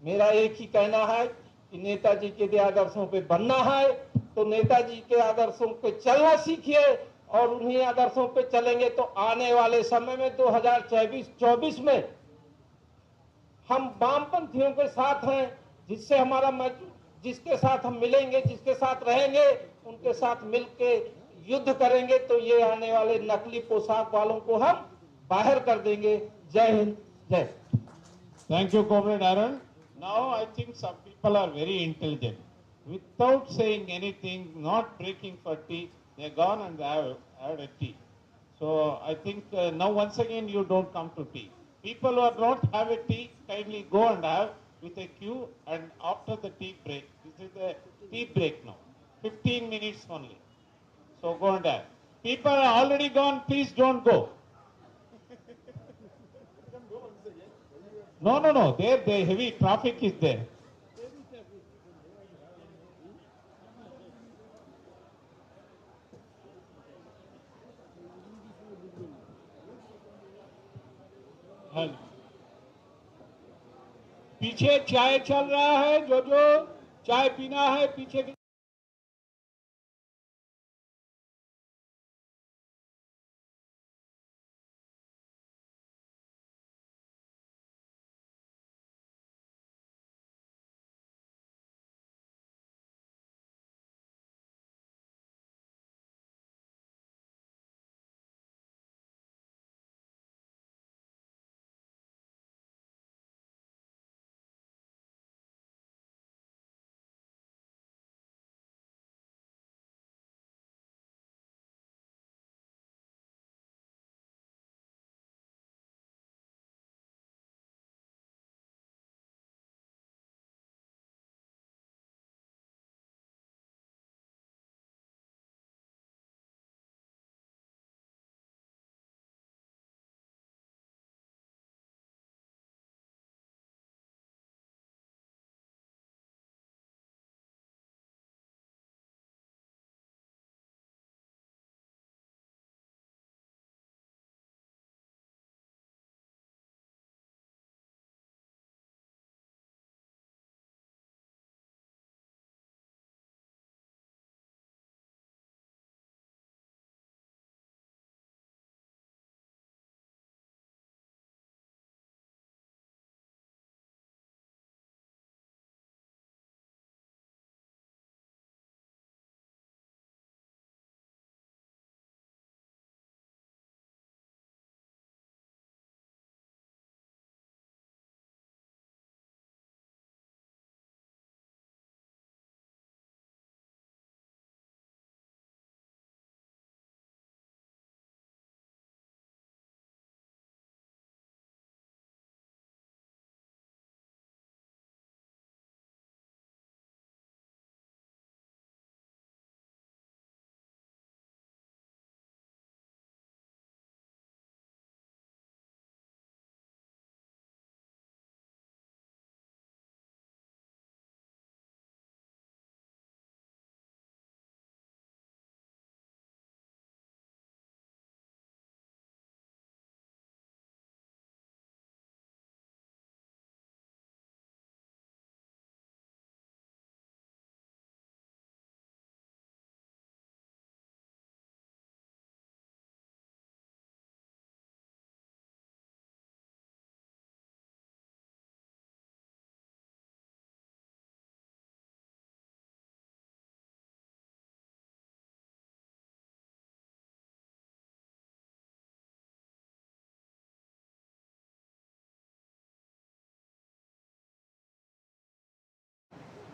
मेरा एक ही कहना है कि नेताजी के आदर्शों पे बनना है तो नेताजी के आदर्शों पे चलना सीखिए, और उन्हीं आदर्शों पे चलेंगे तो आने वाले समय में 2024 में हम वामपंथियों के साथ हैं, जिसके साथ हम मिलेंगे, जिसके साथ रहेंगे, उनके साथ मिलके युद्ध करेंगे तो ये आने वाले नकली पोशाक वालों को हम बाहर कर देंगे। जय हिंद, जय। Thank you, Comrade Aaron. Now I think some people are very intelligent. Without saying anything, not breaking for tea, they're gone and they have had a tea. So I think now once again you don't come to tea. People who don't have a tea, kindly go and have with a queue, and after the tea break, this is the tea break now, 15 minutes only. So go and have. People are already gone, please don't go. No, there the heavy traffic is there. पीछे चाय चल रहा है, जो चाय पीना है पीछे की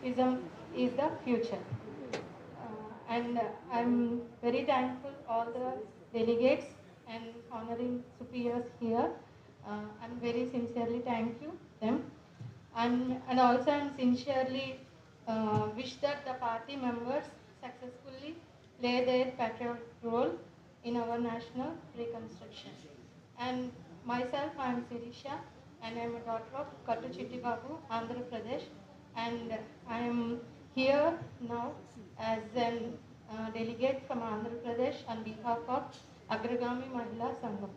is the future. And I'm very thankful all the delegates and honoring superiors here. I'm very sincerely thank you them. And also I'm sincerely wish that the party members successfully play their patriotic role in our national reconstruction. And myself, I am Sirisha, and I am a daughter of Kattu Chitti Babu, Andhra Pradesh, and I am here now as an delegate from Andhra Pradesh on behalf of Agragami Mahila Sangam.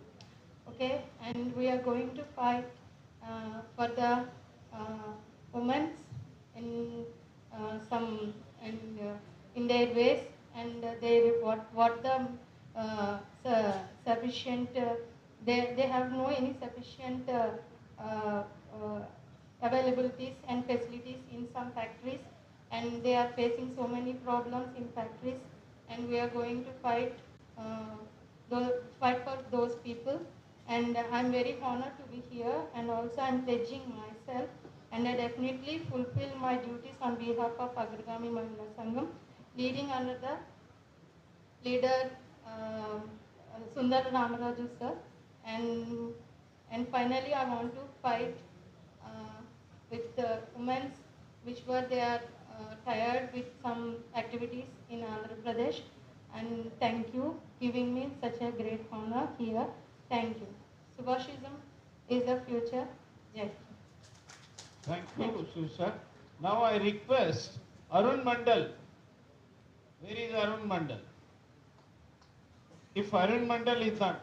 Okay, and we are going to fight for the women in some in their ways, and they what the sufficient they have no any sufficient availabilities and facilities in some factories, and they are facing so many problems in factories, and we are going to fight fight for those people. And I'm very honored to be here, and also I'm pledging myself, and I definitely fulfill my duties on behalf of Agragami Mahila Sangam, leading under the leader Sundar Ramaraju sir. And finally, I want to fight with the women which were they are tired with some activities in Andhra Pradesh. And thank you giving me such a great honor here. Thank you. Subhashism is the future. Jai. Thank you, Susha. Now I request Arun Mandal. Where is Arun Mandal? If Arun Mandal is not,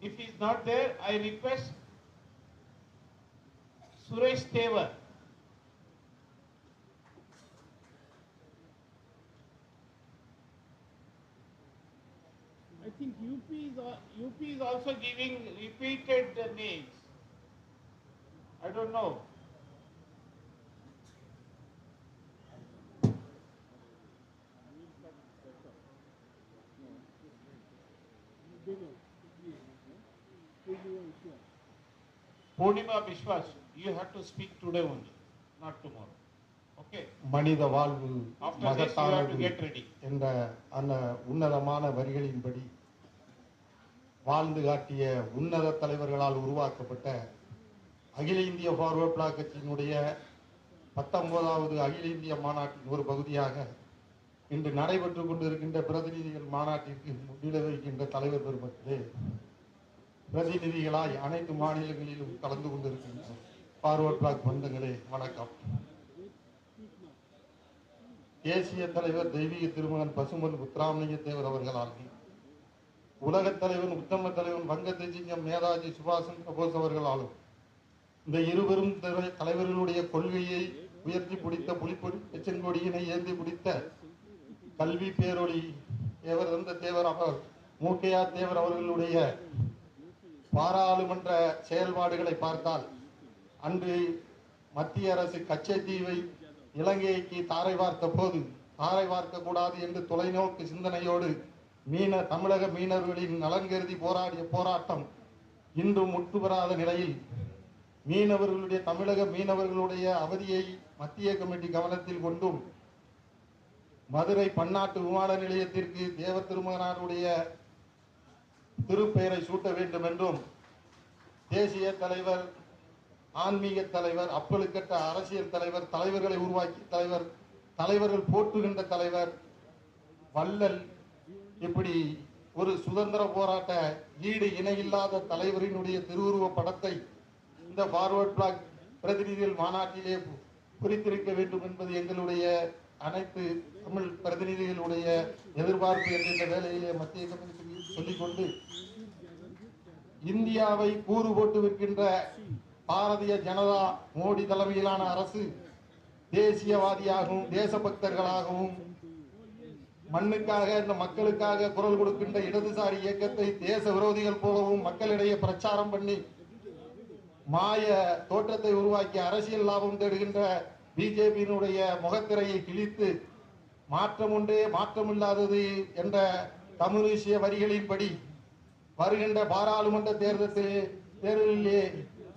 if he is not there, I request Suresh Tevar. I think UP is also giving repeated names. I don't know. Purnima Bishwas, you have to speak today only, not tomorrow. Okay. மனித வாழ்வு After this, you have to get ready. என்ற அந்த உன்னதமான வரிகளின்படி வாழ்ந்து காட்டிய உன்னத தலைவர்களால் உருவாக்கப்பட்ட அகில இந்திய ஃபார்வர்ட் பிளாக் கட்சியினுடைய 19வது அகில இந்திய மாநாட்டின் ஒரு பகுதியாக இன்று நடைபெற்றுக் கொண்டிருக்கின்ற பிரதிநிதிகள் மாநாட்டிற்கு முன்னிலை வைக்கின்ற தலைவர் பெருமக்களே, பிரதிநிதிகளாய் அனைத்து மாநிலங்களிலும் கலந்து கொண்டிருக்கின்ற ஃபார்வர்ட் பிளாக் பந்தங்களே, வணக்கம். தேசிய தலைவர் தெய்வீக திருமகன் பசுமன் முத்துராமலிங்க தேவர் அவர்களால் உலகத் தலைவன் உத்தம தலைவன் வங்கதேசிங்கம் நேதாஜி சுபாஷ் சந்திர போஸ் அவர்களாலும் இந்த இருவரும் தலைவர்களுடைய கொள்கையை உயர்த்தி பிடித்த புலிப்பொடி எச்சங்கொடியினை ஏந்தி பிடித்த கல்வி பேரொளி தேவர் தந்த தேவர் அவர் மூக்கையா தேவர் அவர்களுடைய பாராளுமன்ற செயல்பாடுகளை பார்த்தால் அன்று மத்திய அரசு கச்சத்தீவை இலங்கைக்கு தாரை வார்த்த போது தாரை வார்க்க கூடாது என்று தொலைநோக்கு சிந்தனையோடு தமிழக மீனவர்களின் நலன் கருதி போராடிய போராட்டம் இன்றும் முற்று பெறாத நிலையில் தமிழக மீனவர்களுடைய அவதியை மத்திய கமிட்டி கவனத்தில் கொண்டும் மதுரை பன்னாட்டு விமான நிலையத்திற்கு தேவர் திருமகனாருடைய திருப்பெயரை சூட்ட வேண்டும் என்றும் தேசிய தலைவர், ஆன்மீக தலைவர், அப்பழுக்கற்ற அரசியல் தலைவர், தலைவர்களை உருவாக்கிய தலைவர், தலைவர்கள் போற்றுகின்ற தலைவர், வள்ளல், இப்படி ஒரு சுதந்திர போராட்ட ஈடு இணையில்லாத தலைவரினுடைய திருவுருவ படத்தை இந்த ஃபார்வர்ட் பிளாக் பிரதிநிதிகள் மாநாட்டிலே குறித்திருக்க வேண்டும் என்பது எங்களுடைய அனைத்து தமிழ் பிரதிநிதிகளுடைய எதிர்பார்ப்பு என்ற வேலையிலே மத்திய கமிட்டிக்கு சொல்லிக்கொண்டு, இந்தியாவை கூறு போட்டு விற்கின்ற பாரதிய ஜனதா மோடி தலைமையிலான அரசு தேசியவாதியாகவும் தேசபக்தர்களாகவும் மண்ணுக்காக இந்த மக்களுக்காக குரல் கொடுக்கின்ற இடதுசாரி இயக்கத்தை தேச விரோதிகள் போலவும் மக்களிடையே பிரச்சாரம் பண்ணி மாய தோற்றத்தை உருவாக்கி அரசியல் லாபம் தேடுகின்ற பிஜேபியினுடைய முகத்திரையை கிழித்து மாற்றம் ஒன்றே மாற்றமில்லாதது என்ற கம்யூனிஸ்டிய வரிகளின்படி வருகின்ற பாராளுமன்ற தேர்தலிலே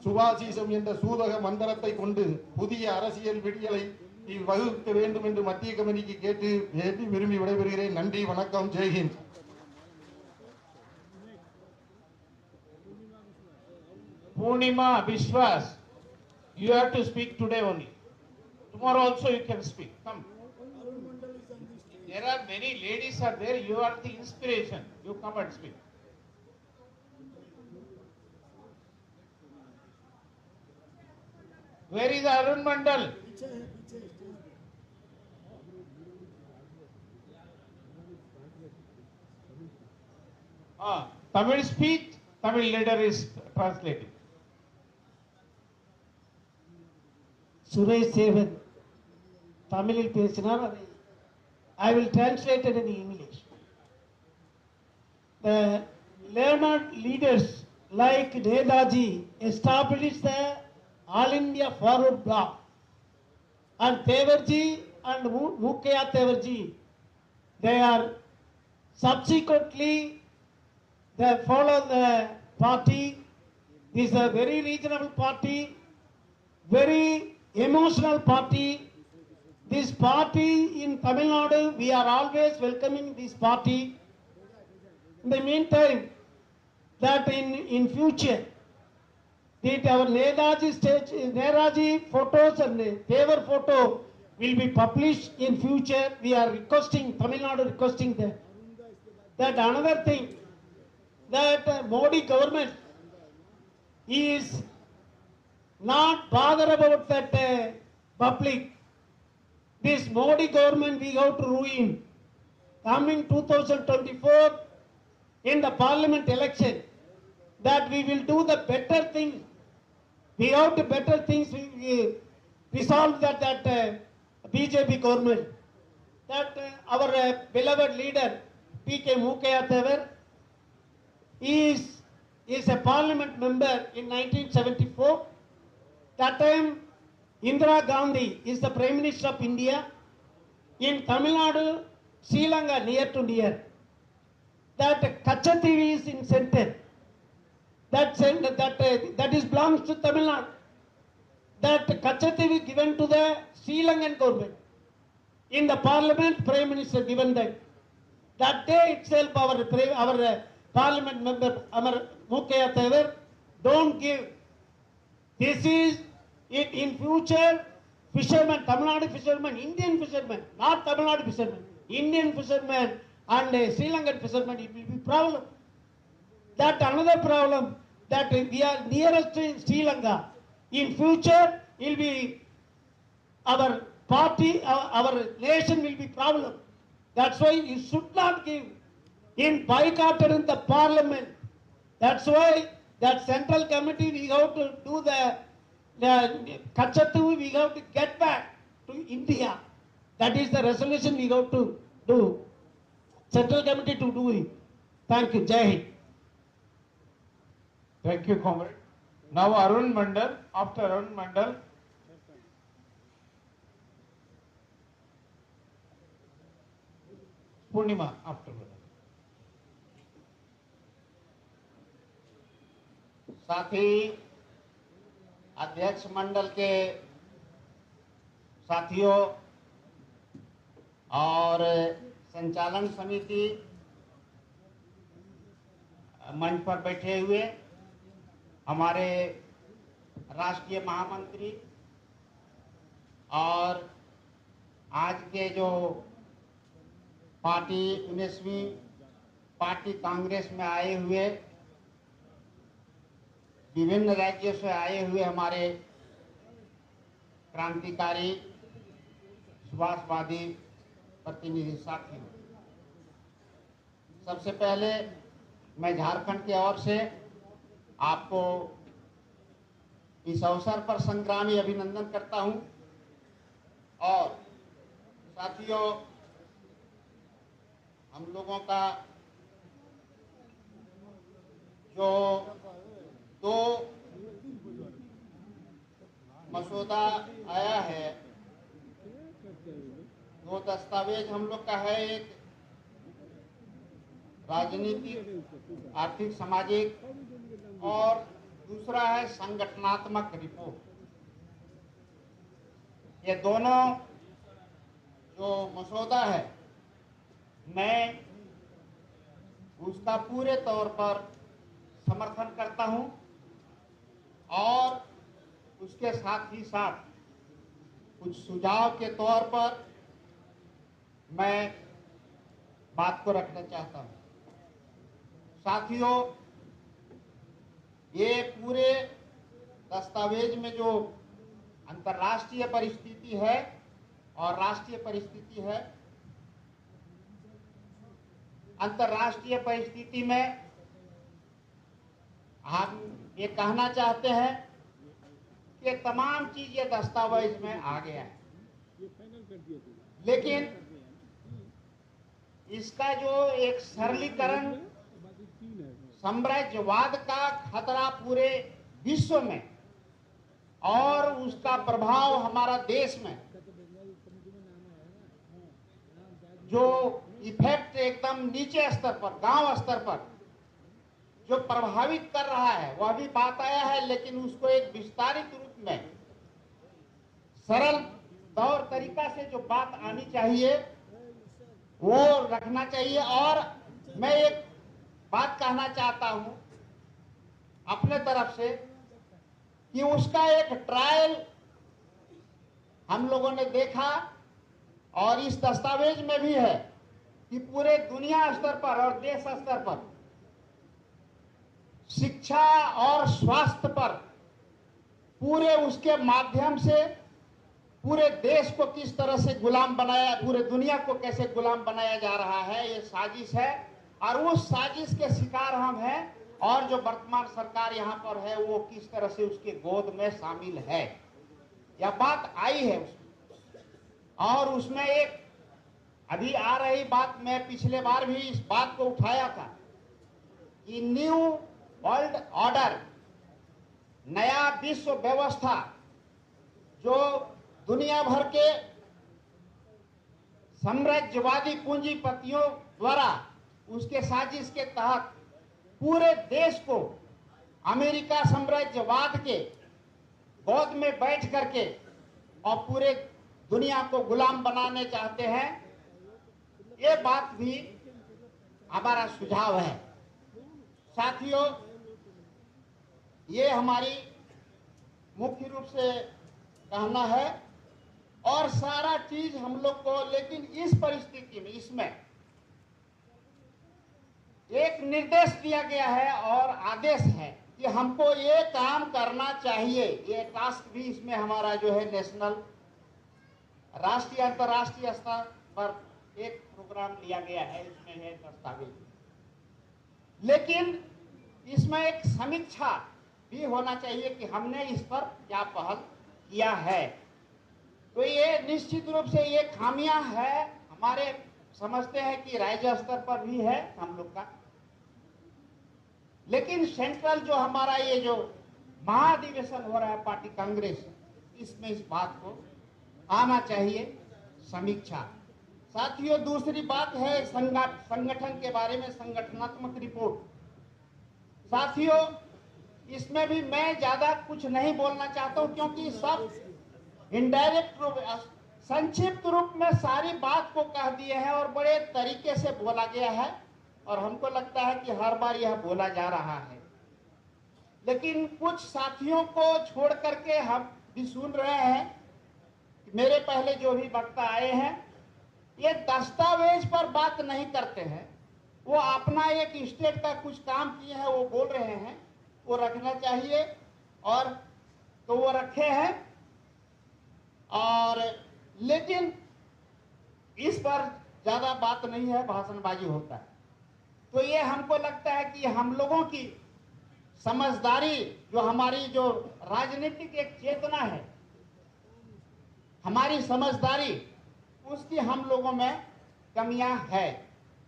சுபாசிசம் என்ற சூதக மந்திரத்தை கொண்டு புதிய அரசியல் விடியலை வகுக்க வேண்டும் என்று மத்திய கமிட்டிக்கு கேட்டு விரும்பி விடைபெறுகிறேன். நன்றி, வணக்கம், ஜெய்ஹிந்த். Purnima Bishwas. You have to speak today only. Tomorrow also you can speak. Come. There are many ladies are there. You are the inspiration. You come and speak. Where is Arun Mandal? Tamil speech, Tamil leader is translating. Suresh சேவன் தமிழில் பேசினார். அதை I will translate it in English. The learned leaders like Netaji established the All India Forward Bloc, and Tevarji and Mukaya Tevarji, they are subsequently they follow the party. This is a very reasonable party, very emotional party. This party in Tamil Nadu, we are always welcoming this party. In the meantime, that in future, that our Netaji photos and Tevar photo will be published in future. We are requesting, Tamil Nadu requesting that another thing, that Modi government is not bother about that public. This Modi government we have to ruin. Coming 2024 in the parliament election, that we will do the better things. We have to better things. We resolve that BJP government. That our beloved leader P.K. Mukaya Tevar is a parliament member in 1974. That time Indira Gandhi is the Prime Minister of India. In Tamil Nadu, Sri Lanka near to near. That Kachativi is in center. That is belongs to Tamil Nadu. That Kachativi given to the Sri Lankan government. In the parliament, Prime Minister given that. That day itself, our parliament member Amar Mukaya Tevar don't give. This is it in future. Fishermen, Tamil Nadu fishermen, Indian fishermen, not Tamil Nadu fishermen, Indian fishermen and Sri Lankan fishermen, it will be problem. That another problem, that we are nearest to Sri Lanka. In future, it will be our party, our nation will be problem. That's why you should not give. In boycotted in the parliament. That's why that central committee we have to do the Kachatu, we have to get back to India. That is the resolution we have to do. Central committee to do it. Thank you. Jai Hind. Thank you, comrade. Now Arun Mandal. After Arun Mandal, Purnima afterwards. साथी अध्यक्ष मंडल के साथियों और संचालन समिति मंच पर बैठे हुए हमारे राष्ट्रीय महामंत्री और आज के जो पार्टी 19वीं पार्टी कांग्रेस में आए हुए विभिन्न राज्यों से आए हुए हमारे क्रांतिकारी सुभाषवादी प्रतिनिधि साथियों, सबसे पहले मैं झारखंड की ओर से आपको इस अवसर पर संग्रामी अभिनंदन करता हूं। और साथियों, हम लोगों का जो दो मसौदा आया है, दो दस्तावेज हम लोग का है, एक राजनीतिक आर्थिक सामाजिक और दूसरा है संगठनात्मक रिपोर्ट। ये दोनों जो मसौदा है, मैं उसका पूरे तौर पर समर्थन करता हूं और उसके साथ ही साथ कुछ सुझाव के तौर पर मैं बात को रखना चाहता हूं। साथियों, ये पूरे दस्तावेज में जो अंतर्राष्ट्रीय परिस्थिति है और राष्ट्रीय परिस्थिति है, अंतर्राष्ट्रीय परिस्थिति में हम ये कहना चाहते हैं कि तमाम चीज ये दस्तावेज में आ गया है, लेकिन इसका जो एक सरलीकरण, साम्राज्यवाद का खतरा पूरे विश्व में और उसका प्रभाव हमारा देश में, जो इफेक्ट एकदम नीचे स्तर पर, गांव स्तर पर जो प्रभावित कर रहा है, वह भी बात आया है, लेकिन उसको एक विस्तारित रूप में सरल तौर तरीका से जो बात आनी चाहिए वो रखना चाहिए। और मैं एक बात कहना चाहता हूं अपने तरफ से कि उसका एक ट्रायल हम लोगों ने देखा और इस दस्तावेज में भी है कि पूरे दुनिया स्तर पर और देश स्तर पर शिक्षा और स्वास्थ्य पर पूरे उसके माध्यम से पूरे देश को किस तरह से गुलाम बनाया, पूरे दुनिया को कैसे गुलाम बनाया जा रहा है, ये साजिश है। और उस साजिश के शिकार हम हैं, और जो वर्तमान सरकार यहाँ पर है वो किस तरह से उसके गोद में शामिल है, यह बात आई है उसमें। और उसमें एक अभी आ रही बात, मैं पिछले बार भी इस बात को उठाया था कि न्यू वर्ल्ड ऑर्डर, नया विश्व व्यवस्था, जो दुनिया भर के साम्राज्यवादी पूंजीपतियों द्वारा उसके साजिश के तहत पूरे देश को अमेरिका साम्राज्यवाद के गोद में बैठ करके और पूरे दुनिया को गुलाम बनाने चाहते हैं, ये बात भी हमारा सुझाव है। साथियों, ये हमारी मुख्य रूप से कहना है और सारा चीज हम लोग को, लेकिन इस परिस्थिति में इसमें एक निर्देश दिया गया है और आदेश है कि हमको ये काम करना चाहिए। ये टास्क भी इसमें हमारा जो है नेशनल, राष्ट्रीय, अंतर्राष्ट्रीय स्तर पर एक प्रोग्राम लिया गया है, इसमें है दस्तावेज। लेकिन इसमें एक समीक्षा भी होना चाहिए कि हमने इस पर क्या पहल किया है। तो ये निश्चित रूप से ये खामियां है हमारे, समझते हैं कि राज्य स्तर पर भी है हम लोग का, लेकिन सेंट्रल जो हमारा ये जो महाधिवेशन हो रहा है पार्टी कांग्रेस, इसमें इस बात को आना चाहिए समीक्षा। साथियों, दूसरी बात है संगठन के बारे में, संगठनात्मक रिपोर्ट। साथियों, इसमें भी मैं ज्यादा कुछ नहीं बोलना चाहता हूं, क्योंकि सब इनडायरेक्ट रूप, संक्षिप्त रूप में सारी बात को कह दिए हैं और बड़े तरीके से बोला गया है, और हमको लगता है कि हर बार यह बोला जा रहा है। लेकिन कुछ साथियों को छोड़ करके हम भी सुन रहे हैं, मेरे पहले जो भी वक्ता आए हैं, ये दस्तावेज पर बात नहीं करते हैं, वो अपना एक स्टेट का कुछ काम किए हैं वो बोल रहे हैं, वो रखना चाहिए और तो वो रखे हैं। और लेकिन इस पर ज्यादा बात नहीं है, भाषणबाजी होता है। तो ये हमको लगता है कि हम लोगों की समझदारी, जो हमारी जो राजनीतिक एक चेतना है, हमारी समझदारी, उसकी हम लोगों में कमियां है।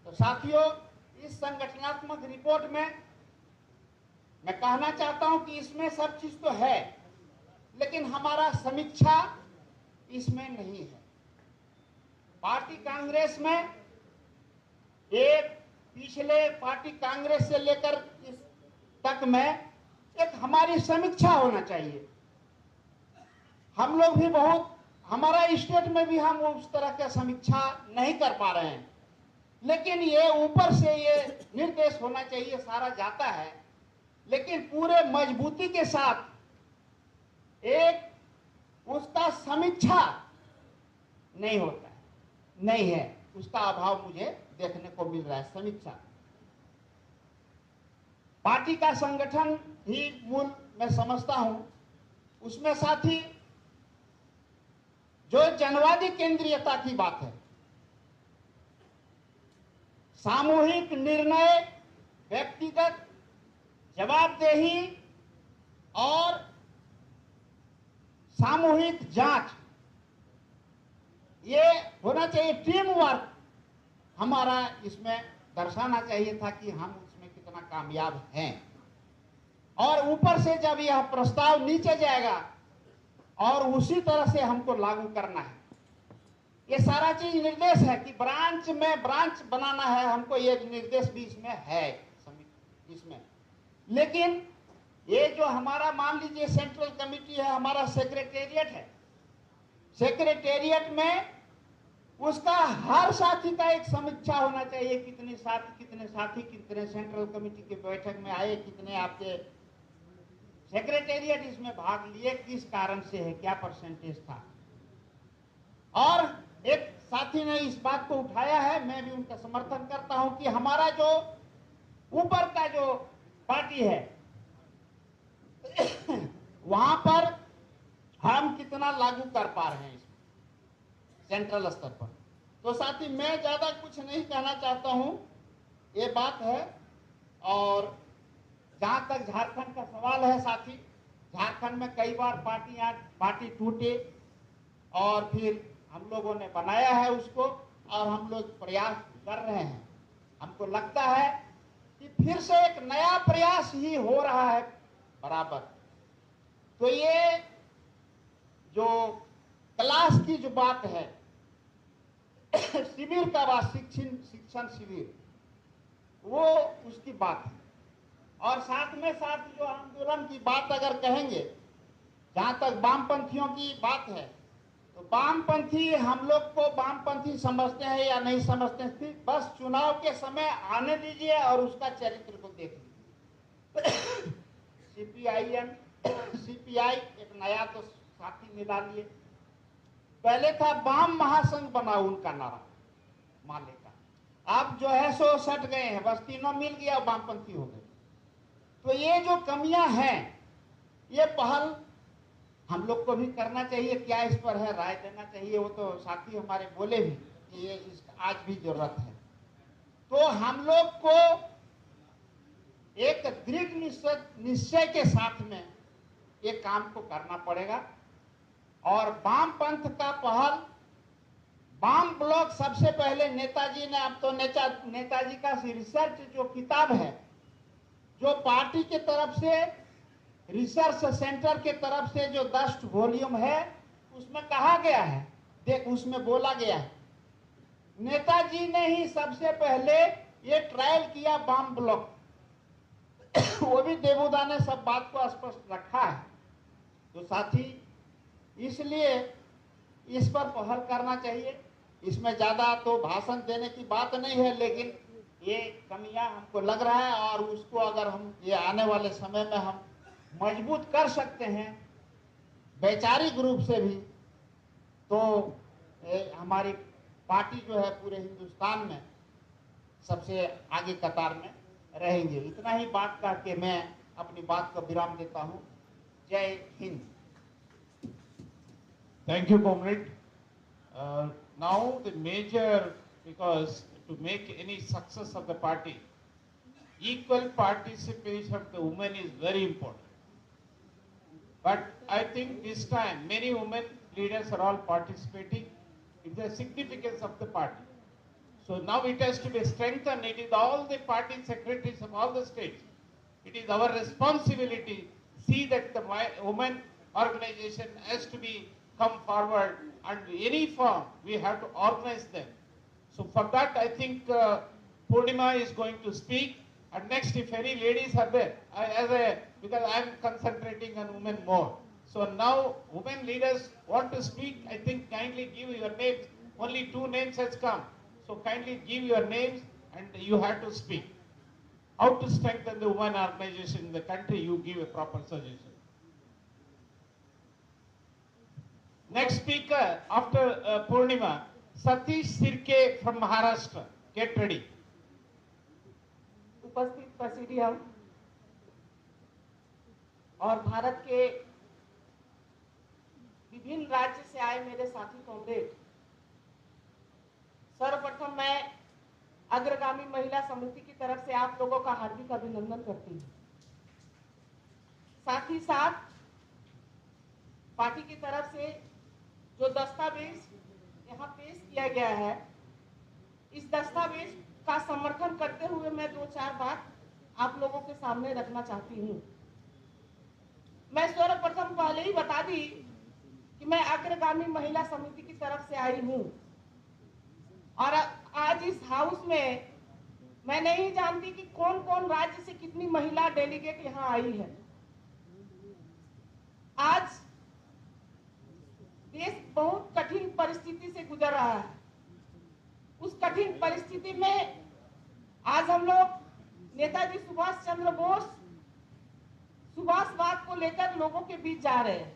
तो साथियों, इस संगठनात्मक रिपोर्ट में मैं कहना चाहता हूं कि इसमें सब चीज तो है, लेकिन हमारा समीक्षा इसमें नहीं है। पार्टी कांग्रेस में एक पिछले पार्टी कांग्रेस से लेकर इस तक में एक हमारी समीक्षा होना चाहिए। हम लोग भी बहुत, हमारा स्टेट में भी हम उस तरह का समीक्षा नहीं कर पा रहे हैं, लेकिन ये ऊपर से ये निर्देश होना चाहिए, सारा जाता है, लेकिन पूरे मजबूती के साथ एक उसका समीक्षा नहीं होता है, नहीं है, उसका अभाव मुझे देखने को मिल रहा है। समीक्षा, पार्टी का संगठन ही मूल मैं समझता हूं, उसमें साथ ही जो जनवादी केंद्रीयता की बात है, सामूहिक निर्णय, व्यक्तिगत जवाबदेही और सामूहिक जांच, ये होना चाहिए। टीम वर्क हमारा इसमें दर्शाना चाहिए था कि हम उसमें कितना कामयाब हैं। और ऊपर से जब यह प्रस्ताव नीचे जाएगा और उसी तरह से हमको लागू करना है। ये सारा चीज निर्देश है कि ब्रांच में ब्रांच बनाना है हमको, ये निर्देश भी इसमें है इसमें। लेकिन ये जो हमारा मान लीजिए सेंट्रल कमेटी है, हमारा सेक्रेटेरिएट है, सेक्रेटेरिएट में उसका हर साथी का एक समीक्षा होना चाहिए, कितने साथी कितने सेंट्रल कमेटी के बैठक में आए, कितने आपके सेक्रेटेरिएट इसमें भाग लिए, किस कारण से है, क्या परसेंटेज था। और एक साथी ने इस बात को उठाया है, मैं भी उनका समर्थन करता हूं कि हमारा जो ऊपर का जो पार्टी है वहां पर हम कितना लागू कर पा रहे हैं इसमें सेंट्रल स्तर पर। तो साथी मैं ज्यादा कुछ नहीं कहना चाहता हूं, ये बात है। और जहां तक झारखंड का सवाल है साथी, झारखंड में कई बार पार्टी टूटे और फिर हम लोगों ने बनाया है उसको, और हम लोग प्रयास कर रहे हैं। हमको लगता है कि फिर से एक नया प्रयास ही हो रहा है बराबर। तो ये जो क्लास की जो बात है शिविर का बात, शिक्षण शिविर, वो उसकी बात है। और साथ में साथ जो आंदोलन की बात अगर कहेंगे, जहां तक वामपंथियों की बात है, तो वामपंथी हम लोग को वामपंथी समझते हैं या नहीं समझते हैं, बस चुनाव के समय आने दीजिए और उसका चरित्र को देख लीजिए। सीपीआई एक नया तो साथी मिला लिए, पहले था वाम महासंघ बना उनका नारा माले का, अब जो है सो सट गए हैं, बस तीनों मिल गया वामपंथी हो गए। तो ये जो कमियां हैं, ये पहल हम लोग को भी करना चाहिए। क्या इस पर है, राय देना चाहिए, वो तो साथी हमारे बोले भी कि ये आज भी जरूरत है। तो हम लोग को एक दृढ़ निश्चय के साथ में ये काम को करना पड़ेगा। और वाम पंथ का पहल, वाम ब्लॉक सबसे पहले नेताजी ने, अब तो नेताजी का रिसर्च जो किताब है, जो पार्टी के तरफ से रिसर्च सेंटर के तरफ से जो 10 वॉल्यूम है, उसमें कहा गया है, देख उसमें बोला गया है, नेताजी ने ही सबसे पहले ये ट्रायल किया वाम ब्लॉक। वो भी देवुदा ने सब बात को स्पष्ट रखा है। तो साथी इसलिए इस पर पहल करना चाहिए। इसमें ज्यादा तो भाषण देने की बात नहीं है, लेकिन ये कमियां हमको लग रहा है, और उसको अगर हम ये आने वाले समय में हम मजबूत कर सकते हैं वैचारिक रूप से भी, तो हमारी पार्टी जो है पूरे हिंदुस्तान में सबसे आगे कतार में रहेंगे। इतना ही बात करके मैं अपनी बात को विराम देता हूं। जय Hind. Thank you, comrade. Now the major, because to make any success of the party, equal participation of the women is very important. But I think this time many women leaders are all participating in the significance of the party. So now it has to be strengthened. It is all the party secretaries of all the states. It is our responsibility to see that the women organization has to be come forward, and any form we have to organize them. So for that I think Purnima is going to speak, and next if any ladies are there, because I am concentrating on women more. So now women leaders want to speak, I think kindly give your names. Only 2 names has come. So kindly give your names and you have to speak. How to strengthen the women organization in the country, you give a proper suggestion. Next speaker after Purnima, Satish Sirke from Maharashtra. Get ready. उपस्थित presidium और भारत के विभिन्न राज्य से आए मेरे साथी comrade, सर्वप्रथम मैं अग्रगामी महिला समिति की तरफ से आप लोगों का हार्दिक अभिनंदन करती हूँ। साथ ही साथ पार्टी की तरफ से जो दस्तावेज यहाँ पेश किया गया है, इस दस्तावेज का समर्थन करते हुए मैं 2-4 बात आप लोगों के सामने रखना चाहती हूँ। मैं सर्वप्रथम पहले ही बता दी कि मैं अग्रगामी महिला समिति की तरफ से आई हूँ और आज इस हाउस में मैं नहीं जानती कि कौन कौन राज्य से कितनी महिला डेलीगेट यहाँ आई है। आज देश बहुत कठिन परिस्थिति से गुजर रहा है। उस कठिन परिस्थिति में आज हम लोग नेताजी सुभाष चंद्र बोस सुभाषवाद को लेकर लोगों के बीच जा रहे हैं।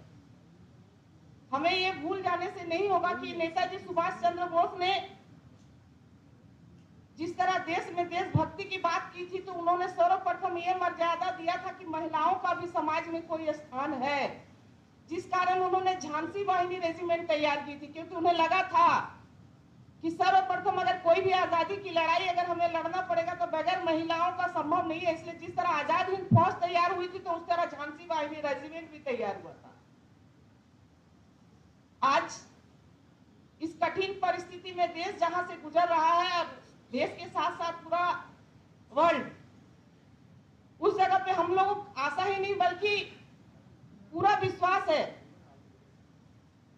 हमें ये भूल जाने से नहीं होगा कि नेताजी सुभाष चंद्र बोस ने जिस तरह देश में देशभक्ति की बात की थी, तो उन्होंने सर्वप्रथम ये मर्यादा दिया था कि महिलाओं का भी समाज में कोई स्थान है, जिस कारण उन्होंने झांसी वाहिनी रेजिमेंट तैयार की थी, क्योंकि उन्हें लगा था कि सर्वप्रथम अगर कोई भी आजादी की लड़ाई अगर हमें लड़ना पड़ेगा तो बगैर महिलाओं का संभव नहीं है। इसलिए जिस तरह आजाद हिंद फौज तैयार हुई थी, तो उस तरह झांसी वाहिनी रेजिमेंट भी तैयार हुआ था। आज इस कठिन परिस्थिति में देश जहां से गुजर रहा है, देश के साथ साथ पूरा वर्ल्ड, उस जगह पे हम लोग आशा ही नहीं बल्कि पूरा विश्वास है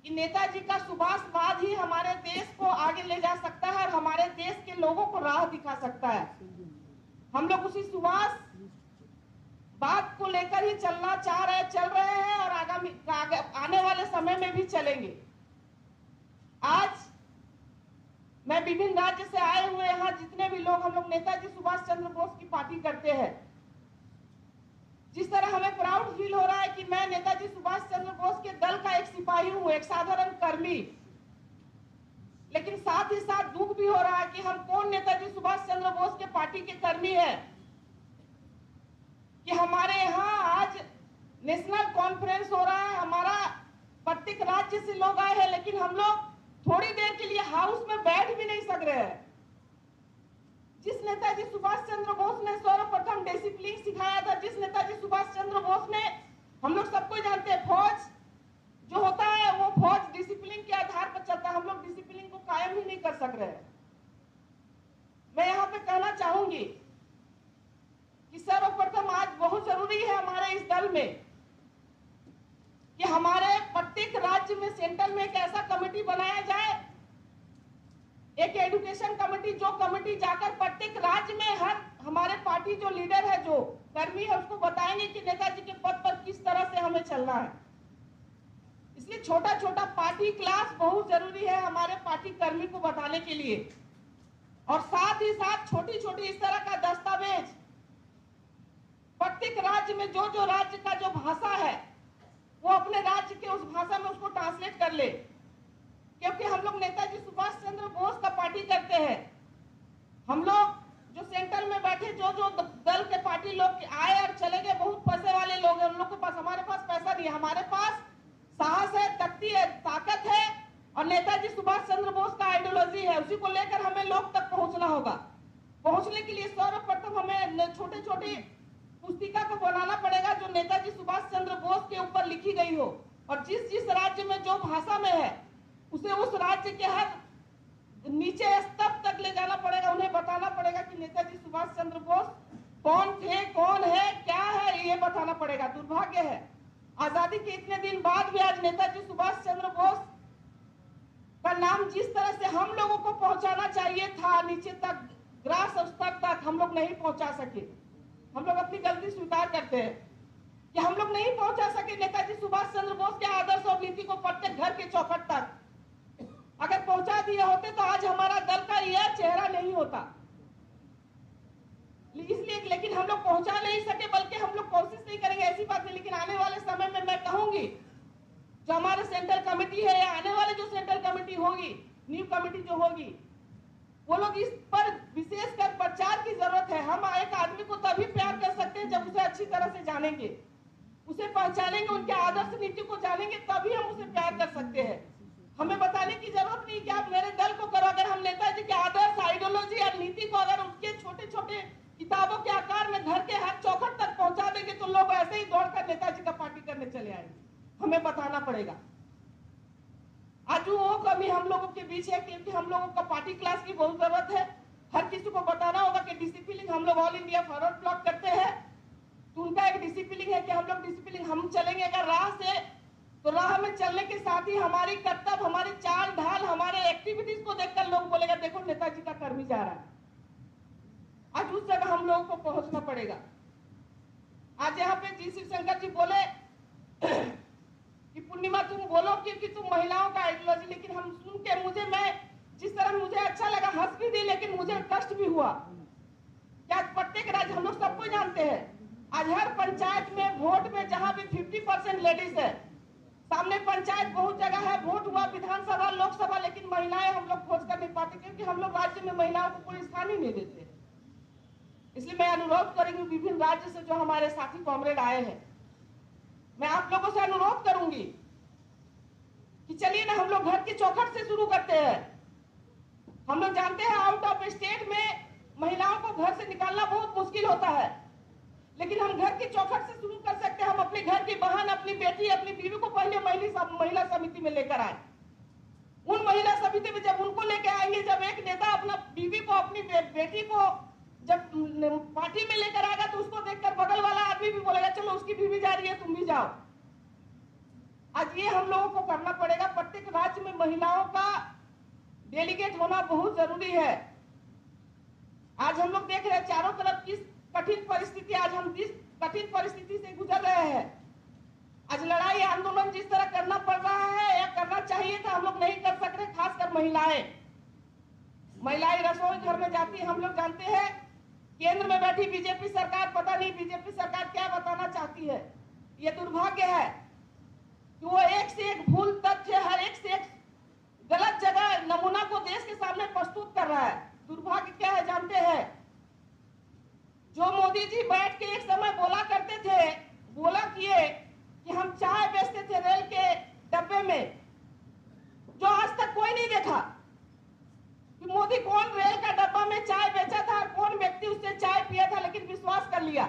कि नेताजी का सुभाषवाद ही हमारे देश को आगे ले जा सकता है और हमारे देश के लोगों को राह दिखा सकता है। हम लोग उसी सुभाषवाद को लेकर ही चल रहे हैं और आने वाले समय में भी चलेंगे। आज मैं विभिन्न राज्य से आए हुए यहाँ जितने भी लोग, हम लोग नेताजी सुभाष चंद्र बोस की पार्टी करते हैं। जिस तरह हमें प्राउड फील हो रहा है कि मैं नेताजी सुभाष चंद्र बोस के दल का एक सिपाही हूँ, एक साधारण कर्मी, लेकिन साथ ही साथ दुख भी हो रहा है कि हम कौन नेताजी सुभाष चंद्र बोस के पार्टी के कर्मी है कि हमारे यहाँ आज नेशनल कॉन्फ्रेंस हो रहा है, हमारा प्रत्येक राज्य से लोग आए हैं, लेकिन हम लोग थोड़ी देर के लिए हाउस में बैठ भी नहीं सक रहे हैं। जिस नेताजी सुभाष चंद्र बोस ने सर्वप्रथम डिसिप्लिन सिखाया था, जिस नेताजी सुभाष चंद्र बोस ने, हम लोग सबको जानते हैं, फौज जो होता है वो फौज डिसिप्लिन के आधार पर चलता है। हम लोग डिसिप्लिन को कायम ही नहीं कर सक रहे हैं। मैं यहाँ पे कहना चाहूंगी कि सर्वप्रथम आज बहुत जरूरी है हमारे इस दल में कि हमारे प्रत्येक राज्य में सेंटर में एक ऐसा कमेटी बनाया जाए, एक एजुकेशन कमेटी, जो कमेटी जाकर प्रत्येक राज्य में हर हमारे पार्टी जो लीडर है, जो कर्मी है, उसको बताएंगे कि नेताजी के पद पर किस तरह से हमें चलना है। इसलिए छोटा छोटा पार्टी क्लास बहुत जरूरी है हमारे पार्टी कर्मी को बताने के लिए, और साथ ही साथ छोटी छोटी इस तरह का दस्तावेज प्रत्येक राज्य में, जो जो राज्य का जो भाषा है वो अपने राज्य के उस भाषा में उसको ट्रांसलेट कर ले, क्योंकि हम लोग नेताजी सुभाष चंद्र बोस का पार्टी करते हैं। हम लोग जो सेंटर में बैठे जो जो दल के पार्टी लोग आए और चले गए, बहुत पैसे वाले लोग हैं, उन लोग के पास, हमारे पास पैसा नहीं है, हमारे पास साहस है, तख्ती है, ताकत है, और नेताजी सुभाष चंद्र बोस का आइडियोलॉजी है, उसी को लेकर हमें लोग तक पहुंचना होगा। पहुंचने के लिए सर्वप्रथम हमें छोटे छोटे पुस्तिका को बनाना पड़ेगा जो नेताजी सुभाष चंद्र बोस के ऊपर लिखी गई हो, और जिस जिस राज्य में जो भाषा में है उसे उस राज्य के हर नीचे स्तर तक ले जाना पड़ेगा। उन्हें बताना पड़ेगा कि नेताजी सुभाष चंद्र बोस कौन थे, कौन है, क्या है, ये बताना पड़ेगा। दुर्भाग्य है आजादी के इतने दिन बाद भी आज नेताजी सुभाष चंद्र बोस का नाम जिस तरह से हम लोगों को पहुंचाना चाहिए था नीचे तक, ग्रास स्तर तक, हम लोग नहीं पहुंचा सके। हम लोग अपनी गलती स्वीकार करते हैं कि हम लोग नहीं पहुंचा सके नेताजी सुभाष चंद्र बोस के आदर्श और नीति को प्रत्येक घर के चौखट तक। अगर पहुंचा दिए होते तो आज हमारा दल का यह चेहरा नहीं होता। इसलिए लेकिन हम लोग पहुंचा नहीं सके, बल्कि हम लोग कोशिश नहीं करेंगे, ऐसी बात नहीं। लेकिन आने वाले समय में मैं कहूंगी जो हमारे सेंट्रल कमेटी है या आने वाले जो सेंट्रल कमेटी होगी, न्यू कमेटी जो होगी, वो लोग इस पर विशेषकर प्रचार की जरूरत है। हम एक आदमी को तभी प्यार कर सकते हैं जब उसे अच्छी तरह से जानेंगे, उसे पहचानेंगे, उनके आदर्श नीति को जानेंगे, तभी हम उसे प्यार कर सकते हैं। हमें बताने की जरूरत नहीं कि आप मेरे दल को करो। अगर हम नेताजी के आदर्श, आइडियोलॉजी और नीति को अगर उनके छोटे छोटे किताबों के आकार में घर के हर चौखट तक पहुंचा देंगे तो लोग ऐसे ही दौड़कर नेताजी का पार्टी करने चले आएंगे। हमें बताना पड़ेगा। आज वो कमी हम लोगों के बीच है, क्योंकि हम लोगों को पार्टी क्लास की बहुत जरूरत है। हर किसी को बताना होगा कि डिसिप्लिन हम लोग ऑल इंडिया फॉरवर्ड ब्लॉक करते हैं, तो उनका एक डिसिप्लिन है कि हम लोग डिसिप्लिन हम चलेंगे अगर राह से, तो राह में चलने के साथ ही हमारी कर्तव्य, हमारी चाल ढाल, हमारे एक्टिविटीज को देखकर लोग बोलेगा देखो नेताजी का कर्मी जा रहा है। आज उस जगह हम लोगों को पहुंचना पड़ेगा। आज यहाँ पे जी शिवशंकर जी बोले कि पूर्णिमा तुम बोलो क्योंकि तुम महिलाओं का आइडियोलॉजी, लेकिन हम सुन के मैं जिस तरह मुझे अच्छा लगा, हंस भी दी, लेकिन मुझे कष्ट भी हुआ। क्या प्रत्येक राज्य हम लोग सबको जानते हैं, आज हर पंचायत में वोट में जहां भी 50% लेडीज है, सामने पंचायत बहुत जगह है, वोट हुआ विधानसभा, लोकसभा, लेकिन महिलाएं हम लोग खोज कर नहीं पाते, क्योंकि हम लोग राज्य में महिलाओं को कोई स्थान ही नहीं देते। इसलिए मैं अनुरोध करूंगी विभिन्न राज्य से जो हमारे साथी कॉमरेड आए हैं, मैं आप लोगों से अनुरोध करूंगी कि चलिए ना हम लोग घर की चौखट से शुरू करते हैं। हम लोग जानते हैं आउट ऑफ स्टेट में महिलाओं को घर से निकालना बहुत मुश्किल होता है, लेकिन हम घर की चौखट से शुरू कर सकते हैं। हम अपने घर की बहन, अपनी बेटी, अपनी बीवी को पहले महिला समिति में लेकर आए। उन महिला समिति में जब उनको लेकर आएंगे, जब एक नेता अपना बीवी को, अपनी बेटी को जब पार्टी में लेकर आएगा, तो उसको देखकर बगल वाला आदमी भी बोलेगा चलो उसकी बीवी जा रही है तुम भी जाओ। आज ये हम लोगों को करना पड़ेगा। प्रत्येक राज्य में महिलाओं का डेलीगेट होना बहुत जरूरी है। आज हम लोग देख रहे हैं चारों तरफ किस कठिन परिस्थिति, आज हम जिस कठिन परिस्थिति से गुजर रहे हैं, आज लड़ाई आंदोलन जिस तरह करना पड़ रहा है या करना चाहिए था, हम लोग नहीं कर सक रहे। खासकर महिलाएं रसोई घर में जाती है। हम लोग जानते हैं केंद्र में बैठी बीजेपी सरकार, पता नहीं बीजेपी सरकार क्या बताना चाहती है। ये दुर्भाग्य है कि वो एक से एक भूल तथ्य, हर एक से एक गलत जगह नमूना को देश के सामने प्रस्तुत कर रहा है। दुर्भाग्य क्या है जानते हैं? जो मोदी जी बैठ के एक समय बोला करते थे, बोला किए कि हम चाय बेचते थे रेल के डब्बे में, जो आज तक कोई नहीं देखा कि मोदी कौन रेल का डब्बा में चाय बेचा था और कौन व्यक्ति उससे चाय पिया था, लेकिन विश्वास कर लिया।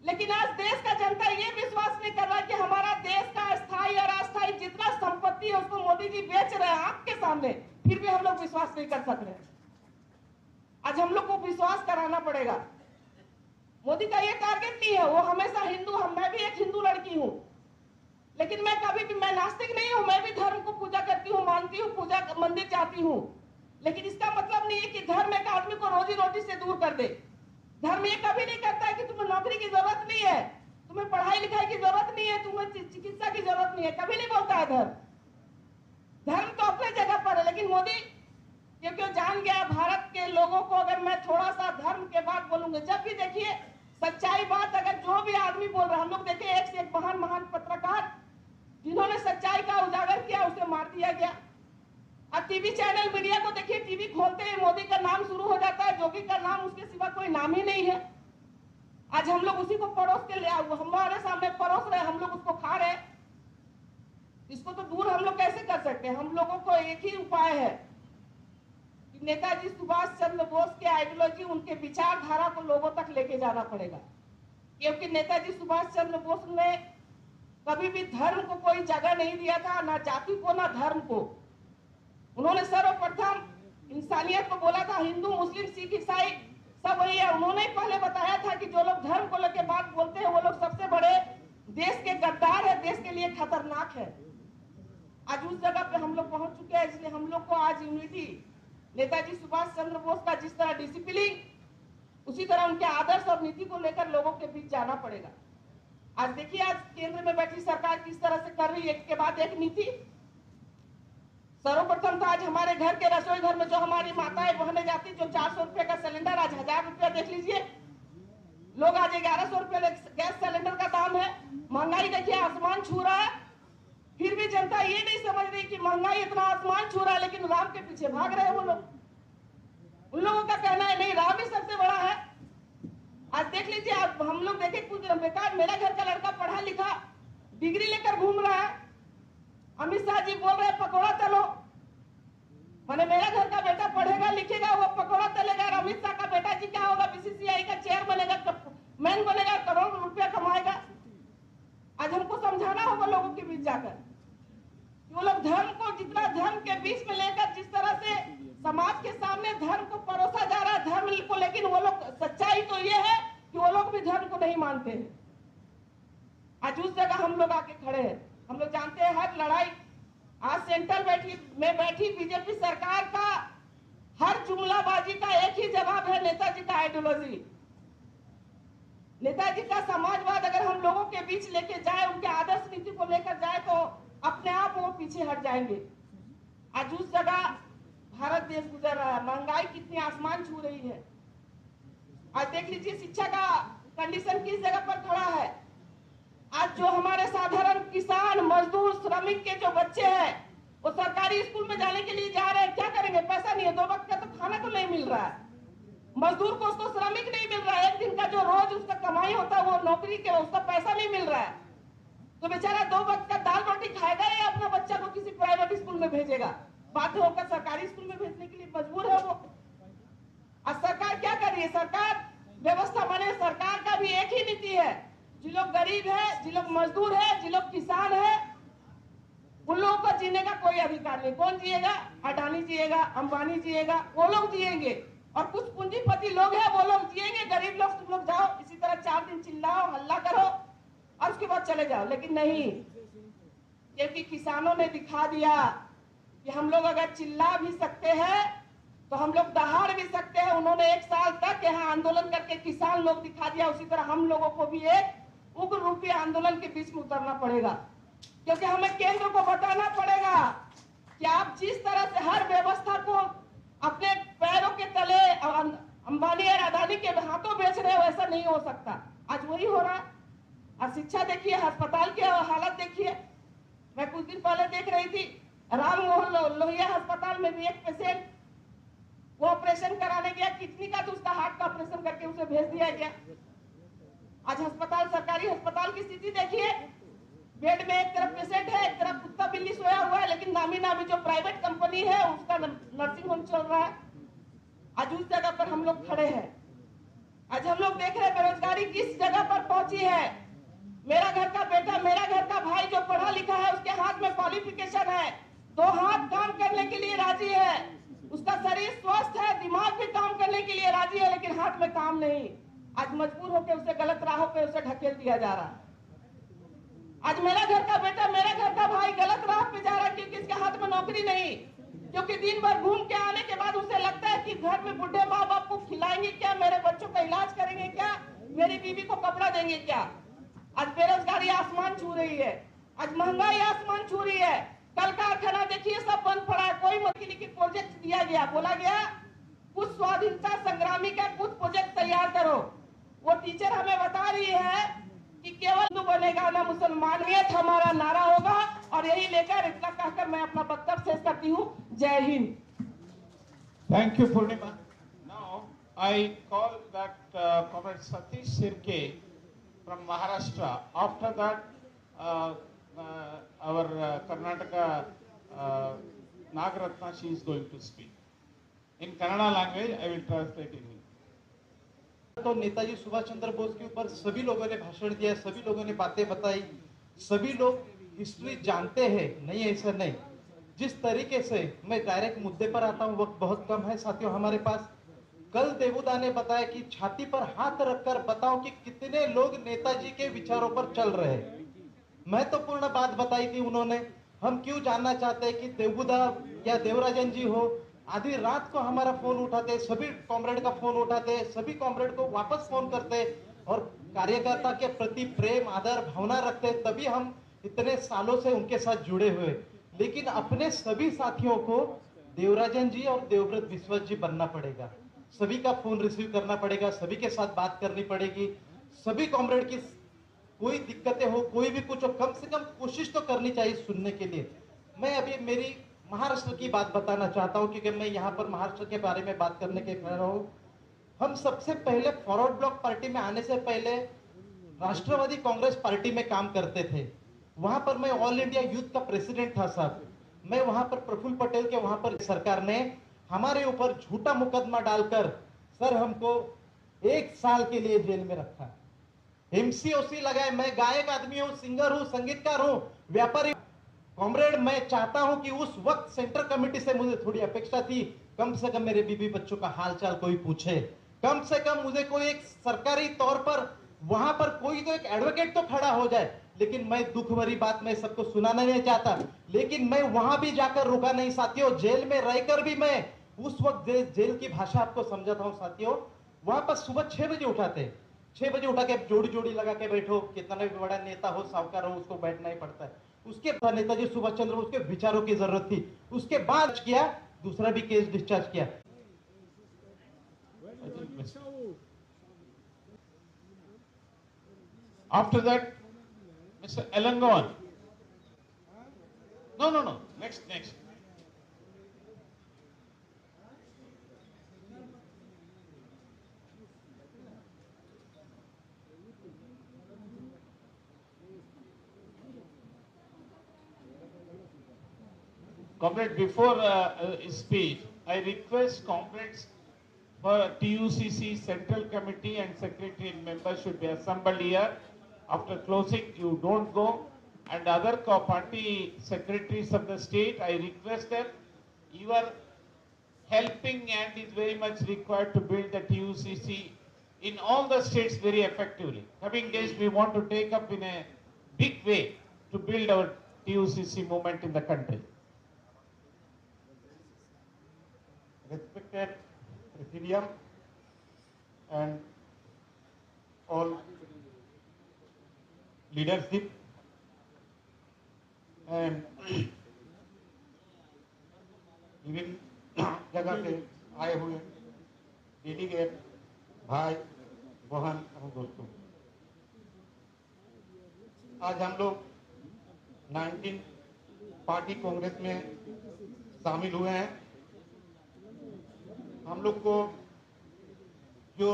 लेकिन आज देश का जनता ये विश्वास नहीं कर रहा कि हमारा देश का स्थायी और अस्थायी जितना संपत्ति है उसको मोदी जी बेच रहे हैं आंख के सामने, फिर भी हम लोग विश्वास नहीं कर सक रहे। आज हम लोग को विश्वास कराना पड़ेगा। मोदी का ये टारगेट नहीं है, वो हमेशा हिंदू, मैं भी एक हिंदू लड़की हूँ, लेकिन मैं कभी भी, मैं नास्तिक नहीं हूँ, मैं भी धर्म को पूजा करती हूँ, मानती हूँ, पूजा मंदिर जाती हूँ, लेकिन इसका मतलब नहीं है कि धर्म एक आदमी को रोजी रोटी से दूर कर दे। धर्म ये कभी नहीं कहता है कि तुम्हें नौकरी की जरूरत नहीं है, तुम्हें पढ़ाई लिखाई की जरूरत नहीं है, तुम्हें चिकित्सा की जरूरत नहीं है, कभी नहीं बोलता है धर्म। धर्म तो अपने जगह पर है, लेकिन मोदी क्योंकि जान गया भारत के लोगों को, अगर मैं थोड़ा सा धर्म के बात बोलूंगा, जब भी देखिए सच्चाई बात, अगर जो भी आदमी बोल रहा है, हम लोग देखिए एक से एक महान महान पत्रकार जिन्होंने सच्चाई का उजागर किया, उसे मार दिया गया। अब टीवी चैनल मीडिया को देखिए, टीवी खोलते ही मोदी का नाम शुरू हो जाता है, जोगी का नाम, उसके सिवा कोई नाम ही नहीं है। आज हम लोग उसी को परोस के ले, हमारे सामने परोस रहे, हम लोग उसको खा रहे। इसको तो दूर हम लोग कैसे कर सकते हैं? हम लोगों को एक ही उपाय है कि नेताजी सुभाष चंद्र बोस के आइडियोलॉजी, उनके विचारधारा को लोगों तक लेके जाना पड़ेगा। क्योंकि नेताजी सुभाष चंद्र बोस ने कभी भी धर्म को कोई जगह नहीं दिया था, ना जाति को ना धर्म को। उन्होंने सर्वप्रथम इंसानियत को बोला था। हिंदू, मुस्लिम, सिख, ईसाई सब वही है। उन्होंने पहले बताया था कि जो लोग धर्म को लेकर बात बोलते हैं वो लोग सबसे बड़े देश के गद्दार है, देश के लिए खतरनाक है। आज उस जगह पे हम लोग पहुंच चुके हैं, इसलिए हम लोग को आज यूनिटी, नेताजी सुभाष चंद्र बोस का जिस तरह डिसिप्लिन, उसी तरह उनके आदर्श और नीति को लेकर लोगों के बीच जाना पड़ेगा। आज देखिए, आज केंद्र में बैठी सरकार किस तरह से कर रही है, एक के बाद एक नीति। सर्वप्रथम तो आज हमारे घर के रसोई घर में जो हमारी माताएं बहनें जाती, जो 400 रुपए का सिलेंडर आज 1000 रुपया देख लीजिए। लोग आज 1100 रुपये गैस सिलेंडर का दाम है। महंगाई देखिए आसमान छू रहा है। फिर भी जनता ये नहीं समझ रही कि महंगाई इतना आसमान छू रहा है, लेकिन राम के पीछे भाग रहे हैं वो लोग। उन लोगों का कहना है नहीं, राम ही सबसे बड़ा है। आज देख लीजिए, आप हम लोग देखे कुछ दिन बेकार, मेरा घर का लड़का पढ़ा लिखा डिग्री लेकर घूम रहा है। अमित शाह जी बोल रहे हैं पकौड़ा तलो, माने मेरा घर का बेटा पढ़ेगा लिखेगा वो पकौड़ा तलेगा, और अमित शाह का बेटा जी क्या होगा, बीसीसीआई का चेयर बनेगा, मैन बनेगा, करोड़ रुपया कमाएगा। आज हमको समझाना होगा लोगों के बीच जाकर कि वो लोग धर्म को जितना धर्म के बीच में लेकर जिस तरह से समाज के सामने धर्म को परोसा जा रहा है धर्म को, लेकिन वो लोग, सच्चाई तो ये है कि वो लोग भी धर्म को नहीं मानते हैं। आज उस जगह हम लोग आके खड़े हैं। हम लोग जानते हैं हर लड़ाई, आज सेंट्रल में बैठी बीजेपी सरकार का हर जुमलाबाजी का एक ही जवाब है, नेताजी का आइडियोलॉजी। नेताजी का समाजवाद अगर हम लोगों के बीच लेके जाए, उनके आदर्श नीति को लेकर जाए, तो अपने आप वो पीछे हट जाएंगे। आज उस जगह भारत देश गुजर रहा है, महंगाई कितनी आसमान छू रही है। आज देख लीजिए शिक्षा का कंडीशन किस जगह पर खड़ा है। आज जो हमारे साधारण किसान, मजदूर, श्रमिक के जो बच्चे हैं वो सरकारी स्कूल में जाने के लिए जा रहे हैं, क्या करेंगे, पैसा नहीं है, 2 वक्त का तो खाना तो नहीं मिल रहा है। मजदूर को उसको श्रमिक नहीं मिल रहा है, एक दिन का जो रोज उसका कमाई होता है वो नौकरी के उसका पैसा नहीं मिल रहा है, तो बेचारा 2 वक्त का दाल रोटी खाएगा या अपना बच्चा को किसी प्राइवेट स्कूल में भेजेगा। बाध्य होकर सरकारी स्कूल में भेजने के लिए मजबूर है वो। आज सरकार क्या कर रही है, सरकार व्यवस्था बने, सरकार का भी एक ही नीति है, जो लोग गरीब है, जो लोग मजदूर है, जो लोग किसान है, उन लोगों को जीने का कोई अधिकार नहीं। कौन जिएगा, अडानी जिएगा, अंबानी जिएगा, वो लोग जिएंगे, और कुछ पूंजीपति लोग हैं वो लोग जिएंगे। गरीब लोग तुम लोग जाओ इसी तरह 4 दिन चिल्लाओ, हल्ला करो और उसके बाद चले जाओ। लेकिन नहीं, क्योंकि किसानों ने दिखा दिया कि हम लोग अगर चिल्ला भी सकते हैं तो हम लोग दहाड़ भी सकते हैं। उन्होंने 1 साल तक यहाँ आंदोलन करके किसान लोग दिखा दिया, उसी तरह हम लोगों को भी एक उग्र रूपी आंदोलन के बीच में उतरना पड़ेगा, क्योंकि हमें केंद्र को बताना पड़ेगा कि आप जिस तरह से हर व्यवस्था को अपने पैरों के तले अंबानी और अदानी के हाथों बेच रहे हो, ऐसा नहीं हो सकता। आज वही हो रहा है। और शिक्षा देखिए, अस्पताल की हालत देखिए। मैं कुछ दिन पहले देख रही थी राम मोहन लोहिया अस्पताल में भी एक पेशेंट वो ऑपरेशन कराने गया, किडनी का, तो उसका हार्ट का ऑपरेशन करके उसे भेज दिया गया। आज अस्पताल, सरकारी अस्पताल की स्थिति देखिए, बेड में एक तरफ पेशेंट है, एक तरफ कुत्ता बिल्ली सोया हुआ है, लेकिन नामी नामी जो प्राइवेट कंपनी है उसका नर्सिंग होम चल रहा है। आज उस जगह पर हम लोग खड़े हैं। आज हम लोग देख रहे हैं बेरोजगारी किस जगह पर पहुंची है। मेरा घर का बेटा, मेरा घर का भाई जो पढ़ा लिखा है, उसके हाथ में क्वालिफिकेशन है, 2 हाथ काम करने के लिए राजी है, उसका शरीर स्वस्थ है, दिमाग भी काम करने के लिए राजी है, लेकिन हाथ में काम नहीं। आज मजबूर होकर उसे गलत राहों पे उसे ढकेल दिया जा रहा है। आज मेरा घर का बेटा, मेरा घर का भाई गलत राह पे जा रहा है, क्योंकि इसके हाथ में नौकरी नहीं, क्योंकि दिन भर घूम के आने के बाद उसे लगता है कि घर में बुढ़े माँ बाप को खिलाएंगे क्या, मेरे बच्चों का इलाज करेंगे क्या, मेरी बीवी को कपड़ा देंगे क्या। आज बेरोजगारी आसमान छू रही है, आज महंगाई आसमान छू रही है। कल कारखाना देखिए सब बंद पड़ा है, कोई मछली की प्रोजेक्ट दिया गया, बोला गया कुछ स्वाधीनता संग्रामी का कुछ प्रोजेक्ट तैयार करो। वो टीचर हमें बता रही है कि केवल हिंदू बनेगा ना मुसलमानियत हमारा नारा होगा, और यही लेकर इतना कहकर मैं अपना वक्तव्य शेष करती हूँ। जय Hind. Thank you, Purnima. Now I call that Comrade Satish Sirke from Maharashtra. After that, our Karnataka Nagaratna, she is going to speak. In Kannada language, I will translate in Hindi. तो नेताजी सुभाष चंद्र बोस के ऊपर सभी लोगों ने भाषण दिया, सभी लोगों ने बातें बताई, सभी लोग हिस्ट्री जानते हैं, नहीं ऐसा नहीं। जिस तरीके से मैं डायरेक्ट मुद्दे पर आता हूँ, वक्त बहुत कम है साथियों हमारे पास। कल देवुदा ने बताया कि छाती पर हाथ रखकर बताओ कि कितने लोग नेताजी के विचारों पर चल रहे हैं। महत्वपूर्ण बात बताई थी उन्होंने। हम क्यों जानना चाहते हैं कि देवुदा या देवराजन जी हो, आधी रात को हमारा फोन उठाते, सभी कॉमरेड का फोन उठाते, सभी कॉमरेड को वापस फोन करते और कार्यकर्ता के प्रति प्रेम, आदर, भावना रखते, तभी हम इतने सालों से उनके साथ जुड़े हुए। लेकिन अपने सभी साथियों को देवराजन जी और देवव्रत विश्वास जी बनना पड़ेगा, सभी का फोन रिसीव करना पड़ेगा, सभी के साथ बात करनी पड़ेगी, सभी कॉमरेड की कोई दिक्कतें हो, कोई भी कुछ हो, कम से कम कोशिश तो करनी चाहिए सुनने के लिए। मैं अभी मेरी महाराष्ट्र की बात बताना चाहता हूं, क्योंकि मैं यहाँ पर महाराष्ट्र के बारे में बात करने के कह रहा हूं। हम सबसे पहले फॉरवर्ड ब्लॉक पार्टी में आने से पहले राष्ट्रवादी कांग्रेस पार्टी में काम करते थे। वहां पर मैं ऑल इंडिया यूथ का प्रेसिडेंट था साहब। मैं वहां पर प्रफुल्ल पटेल के वहां पर सरकार ने हमारे ऊपर झूठा मुकदमा डालकर सर हमको 1 साल के लिए जेल में रखा। एमसीओसी लगाए। मैं गायक आदमी हूं, सिंगर हूं, संगीतकार हूं, व्यापारी। कॉमरेड, मैं चाहता हूं कि उस वक्त सेंट्रल कमेटी से मुझे थोड़ी अपेक्षा थी, कम से कम मेरे बीबी बच्चों का हालचाल कोई पूछे, कम से कम मुझे कोई एक सरकारी तौर पर वहां पर कोई तो एक एडवोकेट तो खड़ा हो जाए। लेकिन मैं दुख भरी बात मैं सबको सुनाना नहीं चाहता, लेकिन मैं वहां भी जाकर रुका नहीं साथियों। जेल में रहकर भी मैं उस वक्त जेल की भाषा आपको समझाता हूं साथियों। वहां पर सुबह 6 बजे उठाते, 6 बजे उठा के जोड़ी जोड़ी लगा के बैठो, कितना भी बड़ा नेता हो, साहूकार हो, उसको बैठना ही पड़ता है। उसके बाद नेताजी सुभाष चंद्र बोस के विचारों की जरूरत थी। उसके बाद किया, दूसरा भी केस डिस्चार्ज किया। After that, Mr. Elangovan. No. Next. Comrade, before his speech, I request comrades for TUCC Central Committee and Secretary and members should be assembled here. After closing, you don't go. And other party secretaries of the state, I request them, your helping hand is very much required to build the TUCC in all the states very effectively. Coming days, we want to take up in a big way to build our TUCC movement in the country. Respected Presidium and all leadership and विभिन्न जगह से आए हुए delegate भाई बहन और दोस्तों, आज हम लोग 19 पार्टी कांग्रेस में शामिल हुए हैं। हम लोग को जो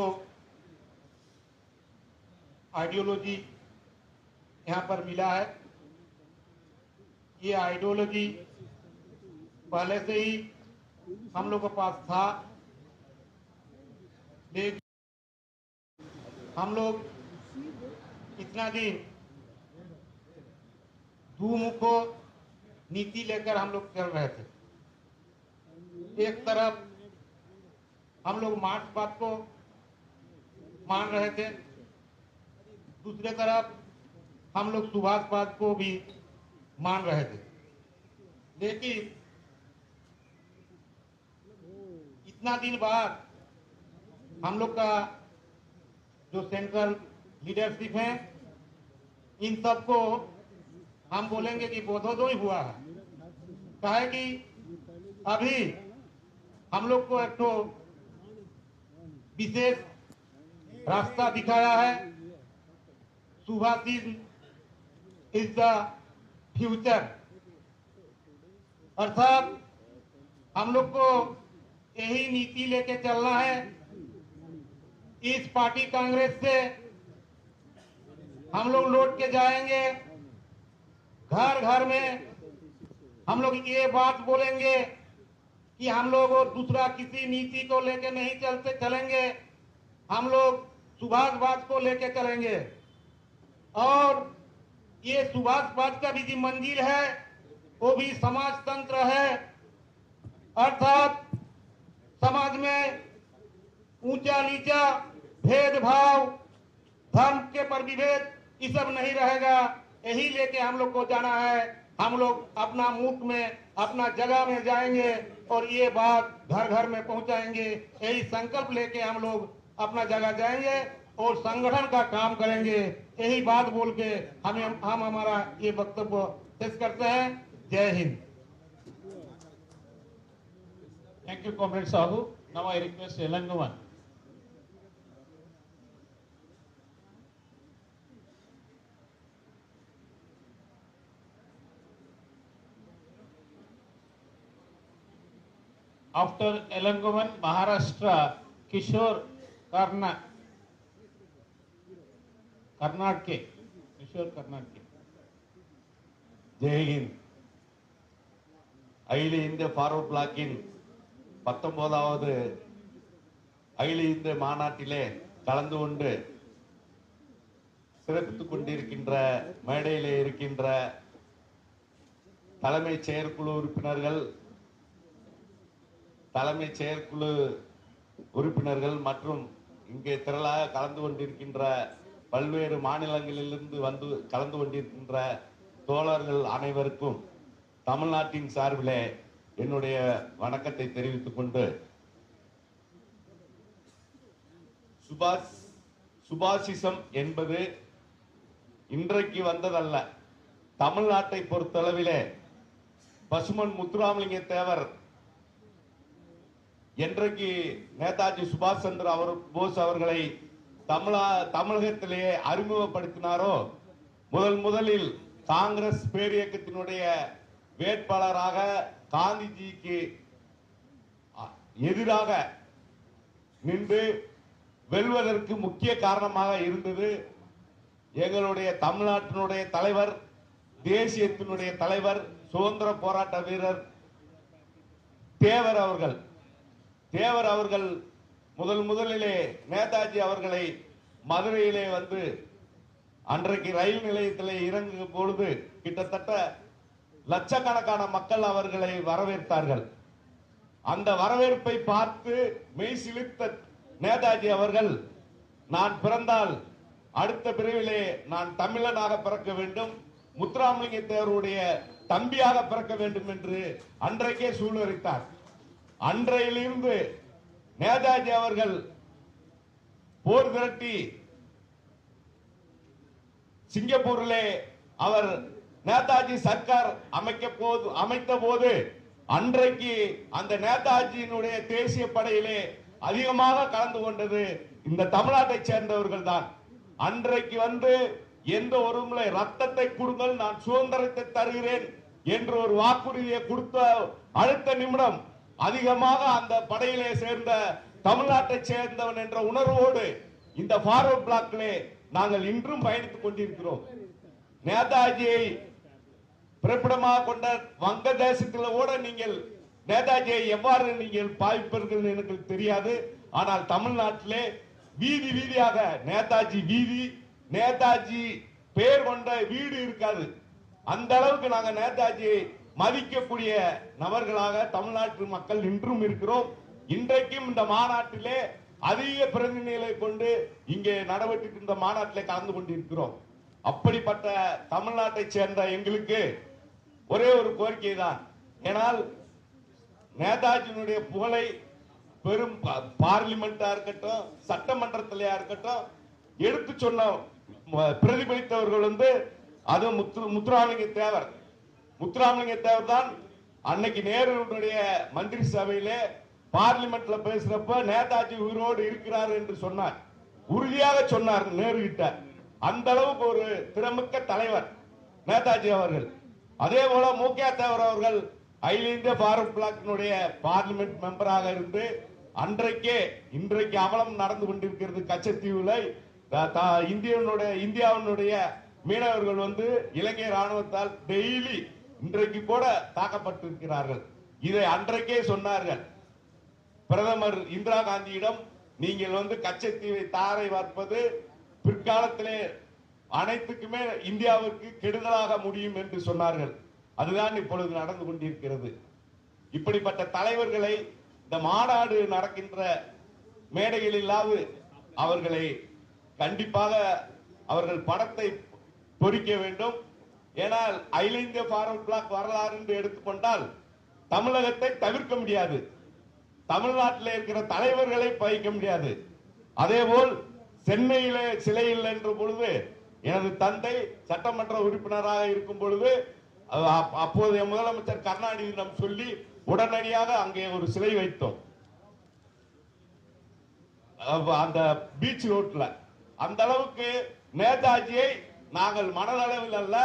आइडियोलॉजी यहाँ पर मिला है, ये आइडियोलॉजी पहले से ही हम लोग के पास था, लेकिन हम लोग इतना दिन दुमुखो नीति लेकर हम लोग चल रहे थे। एक तरफ हम लोग मार्क्सवाद को मान रहे थे, दूसरे तरफ हम लोग सुभाषवाद को भी मान रहे थे। लेकिन इतना दिन बाद हम लोग का जो सेंट्रल लीडरशिप है, इन सबको हम बोलेंगे कि बोधोदय हुआ है। काहे कि अभी हम लोग को एक तो विशेष रास्ता दिखाया है, सुभाषिज्म इज द फ्यूचर, अर्थात हम लोग को यही नीति लेके चलना है। इस पार्टी कांग्रेस से हम लोग लौट के जाएंगे, घर घर में हम लोग ये बात बोलेंगे कि हम लोग और दूसरा किसी नीति को लेके नहीं चलेंगे, हम लोग सुभाषवाद को लेके चलेंगे। और ये सुभाषवाद का भी जो मंजिल है वो भी समाज तंत्र है, अर्थात समाज में ऊंचा नीचा भेदभाव, धर्म के पर विभेद, ये सब नहीं रहेगा। यही लेके हम लोग को जाना है। हम लोग अपना मुख में अपना जगह में जाएंगे और ये बात घर घर में पहुंचाएंगे। यही संकल्प लेके हम लोग अपना जगह जाएंगे और संगठन का काम करेंगे। यही बात बोल के हम हमारा ये वक्तव्य शेष करते हैं। जय Hind. Thank you, Comrade Sahu. Now I request Elangovan. After Elangovan, Maharashtra, Kishore Karnatke. Kishore Karnatke. Jai Hind. அகில இந்திய ஃபார்வர்ட் பிளாக்கின் 19வது அகில இந்திய மாநாட்டிலே கலந்து கொண்டு சிறப்பித்துக் கொண்டிருக்கின்ற மேடையிலே இருக்கின்ற தலைமை செயற்குழு உறுப்பினர்கள் மற்றும் இங்கே திரளாக கலந்து கொண்டிருக்கின்ற பல்வேறு மாநிலங்களிலிருந்து வந்து கலந்து கொண்டிருக்கின்ற தோழர்கள் அனைவருக்கும் தமிழ்நாட்டின் சார்பிலே என்னுடைய வணக்கத்தை தெரிவித்துக் கொண்டு, சுபாசிசம் என்பது இன்றைக்கு வந்ததல்ல. தமிழ்நாட்டை பொறுத்தளவிலே பசுமன் முத்துராமலிங்க தேவர் என்றைக்கு நேதாஜி சுபாஷ் சந்திர போஸ் அவர்களை தமிழகத்திலேயே அறிமுகப்படுத்தினாரோ, முதலில் காங்கிரஸ் பேரியக்கத்தினுடைய வேட்பாளராக காந்திஜிக்கு எதிராக நின்று வெல்வதற்கு முக்கிய காரணமாக இருந்தது எங்களுடைய தமிழ்நாட்டினுடைய தலைவர், தேசியத்தினுடைய தலைவர், சுதந்திர போராட்ட வீரர் தேவர் அவர்கள். தேவர் அவர்கள் முதலிலே நேதாஜி அவர்களை மதுரையிலே வந்து அன்றைக்கு ரயில் நிலையத்திலே இறங்கும் பொழுது கிட்டத்தட்ட லட்சக்கணக்கான மக்கள் அவர்களை வரவேற்றார்கள். அந்த வரவேற்பை பார்த்து மெய் சிலிர்த்த நேதாஜி அவர்கள், நான் பிறந்தால் அடுத்த பிரிவிலே நான் தமிழனாக பிறக்க வேண்டும், முத்துராமலிங்க தேவருடைய தம்பியாக பிறக்க வேண்டும் என்று அன்றைக்கே சூளுரைத்தார். அன்றையிலிருந்து நேதாஜி அவர்கள் போர் திரட்டி சிங்கப்பூரிலே அவர் நேதாஜி சர்க்கார் அமைத்த போது அன்றைக்கு அந்த நேதாஜியினுடைய தேசிய படையிலே அதிகமாக கலந்து கொண்டது இந்த தமிழ்நாட்டை சேர்ந்தவர்கள் தான். அன்றைக்கு வந்து எந்த ஒரு முறை ரத்தத்தை கொடுங்கள், நான் சுதந்திரத்தை தருகிறேன் என்று ஒரு வாக்குறுதியை கொடுத்த அடுத்த நிமிடம் அதிகமாக அந்த படையிலே சேர்ந்த தமிழ்நாட்டை சேர்ந்தவன் என்ற உணர்வோடு இந்த ஃபார்வர்ட் பிளாக்கிலே நாங்கள் இன்றும் பயணித்துக் கொண்டிருக்கிறோம். நேதாஜியை பிறப்பிடமாக கொண்ட வங்க தேசத்தில் கூட நீங்கள் நேதாஜியை எவ்வாறு நீங்கள் பாவிப்பீர்கள் எனக்கு தெரியாது. ஆனால் தமிழ்நாட்டிலே வீதி வீதியாக நேதாஜி வீதி, நேதாஜி பெயர் கொண்ட வீடு இருக்காது. அந்த அளவுக்கு நாங்கள் நேதாஜியை மதிக்கக்கூடிய நபர்களாக தமிழ்நாட்டு மக்கள் இன்றும் இருக்கிறோம். இன்றைக்கும் இந்த மாநாட்டிலே அதிக பிரதிநிதிகளை கொண்டு இங்கே நடைபெற்று இந்த மாநாட்டிலே கலந்து கொண்டிருக்கிறோம். அப்படிப்பட்ட தமிழ்நாட்டை சேர்ந்த எங்களுக்கு ஒரே ஒரு கோரிக்கை தான். ஏனால் நேதாஜியினுடைய புகழை பெரும் பார்லிமெண்டா இருக்கட்டும், சட்டமன்றத்திலேயா இருக்கட்டும், எடுத்து சொன்ன பிரதிபலித்தவர்கள் வந்து அது முத்துராமலிங்க தேவர். முத்துராமலிங்க தேவர் தான் அன்னைக்கு நேருடைய மந்திரி சபையிலே பார்லிமெண்ட்ல பேசுறப்ப நேதாஜி உயிரோடு இருக்கிறார் என்று சொன்னார். உறுதியாக சொன்னார் நேரு கிட்ட. அந்த அளவுக்கு ஒரு திறமிக்க தலைவர் நேதாஜி அவர்கள். அதே போல மூக்கியா தேவர் அவர்கள் அகில இந்திய ஃபார்வர்ட் பிளாக்கினுடைய பார்லிமெண்ட் மெம்பராக இருந்து இன்றைக்கு அவலம் நடந்து கொண்டிருக்கிறது கச்சத்தீவுல. இந்தியாவினுடைய மீனவர்கள் வந்து இலங்கை ராணுவத்தால் டெய்லி இன்றைக்கு கூட தாக்கப்பட்டிருக்கிறார்கள். இதை அன்றைக்கே சொன்னார்கள். பிரதமர் இந்திரா காந்தியிடம் நீங்கள் வந்து கச்சத்தீவை தாரை வார்ப்பது பிற்காலத்திலே அனைத்துக்குமே இந்தியாவிற்கு கெடுதலாக முடியும் என்று சொன்னார்கள். அதுதான் இப்பொழுது நடந்து கொண்டிருக்கிறது. இப்படிப்பட்ட தலைவர்களை இந்த மாநாடு நடக்கின்ற மேடைகளிலாவது அவர்களை கண்டிப்பாக அவர்கள் படத்தை பொறிக்க வேண்டும். ஏனால் அகில இந்திய ஃபார்வர்ட் பிளாக் வரலாறு என்று எடுத்துக்கொண்டால் தமிழகத்தை தவிர்க்க முடியாது, தமிழ்நாட்டில் இருக்கிற தலைவர்களை பயிக்க முடியாது. அதேபோல் சென்னையிலே சிலை இல்லை என்ற பொழுது எனது தந்தை சட்டமன்ற உறுப்பினராக இருக்கும் பொழுது அப்போதைய முதலமைச்சர் கருணாநிதியிடம் சொல்லி உடனடியாக அங்கே ஒரு சிலை வைத்தோம். அந்த பீச் ரோட்ல அந்த அளவுக்கு நேதாஜியை நாங்கள் மனதளவில் அல்ல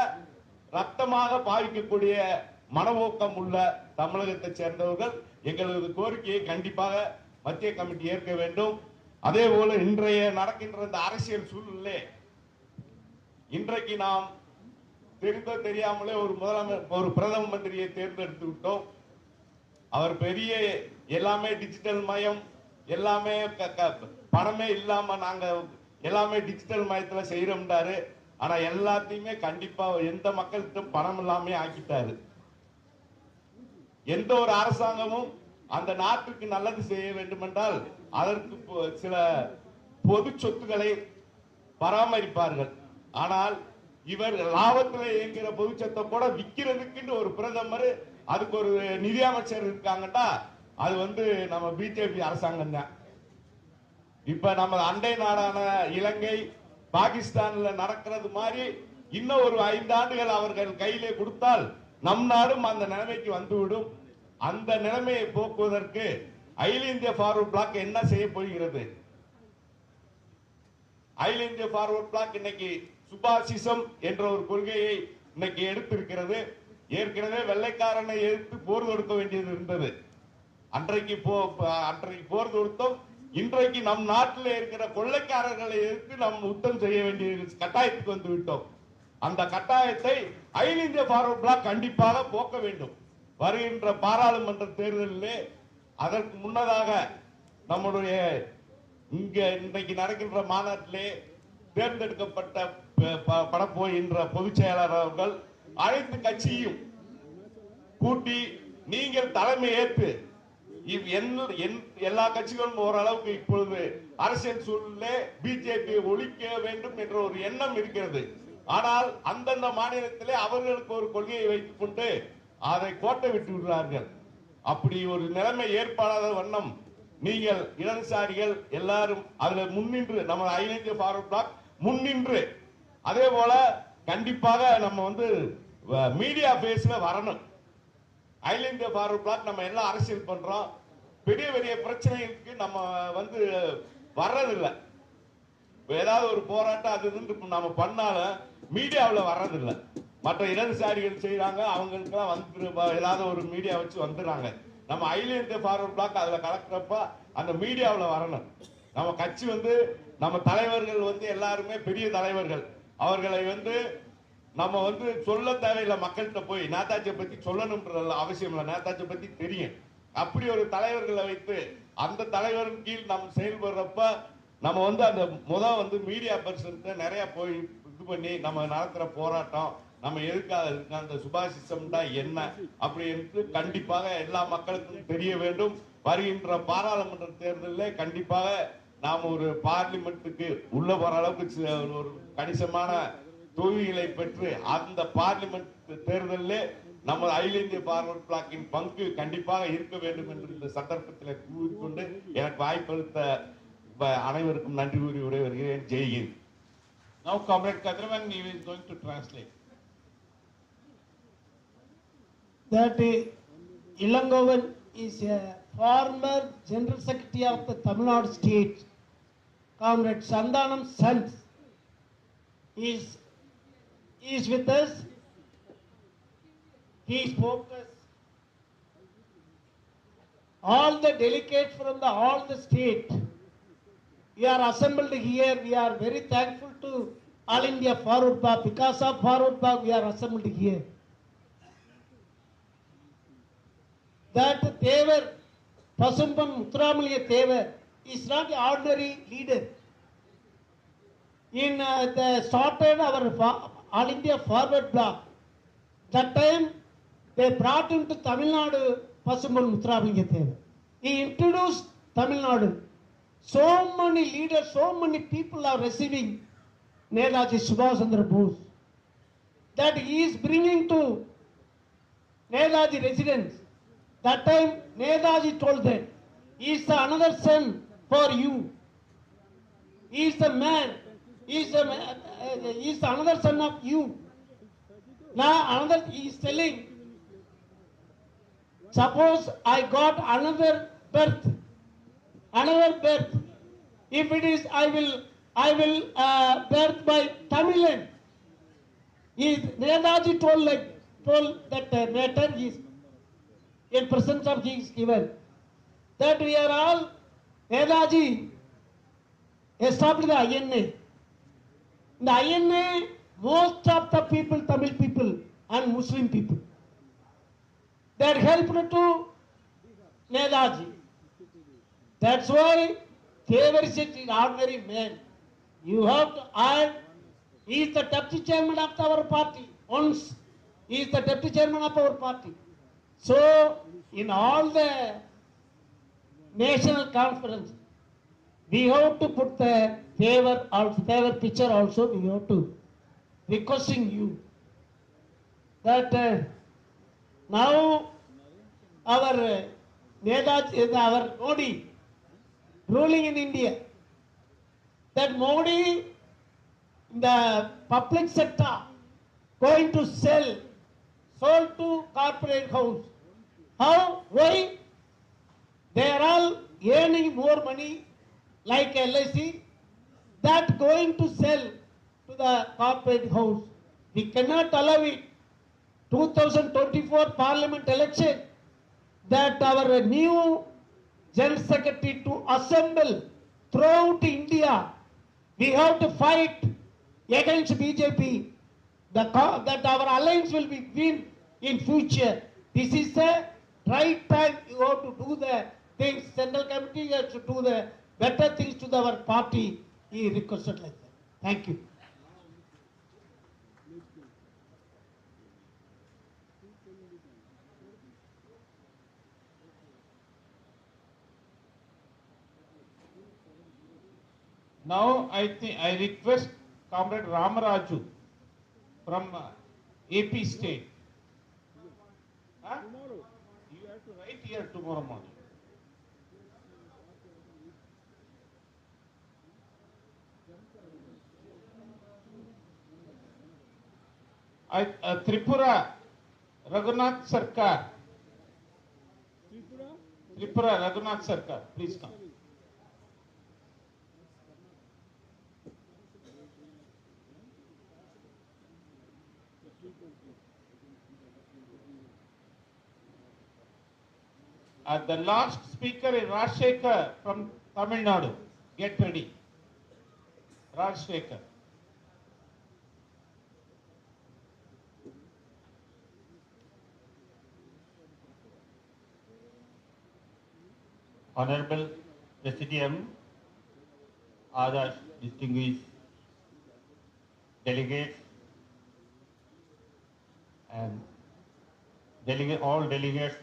ரத்தமாக பாவிக்கக்கூடிய மனவோக்கம் உள்ள தமிழகத்தை சேர்ந்தவர்கள் எங்களது கோரிக்கையை கண்டிப்பாக மத்திய கமிட்டி ஏற்க வேண்டும். அதே போல இன்றைய நடக்கின்ற இந்த அரசியல் சூழ்நிலை இன்றைக்கு நாம் தெரிந்தோ தெரியாமலே ஒரு பிரதம மந்திரியை தேர்ந்தெடுத்து விட்டோம். அவர் பெரிய எல்லாமே டிஜிட்டல் மயம், எல்லாமே பணமே இல்லாம நாங்க எல்லாமே டிஜிட்டல் மயத்துல செய்யறோம்டாரு. ஆனா எல்லாத்தையுமே கண்டிப்பா எந்த மக்கள்கிட்ட பணம் இல்லாம ஆக்கிட்டாரு. எந்த ஒரு அரசாங்கமும் அந்த நாட்டுக்கு நல்லது செய்ய வேண்டும் என்றால் அதற்கு சில பொது சொத்துக்களை பராமரிப்பார்கள். ஆனால் இவர் லாபத்தில் இயங்குகிற பொது சொத்தை கூட விற்கிறதுக்கு ஒரு பிரதமர், அதுக்கு ஒரு நிதி அமைச்சர் இருக்காங்கன்னா அது நம்ம பிஜேபி அரசாங்கம் தான். இப்ப நம்ம அண்டை நாடான இலங்கை, பாகிஸ்தான்ல நடக்கிறது மாதிரி இன்னும் ஒரு 5 ஆண்டுகள் அவர்கள் கையிலே கொடுத்தால் நம் நாடும் அந்த நிலைமைக்கு வந்துவிடும். அந்த நிலைமையை போக்குவதற்கு அகில இந்திய ஃபார்வர்ட் பிளாக் என்ன செய்ய போகிறது? அகில இந்திய ஃபார்வர்ட் பிளாக் இன்னைக்கு சுபாசிசம் என்ற ஒரு கொள்கையை இன்னைக்கு எடுத்திருக்கிறது. ஏற்கனவே வெள்ளைக்காரனை எதிர்த்து போர் தொடுக்க வேண்டியது இருந்தது. அன்றைக்கு போர் தொடுத்தோம். இன்றைக்கு நம் நாட்டில் இருக்கிற கொள்ளைக்காரர்களை எதிர்த்து நாம் யுத்தம் செய்ய வேண்டிய கட்டாயத்துக்கு வந்து விட்டோம். அந்த கட்டாயத்தை அகில இந்திய ஃபார்வர்ட் பிளாக் கண்டிப்பாக போக்க வேண்டும். வருகின்ற பாராளுமன்ற தேர்தலிலே அதற்கு முன்னதாக நம்முடைய இங்க இன்றைக்கு நடக்கின்ற மாநாட்டிலே தேர்ந்தெடுக்கப்பட்ட படப்போகின்ற பொதுச் செயலாளர் அவர்கள் அனைத்து கட்சியும் கூட்டி நீங்கள் தலைமை ஏற்று எல்லா கட்சிகளும் ஓரளவுக்கு இப்பொழுது அரசியல் சூழலே பிஜேபியை ஒழிக்க வேண்டும் என்ற ஒரு எண்ணம் இருக்கிறது. ஆனால் அந்தந்த மாநிலத்திலே அவர்களுக்கு ஒரு கொள்கையை வைத்துக் கொண்டு அதை கோட்டை விட்டு விடுறார்கள். அப்படி ஒரு நிலைமை ஏற்படாத வண்ணம் நீங்கள் இடதுசாரிகள் எல்லாரும் அதுல முன்னின்று, நம்ம அகில இந்திய ஃபார்வர்ட் பிளாக் முன்னின்று, அதே போல கண்டிப்பாக நம்ம மீடியா பேஸ்ல வரணும். அகில இந்திய ஃபார்வர்ட் பிளாக் நம்ம எல்லாம் அரசியல் பண்றோம். பெரிய பெரிய பிரச்சனைகளுக்கு நம்ம வர்றதில்லை. ஏதாவது ஒரு போராட்டம் அது நம்ம பண்ணாலும் மீடியாவில் வர்றதில்லை. மற்ற இடதுசாரிகள் செய்யறாங்க, அவங்களுக்கு ஏதாவது ஒரு மீடியா வச்சு வந்துடுறாங்க. நம்ம அகில இந்திய ஃபார்வர்ட் பிளாக் அதுல கலக்கிறப்ப அந்த மீடியாவில் வரணும். நம்ம கட்சி நம்ம தலைவர்கள் எல்லாருமே பெரிய தலைவர்கள். அவர்களை நம்ம சொல்ல தேவையில்லை. மக்கள்கிட்ட போய் நேதாஜியை பத்தி சொல்லணும்ன்ற அவசியம் இல்லை. நேதாஜியை பத்தி தெரியும். அப்படி ஒரு தலைவர்களை வைத்து அந்த தலைவரின் கீழ் நம்ம செயல்படுறப்ப நம்ம அந்த மீடியா பர்சன் நிறைய போய் இது பண்ணி நம்ம நடத்துற போராட்டம் நம்ம எதுக்காக இருக்கு, அந்த சுபாசிசம்டா என்ன அப்படி என்று கண்டிப்பாக எல்லா மக்களுக்கும் தெரிய வேண்டும். வருகின்ற பாராளுமன்ற தேர்தலில் கண்டிப்பாக நாம் ஒரு பார்லிமெண்ட்டுக்கு உள்ள போற அளவுக்கு ஒரு கணிசமான தொகுதிகளை பெற்று அந்த பார்லிமெண்ட் தேர்தலில் நம்ம அகில இந்திய ஃபார்வர்ட் பிளாக்கின் பங்கு கண்டிப்பாக இருக்க வேண்டும் என்று இந்த சந்தர்ப்பத்தில் கூறிக்கொண்டு எனக்கு வாய்ப்பளித்த அனைவருக்கும் நன்றி கூறி விடைபெறுகிறேன். Jai Hind. Now Comrade Kadraman is going to translate. That Ilangovan is a former General Secretary of the Tamil Nadu State. Comrade Sandanam Sons is with us. He spoke us. All the delegates from all the state, we are assembled here. We are very thankful to All India Forward Bloc. Because of Forward Bloc, we are assembled here. That Thevar, Pasumpan Muthuramalaya Thevar, is not an ordinary leader. In the started our All India Forward Bloc, that time they brought him to Tamil Nadu, Pasumpan Muthuramalaya Thevar. He introduced Tamil Nadu. So many leaders, so many people are receiving Netaji Subhash Chandra Bose. That he is bringing to Netaji residence. That time Netaji told them, he is another son for you. He is the man. He is another son of you. Now he is telling, suppose I got another birth. If it is, I will birth by Tamilan. Netaji told that matter is. in presence of these given, that we are all, Netaji established the INA. In the INA, most of the people, Tamil people and Muslim people, that helped to Netaji. That's why they were an ordinary man. You have to earn. He is the deputy chairman of our party. Once he is the deputy chairman of our party. So in all the national conference, we have to put the favor picture also. We have to requesting you that now our Netaji, our Modi ruling in India, that Modi, the public sector, going to sold to corporate house. How? Why? They are all earning more money like LIC, that going to sell to the corporate house. We cannot allow it. 2024 parliament election, that our new General Secretary to assemble throughout India. We have to fight against BJP. That our alliance will be win in future. This is the right time. You have to do the things. Central Committee has to do the better things to our party. He requested like that. Thank you. Now I request Comrade Ramaraju from AP State. Huh? You have to write here tomorrow morning. Tripura, Raghunath Sarkar. Tripura, Raghunath Sarkar, please come. The last speaker is Rajshekhar from Tamil Nadu. Get ready. Rajshekhar. Honorable Presidium, other distinguished delegates, and all delegates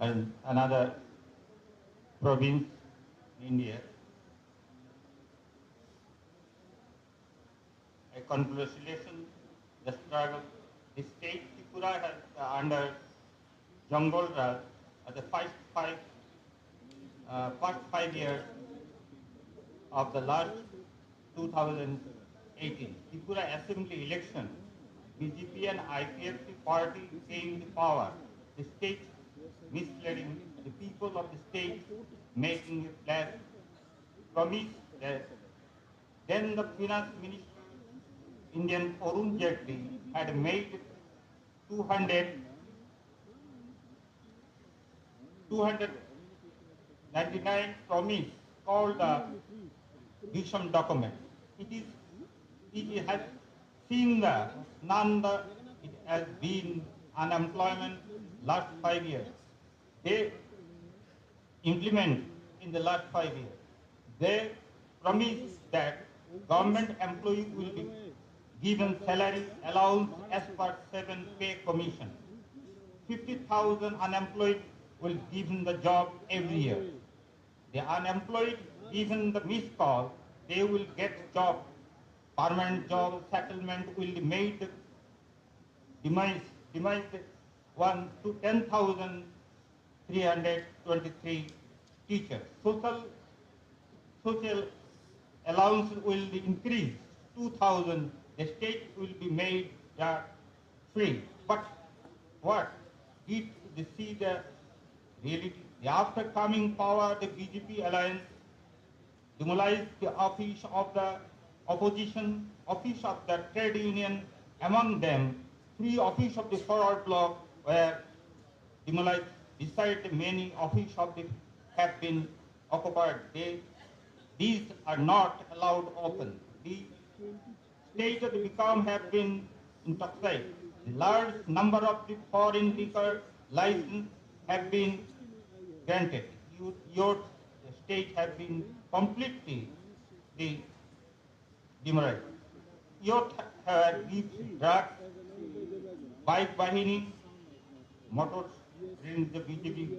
and another province in India. I congratulate the struggle. The state Tripura has under Jungle Raj the first 5 years of the last 2018 Tripura Assembly election, BJP and IPFC party came to power. The state misleading the people of the state, making a flat promise that then the finance minister, Indian Arun Jaitley, had made 299 promise called the Bisham document. It has seen it has been unemployment last 5 years. They implement in the last 5 years. They promise that government employees will be given salary allowance as per 7 pay commission. 50,000 unemployed will given the job every year. The unemployed, given the missed call, they will get job, permanent job, settlement will be made, demise 1 to 10,323 teachers. Social allowance will be increased 2,000. The state will be made free. But what did they see the reality? After coming power, the BJP alliance demolished the office of the opposition, office of the trade union, among them 3 office of the forward bloc were demolished. Besides, many offices of the have been occupied. These are not allowed open. The state of the become have been intoxicated. The large number of the foreign liquor license have been granted. Your state have been completely demolished. Youth have used drugs, bike bahini, motors in the BJP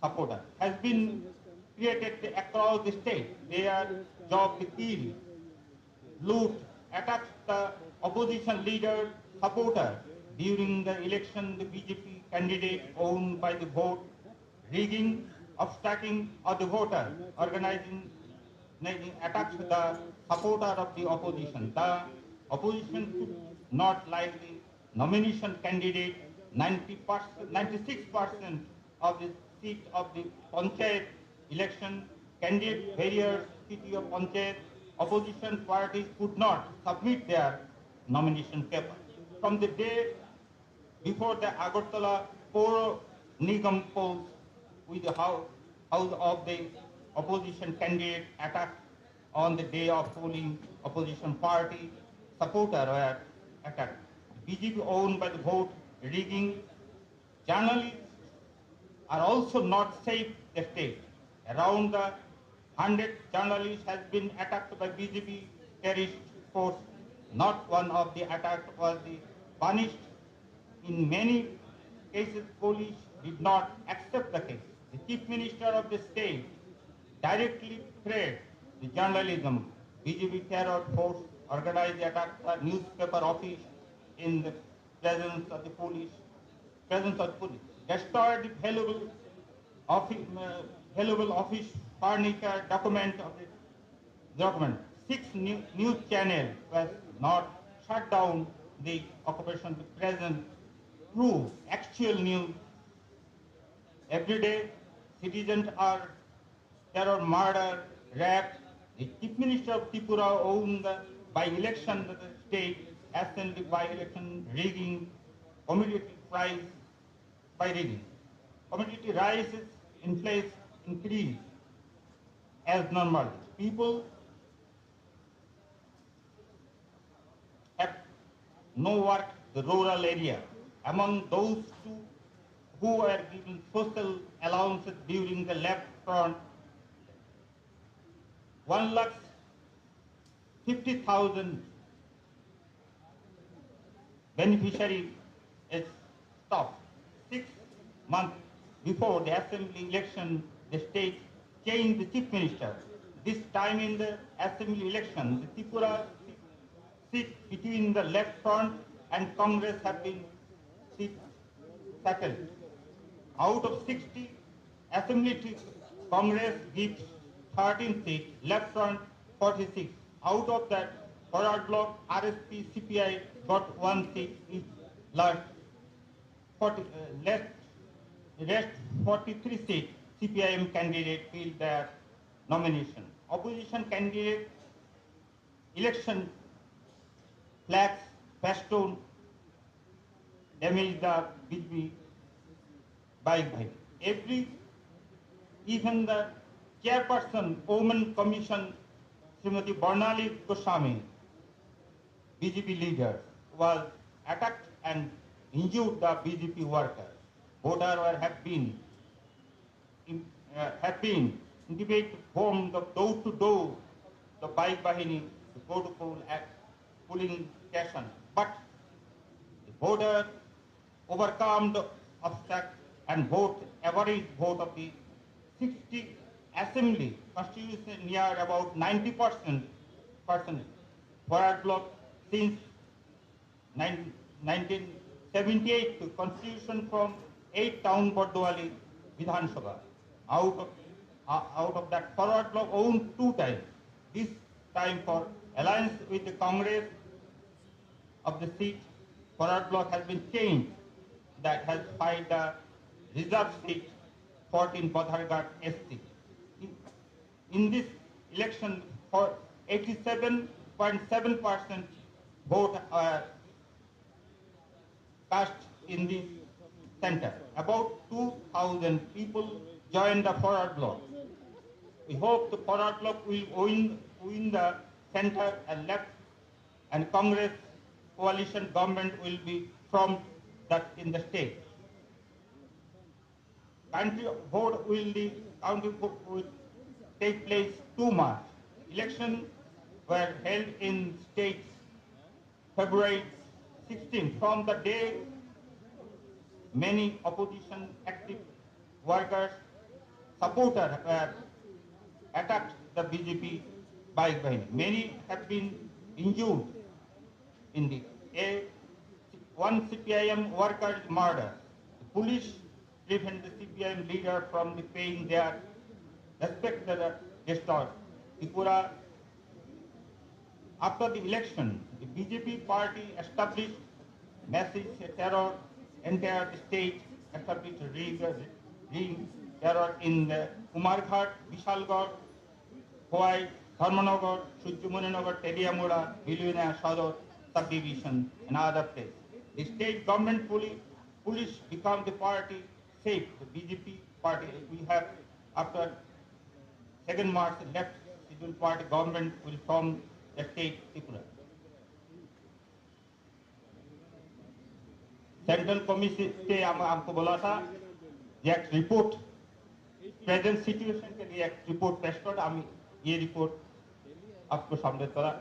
supporter has been created across the state. They are job to kill, loot, attack the opposition leader supporter during the election. The BJP candidate owned by the vote, rigging, obstructing of the voter, organizing attacks the supporter of the opposition. The opposition could not like the nomination candidate. 96% of the seat of the Panchayat election candidate various city of Panchayat opposition parties could not submit their nomination paper. From the day before the Agartala Poro Nigam polls with the house of the opposition candidate attacked on the day of polling, opposition party supporter were attacked. BJP owned by the vote rigging. Journalists are also not safe the state. Around 100 journalists has been attacked by BJP terrorist force. Not one of the attack was punished. In many cases, police did not accept the case. The chief minister of the state directly threatened the journalism. BJP terror force organized attack at newspaper office in the presence of the police. Destroyed the valuable office furniture document. 6 news channels was not shut down. The occupation the present prove actual news. Every day, citizens are terror, murder, rape. The chief minister of Tripura owned by election the state assembly by election rigging, commodity price by rigging. Commodity rises, inflation increase as normal. People have no work the rural area. Among those who were given social allowances during the left front, 1,50,000 beneficiary is stopped. 6 months before the assembly election, the state changed the chief minister. This time in the assembly election, the Tripura seat between the left front and Congress have been settled. Out of 60 assembly seats, Congress gives 13 seats, left front 46. Out of that, forward bloc, RSP, CPI got 1 seat each. Left 43 seats, CPIM candidate filled their nomination. Opposition candidate election flags, festoon, damage the BJP bike. Even the chairperson, Women Commission, Srimati Barnali Goswami, BJP leader, was attacked and injured the BJP workers. Voters have been intimate from the door to door, the bike bahini, the go to poll at polling station. But the voter overcome the obstacle and vote, average vote of the 60 assembly constitution near about 90%. Forward bloc since 1978 to constitution from 8 town Bardwali Vidhan Sabha. Out of that, forward bloc owned 2 times. This time for alliance with the Congress of the seat, forward bloc has been changed. That has filed the reserve seat 14 Badharghat SC. In this election, for 87.7% vote are cast in the center. About 2,000 people joined the forward bloc. We hope the forward bloc will win the center and left, and Congress coalition government will be formed in the state. Country vote will take place 2 March. Elections were held in states February 16. From the day many opposition active workers, supporters were attacked the BJP bike behind. Many have been injured in the one CPIM worker murder. The police prevented the CPIM leader from paying their respect to the destroyed. Tripura. After the election, the BJP party established massive terror entire the state, established ring terror in the Umarghat, Vishalgarh, Howai, Dharmanagar, Sujyamuninagar, Teliamura, Viluna, Sador subdivision, and other places. The state government police become the party safe. The BJP party we have after 2nd March left scheduled party government will form the state Tripura. Central commission से हमको बोला था एक report present situation के लिए एक report पेश कर हम ये रिपोर्ट आपको सामने करा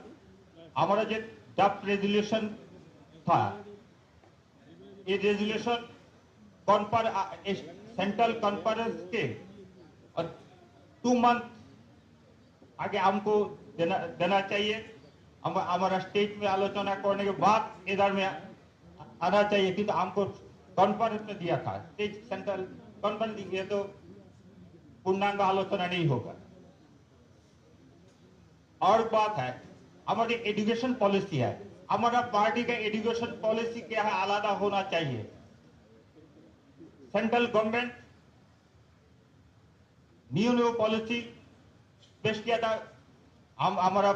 हमारा जो ड्राफ्ट रेजोल्यूशन था ये रेजोल्यूशन सेंट्रल कॉन्फ्रेंस के और 2 मंथ आगे हमको देना चाहिए हमारा स्टेट में आलोचना करने के बाद इधर में आना चाहिए कि तो हमको कॉन्फ्रेंस में दिया था स्टेट सेंट्रल कॉन्फ्रेंस ये तो पूर्णांग आलोचना नहीं होगा और बात है हमारी एजुकेशन पॉलिसी है हमारा पार्टी का एजुकेशन पॉलिसी क्या है आलादा होना चाहिए सेंट्रल गवर्नमेंट न्यू पॉलिसी पेश किया था हम हमारा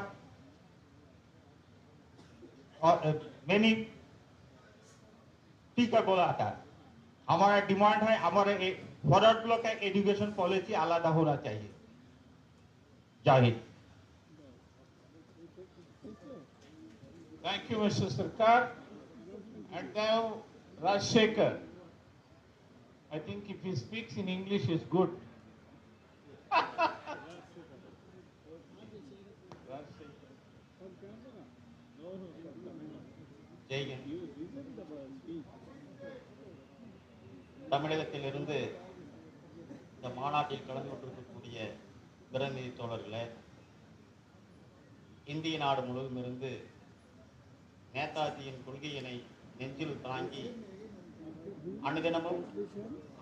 मैंने स्पीकर बोला था हमारा डिमांड है हमारे फॉरवर्ड ब्लॉक का एजुकेशन पॉलिसी आलादा होना चाहिए जाहिर Thank you, Mr. Sarkar. And now, Rajshekhar. I think if he speaks in English, is good. தமிழகத்திலிருந்து இந்த மாநாட்டில் கலந்து கொண்டிருக்கக்கூடிய பிரதிநிதி தோழர்களே, இந்திய நாடு முழுவதும் இருந்து நேதாஜியின் கொள்கையினை நெஞ்சில் தாங்கி அனுதினமும்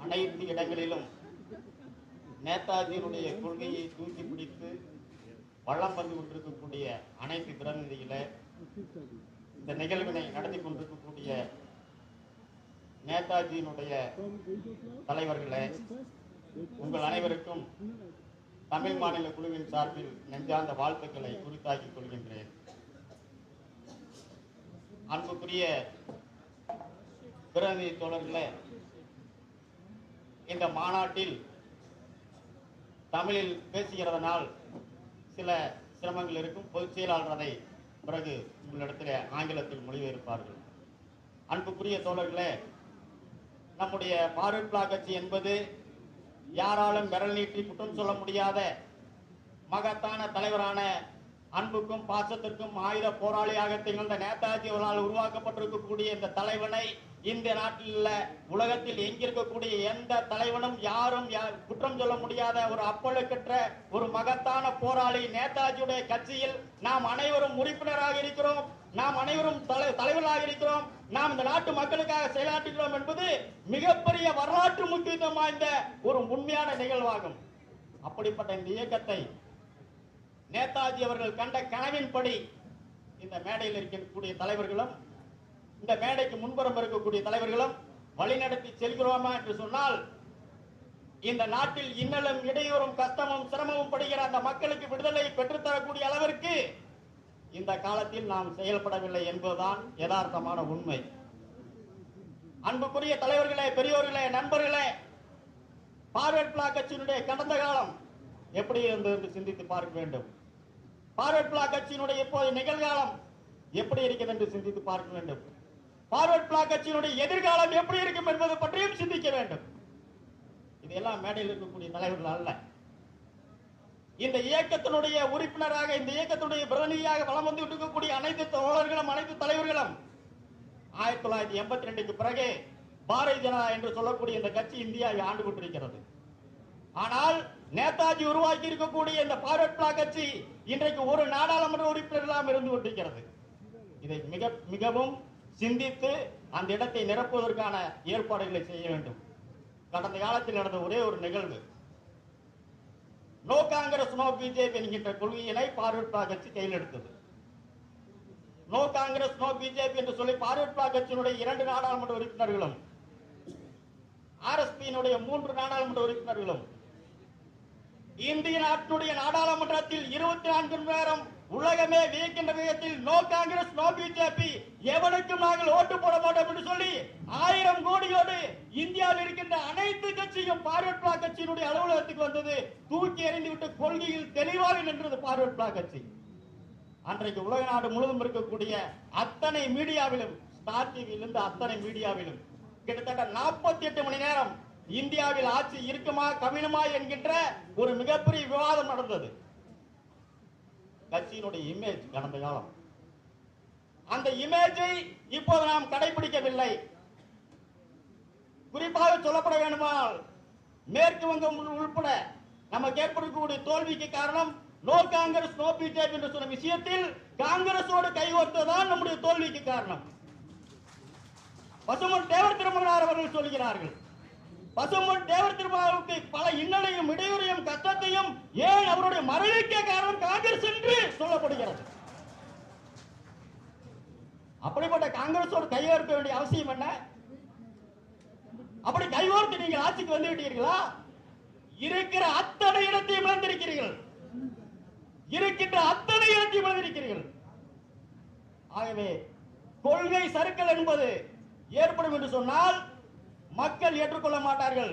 அனைத்து இடங்களிலும் நேதாஜியினுடைய கொள்கையை தூக்கி பிடித்து வளம் வந்து கொண்டிருக்கக்கூடிய அனைத்து பிரதிநிதிகளே, இந்த நிகழ்வினை நடத்தி கொண்டிருக்கக்கூடிய நேதாஜியினுடைய தலைவர்களே, உங்கள் அனைவருக்கும் தமிழ் மாநில குழுவின் சார்பில் நெஞ்சார்ந்த வாழ்த்துக்களை குறித்தாக்கிக் கொள்கின்றேன். அன்புக்குரிய பிரதிநிதி தோழர்களே, இந்த மாநாட்டில் தமிழில் பேசுகிறதனால் சில சிரமங்கள் இருக்கும். பொதுச் செயலாளர் அதை பிறகு உங்களிடத்தில் ஆங்கிலத்தில் மொழிபெயர்ப்பார்கள். அன்புக்குரிய தோழர்களே, நம்முடைய ஃபார்வர்ட் பிளாக் கட்சி என்பது யாராலும் விரல் நீட்டி குற்றம் சொல்ல முடியாத மகத்தான தலைவரான அன்புக்கும் பாசத்திற்கும் ஆயுத போராளியாக திகழ்ந்த நேதாஜி அவர்களால் உருவாக்கப்பட்டிருக்கக்கூடிய இந்த தலைவனை இந்த நாட்டில் உலகத்தில் எங்கிருக்கக்கூடிய எந்த தலைவனும் யாரும் குற்றம் சொல்ல முடியாத ஒரு அப்பழுக்கற்ற ஒரு மகத்தான போராளி நேதாஜியுடைய கட்சியில் நாம் அனைவரும் உறுப்பினராக இருக்கிறோம். நாம் அனைவரும் தலைவர்களாக இருக்கிறோம். நாம் இந்த நாட்டு மக்களுக்காக செயலாற்றுகிறோம் என்பது மிகப்பெரிய வரலாற்று முக்கியத்துவம் வாய்ந்த ஒரு உண்மையான நிகழ்வாகும். அப்படிப்பட்ட இந்த இயக்கத்தை நேதாஜி அவர்கள் கண்ட கனவின்படி இந்த மேடையில் இருக்கக்கூடிய தலைவர்களும் இந்த மேடைக்கு முன்புறம் இருக்கக்கூடிய தலைவர்களும் வழிநடத்தி செல்கிறோமா என்று சொன்னால், இந்த நாட்டில் இன்னலும் இடையூறும் கஷ்டமும் சிரமமும் படுகிற அந்த மக்களுக்கு விடுதலை பெற்றுத்தரக்கூடிய அளவிற்கு இந்த காலத்தில் நாம் செயல்படவில்லை என்பதுதான் யதார்த்தமான உண்மை. அன்புக்குரிய தலைவர்களே, பெரியோர்களே, நண்பர்களே, பார்வர்ட் பிளாக் கட்சியினுடைய கடந்த காலம் எப்படி இருந்தது என்று சிந்தித்து பார்க்க வேண்டும். பார்வர்ட் பிளாக் கட்சியினுடைய இப்போது நிகழ்காலம் எப்படி இருக்கிறது என்று சிந்தித்து பார்க்க வேண்டும். பார்வர்ட் பிளாக் கட்சியினுடைய எதிர்காலம் எப்படி இருக்கும் என்பது பற்றியும் சிந்திக்க வேண்டும். இதெல்லாம் மேடையில் இருக்கக்கூடிய தலைவர்கள் அல்ல. இந்த இயக்கத்தினுடைய உறுப்பினராக, இந்த இயக்கத்தினுடைய பிரதிநிதியாக வலம் வந்து இருக்கக்கூடிய அனைத்து தோழர்களும், அனைத்து தலைவர்களும் 1982க்கு பிறகு பாரதிய ஜனதா என்று சொல்லக்கூடிய இந்த கட்சி இந்தியாவை ஆண்டு கொண்டிருக்கிறது. ஆனால் நேதாஜி உருவாக்கி இருக்கக்கூடிய இந்த பார்வர்ட் பிளாக் கட்சி இன்றைக்கு ஒரு நாடாளுமன்ற உறுப்பினர்களாக இருந்து கொண்டிருக்கிறது. இதை மிகவும் சிந்தித்து அந்த இடத்தை நிரப்புவதற்கான ஏற்பாடுகளை செய்ய வேண்டும். கடந்த காலத்தில் நடந்த ஒரே ஒரு நிகழ்வு, நோ காங்கிரஸ் நோ பிஜேபி என்கின்ற கொள்கையினை பார்வர்ட் பிளாக் கட்சி கையில் எடுத்தது. நோ காங்கிரஸ் நோ பிஜேபி என்று சொல்லி பார்வர்ட் பிளாக் கட்சியினுடைய 2 நாடாளுமன்ற உறுப்பினர்களும், ஆர்எஸ்பியினுடைய 3 நாடாளுமன்ற உறுப்பினர்களும், இந்திய நாட்டினுடைய நாடாளுமன்றத்தில் 24 மணி நேரம் உலகமே வியக்கின்ற விதத்தில் நோ காங்கிரஸ் நோ பிஜேபி, எவனுக்கும் நாங்கள் ஓட்டு போட மாட்டோம் என்று சொல்லி 1000 கோடியோடு இந்தியாவில் இருக்கின்ற அனைத்து கட்சியும் பார்வர்ட் பிளாக் கட்சியினுடைய அலுவலகத்துக்கு வந்தது. தூக்கி எறிந்துவிட்டு கொள்கையில் தெளிவாக நின்றது பார்வர்ட் பிளாக் கட்சி. அன்றைக்கு உலக நாடு முழுவதும் இருக்கக்கூடிய அத்தனை மீடியாவிலும், ஸ்டார் டிவியிலிருந்து அத்தனை மீடியாவிலும் கிட்டத்தட்ட 48 மணி நேரம் இந்தியாவில் ஆட்சி இருக்குமா கவிழுமா என்கின்ற ஒரு மிகப்பெரிய விவாதம் நடந்தது. கட்சியினுடைய இமேஜ் கடந்த காலம், அந்த இமேஜை இப்போது நாம் கடைபிடிக்கவில்லை. குறிப்பாக சொல்லப்பட வேண்டுமானால் மேற்கு வங்கம் உள்பட நமக்கு ஏற்படக்கூடிய தோல்விக்கு காரணம் நோ காங்கிரஸ் நோ பிஜேபி என்று சொன்ன விஷயத்தில் காங்கிரஸோடு கைகோர்த்ததான் நம்முடைய தோல்விக்கு காரணம். பசுமன் தேவர் திருமகனார் அவர்கள் சொல்கிறார்கள், பசுமன் தேவர் திருமகனுக்கு பல இன்னலையும் இடையூறையும் கஷ்டத்தையும் ஏன் அவருடைய மறைவுக்கே காரணம் காங்கிரஸ் என்று சொல்லப்படுகிறது. அப்படிப்பட்ட காங்கிரஸோடு கைகோர்க்க வேண்டிய அவசியம் என்ன? அப்படி கைகோர்த்து நீங்கள் ஆட்சிக்கு வந்து விட்டீர்களா? இருக்கிற அத்தனை இடத்தையும் இழந்திருக்கிறீர்கள், இருக்கின்ற அத்தனை இடத்தையும் இழந்திருக்கிறீர்கள். ஆகவே கொள்கை சறுக்கல் என்பது ஏற்படும் என்று சொன்னால் மக்கள் ஏற்றுக்கொள்ள மாட்டார்கள்.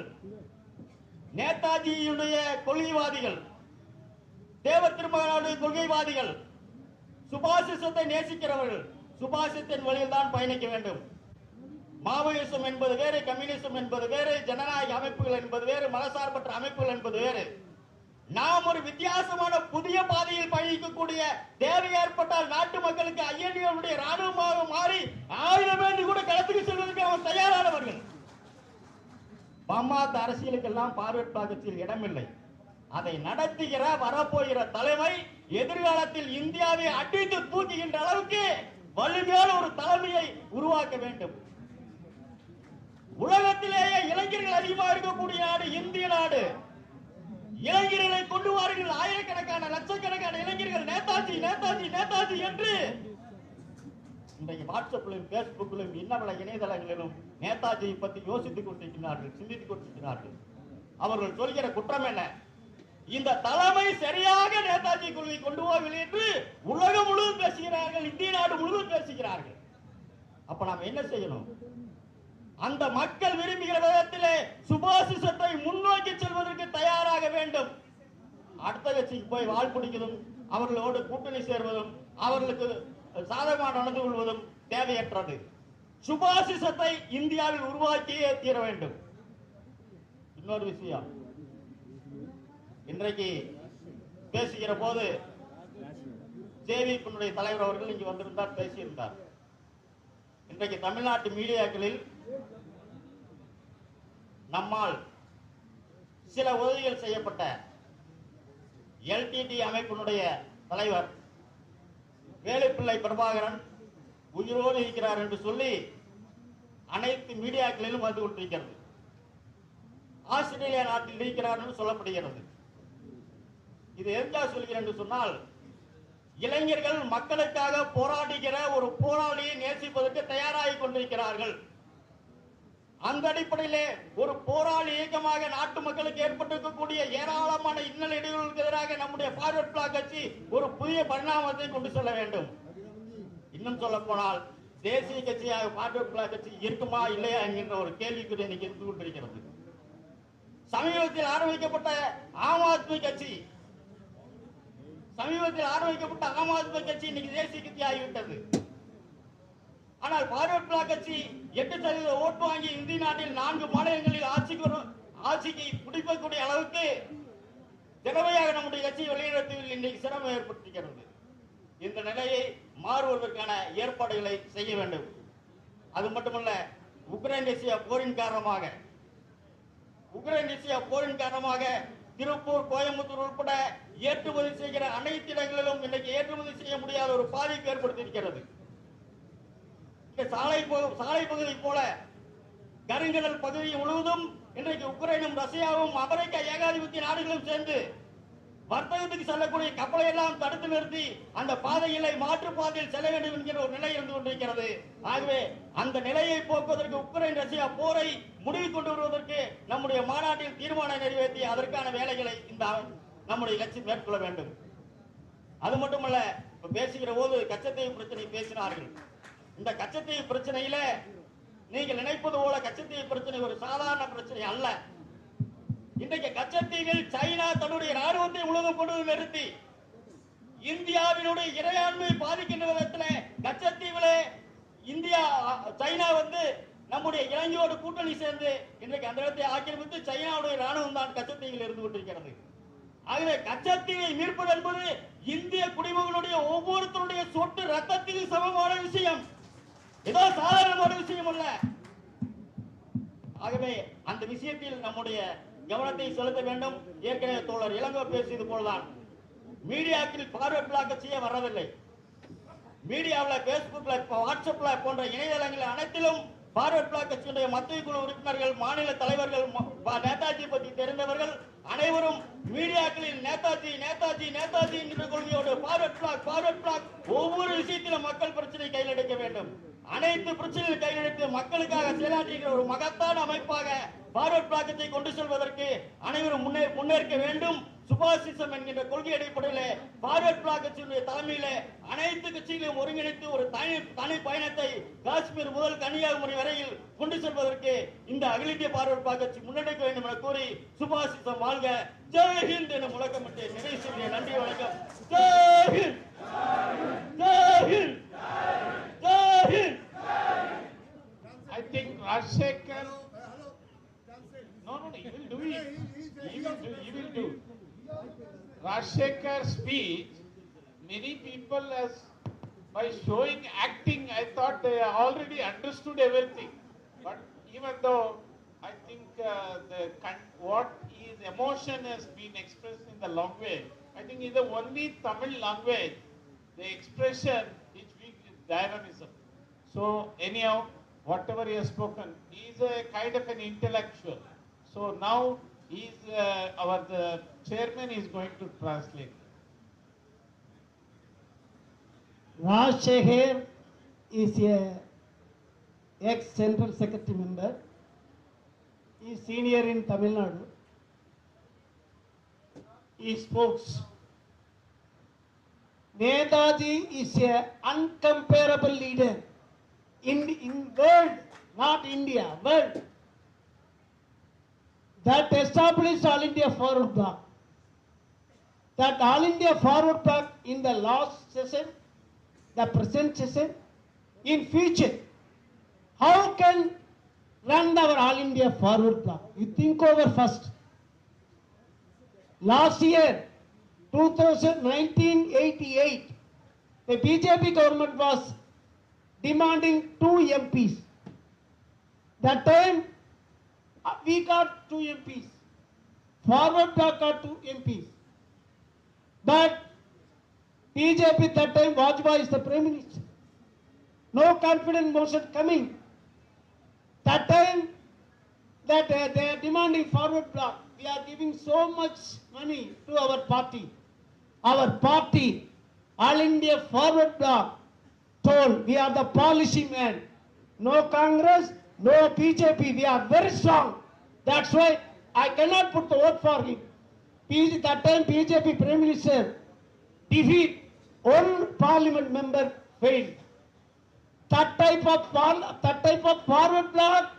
நேதாஜியுடைய கொள்கைவாதிகள், தேவர் திருமகனுடைய கொள்கைவாதிகள், சுபாசிசத்தை நேசிக்கிறவர்கள் சுபாசிசத்தின் வழியில் தான் பயணிக்க வேண்டும். மாவோயிசம் என்பது வேறு, கம்யூனிசம் என்பது வேறு, ஜனநாயக அமைப்புகள் என்பது வேறு, மதசார்பற்ற அமைப்புகள் என்பது வேறு. நாம் ஒரு வித்தியாசமான புதிய பாதையில் பயணிக்கக்கூடிய தேவை ஏற்பட்டால் நாட்டு மக்களுக்கு ஐஎன்டியுடைய ராணுவமாக மாறி ஆயுதமேந்தி கூட களத்துக்கு செல்வதற்கு அவன் தயாரானவர்கள். பம்மாத்த அரசியலுக்கெல்லாம் பார்வர்ட் பிளாக் கட்சியில் இடமில்லை. அதை நடத்துகிற வரப்போகிற தலைமை எதிர்காலத்தில் இந்தியாவை அடித்து தூக்குகின்ற அளவுக்கு வலிமையான ஒரு தலைமையை உருவாக்க வேண்டும். உலகத்திலேயே இளைஞர்கள் அதிகமாக இருக்கக்கூடிய நாடு இந்திய நாடு. இளைஞர்களை கொண்டு வாருங்கள், ஆயிரக்கணக்கான லட்சக்கணக்கான இளைஞர்கள் நேதாஜி நேதாஜி நேதாஜி என்று இன்றைக்கு வாட்ஸ்அப்பிலும் பேஸ்புக்கிலும் இன்னமல இணையதளங்களிலும் நேதாஜியை பற்றி யோசித்துக் கொண்டிருக்கிறார்கள், சிந்தித்துக் கொண்டிருக்கிறார்கள். அவர்கள் சொல்கிற குற்றம் என்ன? இந்த தலைமை சரியாக நேதாஜி கொள்கை கொண்டு போகவில்லை என்று உலகம் முழுவதும் பேசுகிறார்கள், இந்திய நாடு முழுவதும் பேசுகிறார்கள். அப்ப நாம் என்ன செய்யணும்? அந்த மக்கள் விரும்புகிற விதத்திலே சுபாசிசத்தை முன்னோக்கி செல்வதற்கு தயாராக வேண்டும். அடுத்த கட்சிக்கு போய் வாழ் பிடிக்கிறதும், அவர்களோடு கூட்டணி சேர்வதும், அவர்களுக்கு சாதகமாக நடந்து கொள்வதும் தேவையற்றது. சுபாசிசத்தை இந்தியாவில் உருவாக்கியே தீர வேண்டும். இன்னொரு விஷயம், இன்றைக்கு பேசுகிற போது ஜேவிபியினுடைய தலைவர் அவர்கள் இங்கு வந்திருந்தார், பேசியிருந்தார். இன்றைக்கு தமிழ்நாட்டு மீடியாக்களில் நம்மால் சில உதவிகள் செய்யப்பட்ட எல்டிடி அமைப்பினுடைய தலைவர் வேலுப்பிள்ளை பிரபாகரன் உயிரோடு இருக்கிறார் என்று சொல்லி அனைத்து மீடியாக்களிலும் வந்து கொண்டிருக்கிறது. ஆஸ்திரேலியா நாட்டில் இருக்கிறார் என்று சொல்லப்படுகிறது. இது எதற்காக சொல்கிறேன் என்று சொன்னால், இளைஞர்கள் மக்களுக்காக போராடுகிற ஒரு போராளியை நேசிப்பதற்கு தயாராகி கொண்டிருக்கிறார்கள். அந்த அடிப்படையிலே ஒரு போராளி இயக்கமாக நாட்டு மக்களுக்கு ஏற்பட்டிருக்கக்கூடிய ஏராளமான இன்னல் இடையூறுகளுக்கு எதிராக நம்முடைய பார்வர்ட் பிளாக் கட்சி ஒரு புதிய பரிணாமத்தை கொண்டு செல்ல வேண்டும். இன்னும் சொல்ல போனால் தேசிய கட்சியாக பார்வர்ட் பிளாக் கட்சி இருக்குமா இல்லையா என்கின்ற ஒரு கேள்விக்குறி இன்னைக்கு இருந்து கொண்டிருக்கிறது. சமீபத்தில் ஆரம்பிக்கப்பட்ட ஆம் ஆத்மி கட்சி இன்னைக்கு தேசிய கட்சி ஆகிவிட்டது. ஆனால் பார்வர்ட் பிளாக் கட்சி 8% ஓட்டு வாங்கி இந்திய நாட்டில் 4 மாநிலங்களில் ஆட்சிக்கு பிடிக்கக்கூடிய அளவுக்கு திறமையாக நம்முடைய கட்சி வெளியிடத்தில் இன்றைக்கு சிரமம் ஏற்பட்டிருக்கிறது. இந்த நிலையை மாறுவதற்கான ஏற்பாடுகளை செய்ய வேண்டும். அது மட்டுமல்ல, உக்ரைன் ரஷ்யா போரின் காரணமாக திருப்பூர், கோயம்புத்தூர் உட்பட ஏற்றுமதி செய்கிற அனைத்து இடங்களிலும் இன்றைக்கு ஏற்றுமதி செய்ய முடியாத ஒரு பாதிப்பு ஏற்படுத்தியிருக்கிறது. சாலை பகுதி போல கருங்கடல் பகுதி முழுவதும் இன்றைக்கு உக்ரைனும் ரஷ்யாவும் அமெரிக்கா ஏகாதிபத்திய நாடுகளும் சேர்ந்து வர்த்தகத்துக்கு செல்லக்கூடிய கப்பலை எல்லாம் தடுத்து நிறுத்தி அந்த பாதைகளை மாற்று பாதையில் செல்ல வேண்டும் என்கிற ஒரு நிலை இருந்து கொண்டிருக்கிறது. ஆகவே அந்த நிலையை போக்குவதற்கு உக்ரைன் ரஷ்யா போரை முடிவு கொண்டு வருவதற்கு நம்முடைய மாநாட்டில் தீர்மானம் நிறைவேற்றி அதற்கான வேலைகளை நம்முடைய கட்சி மேற்கொள்ள வேண்டும். அது மட்டுமல்ல, பேசுகிற போது கச்சத்தீவு பிரச்சனை பேசினார்கள். இந்த கச்சத்தீவு பிரச்சனையில நீங்கள் நினைப்பது போல கச்சத்தீவு பிரச்சனை ஒரு சாதாரண பிரச்சனை அல்ல. இன்றைக்கு கச்சத்தீவில் சைனா தன்னுடைய ராணுவத்தை முழுவதும் கொண்டு நிறுத்தி இந்தியாவினுடைய இறையாண்மை பாதிக்கின்ற விதத்தில் கச்சத்தீவிலே சைனா நம்முடைய இலங்கையோடு கூட்டணி சேர்ந்து இன்றைக்கு அந்த இடத்தை ஆக்கிரமித்து சைனாவுடைய ராணுவம் தான் கச்சத்தீவில் இருந்து கொண்டிருக்கிறது. ஆகவே கச்சத்தீவை மீட்பது என்பது இந்திய குடிமகனுடைய ஒவ்வொருத்தருடைய சொட்டு ரத்தத்தில் சமமான விஷயம், ஏதோ சாதாரணமான விஷயம் அல்ல. ஆகவே அந்த விஷயத்தில் நம்முடைய கவனத்தை செலுத்த வேண்டும். ஏற்கனவே தோழர் இளங்கோ பேசியது போலதான் மீடியாக்களில் பார்வர்ட் பிளாக் கட்சியே வர்றதில்லை. மீடியாவில், பேஸ்புக்ல, வாட்ஸ்அப்ல போன்ற இணையதளங்கள் அனைத்திலும் பார்வர்ட் பிளாக் கட்சியுடைய மத்திய குழு உறுப்பினர்கள், மாநில தலைவர்கள், நேதாஜி பற்றி தெரிந்தவர்கள் அனைவரும் மீடியாக்களில் நேதாஜி நேதாஜி நேதாஜி என்ற கொள்கையோடு பார்வர்ட் பிளாக் ஒவ்வொரு விஷயத்திலும் மக்கள் பிரச்சனை கையில் எடுக்க வேண்டும். அனைத்து பிரச்சனைகள் கையில் எடுத்து மக்களுக்காக செயலாற்றுகிற ஒரு மகத்தான அமைப்பாக பார்வர்ட் பிளாக்கத்தை கொண்டு செல்வதற்கு அனைவரும் முன்னேற்க வேண்டும். சுபாசிசம் என்கின்ற கொள்கை அடிப்படையில் பார்வர்ட் பிளாக் கட்சியினுடைய தலைமையில அனைத்து கட்சிகளையும் ஒருங்கிணைத்து ஒரு தனி பயணத்தை காஷ்மீர் முதல் கன்னியாகுமரி வரையில் கொண்டு செல்வதற்கு இந்த அகில இந்திய பார்வர்ட் பிளாக் கட்சி முன்னெடுக்க வேண்டும் என கூறி சுபாசிசம் வாழ்க, ஜெய் ஹிந்த் என முழக்கமிட்டு நிறைவு செய்ய. நன்றி, வணக்கம். Jai Hind, Jai Hind, Jai Hind. I think Rajshekhar. No, he will do it. He will do. Rajshekhar's speech, many people by showing acting, I thought they already understood everything. But even though I think what his emotion has been expressed in the language, I think in the only Tamil language, the expression is weak is dynamism. So anyhow, whatever he has spoken, he is a kind of an intellectual. So now the chairman is going to translate. Rajshekhar is a ex-Central Secretary member. He is senior in Tamil Nadu. He spoke. Netaji is a uncomparable leader in world, not India, world. That established All India Forward Bloc. That All India Forward Bloc in the last session, the present session, in future, how can run our All India Forward Bloc? You think over first. Last year, 1988, the BJP government was demanding 2 MPs. That time, we got 2 MPs. Forward Bloc got 2 MPs. But BJP that time, Vajpayee is the Prime Minister. No confidence motion coming. That time, that they are demanding Forward Bloc. We are giving so much money to our party. Our party, All India Forward Bloc, told we are the policy man. No Congress, no BJP. We are very strong. That's why I cannot put the vote for him. That time BJP Prime Minister defeat one parliament member failed. that type of forward bloc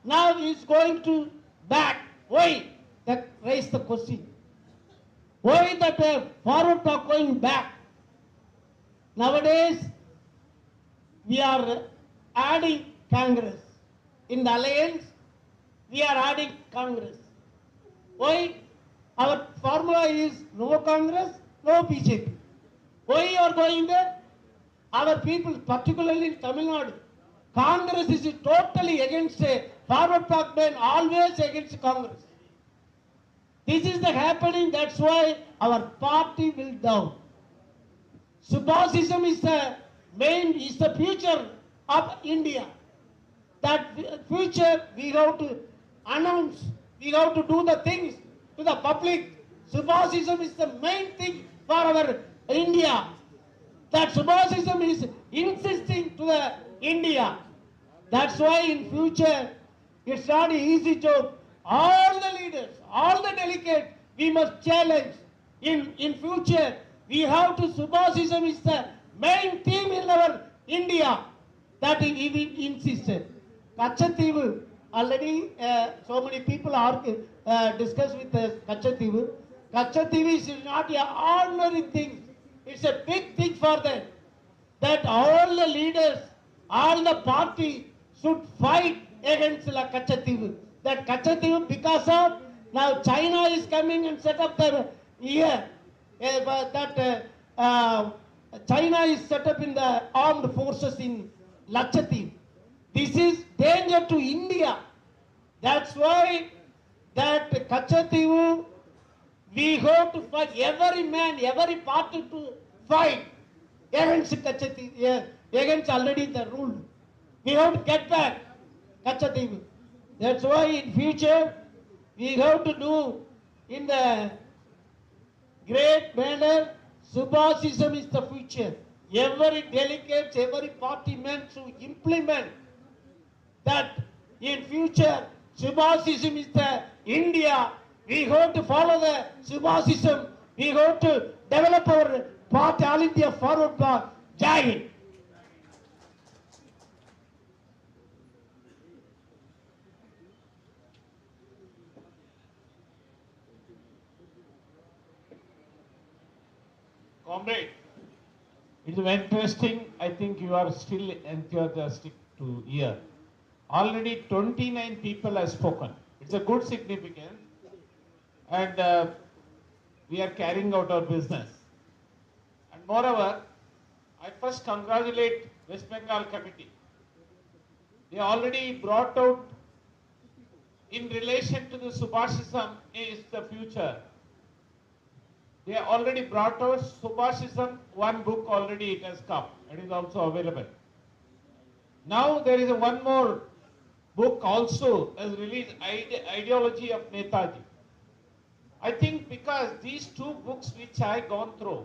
now is going to back. Why? That raise the question. Why that forward bloc going back? Nowadays, we are adding Congress. In the alliance, we are adding Congress. Why? Our formula is no Congress, no BJP. Why you are going there? Our people, particularly in Tamil Nadu, Congress is totally against a forward bloc man, always against Congress. This is the happening, that's why our party will down. Subhasism is the future of India. That future we have to announce, we have to do the things to the public. Subhasism is the main thing for our India. That Subhasism is insisting to the India. That's why in future it's not an easy job. All the leaders, all the delegates, we must challenge. In future, we have to, Subhasism is the main theme in our India. That we insisted. Kachativu, already so many people are discussed with Kachativu. Kachativu is not an ordinary thing. It's a big thing for them. That all the leaders, all the party should fight against Kachativu. That Kachativu, because of now China is coming and set up the here. China is set up in the armed forces in Lakshadweep. This is danger to India. That's why that Kachativu, we have to fight, every man, every party to fight against Kachativu, against already the rule. We have to get back Kachativu. That's why in future we have to do in the great manner. Subhasism is the future. Every delegate, every party man to implement that in future. Subhasism is the India. We have to follow the Subhasism. We have to develop our party, All India Forward Bloc. Jai Hind. Comrade, it's very interesting. I think you are still enthusiastic to hear. Already 29 people have spoken. It's a good significance. And we are carrying out our business. And moreover, I first congratulate West Bengal Committee. They already brought out, in relation to the Subhasism is the future. They already brought out Subhasism, one book already it has come. It is also available. Now there is one more book also as released, Ideology of Netaji. I think because these two books which I gone through,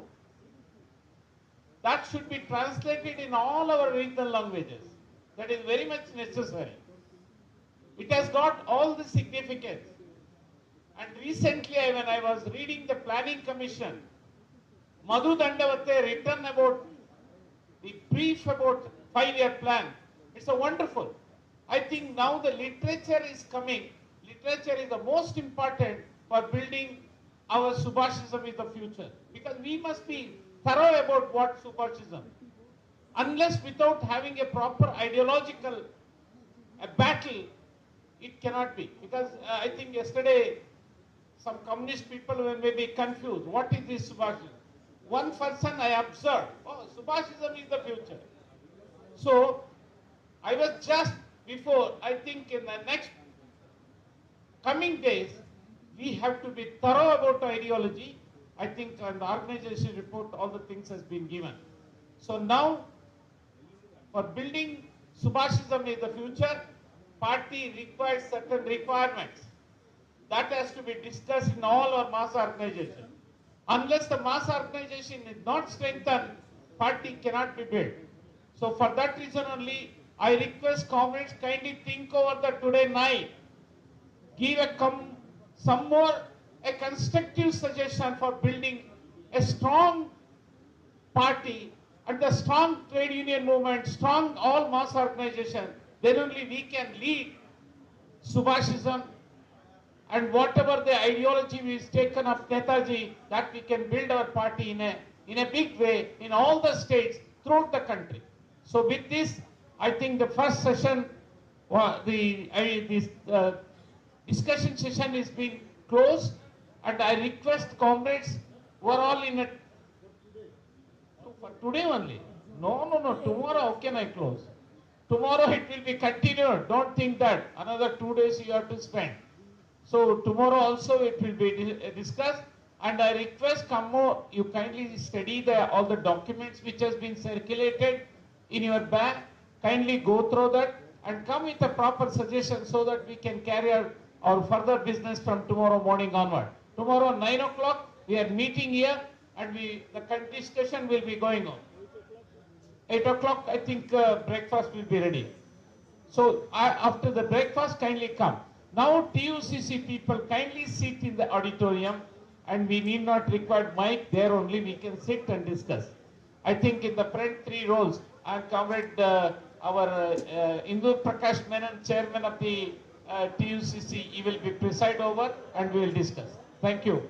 that should be translated in all our regional languages. That is very much necessary. It has got all the significance. And recently when I was reading the Planning Commission, Madhu Dandavate written about the brief about 5-year plan. It's a wonderful. I think now the literature is coming. Literature is the most important for building our Subhasism in the future. Because we must be thorough about what Subhasism. Unless without having a proper ideological battle, it cannot be. Because I think yesterday some communist people were maybe confused. What is this Subhasism? One person I observed, oh, Subhasism is the future. So I was just before, I think in the next coming days, we have to be thorough about ideology. I think on the organization report, all the things has been given. So now, for building Subhasism in the future, party requires certain requirements. That has to be discussed in all our mass organization. Unless the mass organization is not strengthened, party cannot be built. So for that reason only, I request comrades kindly think over the today night. Give some more a constructive suggestion for building a strong party and the strong trade union movement, strong all mass organization, then only we can lead Subhashism and whatever the ideology is taken of Netaji, that we can build our party in a big way in all the states throughout the country. So with this, I think the first session, this discussion session is being closed, and I request comrades who are all in it for today only. No, tomorrow how can I close? Tomorrow it will be continued. Don't think that another 2 days you have to spend. So tomorrow also it will be discussed, and I request you kindly study all the documents which has been circulated in your bag. Kindly go through that and come with a proper suggestion so that we can carry out our further business from tomorrow morning onward. Tomorrow 9 o'clock we are meeting here, and the discussion will be going on. 8 o'clock I think breakfast will be ready. So after the breakfast, kindly come. Now TUCC people, kindly sit in the auditorium, and we need not require mic, there only we can sit and discuss. I think in the front 3 rows, and comrade our Indu Prakash Menon, chairman of the TUCC, he will be preside over and we will discuss. Thank you.